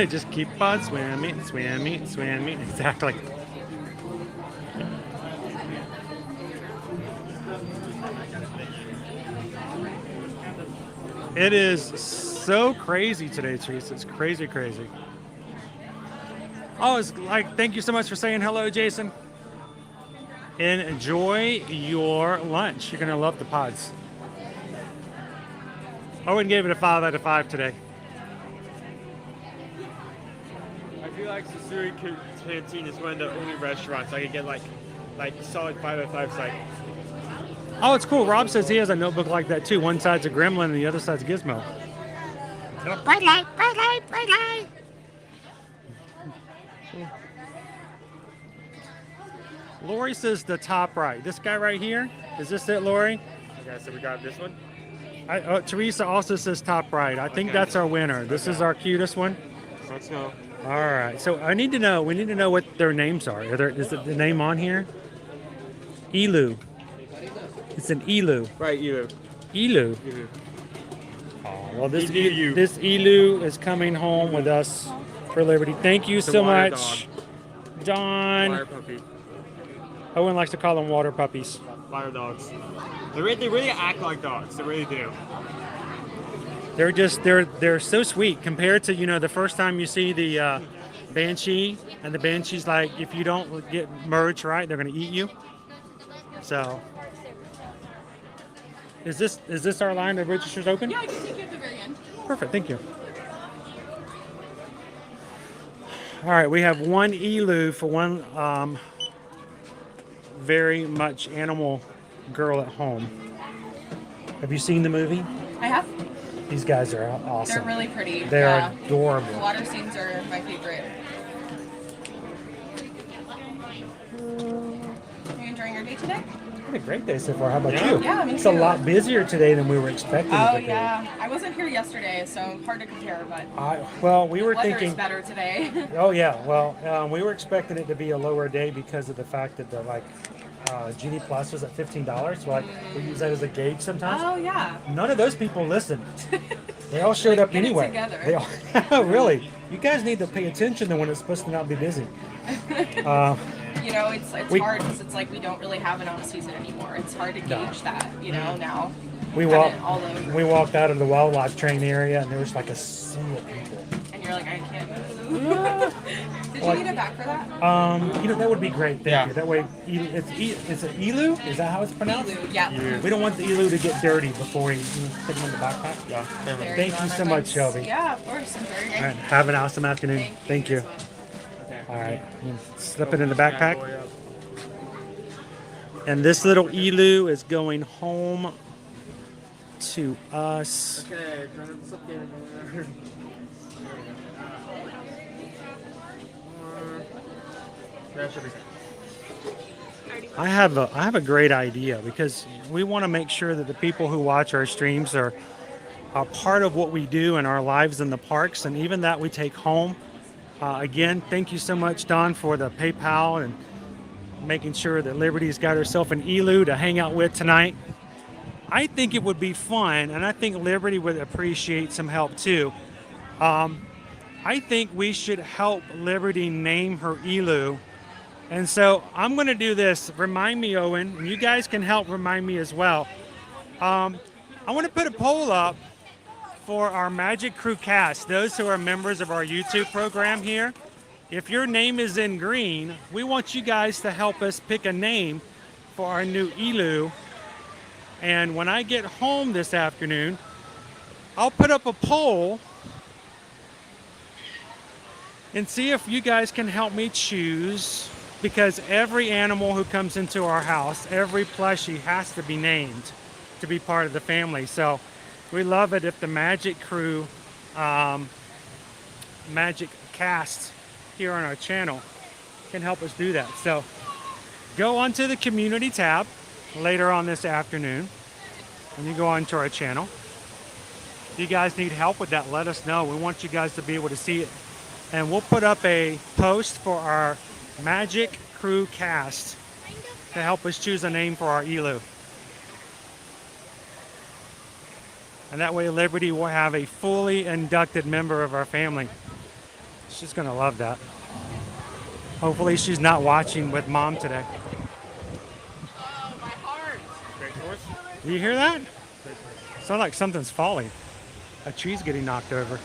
Just keep on swimming, swimming, swimming. Exactly. It is so crazy today, Teresa. It's crazy, crazy. Oh, it's like, thank you so much for saying hello, Jason. Enjoy your lunch. You're going to love the pods. Owen gave it a 5 out of 5 today. I feel like Susuri Canteen is one of the only restaurants I could get like solid 5 out of 5 site. Oh, it's cool. Rob says he has a notebook like that too. One side's a gremlin and the other side's a gizmo. Bright light, bright light, bright light. Lori says the top right. This guy right here. Is this it, Lori? Okay, so we got this one. Teresa also says top right. I think that's our winner. This is our cutest one. Let's go. All right. So we need to know what their names are. Is the name on here? Elu. It's an Elu. Right, Elu. Elu. Elu. Oh, well, this Elu is coming home with us for Liberty. Thank you so much, John. Water puppy. Owen likes to call them water puppies. Water dogs. They really act like dogs. They really do. They're so sweet compared to the first time you see the Banshee, and the Banshee's like, if you don't get merged right, they're gonna eat you. So is this our line of registers open? Yeah, I can take you at the very end. Perfect, thank you. All right, we have one Elu for one very much animal girl at home. Have you seen the movie? I have. These guys are awesome. They're really pretty. They're adorable. The water scenes are my favorite. Are you enjoying your day today? Had a great day so far. How about Yeah. you? Yeah, me It's a too. lot busier today than we were expecting. Oh it to be. yeah, I wasn't here yesterday, so hard to compare. But Well, we were weather thinking. is better today. Oh yeah, well, we were expecting it to be a lower day because of the fact that the Genie Plus was at $15. So we use that as a gauge sometimes. Oh yeah. None of those people listened. They all showed up Get it anyway. together. They all, really, you guys need to pay attention to when it's supposed to not be busy. It's hard because it's like we don't really have an off season anymore. It's hard to gauge that, now. We Kinda all over. We walked out of the wildlife train area and there was like a sea of people. And you're like, I can't move. Did you need a bag for that? That would be great. Thank you. That way, it's an elu. Is that how it's pronounced? Elu, yeah. We don't want the elu to get dirty before we put them in the backpack. Yeah. Thank you so much, Shelby. Yeah, of course. I'm very All right. Have an awesome afternoon. Thank you. All right. Slip it in the backpack. And this little elu is going home to us. Okay, turn this up there. I have a great idea because we want to make sure that the people who watch our streams are part of what we do in our lives in the parks, and even that we take home. Again, thank you so much, Don, for the PayPal and making sure that Liberty's got herself an elu to hang out with tonight. I think it would be fun, and I think Liberty would appreciate some help too. I think we should help Liberty name her elu. And so I'm going to do this. Remind me, Owen, and you guys can help remind me as well. I want to put a poll up for our Magic Crew cast, those who are members of our YouTube program here. If your name is in green, we want you guys to help us pick a name for our new elu. And when I get home this afternoon, I'll put up a poll and see if you guys can help me choose, because every animal who comes into our house, every plushie has to be named to be part of the family. So we love it if the Magic Crew, Magic Cast here on our channel can help us do that. So go onto the community tab, later on this afternoon when you go onto our channel. If you guys need help with that, let us know. We want you guys to be able to see it. And we'll put up a post for our Magic Crew cast to help us choose a name for our ELU. And that way Liberty will have a fully inducted member of our family. She's gonna love that. Hopefully she's not watching with Mom today. Oh, my heart. Great horse. Do you hear that? Sounds like something's falling. A tree's getting knocked over.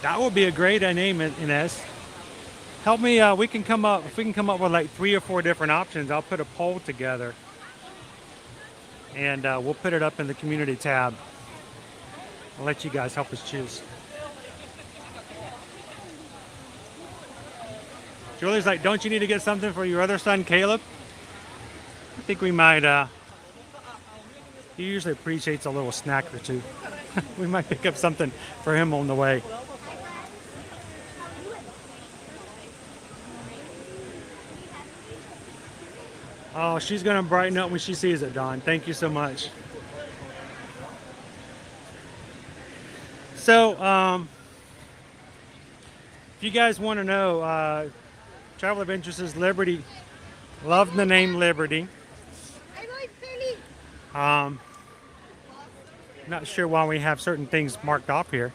That would be a great name, Inez. Help me, if we can come up with like 3 or 4 different options, I'll put a poll together. And we'll put it up in the community tab. I'll let you guys help us choose. Julie's like, don't you need to get something for your other son, Caleb? I think we might, he usually appreciates a little snack or two. We might pick up something for him on the way. Oh, she's going to brighten up when she sees it, Dawn. Thank you so much. So, if you guys want to know, Travel Adventures Liberty, love the name Liberty. Not sure why we have certain things marked off here.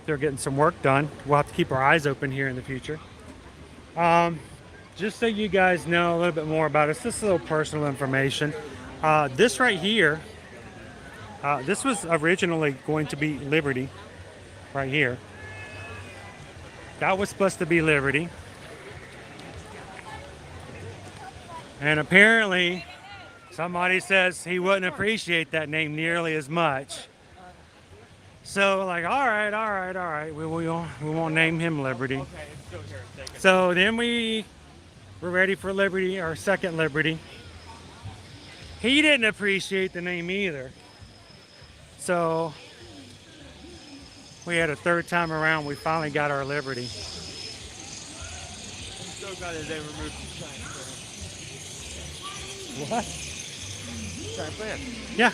They're getting some work done. We'll have to keep our eyes open here in the future. Just so you guys know a little bit more about us, this is a little personal information. This right here, this was originally going to be Liberty, right here. That was supposed to be Liberty. And apparently, somebody says he wouldn't appreciate that name nearly as much. So like, all right, we won't name him Liberty. So then we're ready for Liberty, our second Liberty. He didn't appreciate the name either. So we had a third time around, we finally got our Liberty. I'm so glad that they removed the giant What? giant plant. Yeah.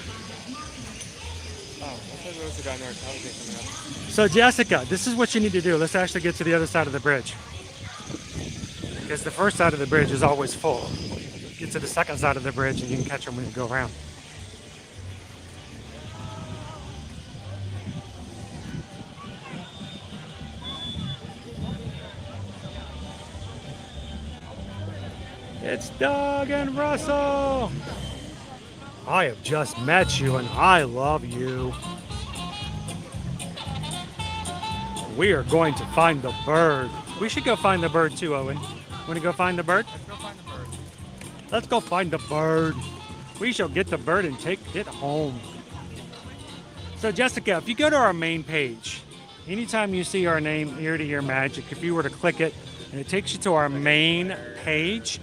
Oh, I thought there was a guy in there. I was getting something else. So Jessica, this is what you need to do. Let's actually get to the other side of the bridge. Because the first side of the bridge is always full. Get to the second side of the bridge and you can catch them when you go around. It's Doug and Russell. I have just met you and I love you. We are going to find the bird. We should go find the bird too, Owen. Want to go find the bird? Let's go find the bird. Let's go find the bird. We shall get the bird and take it home. So Jessica, if you go to our main page, anytime you see our name, Ear to Ear Magic, if you were to click it and it takes you to our main page,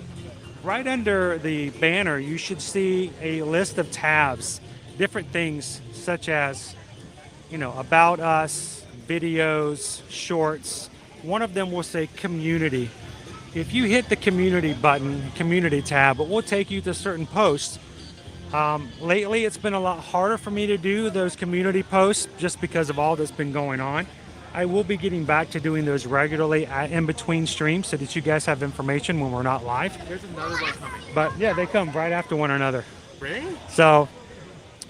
right under the banner, you should see a list of tabs, different things such as, about us, videos, shorts. One of them will say community. If you hit the community button, community tab, it will take you to certain posts. Lately, it's been a lot harder for me to do those community posts just because of all that's been going on. I will be getting back to doing those regularly in between streams so that you guys have information when we're not live. There's another one coming. But yeah, they come right after one another. Really? So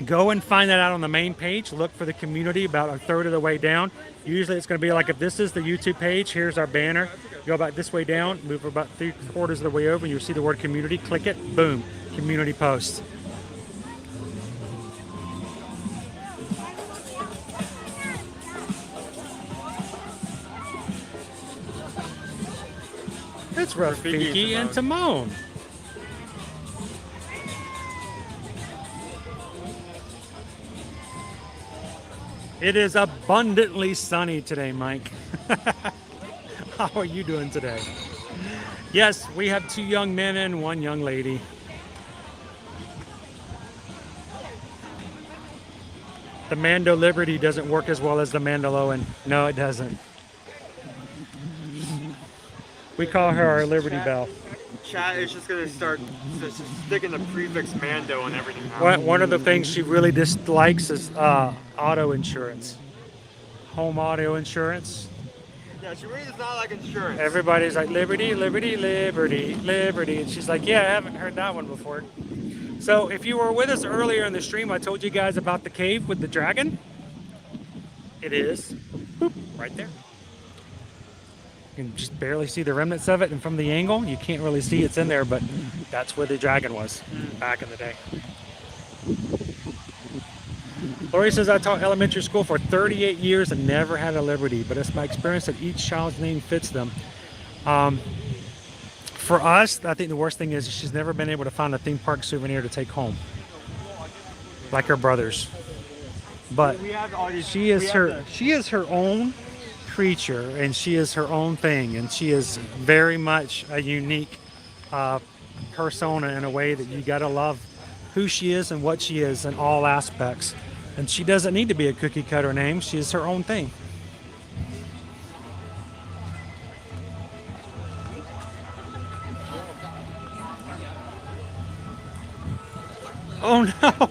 go and find that out on the main page. Look for the community about a third of the way down. Usually it's going to be like, if this is the YouTube page, here's our banner. Go about this way down, move about 3/4 of the way over, and you'll see the word community. Click it, boom, community post. It's Rafiki and Timon. It is abundantly sunny today, Mike. How are you doing today? Yes, we have 2 young men and 1 young lady. The Mando Liberty doesn't work as well as the Mando Owen. No, it doesn't. We call her our Liberty Bell. Chat is just gonna start sticking the prefix Mando and everything now. One of the things she really dislikes is auto insurance. Home auto insurance. Yeah, she really does not like insurance. Everybody's like, Liberty, Liberty, Liberty, Liberty. And she's like, yeah, I haven't heard that one before. So if you were with us earlier in the stream, I told you guys about the cave with the dragon. It is right there. You can just barely see the remnants of it, and from the angle, you can't really see it's in there, but that's where the dragon was back in the day. Lori says, I taught elementary school for 38 years and never had a Liberty, but it's my experience that each child's name fits them. For us, I think the worst thing is she's never been able to find a theme park souvenir to take home, like her brothers. But she is her own creature, and she is her own thing, and she is very much a unique persona in a way that you gotta love who she is and what she is in all aspects. And she doesn't need to be a cookie cutter name. She is her own thing. Oh no!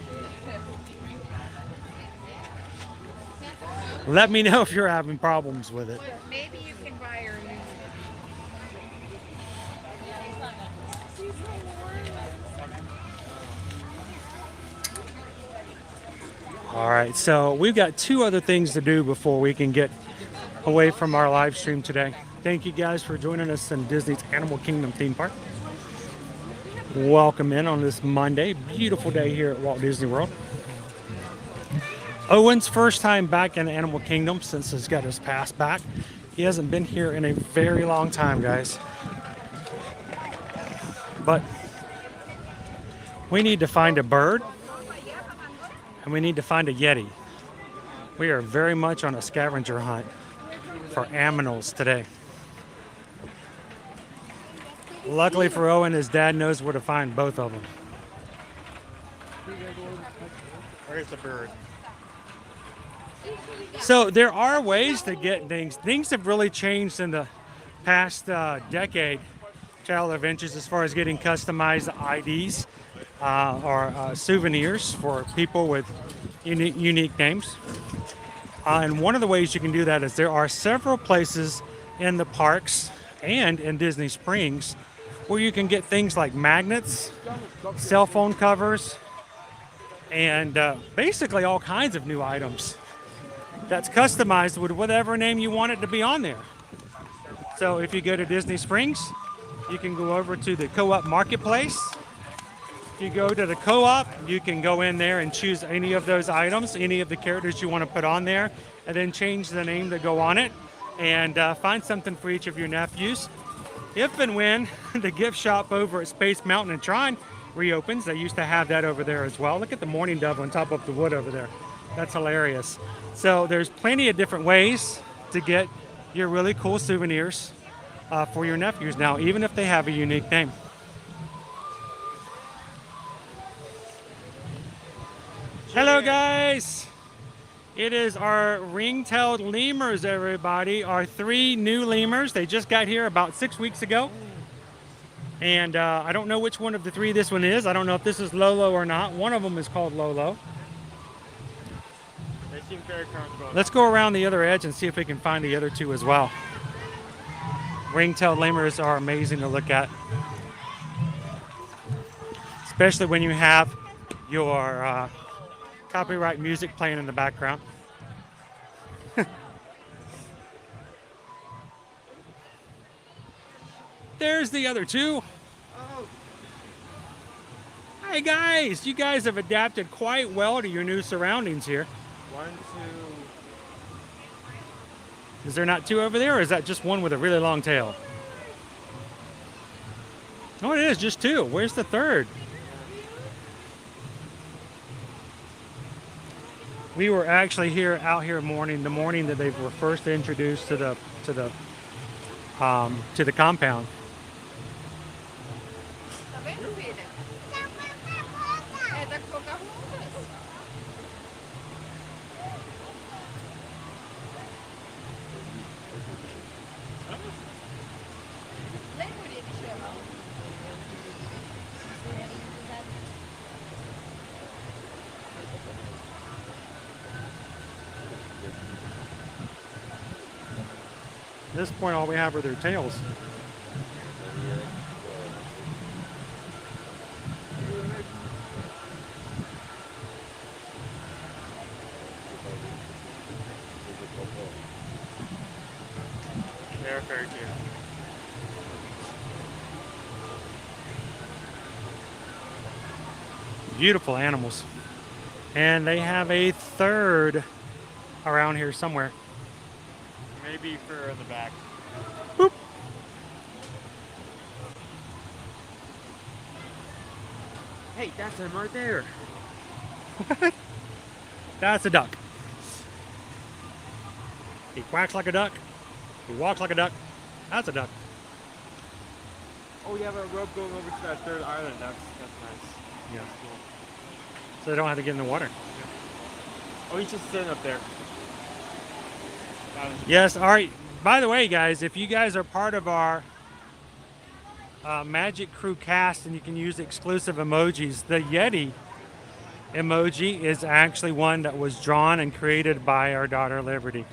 Let me know if you're having problems with it. Maybe you can buy her new. All right, so we've got two other things to do before we can get away from our live stream today. Thank you guys for joining us in Disney's Animal Kingdom theme park. Welcome in on this Monday. Beautiful day here at Walt Disney World. Owen's first time back in Animal Kingdom since he's got his pass back. He hasn't been here in a very long time, guys. But we need to find a bird, and we need to find a Yeti. We are very much on a scavenger hunt for aminals today. Luckily for Owen, his dad knows where to find both of them. Where's the bird? So there are ways to get things. Things have really changed in the past decade, Travel Adventures, as far as getting customized IDs or souvenirs for people with unique names. And one of the ways you can do that is there are several places in the parks and in Disney Springs where you can get things like magnets, cell phone covers, and basically all kinds of new items that's customized with whatever name you want it to be on there. So if you go to Disney Springs, you can go over to the Co-op Marketplace. If you go to the Co-op, you can go in there and choose any of those items, any of the characters you want to put on there, and then change the name to go on it, and find something for each of your nephews. If and when the gift shop over at Space Mountain and Tron reopens, they used to have that over there as well. Look at the mourning dove on top of the wood over there. That's hilarious. So there's plenty of different ways to get your really cool souvenirs for your nephews now, even if they have a unique name. Hello guys! It is our ring-tailed lemurs, everybody. Our 3 new lemurs. They just got here about 6 weeks ago. And I don't know which one of the 3 this one is. I don't know if this is Lolo or not. One of them is called Lolo. They seem very comfortable. Let's go around the other edge and see if we can find the other 2 as well. Ring-tailed lemurs are amazing to look at. Especially when you have your copyright music playing in the background. There's the other 2. Hi guys, you guys have adapted quite well to your new surroundings here. 1, 2. Is there not 2 over there, or is that just one with a really long tail? Oh, it is just 2. Where's the 3rd? We were actually out here the morning that they were first introduced to the compound. At this point, all we have are their tails. They're very cute. Beautiful animals. And they have a third around here somewhere. Maybe fur in the back. Boop. Hey, that's him right there. That's a duck. He quacks like a duck. He walks like a duck. That's a duck. Oh, you have a rope going over to that third island. That's nice. Yeah. Cool. So they don't have to get in the water. Oh, he's just sitting up there. Yes, all right. By the way, guys, if you guys are part of our Magic Crew cast and you can use exclusive emojis, the Yeti emoji is actually one that was drawn and created by our daughter Liberty.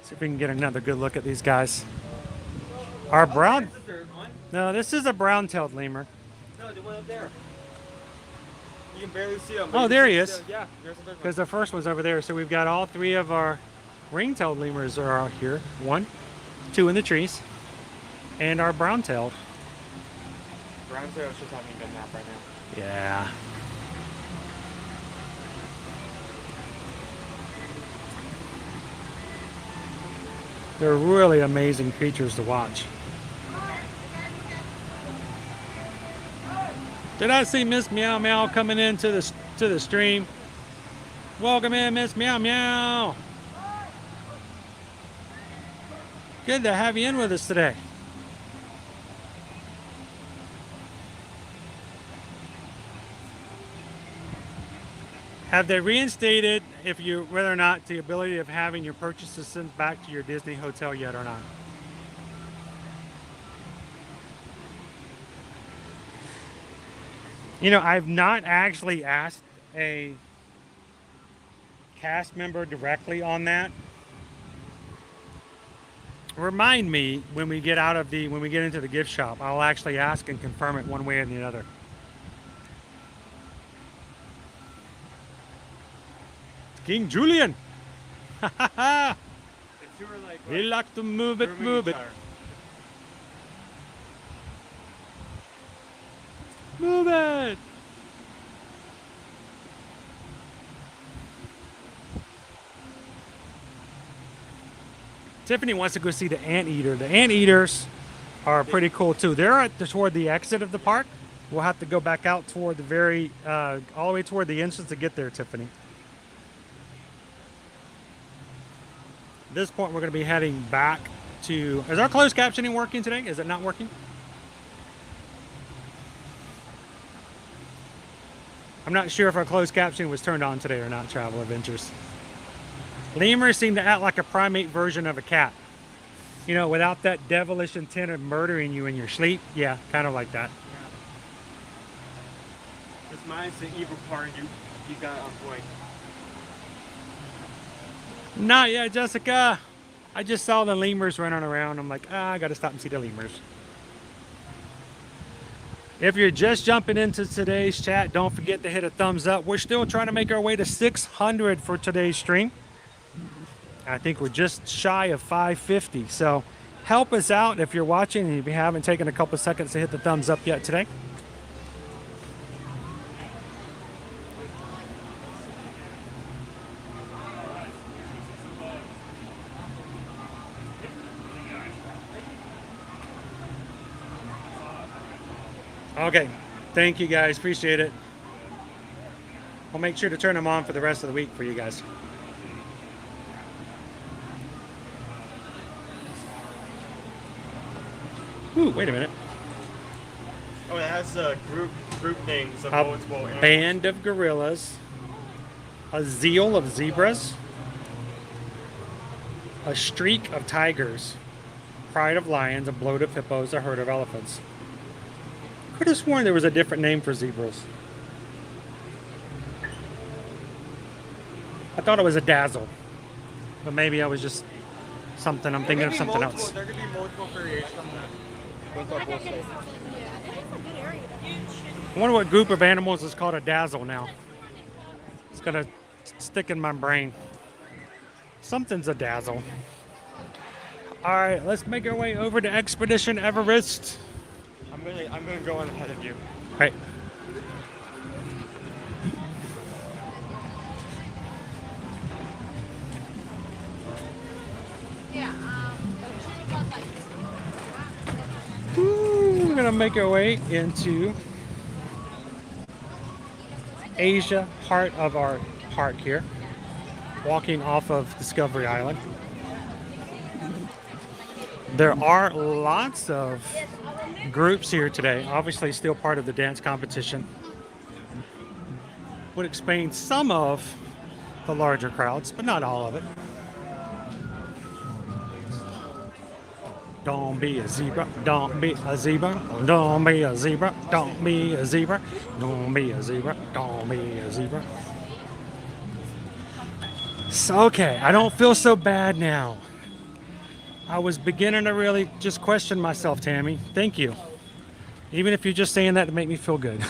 See if we can get another good look at these guys. Our brown... No, this is a brown-tailed lemur. No, the one up there. You can barely see him. Oh, there he is. Yeah, there's a third one. Because the first one's over there. So we've got all three of our ring-tailed lemurs are out here. 1, 2 in the trees. And our brown-tailed. Brown-tailed should having a good nap right now. Yeah. They're really amazing creatures to watch. Did I see Miss Meow Meow coming into the stream? Welcome in, Miss Meow Meow. Good to have you in with us today. Have they reinstated, whether or not, the ability of having your purchases sent back to your Disney hotel yet or not? You know, I've not actually asked a cast member directly on that. Remind me when we get into the gift shop. I'll actually ask and confirm it one way or the other. King Julian. We like to move it, move it. Move it! Tiffany wants to go see the anteater. The anteaters are pretty cool too. They're toward the exit of the park. We'll have to go back out toward the all the way toward the entrance to get there, Tiffany. At this point, we're going to be heading back to... Is our closed captioning working today? Is it not working? I'm not sure if our closed captioning was turned on today or not, Travel Adventures. Lemurs seem to act like a primate version of a cat. You know, without that devilish intent of murdering you in your sleep. Yeah, kind of like that. It's mine's the evil part you got on point. Not yet, Jessica. I just saw the lemurs running around. I'm like, I got to stop and see the lemurs. If you're just jumping into today's chat, don't forget to hit a thumbs up. We're still trying to make our way to 600 for today's stream. I think we're just shy of 550. So help us out if you're watching and if you haven't taken a couple seconds to hit the thumbs up yet today. Okay, thank you guys, appreciate it. I'll make sure to turn them on for the rest of the week for you guys. Ooh, wait a minute. Oh, it has group names of A multiple animals. band of gorillas, a zeal of zebras, a streak of tigers, pride of lions, a bloat of hippos, a herd of elephants. Could have sworn there was a different name for zebras. thought it was a dazzle, but maybe I was just something. I'm thinking of something else. There could be multiple variations on that. I wonder what group of animals is called a dazzle now. It's gonna stick in my brain. Something's a dazzle. All right, let's make our way over to Expedition Everest. I'm gonna go on ahead of you. Right. We're gonna make our way into Asia, part of our park here, walking off of Discovery Island. There are lots of groups here today, obviously still part of the dance competition. Would explain some of the larger crowds, but not all of it. Don't be a zebra, don't be a zebra, don't be a zebra, don't be a zebra, don't be a zebra, don't be a zebra. So, okay, I don't feel so bad now. I was beginning to really just question myself, Tammy. Thank you. Even if you're just saying that to make me feel good.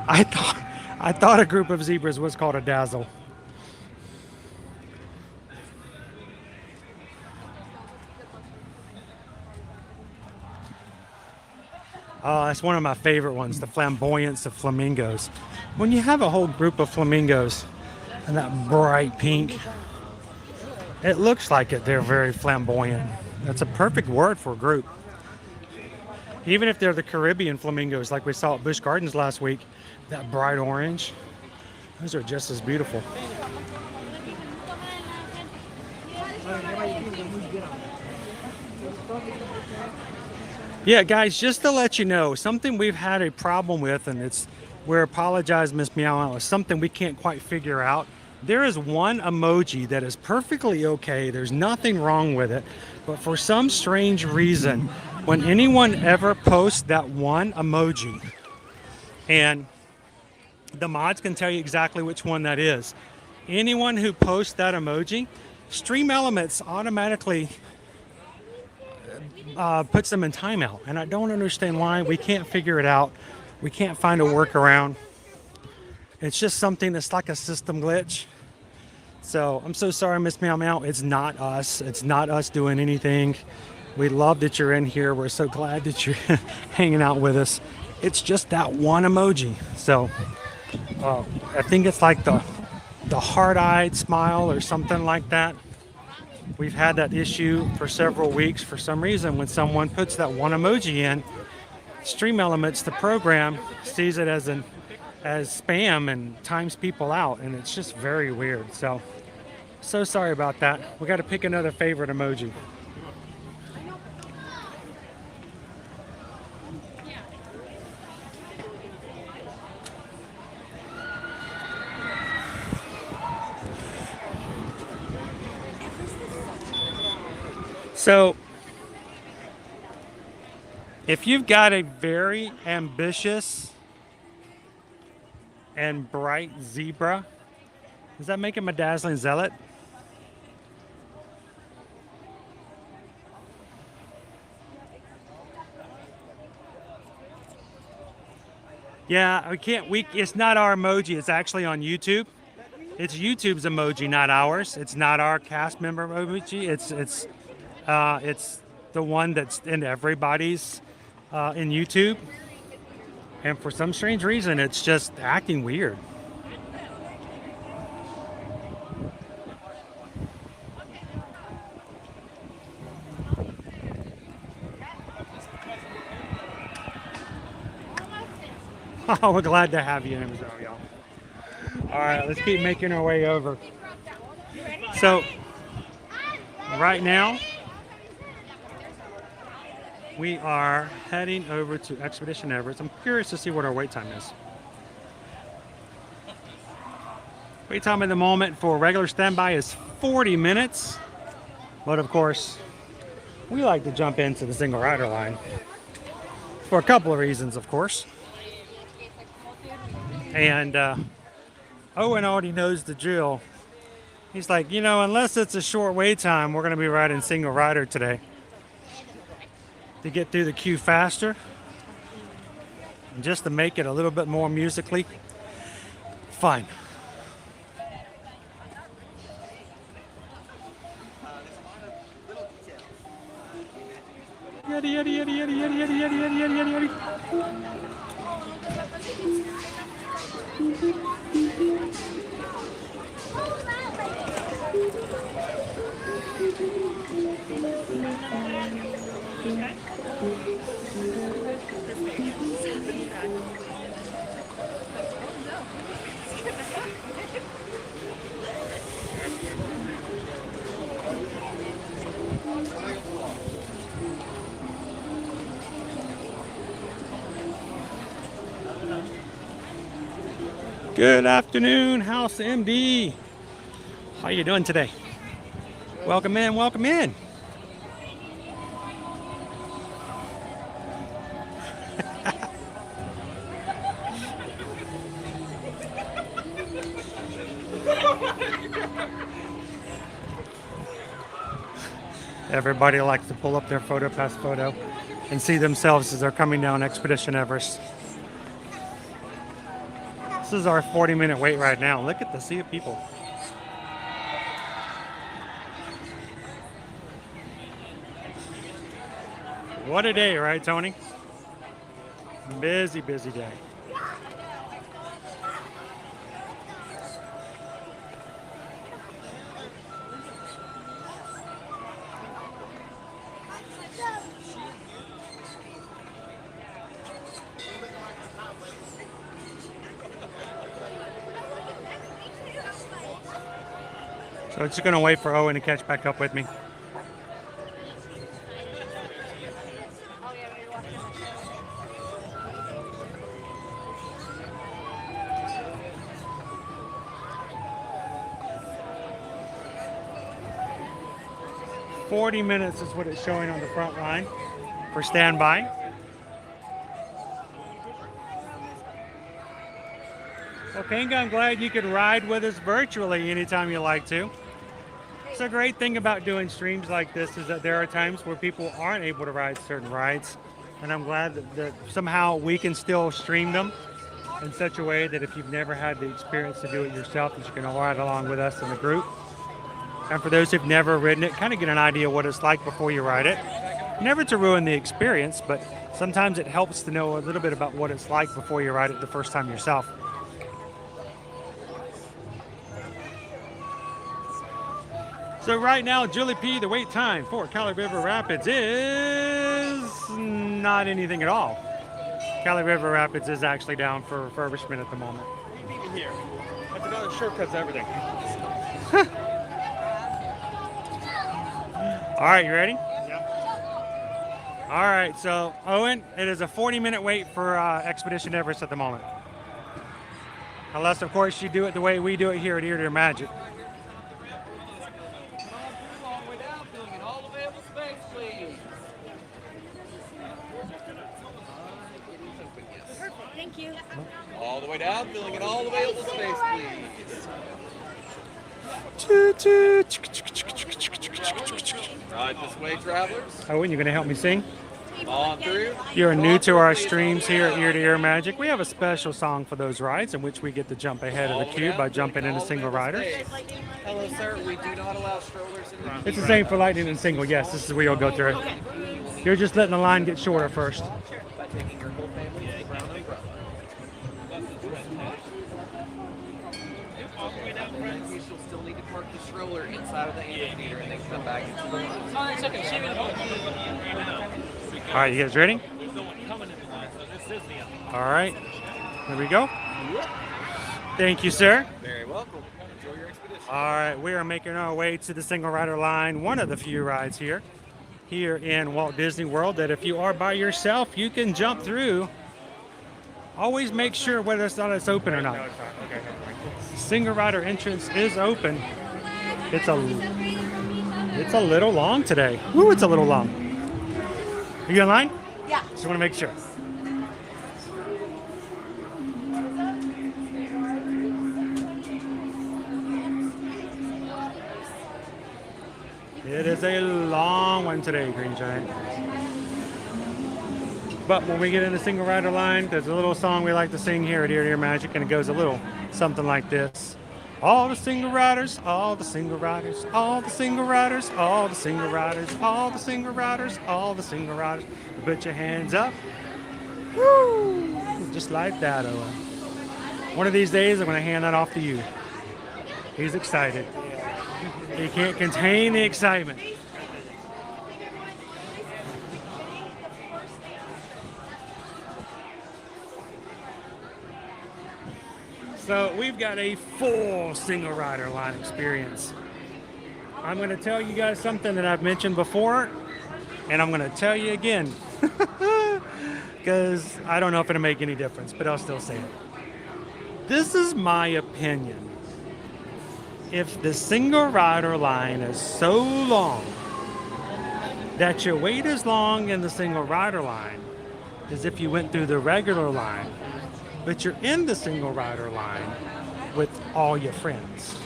I thought a group of zebras was called a dazzle. Oh, that's one of my favorite ones, the flamboyance of flamingos. When you have a whole group of flamingos and that bright pink, it looks like they're very flamboyant. That's a perfect word for a group. Even if they're the Caribbean flamingos like we saw at Busch Gardens last week, that bright orange, those are just as beautiful. Yeah, guys, just to let you know, something we've had a problem with, and we apologize, Miss Meow, it's something we can't quite figure out. There is one emoji that is perfectly okay. There's nothing wrong with it. But for some strange reason, when anyone ever posts that one emoji, and the mods can tell you exactly which one that is, anyone who posts that emoji, Stream Elements automatically puts them in timeout, and I don't understand why. We can't figure it out. We can't find a workaround. It's just something that's like a system glitch. So I'm so sorry, Miss Meow Meow. It's not us. It's not us doing anything. We love that you're in here. We're so glad that you're hanging out with us. It's just that one emoji. So I think it's like the heart-eyed smile or something like that. We've had that issue for several weeks. For some reason, when someone puts that one emoji in, Stream Elements, the program, sees it as spam and times people out, and it's just very weird. So sorry about that. We got to pick another favorite emoji. So, if you've got a very ambitious and bright zebra, does that make him a dazzling zealot? Yeah, it's not our emoji, it's actually on YouTube. It's YouTube's emoji, not ours. It's not our cast member emoji. It's the one that's in everybody's in YouTube, and for some strange reason it's just acting weird. Oh, we're glad to have you in, y'all. All right, let's keep making our way over. So right now we are heading over to Expedition Everest. I'm curious to see what our wait time is. Wait time at the moment for regular standby is 40 minutes. But of course, we like to jump into the single rider line for a couple of reasons, of course. And Owen already knows the drill. He's like, you know, unless it's a short wait time, we're going to be riding single rider today to get through the queue faster and just to make it a little bit more musically fun. Yeti, yeti, yeti, yeti, yeti, yeti, yeti, yeti, yeti, yeti, Good afternoon, House MD. How you doing today? Welcome in, welcome in. Everybody likes to pull up their PhotoPass photo and see themselves as they're coming down Expedition Everest. This is our 40-minute wait right now. Look at the sea of people. What a day, right, Tony? Busy, busy day. So it's just going to wait for Owen to catch back up with me. $40 is what it's showing on the front line for standby. Well, Pinga, I'm glad you could ride with us virtually anytime you like to. It's a great thing about doing streams like this is that there are times where people aren't able to ride certain rides, and I'm glad that somehow we can still stream them in such a way that if you've never had the experience to do it yourself, that you can ride along with us in the group. And for those who've never ridden it, kind of get an idea what it's like before you ride it. Never to ruin the experience, but sometimes it helps to know a little bit about what it's like before you ride it the first time yourself. So right now, Julie P., the wait time for Cali River Rapids is not anything at all. Cali River Rapids is actually down for refurbishment at the moment. Even here. That's another shortcuts everything. All right, you ready? Yeah. All right, so Owen, it is a 40-minute wait for Expedition Everest at the moment. Unless, of course, you do it the way we do it here at Ear to Ear Magic. Thank you. All the way down, filling in all available space, please. Right this way, travelers. Owen, you going to help me sing? On through. If you're new to our streams here at Ear to Ear Magic, we have a special song for those rides in which we get to jump ahead of the queue by jumping into single riders. Hello, sir. We do not allow strollers in the It's the same for Lightning and Single. Yes, this is where you'll go through. You're just letting the line get shorter first. by taking your whole family to the brown umbrella. You shall still need to park the stroller inside of the amphitheater and then come back into the line. All right, you guys ready? All right, here we go. Thank you, sir. Very welcome. Enjoy your expedition. All right, we are making our way to the single rider line, one of the few rides here in Walt Disney World that if you are by yourself, you can jump through. Always make sure whether it's open or not. Single rider entrance is open. It's a little long today. Ooh, it's a little long. Are you in line? Yeah. Just want to make sure. It is a long one today, Green Giant. But when we get in the single rider line, there's a little song we like to sing here at Ear to Ear Magic, and it goes a little something like this. All the single riders, all the single riders, all the single riders, all the single riders, all the single riders, all the single riders. Put your hands up. Woo! Just like that, Owen. One of these days, I'm going to hand that off to you. He's excited. He can't contain the excitement. So we've got a full single rider line experience. I'm going to tell you guys something that I've mentioned before, and I'm going to tell you again, because I don't know if it'll make any difference, but I'll still say it. This is my opinion. If the single rider line is so long that your wait as long in the single rider line as if you went through the regular line, but you're in the single rider line with all your friends.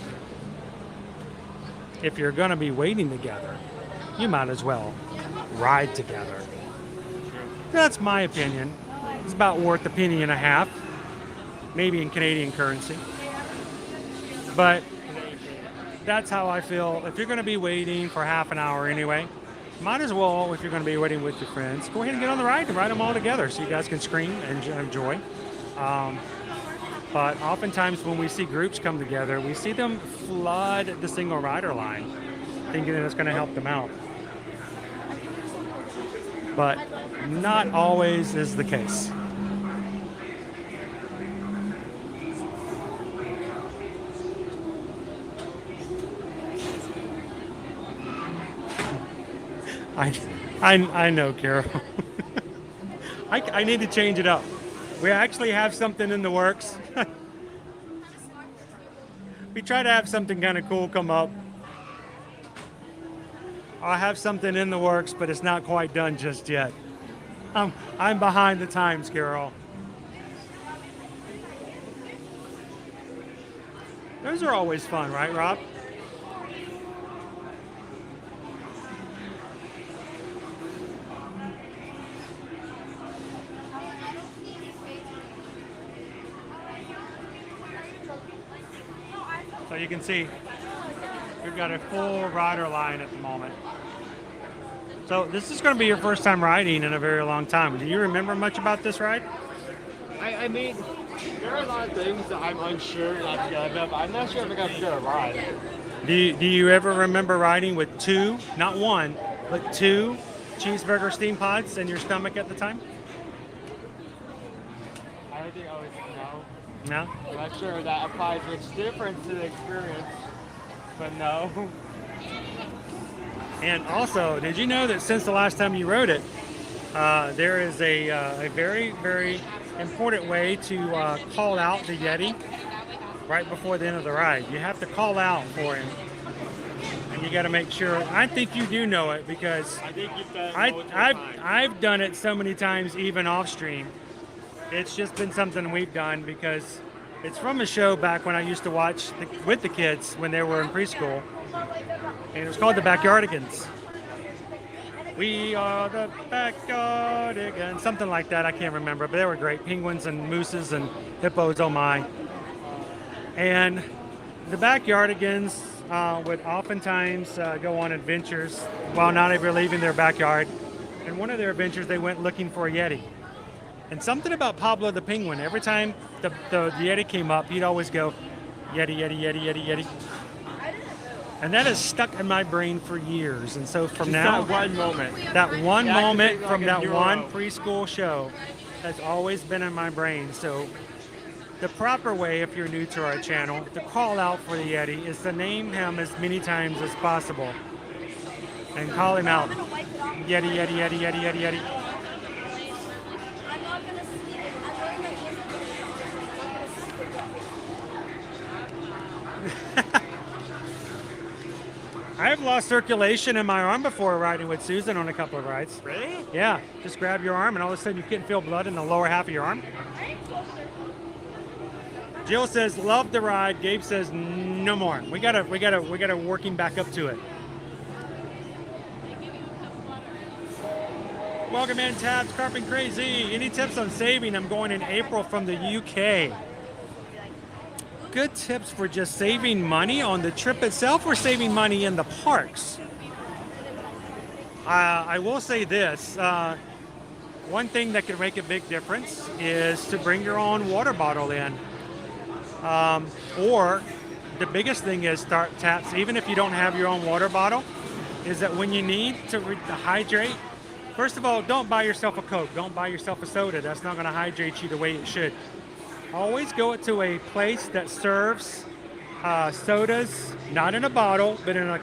If you're going to be waiting together, you might as well ride together. That's my opinion. It's about worth a penny and a half, maybe in Canadian currency. But that's how I feel. If you're going to be waiting for half an hour anyway, might as well, if you're going to be waiting with your friends, go ahead and get on the ride and ride them all together so you guys can scream and enjoy. But oftentimes when we see groups come together, we see them flood the single rider line, thinking that it's going to help them out. But not always is the case. I know, Carol. I need to change it up. We actually have something in the works. We try to have something kind of cool come up. I have something in the works, but it's not quite done just yet. I'm behind the times, Carol. Those are always fun, right, Rob? So you can see we've got a full rider line at the moment. So this is going to be your first time riding in a very long time. Do you remember much about this ride? I mean, there are a lot of things that I'm unsure of. I'm not sure if I'm going to ride. Do you ever remember riding with two, not one, but two cheeseburger steam pods in your stomach at the time? I don't think I would know. No? I'm not sure if that applies much difference to the experience, but no. And also, did you know that since the last time you rode it, there is a very, very important way to call out the Yeti right before the end of the ride. You have to call out for him. And you got to make sure. I think you do know it because I think you've done it I've done it so many times, even off stream. It's just been something we've done because it's from a show back when I used to watch with the kids when they were in preschool. And it was called the Backyardigans. We are the Backyardigans, something like that. I can't remember, but they were great. Penguins and mooses and hippos, oh my. And the Backyardigans would oftentimes go on adventures while not ever leaving their backyard. And one of their adventures, they went looking for a Yeti. And something about Pablo the penguin, every time the Yeti came up, he'd always go, Yeti, Yeti, Yeti, Yeti, Yeti. And that is stuck in my brain for years. And so from now, that one moment from that one preschool show has always been in my brain. So the proper way, if you're new to our channel, to call out for the Yeti is to name him as many times as possible. And call him out. Yeti, Yeti, Yeti, Yeti, Yeti, Yeti. I've lost circulation in my arm before riding with Susan on a couple of rides. Really? Yeah, just grab your arm and all of a sudden you can feel blood in the lower half of your arm. Jill says, love the ride. Gabe says, no more. We gotta work him back up to it. Welcome in, Tabs, Carping Crazy. Any tips on saving? I'm going in April from the UK. Good tips for just saving money on the trip itself or saving money in the parks? I will say this. One thing that could make a big difference is to bring your own water bottle in. Or the biggest thing is Taps, even if you don't have your own water bottle, is that when you need to hydrate, first of all, don't buy yourself a Coke. Don't buy yourself a soda. That's not going to hydrate you the way it should. Always go to a place that serves sodas, not in a bottle, but in a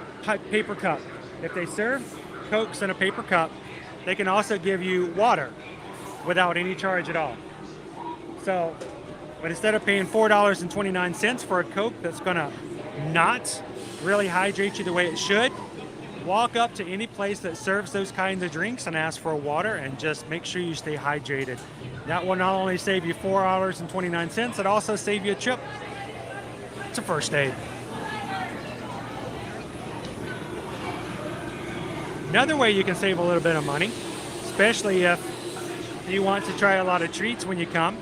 paper cup. If they serve Cokes in a paper cup, they can also give you water without any charge at all. So, but instead of paying $4.29 for a Coke that's going to not really hydrate you the way it should, walk up to any place that serves those kinds of drinks and ask for water and just make sure you stay hydrated. That will not only save you $4.29, it also save you a trip. It's a first aid. Another way you can save a little bit of money, especially if you want to try a lot of treats when you come,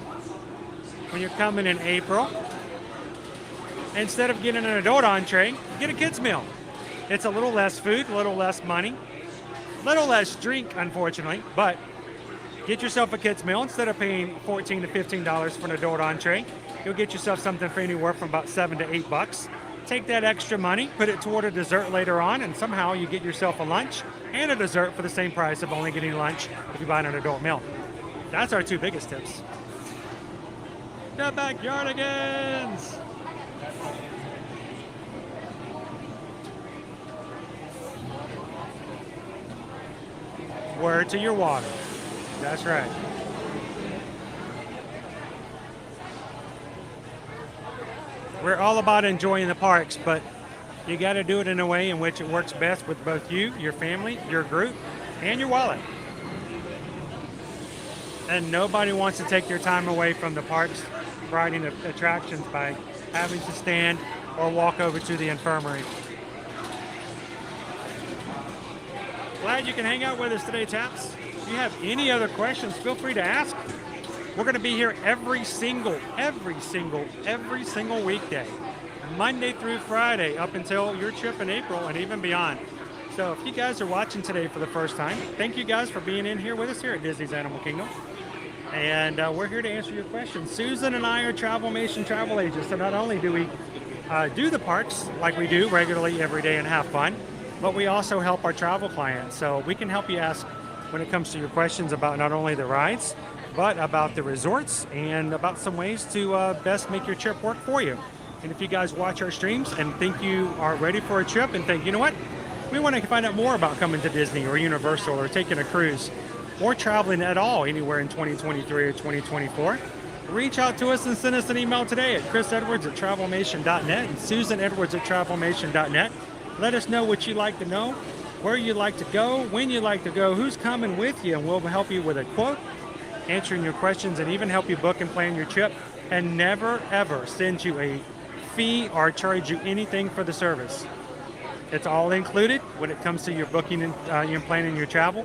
when you're coming in April, instead of getting an adult entree, get a kid's meal. It's a little less food, a little less money, a little less drink, unfortunately, but get yourself a kid's meal. Instead of paying $14 to $15 for an adult entree, you'll get yourself something for anywhere from about $7 to $8. Take that extra money, put it toward a dessert later on, and somehow you get yourself a lunch and a dessert for the same price of only getting lunch if you buy an adult meal. That's our two biggest tips. The Backyardigans! Word to your water. That's right. We're all about enjoying the parks, but you got to do it in a way in which it works best with both you, your family, your group, and your wallet. And nobody wants to take their time away from the parks riding attractions by having to stand or walk over to the infirmary. Glad you can hang out with us today, Taps. If you have any other questions, feel free to ask. We're going to be here every single weekday, Monday through Friday, up until your trip in April and even beyond. So if you guys are watching today for the first time, thank you guys for being in here with us here at Disney's Animal Kingdom. And we're here to answer your questions. Susan and I are Travelmation travel agents, so not only do we do the parks like we do regularly every day and have fun, but we also help our travel clients. So we can help you ask when it comes to your questions about not only the rides, but about the resorts and about some ways to best make your trip work for you. And if you guys watch our streams and think you are ready for a trip and think, you know what, we want to find out more about coming to Disney or Universal or taking a cruise or traveling at all anywhere in 2023 or 2024, reach out to us and send us an email today at chrisedwards@travelmation.net and susanedwards@travelmation.net. Let us know what you'd like to know, where you'd like to go, when you'd like to go, who's coming with you, and we'll help you with a quote, answering your questions, and even help you book and plan your trip, and never ever send you a fee or charge you anything for the service. It's all included when it comes to your booking and your planning your travel.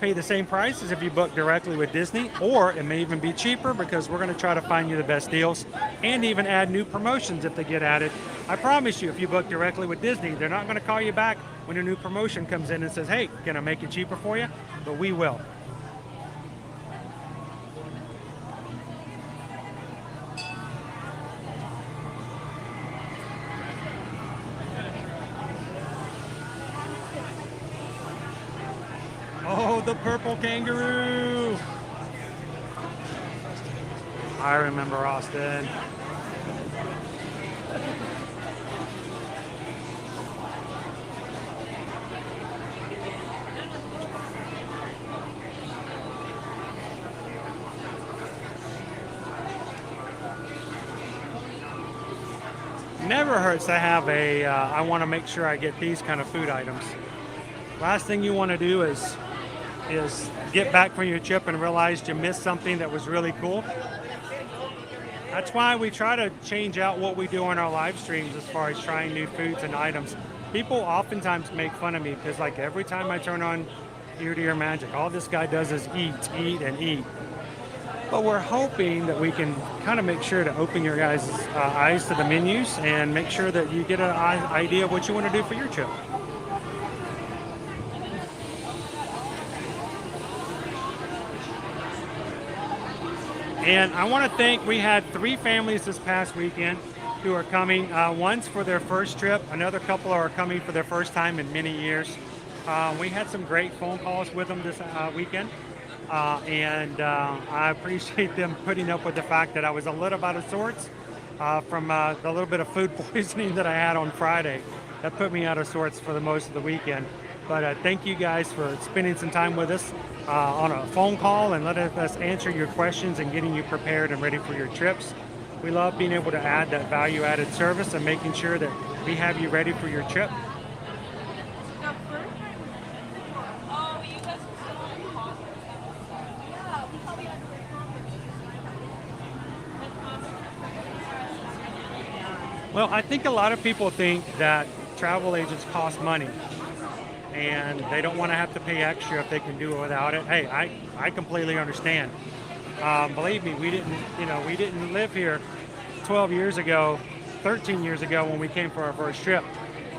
Pay the same price as if you book directly with Disney, or it may even be cheaper because we're going to try to find you the best deals and even add new promotions if they get added. I promise you, if you book directly with Disney, they're not going to call you back when a new promotion comes in and says, hey, can I make it cheaper for you? But we will. Oh, the purple kangaroo. I remember Austin. Never hurts to have a, I want to make sure I get these kind of food items. Last thing you want to do is get back from your trip and realize you missed something that was really cool. That's why we try to change out what we do on our live streams as far as trying new foods and items. People oftentimes make fun of me because like every time I turn on ear-to-ear magic. All this guy does is eat, and eat. But we're hoping that we can kind of make sure to open your guys' eyes to the menus and make sure that you get an idea of what you want to do for your trip. And I want to thank, we had 3 families this past weekend who are coming. One's for their first trip. Another couple are coming for their first time in many years. We had some great phone calls with them this weekend. And I appreciate them putting up with the fact that I was a little out of sorts from the little bit of food poisoning that I had on Friday. That put me out of sorts for the most of the weekend. But thank you guys for spending some time with us on a phone call and letting us answer your questions and getting you prepared and ready for your trips. We love being able to add that value-added service and making sure that we have you ready for your trip. Well, I think a lot of people think that travel agents cost money and they don't want to have to pay extra if they can do it without it. Hey, I completely understand. Believe me, we didn't live here 12 years ago, 13 years ago when we came for our first trip.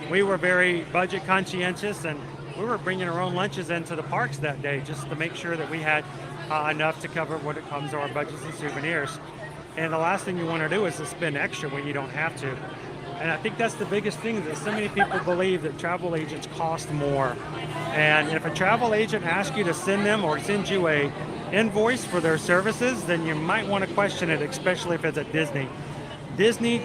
We were very budget conscientious and we were bringing our own lunches into the parks that day just to make sure that we had enough to cover what it comes to our budgets and souvenirs. And the last thing you want to do is to spend extra when you don't have to. And I think that's the biggest thing, that so many people believe that travel agents cost more. And if a travel agent asks you to send them or send you a invoice for their services, then you might want to question it, especially if it's at Disney. Disney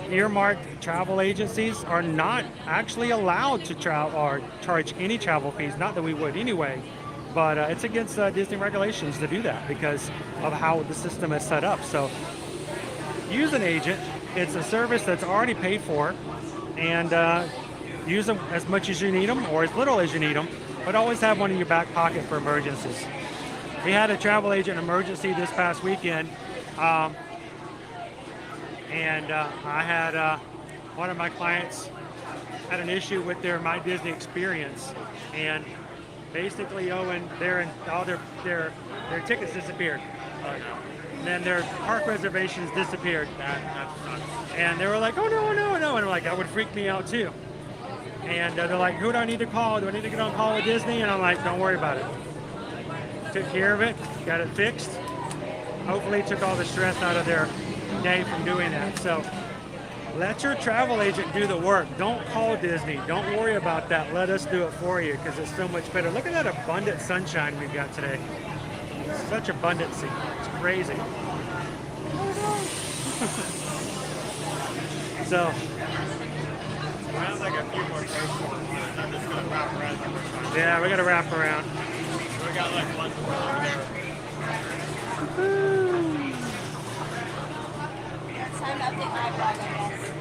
earmarked travel agencies are not actually allowed to charge any travel fees, not that we would anyway. But it's against Disney regulations to do that because of how the system is set up. So use an agent. It's a service that's already paid for, and use them as much as you need them or as little as you need them, but always have one in your back pocket for emergencies. We had a travel agent emergency this past weekend, and I had one of my clients had an issue with their My Disney experience, and basically, Owen, their tickets disappeared. And then their park reservations disappeared. And they were like, oh no. And I'm like, that would freak me out too. And they're like, who do I need to call? Do I need to get on call with Disney? And I'm like, don't worry about it. Took care of it, got it fixed. Hopefully took all the stress out of their day from doing that. So let your travel agent do the work. Don't call Disney. Don't worry about that. Let us do it for you because it's so much better. Look at that abundant sunshine we've got today. Such abundancy. It's crazy. So, sounds like a few more days. I'm just going to wrap around. Yeah, we got to wrap around. We got like one more there. It's time to update my blog, I guess.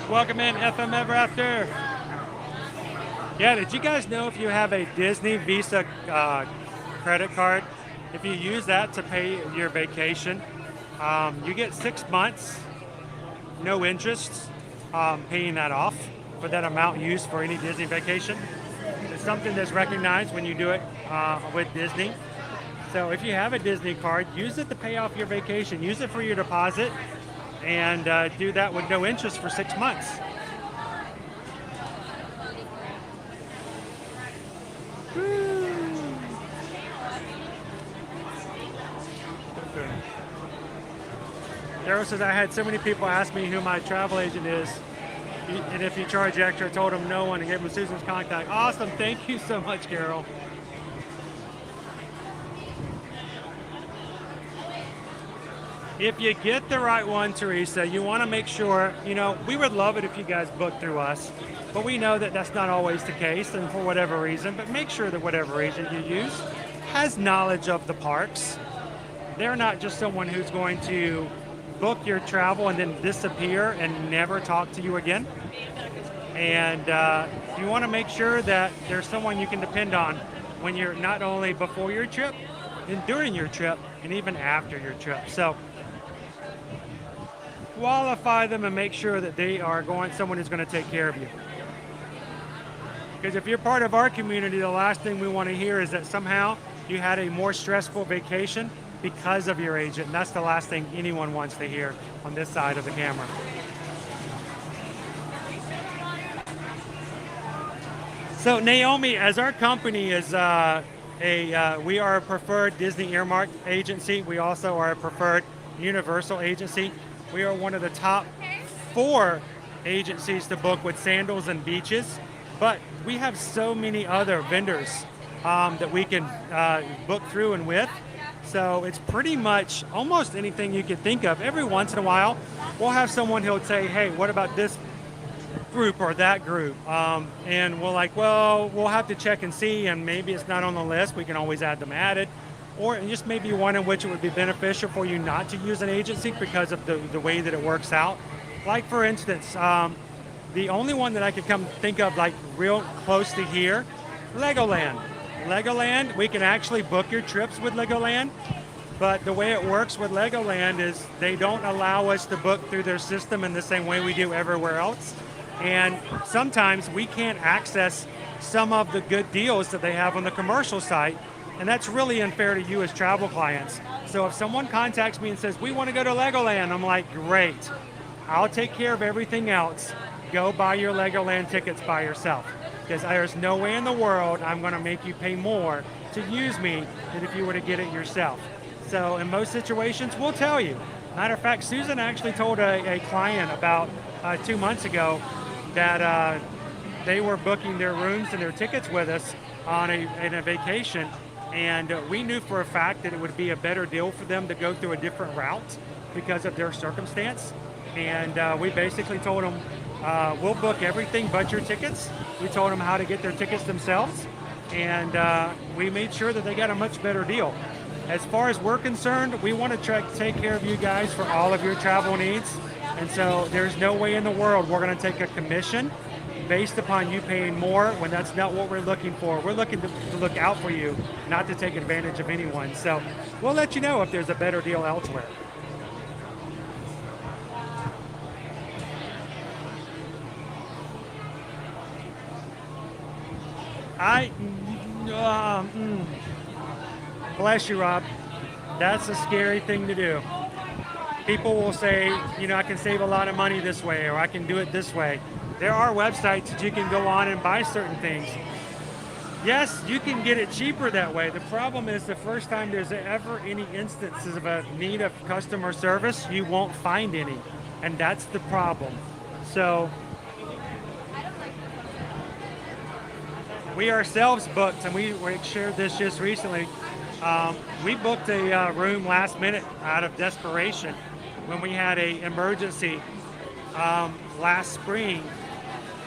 Welcome in, FM Ever After. Yeah, did you guys know if you have a Disney Visa credit card, if you use that to pay your vacation, you get 6 months, no interest, paying that off for that amount used for any Disney vacation. It's something that's recognized when you do it with Disney. So if you have a Disney card, use it to pay off your vacation. Use it for your deposit and do that with no interest for 6 months. Daryl says, I had so many people ask me who my travel agent is, and if you charge extra. I told them no one and gave them Susan's contact. Awesome, thank you so much, Carol. If you get the right one, Teresa, you want to make sure, we would love it if you guys book through us, but we know that that's not always the case, and for whatever reason, but make sure that whatever agent you use has knowledge of the parks. They're not just someone who's going to book your travel and then disappear and never talk to you again. And you want to make sure that there's someone you can depend on when you're not only before your trip and during your trip and even after your trip. So qualify them and make sure that they are someone who's going to take care of you. Because if you're part of our community, the last thing we want to hear is that somehow you had a more stressful vacation because of your agent. And that's the last thing anyone wants to hear on this side of the camera. So Naomi, as our company is we are a preferred Disney earmarked agency. We also are a preferred Universal agency. We are one of the top 4 agencies to book with sandals and beaches, but we have so many other vendors that we can book through and with. So it's pretty much almost anything you can think of. Every once in a while, we'll have someone who'll say, hey, what about this group or that group? And we're like, well, we'll have to check and see, and maybe it's not on the list. We can always add them added. Or just maybe one in which it would be beneficial for you not to use an agency because of the way that it works out. Like for instance, the only one that I could think of like real close to here, Legoland. Legoland, we can actually book your trips with Legoland, but the way it works with Legoland is they don't allow us to book through their system in the same way we do everywhere else. And sometimes we can't access some of the good deals that they have on the commercial site, and that's really unfair to you as travel clients. So if someone contacts me and says, we want to go to Legoland, I'm like, great, I'll take care of everything else. Go buy your Legoland tickets by yourself, because there's no way in the world I'm going to make you pay more to use me than if you were to get it yourself. So in most situations, we'll tell you. Matter of fact, Susan actually told a client about 2 months ago that they were booking their rooms and their tickets with us on a vacation, and we knew for a fact that it would be a better deal for them to go through a different route because of their circumstance. And we basically told them, we'll book everything but your tickets. We told them how to get their tickets themselves, and we made sure that they got a much better deal. As far as we're concerned, we want to take care of you guys for all of your travel needs, and so there's no way in the world we're going to take a commission based upon you paying more when that's not what we're looking for. We're looking to look out for you, not to take advantage of anyone. So we'll let you know if there's a better deal elsewhere. Bless you, Rob. That's a scary thing to do. People will say, I can save a lot of money this way, or I can do it this way. There are websites that you can go on and buy certain things. Yes, you can get it cheaper that way. The problem is the first time there's ever any instances of a need of customer service, you won't find any. And that's the problem. So we ourselves booked, and we shared this just recently. We booked a room last minute out of desperation when we had an emergency last spring,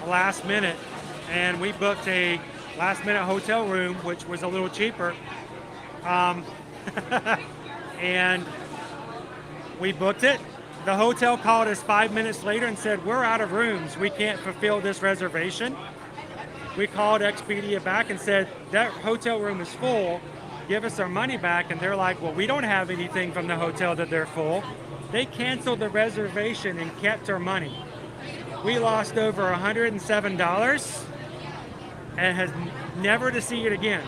last minute, and we booked a last minute hotel room, which was a little cheaper. And we booked it. The hotel called us 5 minutes later and said, we're out of rooms. We can't fulfill this reservation. We called Expedia back and said, that hotel room is full. Give us our money back. And they're like, well, we don't have anything from the hotel that they're full. They canceled the reservation and kept our money. We lost over $107 and has never to see it again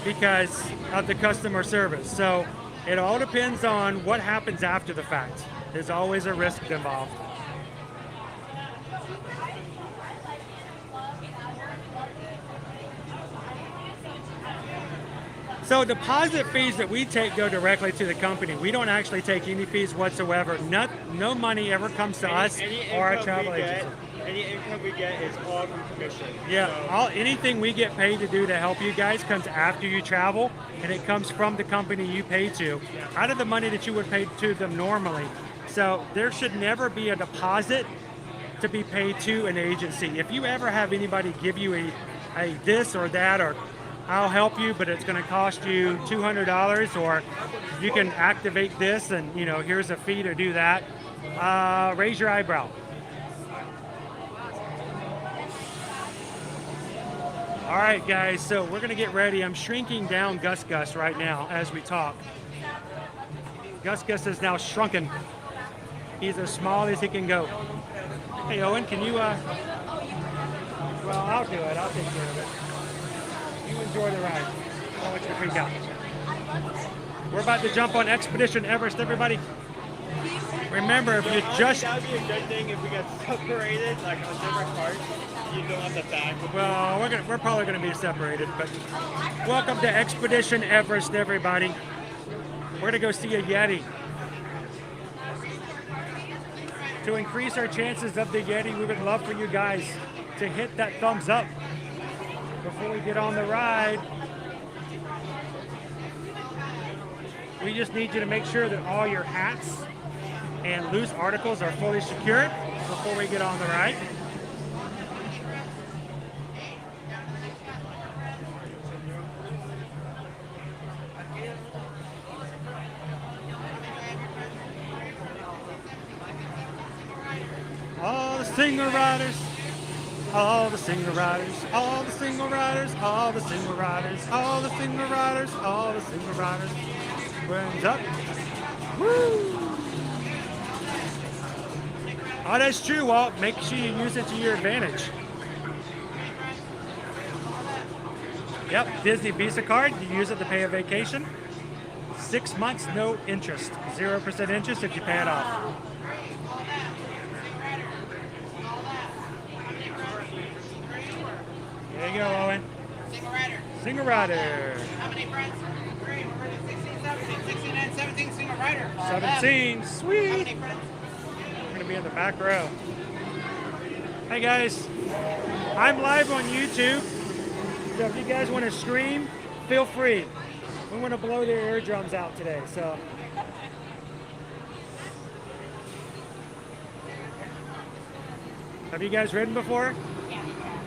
because of the customer service. So it all depends on what happens after the fact. There's always a risk involved. So deposit fees that we take go directly to the company. We don't actually take any fees whatsoever. No money ever comes to us or our travel agency. Any income we get is all from commission. Yeah, anything we get paid to do to help you guys comes after you travel, and it comes from the company you pay to, out of the money that you would pay to them normally. So there should never be a deposit to be paid to an agency. If you ever have anybody give you a this or that, or I'll help you, but it's going to cost you $200, or you can activate this and here's a fee to do that, raise your eyebrow. All right, guys, so we're going to get ready. I'm shrinking down Gus Gus right now as we talk. Gus Gus is now shrunken. He's as small as he can go. Hey, Owen, can you, well, I'll do it. I'll take care of it. You enjoy the ride. I don't want you to freak out. We're about to jump on Expedition Everest, everybody. Remember, if you just... That would be a good thing if we got separated, like on different parts. You don't have the back. Well, we're probably going to be separated, but welcome to Expedition Everest, everybody. We're going to go see a Yeti. To increase our chances of the Yeti, we would love for you guys to hit that thumbs up before we get on the ride. We just need you to make sure that all your hats and loose articles are fully secured before we get on the ride. All the single riders, all the single riders, all the single riders, all the single riders, all the single riders, all the single riders. Burns up. Woo! Oh, that's true, Walt. Make sure you use it to your advantage. Yep, Disney Visa card. You use it to pay a vacation. 6 months, no interest. 0% interest if you pay it off. There you go, Owen. Single rider. Single rider. How many friends? 3. We're ready. 16, 17, 16, and 17. Single rider. 17. Sweet. How many friends? We're going to be in the back row. Hey, guys. I'm live on YouTube. So if you guys want to stream, feel free. We want to blow their eardrums out today, so. Have you guys ridden before? Yeah.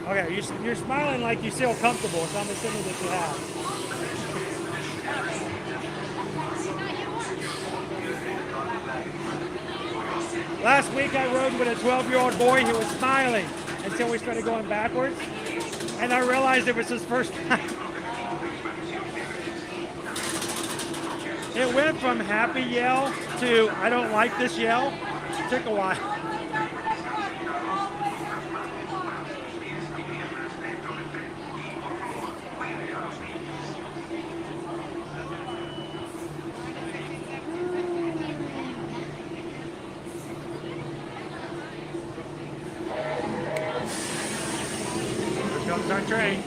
Okay, you're smiling like you feel comfortable, so I'm assuming that you have. Last week I rode with a 12-year-old boy who was smiling until we started going backwards, and I realized it was his first time. It went from happy yell to I don't like this yell. It took a while. Here comes our train.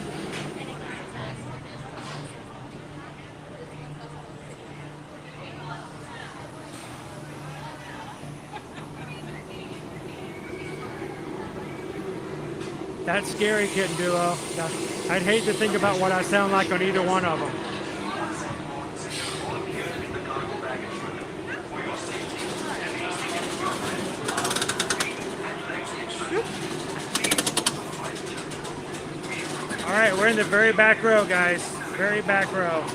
That's scary, Kitten Duo. I'd hate to think about what I sound like on either one of them. All right, we're in the very back row, guys. Very back row.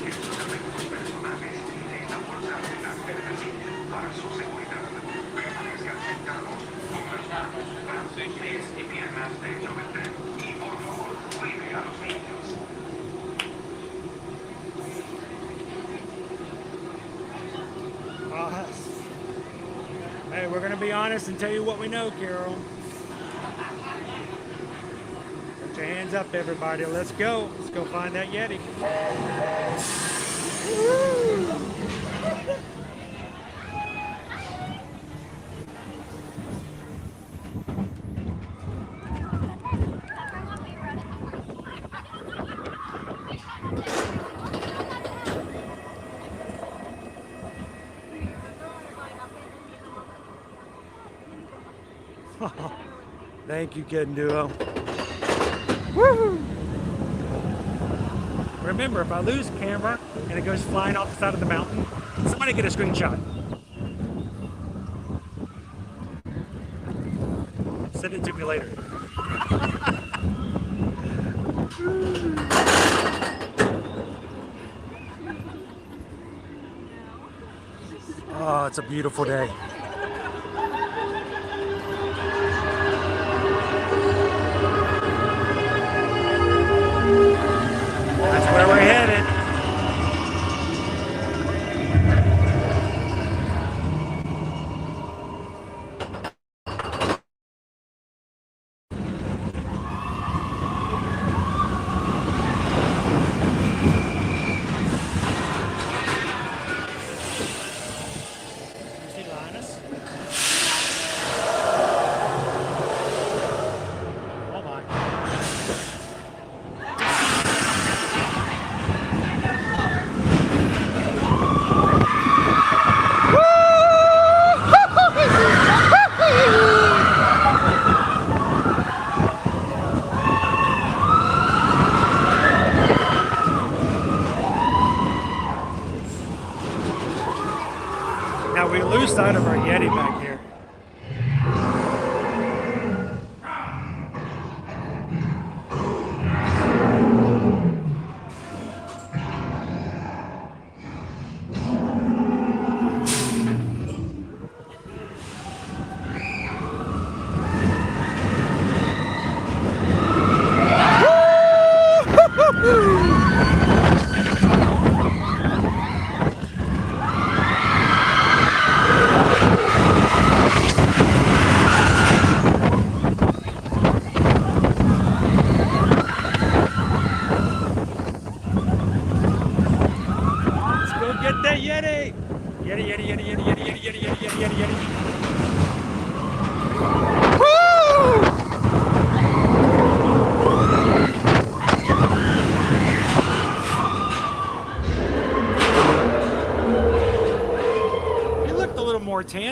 Hey, we're going to be honest and tell you what we know, Carol. Put your hands up, everybody. Let's go. Let's go find that Yeti. Woo! Thank you, Kid and Duo. Woo! Remember, if I lose camera and it goes flying off the side of the mountain, somebody get a screenshot. Send it to me later. Oh, it's a beautiful day. That's where we're headed.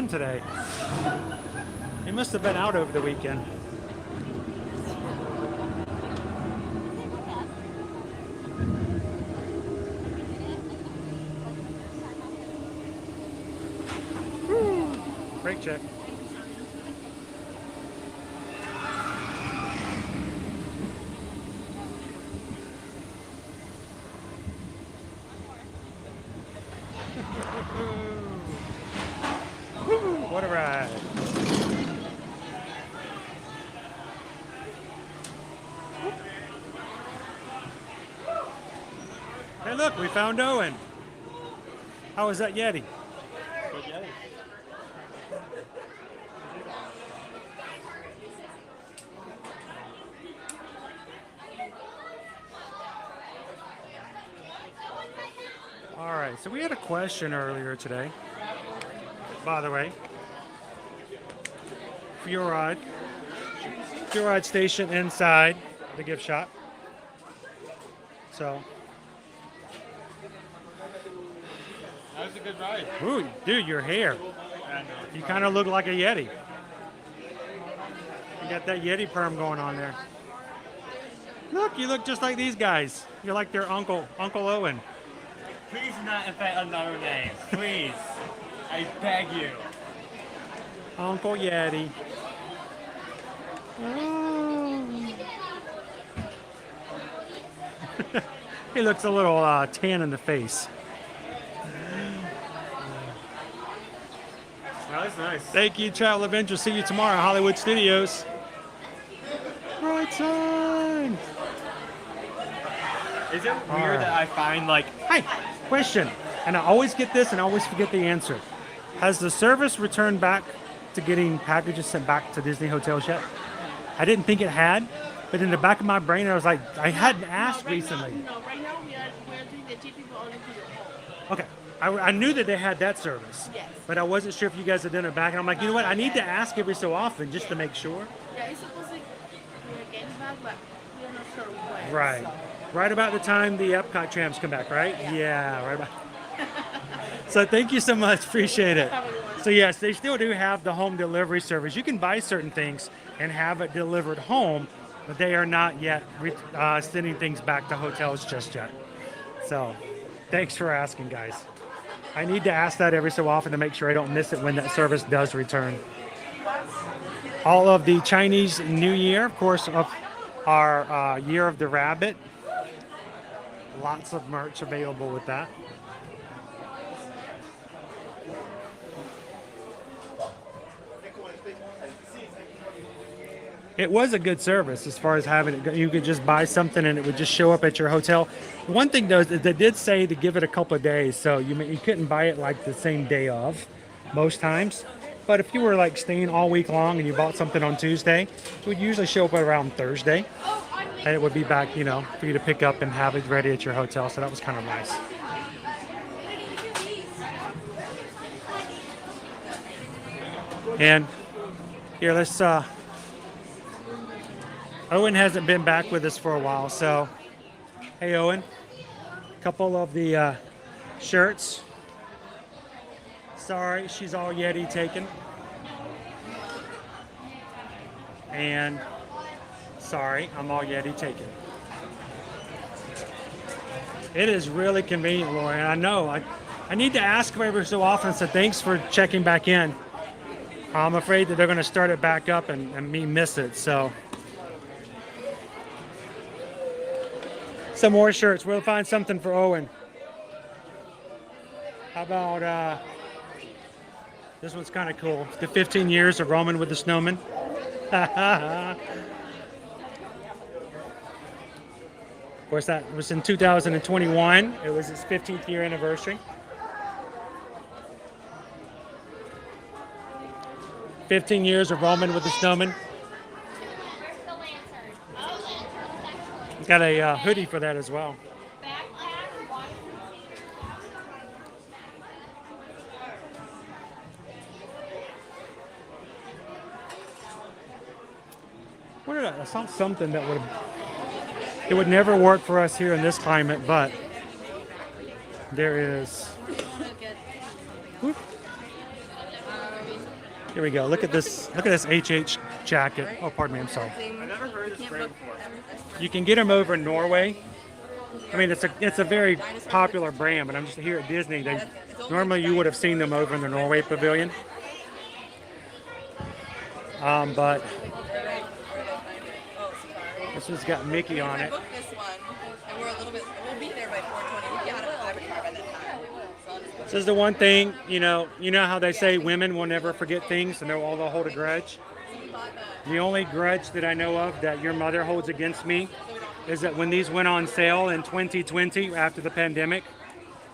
in today. He must have been out over the weekend. Brake check. What a ride. Hey look, we found Owen. How was that Yeti? Good Yeti. All right, so we had a question earlier today, by the way. Fluoride station inside the gift shop. So, That was a good ride. ooh, dude, your hair. You kind of look like a Yeti. You got that Yeti perm going on there. Look, you look just like these guys. You're like their Uncle Owen. Please not invent another name. Please. I beg you. Uncle Yeti. He looks a little tan in the face. That was nice. Thank you, Travel Adventure. See you tomorrow at Hollywood Studios. Right side. Is it weird All right. that I find like Hi, question. And I always get this and I always forget the answer. Has the service returned back to getting packages sent back to Disney hotels yet? I didn't think it had, but in the back of my brain, I was like, I hadn't asked recently. No, right now we're doing the shipping only to your home. Okay. I knew that they had that service, Yes. but I wasn't sure if you guys had done it back. And I'm like, you know what? I need to ask every so often just to make sure. Yeah, it's supposed to we're getting back, but we're not sure when. Right. So. Right about the time the Epcot trams come back, right? Yeah, right about. So thank you so much. Appreciate it. So yes, they still do have the home delivery service. You can buy certain things and have it delivered home, but they are not yet sending things back to hotels just yet. So thanks for asking, guys. I need to ask that every so often to make sure I don't miss it when that service does return. All of the Chinese New Year, of course, of our Year of the Rabbit. Lots of merch available with that. It was a good service as far as having it. You could just buy something and it would just show up at your hotel. One thing though is that they did say to give it a couple of days, so you couldn't buy it like the same day of most times. But if you were like staying all week long and you bought something on Tuesday, it would usually show up around Thursday, and it would be back, you know, for you to pick up and have it ready at your hotel. So that was kind of nice. And here, let's. Owen hasn't been back with us for a while, so hey, Owen. A couple of the shirts. Sorry, she's all Yeti taken. And sorry, I'm all Yeti taken. It is really convenient, Lori. I know. I need to ask every so often, so thanks for checking back in. I'm afraid that they're going to start it back up and me miss it, so. Some more shirts. We'll find something for Owen. How about this one's kind of cool. The 15 years of roaming with the snowman. Of course, that was in 2021. It was its 15th year anniversary. 15 years of roaming with the snowman. Got a hoodie for that as well. What did I saw something that would never work for us here in this climate, but there is. Whoop. Here we go. Look at this. Look at this HH jacket. Oh, pardon me. I'm sorry. I never heard of this brand before. You can get them over in Norway. I mean, it's a very popular brand, but I'm just here at Disney. Normally you would have seen them over in the Norway pavilion. But this one's got Mickey on it. This one, and we're a little bit. We'll be there by 4:20. We'll be out of Avatar by that time. So This is the one thing, you know how they say women will never forget things and they'll hold a grudge. The only grudge that I know of that your mother holds against me is that when these went on sale in 2020 after the pandemic,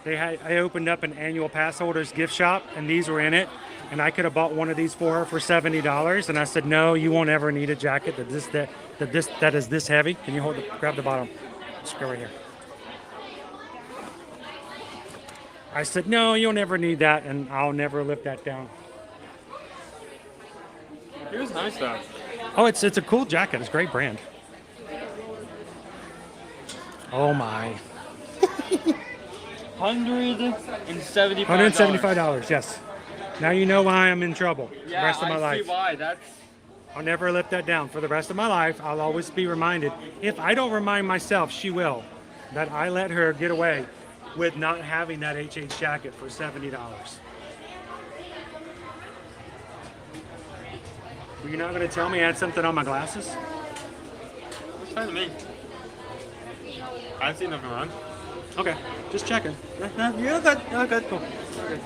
I opened up an annual pass holders gift shop and these were in it, and I could have bought one of these for her for $70, and I said, no, you won't ever need a jacket that is this heavy. Can you grab the bottom? Just go right here. I said, no, you'll never need that, and I'll never lift that down. It was nice though. Oh, it's a cool jacket. It's a great brand. Oh my. $175. Yes. Now you know why I'm in trouble the Yeah, rest of my I life. see why. That's I'll never lift that down for the rest of my life. I'll always be reminded. If I don't remind myself, she will, that I let her get away with not having that HH jacket for $70. You're not going to tell me I had something on my glasses? it's fine to me. I've seen nothing wrong. Okay, just checking. You're good. Okay, cool. Okay.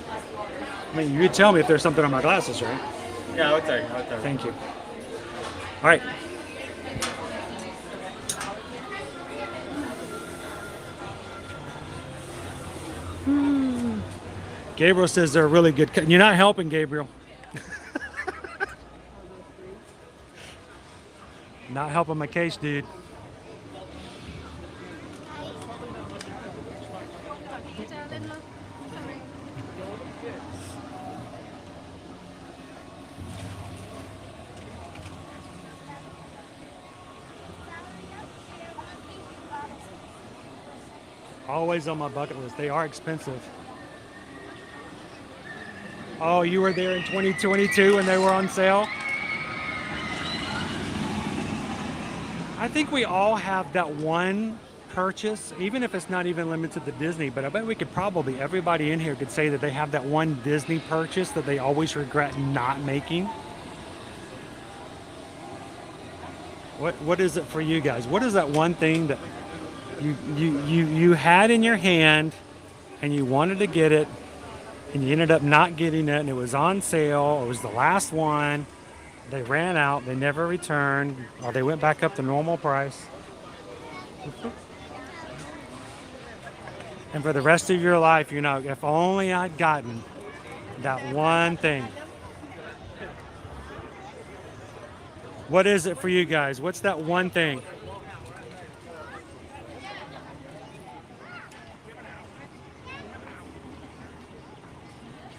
I mean, you tell me if there's something on my glasses, right? Yeah, I would tell you. Thank you. All right. Gabriel says they're really good. You're not helping, Gabriel. Not helping my case, dude. Always on my bucket list. They are expensive. Oh, you were there in 2022 when they were on sale? I think we all have that one purchase, even if it's not even limited to Disney, but I bet we could probably, everybody in here could say that they have that one Disney purchase that they always regret not making. What is it for you guys? What is that one thing that you had in your hand and you wanted to get it and you ended up not getting it, and it was on sale, it was the last one, they ran out, they never returned, or they went back up to normal price. And for the rest of your life, you know, if only I'd gotten that one thing. What is it for you guys? What's that one thing?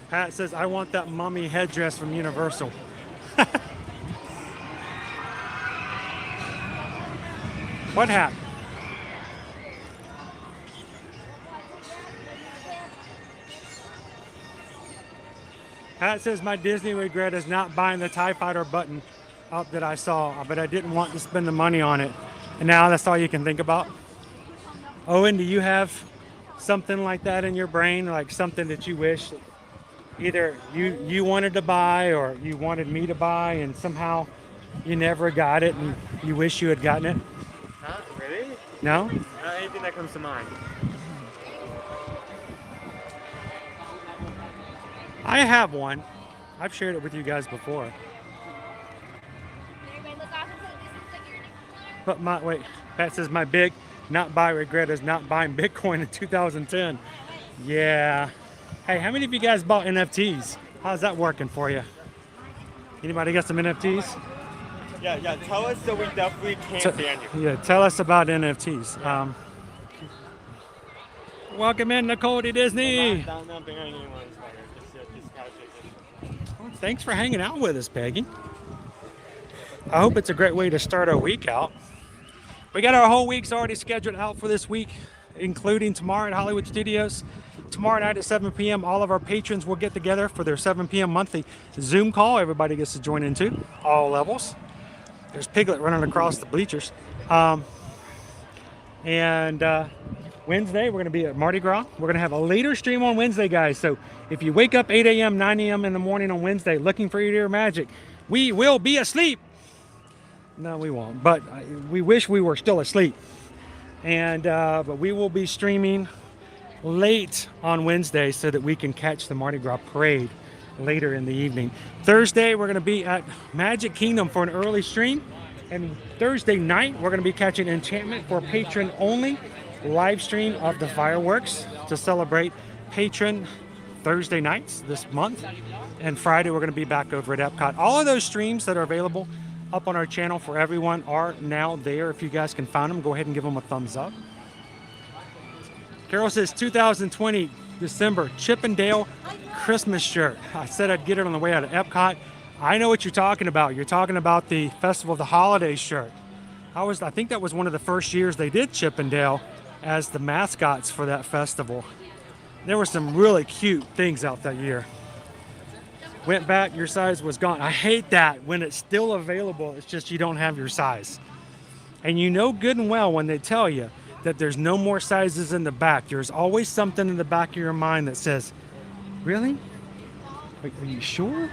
Pat says, I want that mummy headdress from Universal. What happened? Pat says, my Disney regret is not buying the TIE Fighter button up that I saw, but I didn't want to spend the money on it. And now that's all you can think about? Owen, do you have something like that in your brain, like something that you wish either you wanted to buy or you wanted me to buy and somehow you never got it and you wish you had gotten it? Not really. No? Not anything that comes to mind. I have one. I've shared it with you guys before. But Pat says my big not buy regret is not buying Bitcoin in 2010. Yeah. Hey, how many of you guys bought NFTs? How's that working for you? Anybody got some NFTs? Yeah, tell us so we definitely can't ban you. Yeah, tell us about NFTs. Welcome in, Nicole to Disney. Thanks for hanging out with us, Peggy. I hope it's a great way to start our week out. We got our whole weeks already scheduled out for this week, including tomorrow at Hollywood Studios. tomorrow night at 7 p.m., all of our patrons will get together for their 7 p.m. monthly Zoom call. Everybody gets to join in too, all levels. There's Piglet running across the bleachers. Wednesday, we're going to be at Mardi Gras. We're going to have a later stream on Wednesday, guys. So if you wake up 8 a.m., 9 a.m. in the morning on Wednesday looking for Ear Magic, we will be asleep. No, we won't. But we wish we were still asleep. But we will be streaming late on Wednesday so that we can catch the Mardi Gras parade later in the evening. Thursday, we're going to be at Magic Kingdom for an early stream. And Thursday night, we're going to be catching Enchantment for patron only live stream of the fireworks to celebrate patron Thursday nights this month. And Friday, we're going to be back over at Epcot. All of those streams that are available up on our channel for everyone are now there. If you guys can find them, go ahead and give them a thumbs up. Carol says 2020 December Chippendale Christmas shirt. I said I'd get it on the way out of Epcot. I know what you're talking about. You're talking about the Festival of the Holidays shirt. I think that was one of the first years they did Chippendale as the mascots for that festival. There were some really cute things out that year. Went back, your size was gone. I hate that when it's still available. It's just you don't have your size. And you know good and well when they tell you that there's no more sizes in the back. There's always something in the back of your mind that says, really? Are you sure?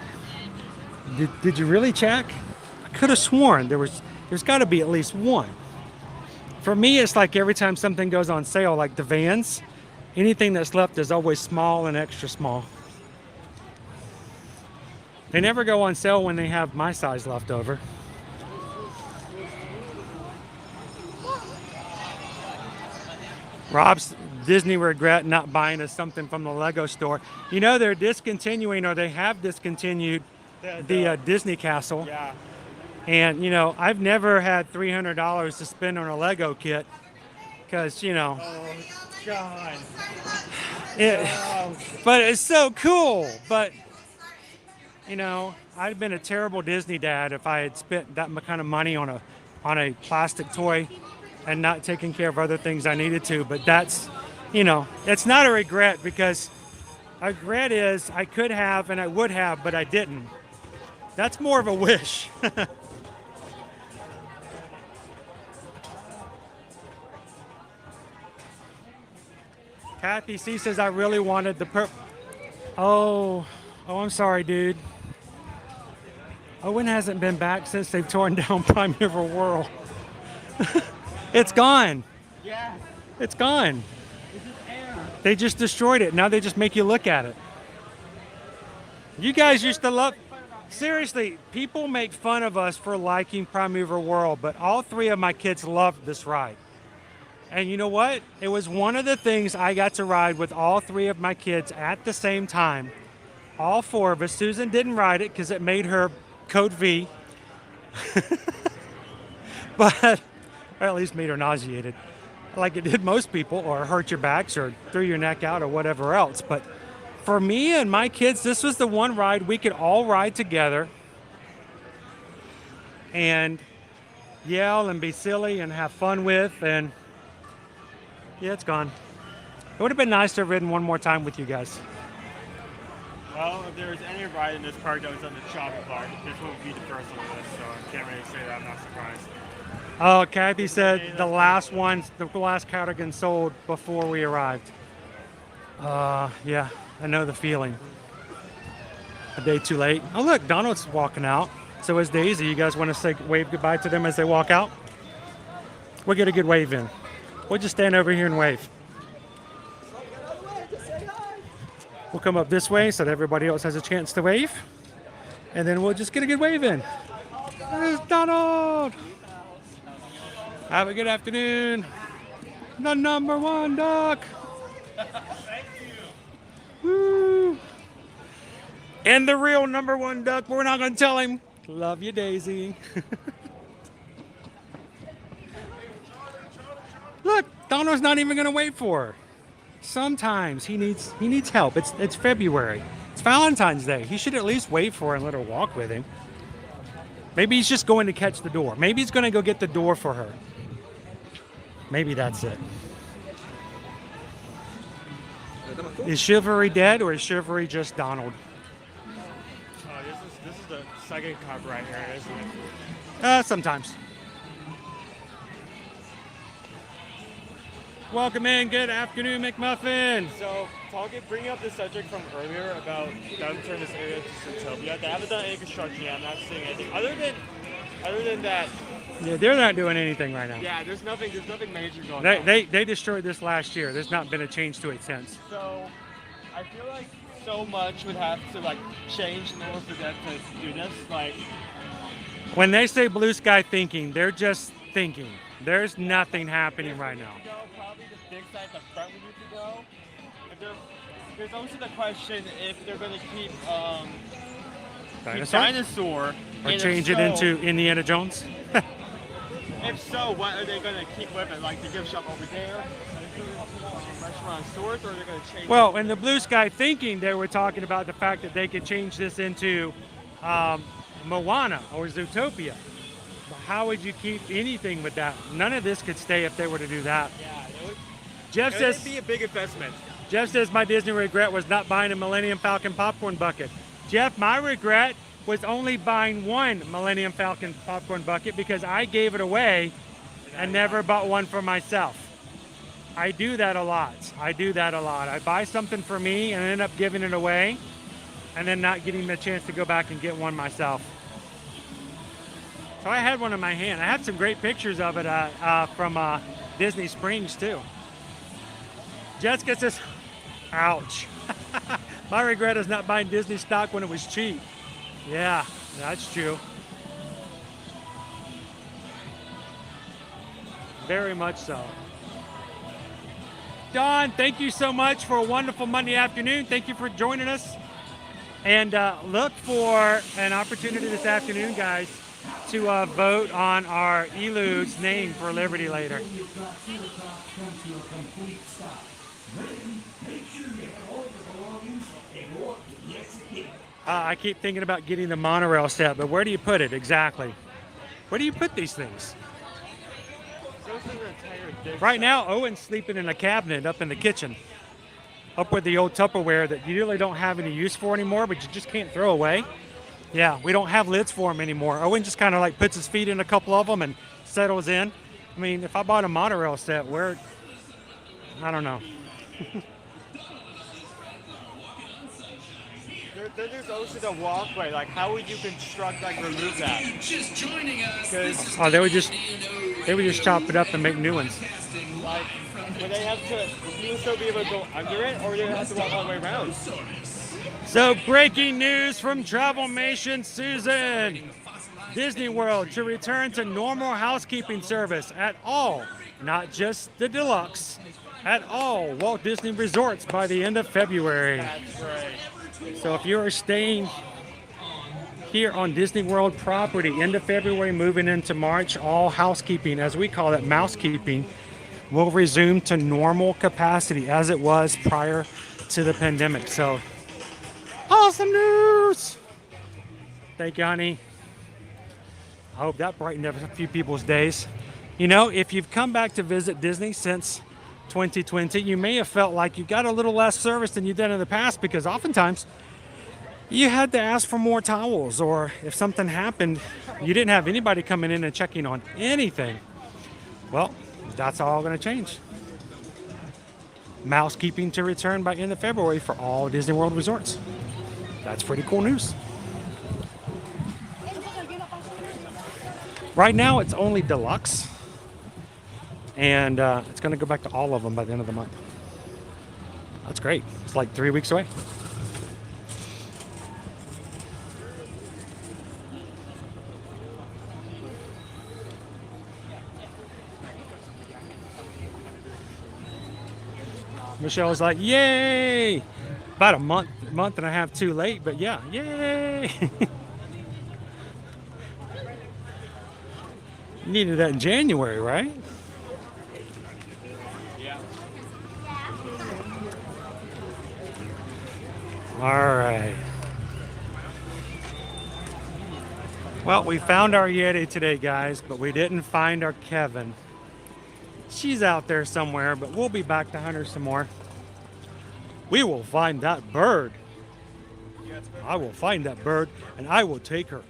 Did you really check? I could have sworn there's got to be at least one. For me, it's like every time something goes on sale, like the Vans, anything that's left is always small and extra small. They never go on sale when they have my size left over. Rob's Disney regret not buying us something from the Lego store. You know, they're discontinuing, or they have discontinued the Disney Castle. Yeah. And, you know, I've never had $300 to spend on a Lego kit because, you know. Oh, God. But it's so cool. But, you know, I'd have been a terrible Disney dad if I had spent that kind of money on a plastic toy and not taking care of other things I needed to. But that's, you know, it's not a regret, because a regret is I could have and I would have, but I didn't. That's more of a wish. Kathy C says I really wanted the Oh, I'm sorry, dude. Owen hasn't been back since they've torn down Primeval World. It's gone. Yeah. It's gone. It's just air. They just destroyed it. Now they just make you look at it. You guys used to love... Seriously, people make fun of us for liking Primeval World, but all three of my kids loved this ride. And you know what? It was one of the things I got to ride with all three of my kids at the same time. All four of us. Susan didn't ride it because it made her code V. But, or at least made her nauseated, like it did most people, or hurt your backs or threw your neck out or whatever else. But for me and my kids, this was the one ride we could all ride together and yell and be silly and have fun with. And yeah, it's gone. It would have been nice to have ridden one more time with you guys. Well, if there was any ride in this park that was on the chocolate bar, this would be the first on the list, so I can't really say that. I'm not surprised. Oh, Kathy said the last cardigan sold before we arrived. Yeah, I know the feeling. A day too late. Oh, look, Donald's walking out. So is Daisy. You guys want to say wave goodbye to them as they walk out? We'll get a good wave in. We'll just stand over here and wave. We'll come up this way so that everybody else has a chance to wave. And then we'll just get a good wave in. There's Donald! Have a good afternoon. The number one duck. Thank you. Woo! And the real number one duck, we're not going to tell him. Love you, Daisy. Look, Donald's not even going to wait for her. Sometimes he needs help. It's February. It's Valentine's Day. He should at least wait for her and let her walk with him. Maybe he's just going to catch the door. Maybe he's going to go get the door for her. Maybe that's it. Is chivalry dead or is chivalry just Donald? This is the second cup right here, isn't it? Sometimes. Welcome in. Good afternoon, McMuffin. So, bringing up the subject from earlier about them turning this area to Zootopia, they haven't done any construction yet. I'm not seeing anything other than that. Yeah, they're not doing anything right now. Yeah, there's nothing major going on. They destroyed this last year. There's not been a change to it since. So, I feel like so much would have to like change in order for them to do this. Like, when they say blue sky thinking, they're just thinking. There's nothing happening right now. Probably the big side, the front we need to go. There's also the question if they're going to keep dinosaur or change it into Indiana Jones. If so, what are they going to keep with it? Like the gift shop over there, restaurant stores, or are they going to change? Well, in the blue sky thinking, they were talking about the fact that they could change this into Moana or Zootopia. But how would you keep anything with that? None of this could stay if they were to do that. Yeah, Jeff it says would be a big investment. Jeff says my Disney regret was not buying a Millennium Falcon popcorn bucket. Jeff, my regret was only buying one Millennium Falcon popcorn bucket because I gave it away and never bought one for myself. I do that a lot. I buy something for me and end up giving it away and then not getting the chance to go back and get one myself. So I had one in my hand. I had some great pictures of it from Disney Springs too. Jessica says, ouch. My regret is not buying Disney stock when it was cheap. Yeah, that's true. Very much so. Don, thank you so much for a wonderful Monday afternoon. Thank you for joining us. And look for an opportunity this afternoon, guys, to vote on our Elude's name for Liberty later. I keep thinking about getting the monorail set, but where do you put it exactly? Where do you put these things? Right now, Owen's sleeping in a cabinet up in the kitchen, up with the old Tupperware that you really don't have any use for anymore, but you just can't throw away. Yeah, we don't have lids for them anymore. Owen just kind of like puts his feet in a couple of them and settles in. I mean, if I bought a monorail set, I don't know. There's also the walkway. Like, how would you construct, remove that? Oh, they would just chop it up and make new ones. Like, would they have to? Would you still be able to go under it, or would they have to walk all the way around? So, breaking news from Travelmation Susan. Disney World to return to normal housekeeping service at all, not just the deluxe, at all Walt Disney Resorts by the end of February. That's right. So if you are staying here on Disney World property, end of February, moving into March, all housekeeping, as we call it, mousekeeping, will resume to normal capacity as it was prior to the pandemic. So, awesome news! Thank you, honey. I hope that brightened up a few people's days. You know, if you've come back to visit Disney since 2020, you may have felt like you got a little less service than you did in the past because oftentimes you had to ask for more towels, or if something happened, you didn't have anybody coming in and checking on anything. Well, that's all going to change. Mousekeeping to return by end of February for all Disney World resorts. That's pretty cool news. Right now, it's only deluxe. And it's going to go back to all of them by the end of the month. That's great. It's like 3 weeks away. Michelle was like, yay! About a month and a half too late, but yeah, yay! Needed that in January, right? All right. Well, we found our Yeti today, guys, but we didn't find our Kevin. She's out there somewhere, but we'll be back to hunt her some more. We will find that bird. I will find that bird and I will take her.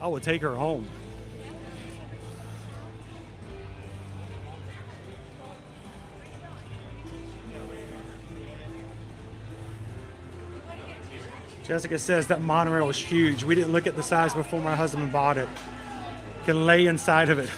I will take her home. Jessica says that monorail is huge. We didn't look at the size before my husband bought it. Can lay inside of it.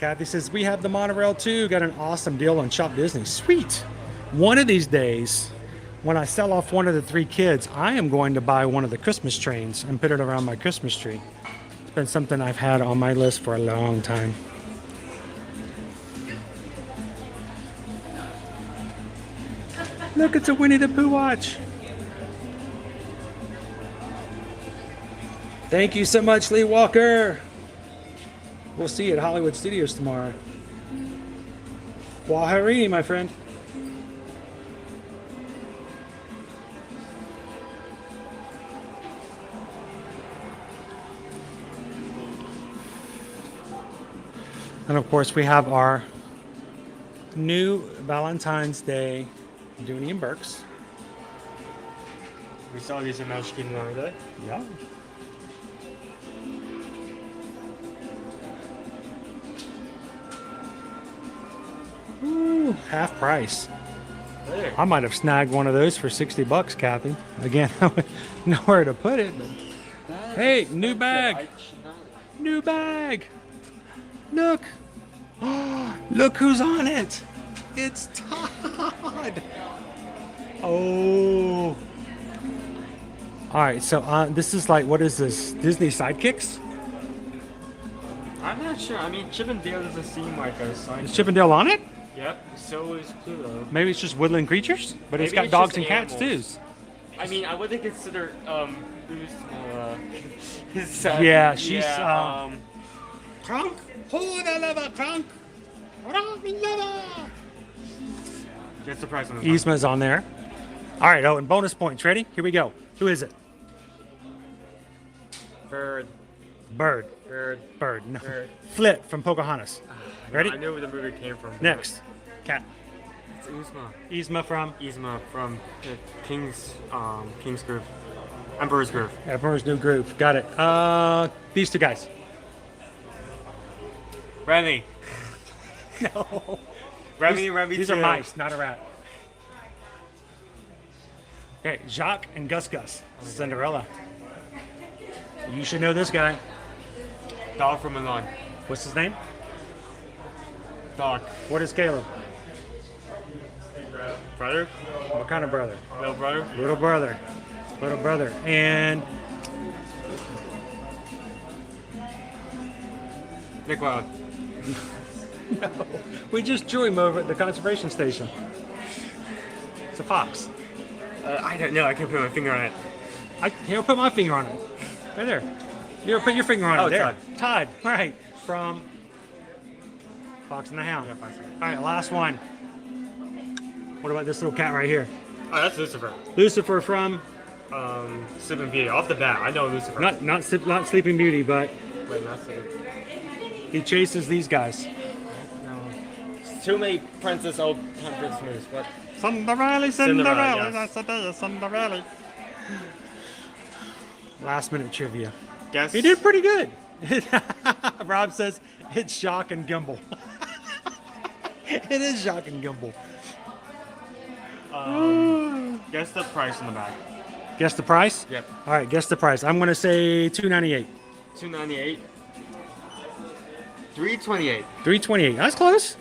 Kathy says, we have the monorail too. Got an awesome deal on Shop Disney. Sweet. One of these days, when I sell off one of the 3 kids, I am going to buy one of the Christmas trains and put it around my Christmas tree. It's been something I've had on my list for a long time. Look, it's a Winnie the Pooh watch. Thank you so much, Lee Walker. We'll see you at Hollywood Studios tomorrow. Waharini, my friend. And of course, we have our new Valentine's Day Dooney and Burks. We saw these in Housekeeping the other day. Yeah. Ooh, half price. There. I might have snagged one of those for $60, Kathy. Again, nowhere to put it. But hey, new bag. New bag. Look. Look who's on it. It's Todd. Oh. All right, so this is like, what is this? Disney Sidekicks? I'm not sure. I mean, Chip and Dale doesn't seem like a sign. Is Chip and Dale on it? Yep, so is Pluto. Maybe it's just woodland creatures, but it's Maybe got dogs just and cats animals. too. I mean, I wouldn't consider his Yeah, she's Kronk. Kronk. Get the price on the Yzma's on there. All right, Owen, bonus points. Ready? Here we go. Who is it? Bird. Bird. Bird. Bird. No. Bird. Flit from Pocahontas. Ready? I know where the movie came from. Next. Cat. It's Yzma. Yzma from? Yzma from King's Groove. Emperor's Groove. Emperor's New Groove. Got it. These 2 guys. Remy. No. Remy These too. are mice, not a rat. Okay, Jacques and Gus Gus. Cinderella. You should know this guy. Dog from Milan. What's his name? Dog. What is Caleb? Brother? What kind of brother? Little brother? Little brother. Little brother. And Nick Wild. no, we just drew him over at the conservation station. It's a fox. I don't know. I can't put my finger on it. Here, put my finger on it. Right there. Here, put your finger on it. There. Todd. Right. From Fox and the Hound. Yeah, Fox. All right, last one. What about this little cat right here? Oh, that's Lucifer. Lucifer from? Sleeping Beauty. Off the bat, I know Lucifer. Not Sleeping Beauty, but Wait, not Sleeping. he chases these guys. No. It's too many Princess Old Princess movies. What? Cinderella, Cinderella, yes. that's a day of Cinderella. Last minute trivia. Guess. He did pretty good. Rob says it's Shock and Gimbal. It is Shock and Gimbal. Guess the price on the back. Guess the price? Yep. All right, guess the price. I'm going to say $298. $298. $328. $328. That's close.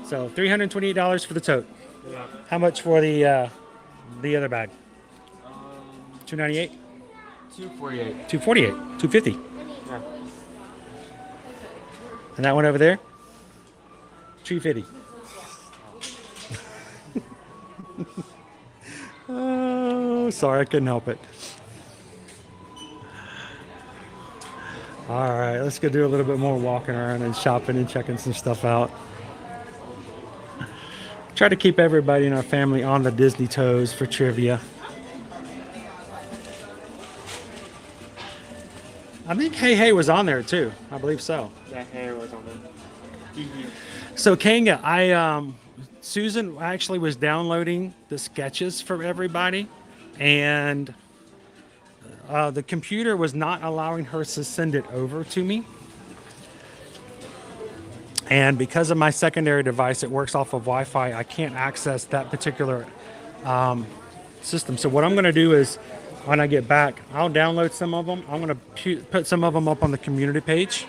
So $328 for the tote. Yeah. How much for the other bag? $298. $248. $248. $250. Yeah. And that one over there? $350. Oh, sorry, I couldn't help it. All right, let's go do a little bit more walking around and shopping and checking some stuff out. Try to keep everybody in our family on the Disney toes for trivia. I think Hey Hey was on there too. I believe so. Yeah, hair was on there. So Kanga, Susan actually was downloading the sketches for everybody, and the computer was not allowing her to send it over to me. And because of my secondary device, it works off of Wi-Fi. I can't access that particular system. So what I'm going to do is, when I get back, I'll download some of them. I'm going to put some of them up on the community page.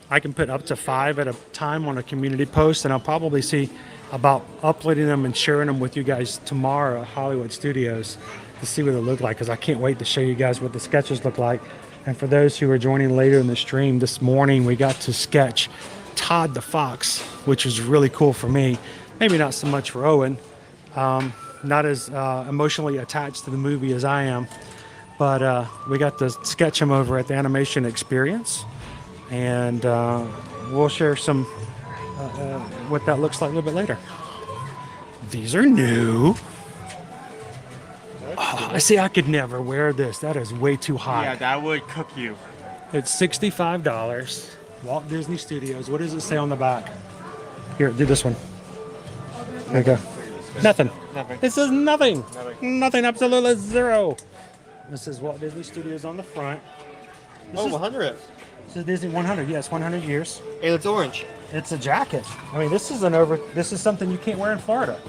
I can put up to 5 at a time on a community post, and I'll probably see about uploading them and sharing them with you guys tomorrow at Hollywood Studios to see what they look like, because I can't wait to show you guys what the sketches look like. And for those who are joining later in the stream, this morning we got to sketch Todd the Fox, which was really cool for me. Maybe not so much for Owen. Not as emotionally attached to the movie as I am, but we got to sketch him over at the Animation Experience, and we'll share some what that looks like a little bit later. These are new. Oh, I see. I could never wear this. That is way too hot. Yeah, that would cook you. It's $65. Walt Disney Studios. What does it say on the back? Here, do this one. There you go. Nothing. Nothing. It says nothing. Nothing. Nothing. Absolutely zero. This is Walt Disney Studios on the front. Oh, 100. This is Disney 100. Yes, 100 years. And it's orange. It's a jacket. I mean, this is something you can't wear in Florida.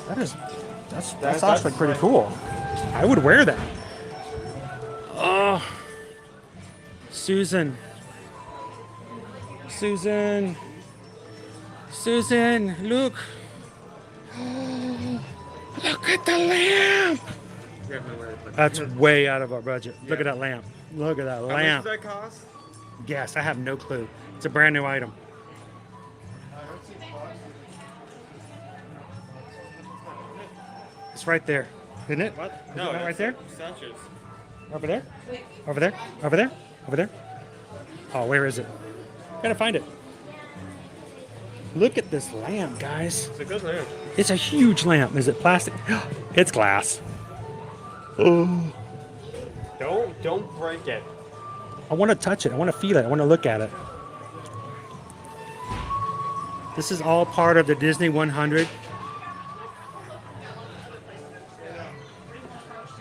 That's actually pretty cool. I would wear that. Oh, Susan, look. Look at the lamp. That's way out of our budget. Yeah. Look at that lamp. Look at that lamp. How much does that cost? Yes, I have no clue. It's a brand new item. It's right there, isn't it? What? No, is it right there. Statues. Over there? Over there? Over there? Over there? Oh, where is it? Gotta find it. Look at this lamp, guys. It's a good lamp. It's a huge lamp. Is it plastic? It's glass. Oh. Don't break it. I want to touch it. I want to feel it. I want to look at it. This is all part of the Disney 100.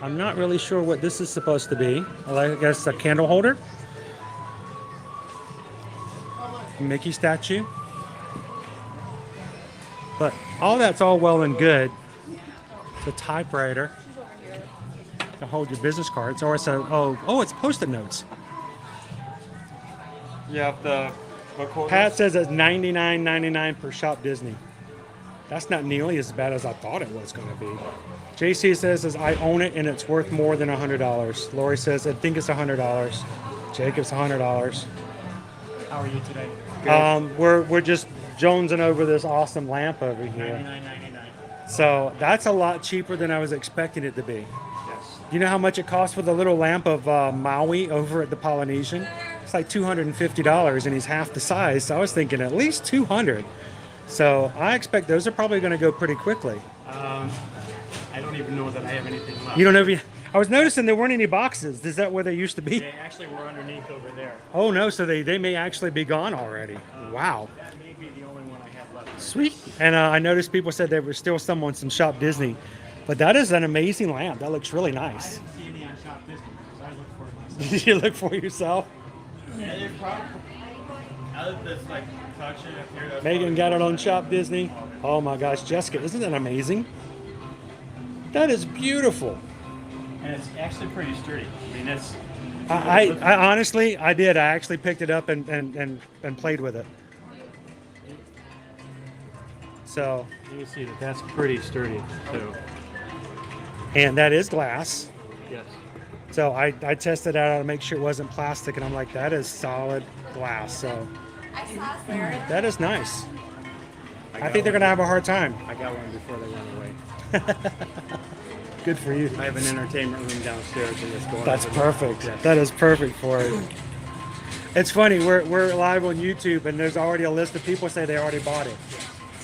I'm not really sure what this is supposed to be. I guess a candle holder. Mickey statue. But all that's all well and good. It's a typewriter to hold your business cards, or it's it's Post-it notes. You have the recorders. Pat says it's $99.99 per Shop Disney. That's not nearly as bad as I thought it was going to be. JC says I own it and it's worth more than $100. Lori says I think it's $100. Jacob's $100. How are you today? We're just jonesing over this awesome lamp over here. $99.99. So that's a lot cheaper than I was expecting it to be. Yes. You know how much it costs for the little lamp of Maui over at the Polynesian? It's like $250, and he's half the size. So I was thinking at least $200. So I expect those are probably going to go pretty quickly. I don't even know that I have anything left. You don't know if you... I was noticing there weren't any boxes. Is that where they used to be? They actually were underneath over there. Oh no, so they may actually be gone already. Wow. That may be the only one I have left. Sweet. And I noticed people said there was still some on some Shop Disney. But that is an amazing lamp. That looks really nice. I didn't see any on Shop Disney because I looked for it myself. Did you look for yourself? Yeah, they're probably... I looked this like touch it up here. Megan got it on Shop Disney. Oh my gosh, Jessica, isn't that amazing? That is beautiful. And it's actually pretty sturdy. I mean, it's... I honestly, I did. I actually picked it up and played with it. So you can see that that's pretty sturdy too. And that is glass. Yes. So I tested it out to make sure it wasn't plastic, and I'm like, that is solid glass. So that is nice. I think they're gonna have a hard time. I got one before they went away. Good for you. I have an entertainment room downstairs in this going. That's perfect. Yes. That is perfect for it. It's funny, we're live on YouTube and there's already a list of people say they already bought it.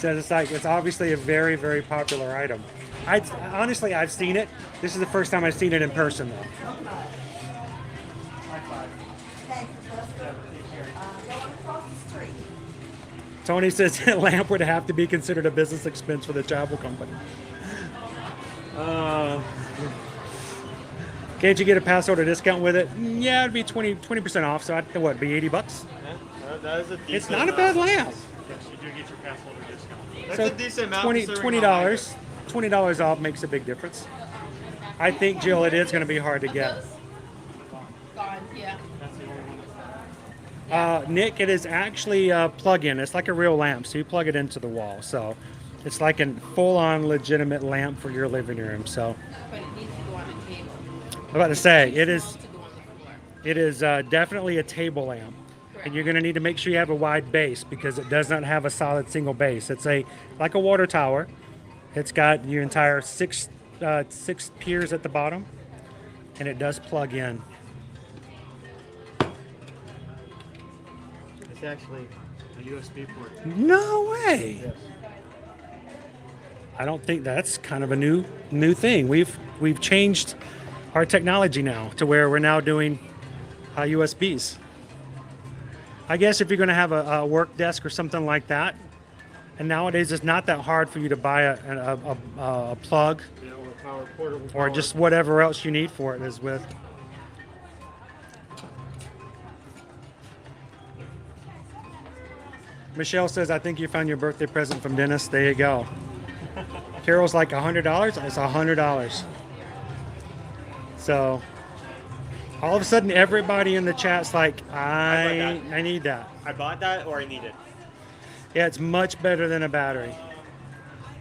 So it's obviously a very, very popular item. Honestly, I've seen it. This is the first time I've seen it in person, though. Tony says that lamp would have to be considered a business expense for the travel company. Can't you get a pass order discount with it? Yeah, it'd be 20% off. So what? Be $80? Yeah, that is a decent It's not a bad lamp. Yes, you do get your pass holder discount. That's So a decent amount. $20, $20 off makes a big difference. I think, Jill, it is going to be hard to get. Gone, yeah. Nick, it is actually a plug-in. It's like a real lamp, so you plug it into the wall. So it's like a full-on legitimate lamp for your living room. So But it needs to go on a table. I'm about to say it is definitely a table lamp, and you're going to need to make sure you have a wide base because it does not have a solid single base. It's like a water tower. It's got your entire six piers at the bottom, and it does plug in. It's actually a USB port. No way. Yes. I don't think that's kind of a new thing. We've changed our technology now to where we're now doing USBs. I guess if you're going to have a work desk or something like that, and nowadays it's not that hard for you to buy a plug or just whatever else you need for it is with. Michelle says, I think you found your birthday present from Dennis. There you go. Carol's like $100. It's $100. So all of a sudden, everybody in the chat's like, I need that. I bought that or I need it. Yeah, it's much better than a battery.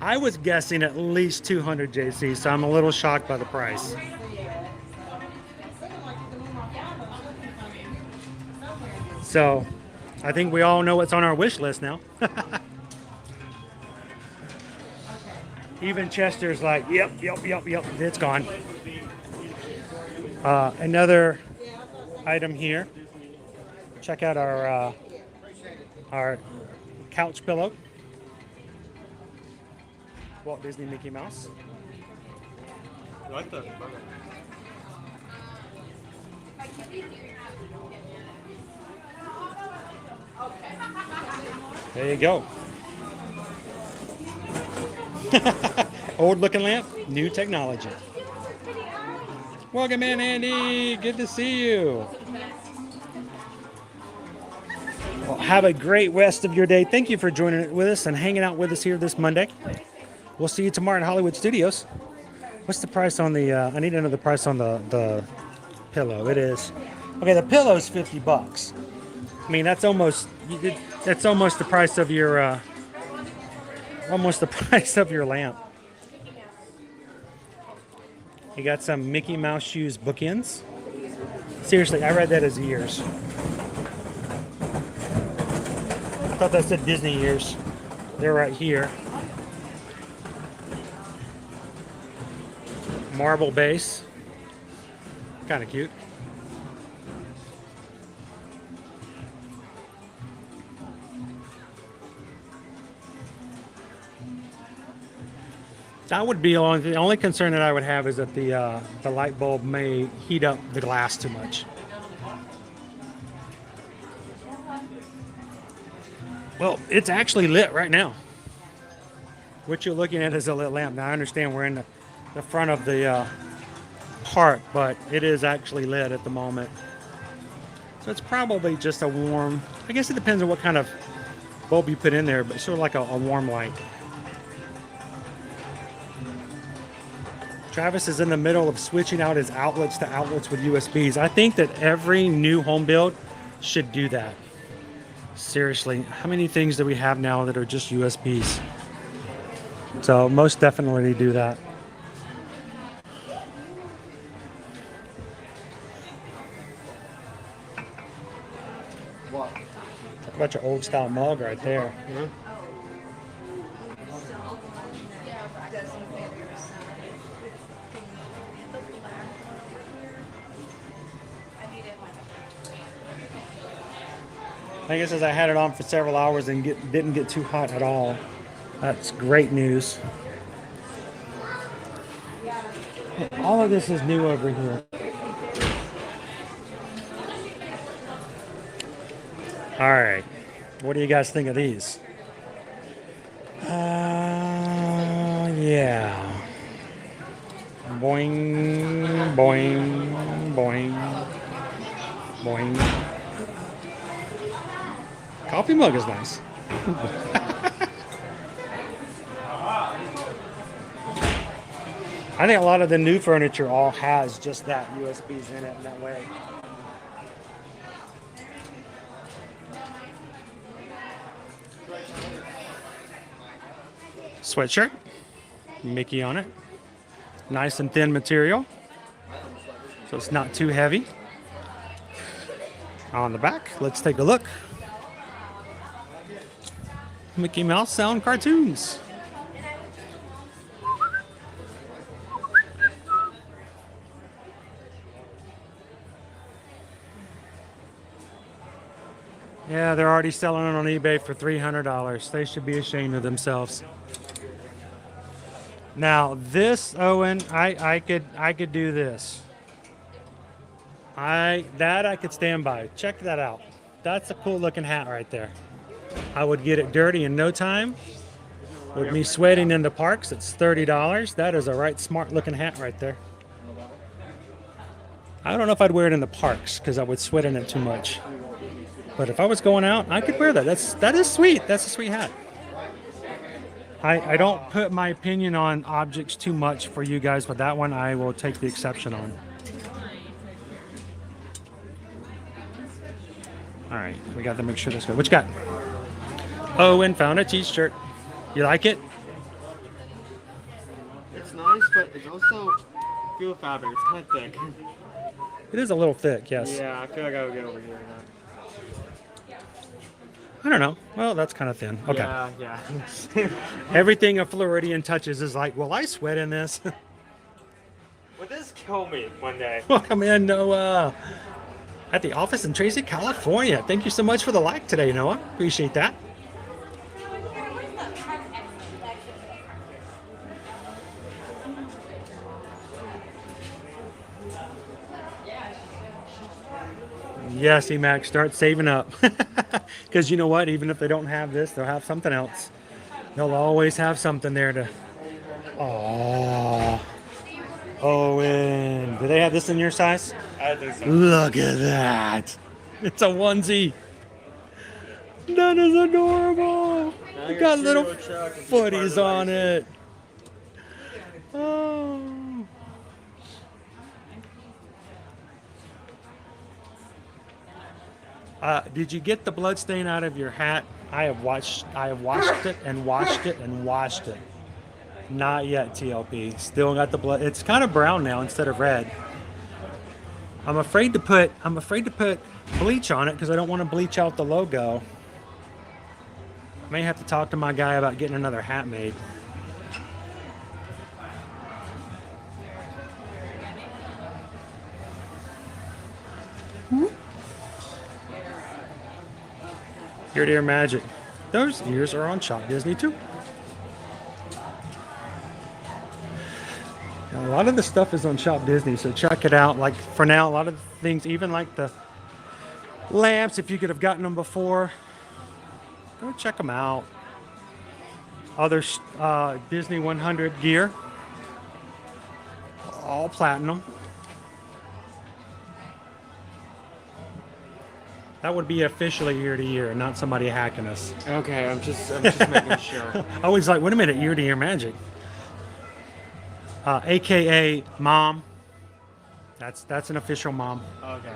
I was guessing at least 200 JC, so I'm a little shocked by the price. So I think we all know what's on our wish list now. Even Chester's like, yep, it's gone. Another item here. Check out our couch pillow. Walt Disney Mickey Mouse. I like that. There you go. Old looking lamp, new technology. Welcome in, Andy. Good to see you. Well, have a great rest of your day. Thank you for joining with us and hanging out with us here this Monday. We'll see you tomorrow in Hollywood Studios. What's the price on the, I need to know the price on the pillow. It is, okay, the pillow's $50. I mean, that's almost the price of your, almost the price of your lamp. You got some Mickey Mouse shoes bookends. Seriously, I read that as ears. I thought that said Disney ears. They're right here. Marble base. Kind of cute. That would be the only concern that I would have is that the light bulb may heat up the glass too much. Well, it's actually lit right now. What you're looking at is a lit lamp. Now I understand we're in the front of the park, but it is actually lit at the moment. So it's probably just a warm, I guess it depends on what kind of bulb you put in there, but sort of like a warm light. Travis is in the middle of switching out his outlets to outlets with USBs. I think that every new home build should do that. Seriously, how many things do we have now that are just USBs? So most definitely do that. What? Talk about your old style mug right there. Mm-hmm. I guess as I had it on for several hours and didn't get too hot at all. That's great news. All of this is new over here. All right. What do you guys think of these? Yeah. Boing, boing, boing, boing. Coffee mug is nice. I think a lot of the new furniture all has just that USBs in it in that way. Sweatshirt, Mickey on it. Nice and thin material, so it's not too heavy. On the back, let's take a look. Mickey Mouse sound cartoons. Yeah, they're already selling it on eBay for $300. They should be ashamed of themselves. Now this, Owen, I could do this. I could stand by. Check that out. That's a cool looking hat right there. I would get it dirty in no time. With me sweating in the parks, it's $30. That is a right smart looking hat right there. I don't know if I'd wear it in the parks because I would sweat in it too much. But if I was going out, I could wear that. That is sweet. That's a sweet hat. I don't put my opinion on objects too much for you guys, but that one I will take the exception on. All right, we got to make sure this goes. What you got? Owen found a t-shirt. You like it? It's nice, but it's also feel fabric. It's kind of thick. It is a little thick, yes. Yeah, I feel like I would get over here now. I don't know. Well, that's kind of thin. Okay. Yeah. Everything a Floridian touches is like, well, I sweat in this. Would this kill me one day? Welcome in, Noah. At the office in Tracy, California. Thank you so much for the like today, Noah. Appreciate that. Yes, Emac, start saving up. Because you know what? Even if they don't have this, they'll have something else. They'll always have something there to... Oh, Owen. Do they have this in your size? I think so. Look at that. It's a onesie. That is adorable. It got little footies on it. Oh. Did you get the blood stain out of your hat? I have washed it and washed it and washed it. Not yet, TLP. Still got the blood. It's kind of brown now instead of red. I'm afraid to put bleach on it because I don't want to bleach out the logo. May have to talk to my guy about getting another hat made. Ear to Ear Magic. Those ears are on Shop Disney too. Now, a lot of the stuff is on Shop Disney, so check it out. Like for now, a lot of the things, even like the lamps, if you could have gotten them before, go check them out. Other Disney 100 gear, all platinum. That would be officially Ear to Ear, not somebody hacking us. Okay, I'm just making sure. I was like, wait a minute, Ear to Ear Magic. AKA Mom. That's an official mom. Okay.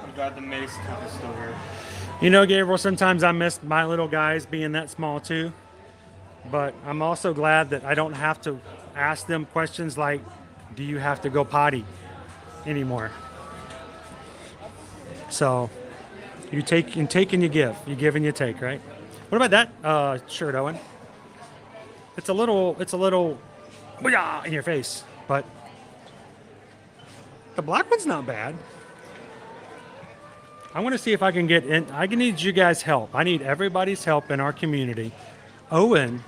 I'm glad the mace cup is still here. You know, Gabriel, sometimes I miss my little guys being that small too. But I'm also glad that I don't have to ask them questions like, do you have to go potty anymore? So you take and you give. You give and you take, right? What about that shirt, Owen? It's a little in your face, but the black one's not bad. I want to see if I can get in. I need you guys' help. I need everybody's help in our community. Owen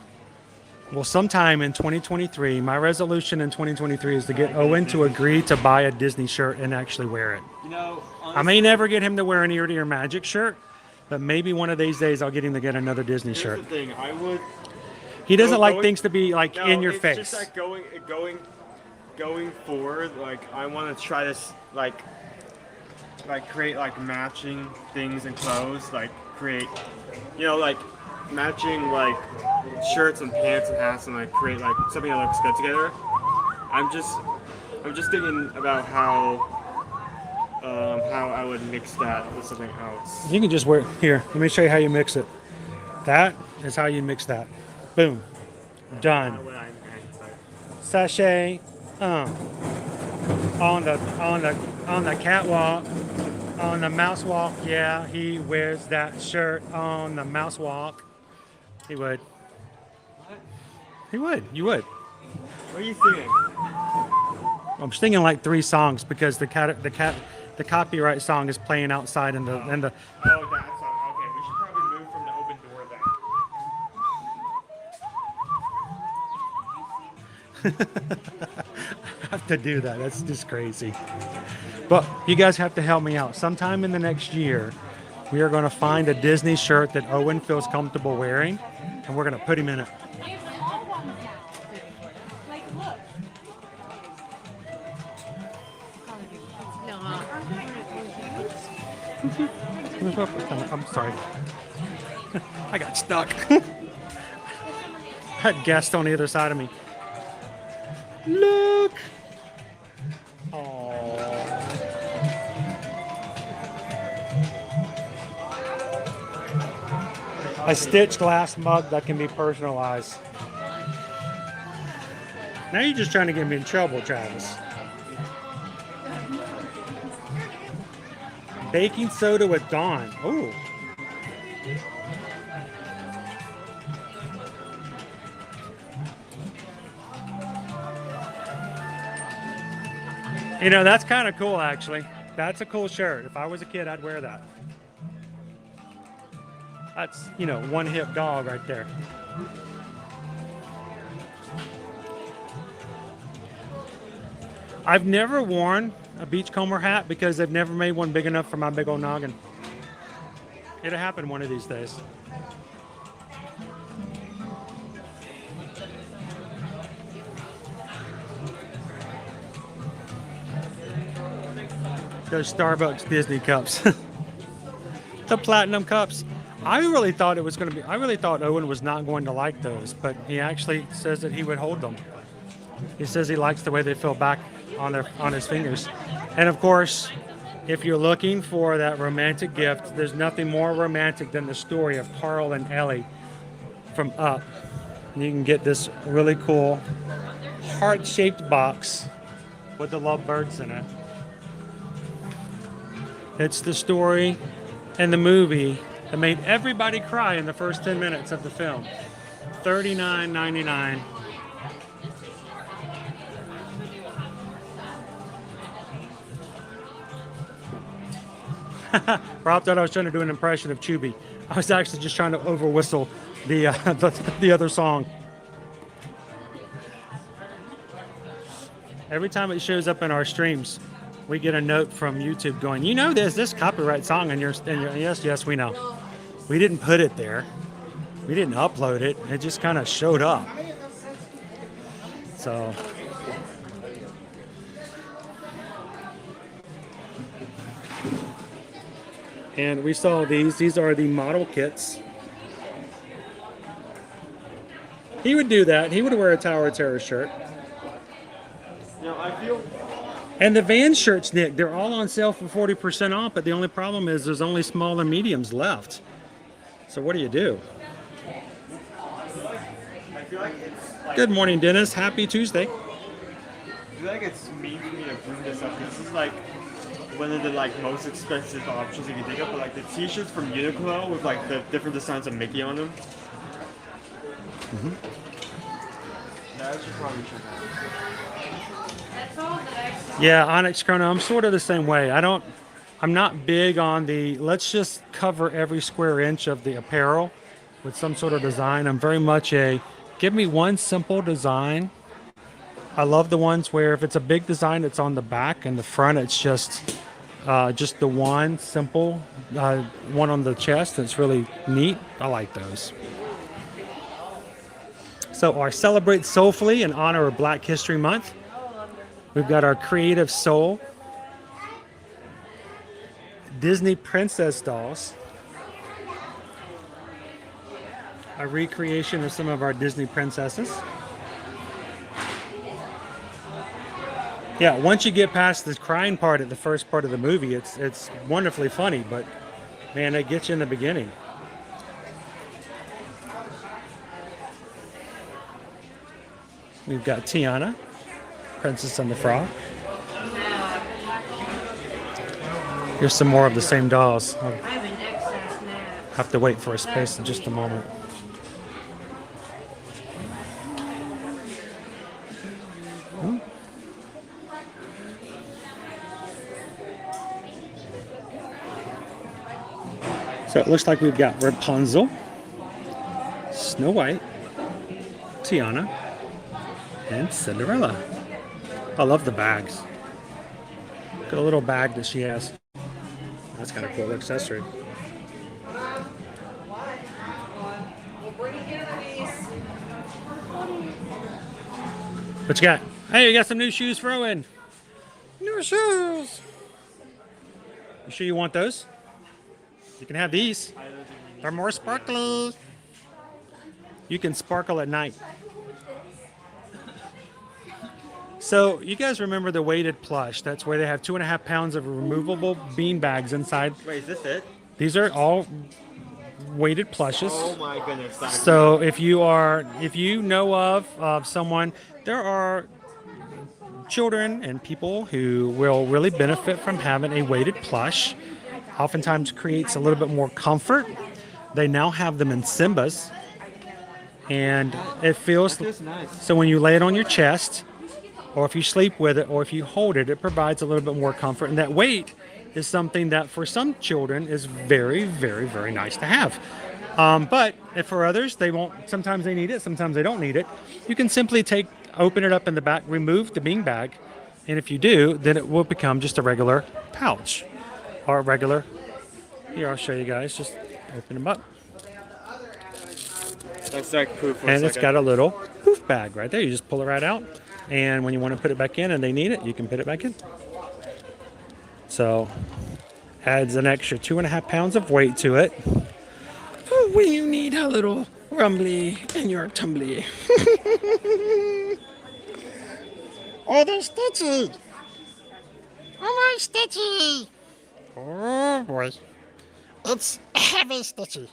will sometime in 2023, my resolution in 2023 is to get Owen to agree to buy a Disney shirt and actually wear it. You know, honestly, I may never get him to wear an ear-to-ear magic shirt, but maybe one of these days I'll get him to get another Disney here's shirt. the thing. I would. He doesn't like going- things to be like No, in your it's face. just like going forward. Like I want to try this like create like matching things and clothes. Like create, you know, like matching like shirts and pants and hats and like create like something that looks good together. I'm just thinking about how I would mix that with something else. You can just wear here. Let me show you how you mix it. That is how you mix that. Boom. Done. Sachet. On the catwalk. On the mouse walk. Yeah, he wears that shirt on the mouse walk. He would. He would. You would. What are you singing? I'm singing like 3 songs because the copyright song is playing outside in the. Oh, that song. Okay, we should probably move from the open door then. I have to do that. That's just crazy. But you guys have to help me out. Sometime in the next year, we are going to find a Disney shirt that Owen feels comfortable wearing, and we're going to put him in it. I'm sorry. I got stuck. I had guests on the other side of me. Look. A stitched glass mug that can be personalized. Now you're just trying to get me in trouble, Travis. Baking soda with Dawn. Ooh. You know, that's kind of cool, actually. That's a cool shirt. If I was a kid, I'd wear that. That's, you know, one hip dog right there. I've never worn a beachcomber hat because they've never made one big enough for my big old noggin. It'll happen one of these days. Those Starbucks Disney cups. The platinum cups. I really thought Owen was not going to like those, but he actually says that he would hold them. He says he likes the way they feel back on his fingers. And of course, if you're looking for that romantic gift, there's nothing more romantic than the story of Carl and Ellie from Up. And you can get this really cool heart-shaped box with the lovebirds in it. It's the story and the movie that made everybody cry in the first 10 minutes of the film. $39.99. Rob thought I was trying to do an impression of Chubby. I was actually just trying to over whistle the other song. Every time it shows up in our streams, we get a note from YouTube going, you know, there's this copyright song in your yes, we know. We didn't put it there. We didn't upload it. It just kind of showed up. So. And we saw these. These are the model kits. He would do that. He would wear a Tower of Terror shirt. You know, I feel. And the Vans shirts, Nick, they're all on sale for 40% off, but the only problem is there's only small and mediums left. So what do you do? I feel like it's like, Good morning, Dennis. Happy Tuesday. I feel like it's mean for me to bring this up. This is like one of the like most expensive options you can think of, but like the t-shirts from Uniqlo with like the different designs of Mickey on them. That should probably check out. Yeah, Onyx Chrono, I'm sort of the same way. I don't I'm not big on the let's just cover every square inch of the apparel with some sort of design. I'm very much a give me one simple design. I love the ones where if it's a big design, it's on the back, and the front, it's just the one simple one on the chest. It's really neat. I like those. So our Celebrate Soulfully in honor of Black History Month. We've got our Creative Soul Disney Princess dolls. A recreation of some of our Disney princesses. Yeah, once you get past the crying part at the first part of the movie, it's wonderfully funny, but man, it gets you in the beginning. We've got Tiana, Princess and the Frog. Here's some more of the same dolls. I'll have to wait for a space in just a moment. So it looks like we've got Rapunzel, Snow White, Tiana, and Cinderella. I love the bags. Got a little bag that she has. That's kind of cool accessory. What you got? Hey, you got some new shoes for Owen. New shoes. You sure you want those? You can have these. They're more sparkly. You can sparkle at night. So you guys remember the weighted plush? That's where they have 2.5 pounds of removable bean bags inside. Wait, is this it? These are all weighted plushes. Oh my goodness. So if you know of someone, there are children and people who will really benefit from having a weighted plush. Oftentimes creates a little bit more comfort. They now have them in Simba's, and it feels nice. So when you lay it on your chest, or if you sleep with it, or if you hold it, it provides a little bit more comfort. And that weight is something that for some children is very, very, very nice to have. But if for others, they won't. Sometimes they need it, sometimes they don't need it. You can simply open it up in the back, remove the bean bag, and if you do, then it will become just a regular pouch. Or regular. Here, I'll show you guys. Just open them up. That's like proof. And it's got a little poof bag right there. You just pull it right out. And when you want to put it back in and they need it, you can put it back in. So, adds an extra 2.5 pounds of weight to it. Oh, when you need a little rumbly in your tumbly. Oh, they're stitchy. Oh, my stitchy. Oh boy, it's heavy stitchy.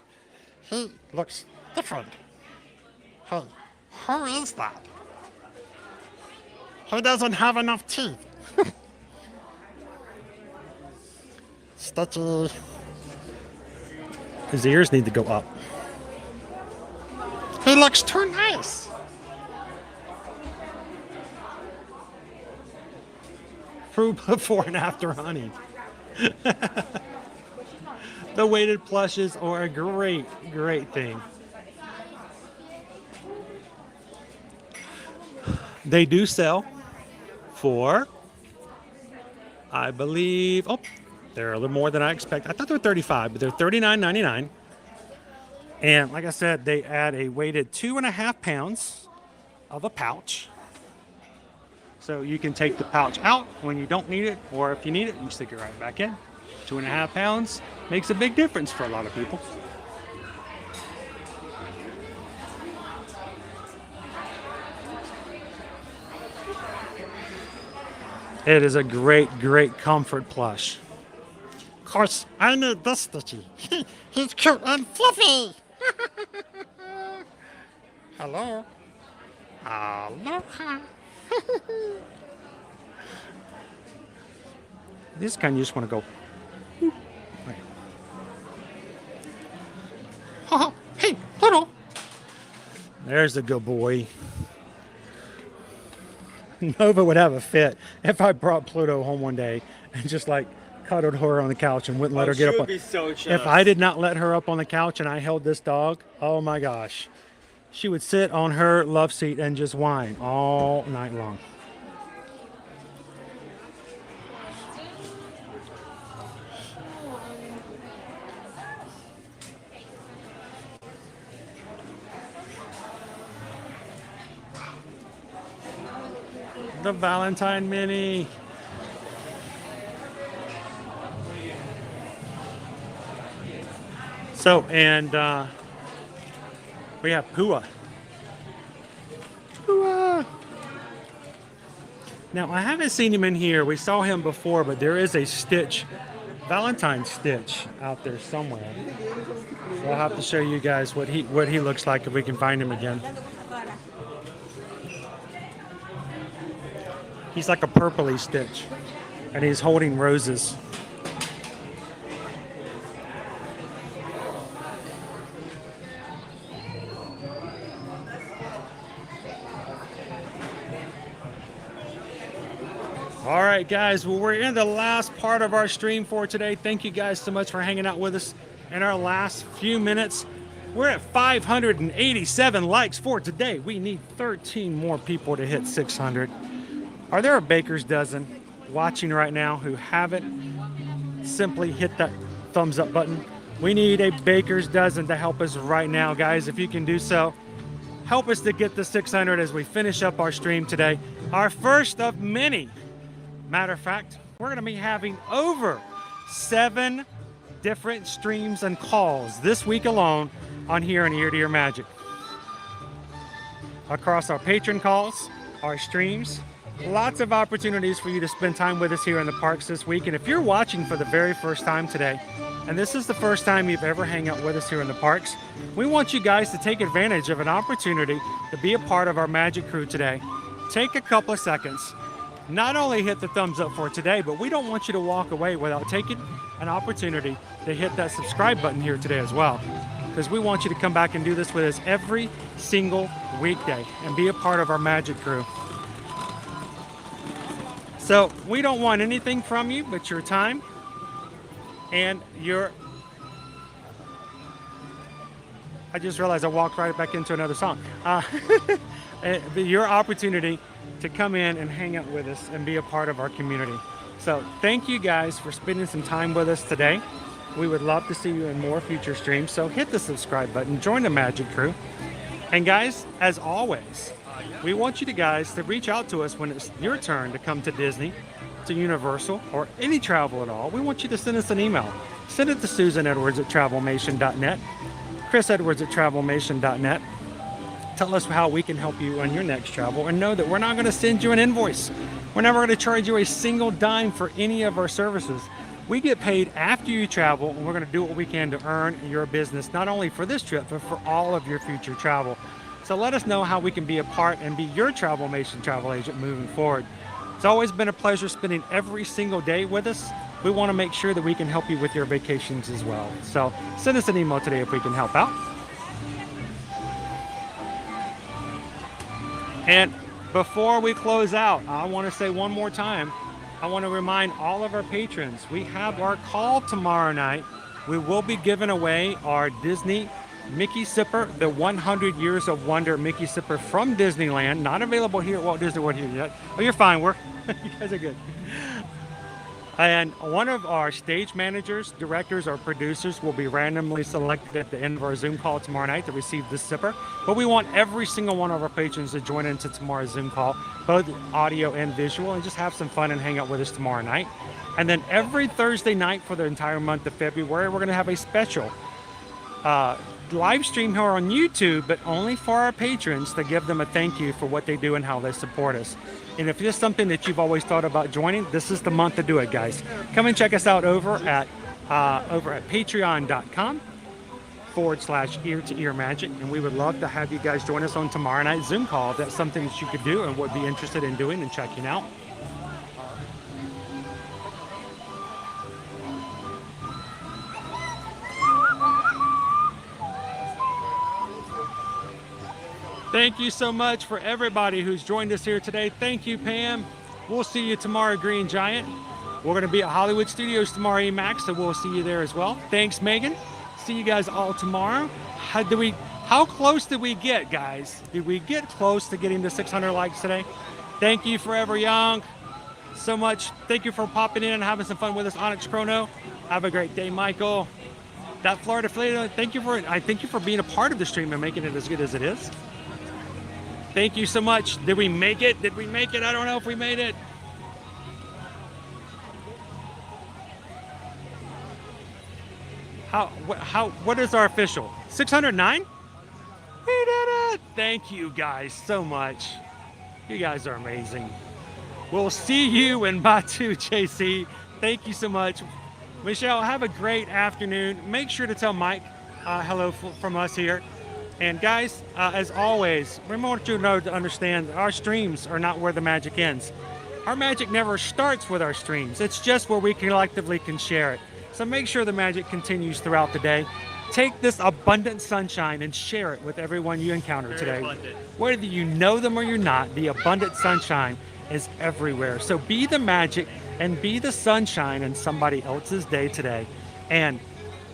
He looks different. Hey, who is that? He doesn't have enough teeth. Stitchy. His ears need to go up. He looks too nice. Before and after honey. The weighted plushes are a great, great thing. They do sell for, I believe, they're a little more than I expect. I thought they were $35, but they're $39.99. And like I said, they add a weighted 2.5 pounds of a pouch. So you can take the pouch out when you don't need it, or if you need it, you stick it right back in. 2.5 pounds makes a big difference for a lot of people. It is a great, great comfort plush. Of course, I need this Stitchy. He's cute and fluffy. Hello. Aloha. This kind you just want to go. Oh, hey, Pluto. There's a good boy. Nova would have a fit if I brought Pluto home one day and just like cuddled her on the couch and wouldn't let her she get up. would be so If jealous. I did not let her up on the couch and I held this dog, oh my gosh, she would sit on her love seat and just whine all night long. The Valentine Mini. So, and we have Pua. Pua. Now, I haven't seen him in here. We saw him before, but there is a Stitch, Valentine Stitch out there somewhere. So I'll have to show you guys what he looks like if we can find him again. He's like a purpley Stitch, and he's holding roses. All right, guys, well, we're in the last part of our stream for today. Thank you guys so much for hanging out with us in our last few minutes. We're at 587 likes for today. We need 13 more people to hit 600. Are there a baker's dozen watching right now who haven't simply hit that thumbs up button? We need a baker's dozen to help us right now, guys. If you can do so, help us to get the 600 as we finish up our stream today. Our first of many. Matter of fact, we're going to be having over 7 different streams and calls this week alone on here in Ear to Ear Magic. Across our patron calls, our streams, lots of opportunities for you to spend time with us here in the parks this week. And if you're watching for the very first time today, and this is the first time you've ever hung out with us here in the parks, we want you guys to take advantage of an opportunity to be a part of our magic crew today. Take a couple of seconds. Not only hit the thumbs up for today, but we don't want you to walk away without taking an opportunity to hit that subscribe button here today as well. Because we want you to come back and do this with us every single weekday and be a part of our magic crew. So we don't want anything from you but your time and your... I just realized I walked right back into another song. Your opportunity to come in and hang out with us and be a part of our community. So thank you guys for spending some time with us today. We would love to see you in more future streams. So hit the subscribe button, join the magic crew. And guys, as always, we want you guys to reach out to us when it's your turn to come to Disney, to Universal, or any travel at all. We want you to send us an email. Send it to susanedwards@travelmation.net, chrisedwards@travelmation.net. Tell us how we can help you on your next travel, and know that we're not going to send you an invoice. We're never going to charge you a single dime for any of our services. We get paid after you travel, and we're going to do what we can to earn your business, not only for this trip, but for all of your future travel. So let us know how we can be a part and be your Travelmation travel agent moving forward. It's always been a pleasure spending every single day with us. We want to make sure that we can help you with your vacations as well. So send us an email today if we can help out. And before we close out, I want to say one more time, I want to remind all of our patrons, we have our call tomorrow night. We will be giving away our Disney Mickey Sipper, the 100 Years of Wonder Mickey Sipper from Disneyland. Not available here at Walt Disney World here yet. Oh, you're fine. You guys are good. And one of our stage managers, directors, or producers will be randomly selected at the end of our Zoom call tomorrow night to receive this Sipper. But we want every single one of our patrons to join into tomorrow's Zoom call, both audio and visual, and just have some fun and hang out with us tomorrow night. And then every Thursday night for the entire month of February, we're going to have a special live stream here on YouTube, but only for our patrons, to give them a thank you for what they do and how they support us. And if it's something that you've always thought about joining, this is the month to do it, guys. Come and check us out over at patreon.com/ear to ear magic. And we would love to have you guys join us on tomorrow night's Zoom call if that's something that you could do and would be interested in doing and checking out. Thank you so much for everybody who's joined us here today. Thank you, Pam. We'll see you tomorrow, Green Giant. We're going to be at Hollywood Studios tomorrow, Max, so we'll see you there as well. Thanks, Megan. See you guys all tomorrow. How close did we get, guys? Did we get close to getting to 600 likes today? Thank you, Forever Young, so much. Thank you for popping in and having some fun with us, Onyx Chrono. Have a great day, Michael. That Florida Flato, thank you for being a part of the stream and making it as good as it is. Thank you so much. Did we make it? Did we make it? I don't know if we made it. What is our official? 609? We did it! Thank you guys so much. You guys are amazing. We'll see you in Batu, JC. Thank you so much. Michelle, have a great afternoon. Make sure to tell Mike hello from us here. And guys, as always, we want you to understand our streams are not where the magic ends. Our magic never starts with our streams. It's just where we collectively can share it. So make sure the magic continues throughout the day. Take this abundant sunshine and share it with everyone you encounter today. Whether you know them or you're not, the abundant sunshine is everywhere. So be the magic and be the sunshine in somebody else's day today. And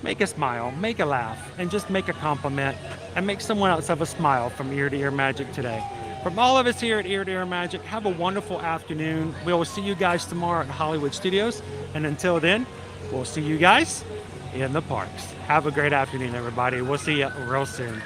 make a smile, make a laugh, and just make a compliment and make someone else have a smile from Ear to Ear Magic today. From all of us here at Ear to Ear Magic, have a wonderful afternoon. We will see you guys tomorrow at Hollywood Studios. And until then, we'll see you guys in the parks. Have a great afternoon, everybody. We'll see you real soon.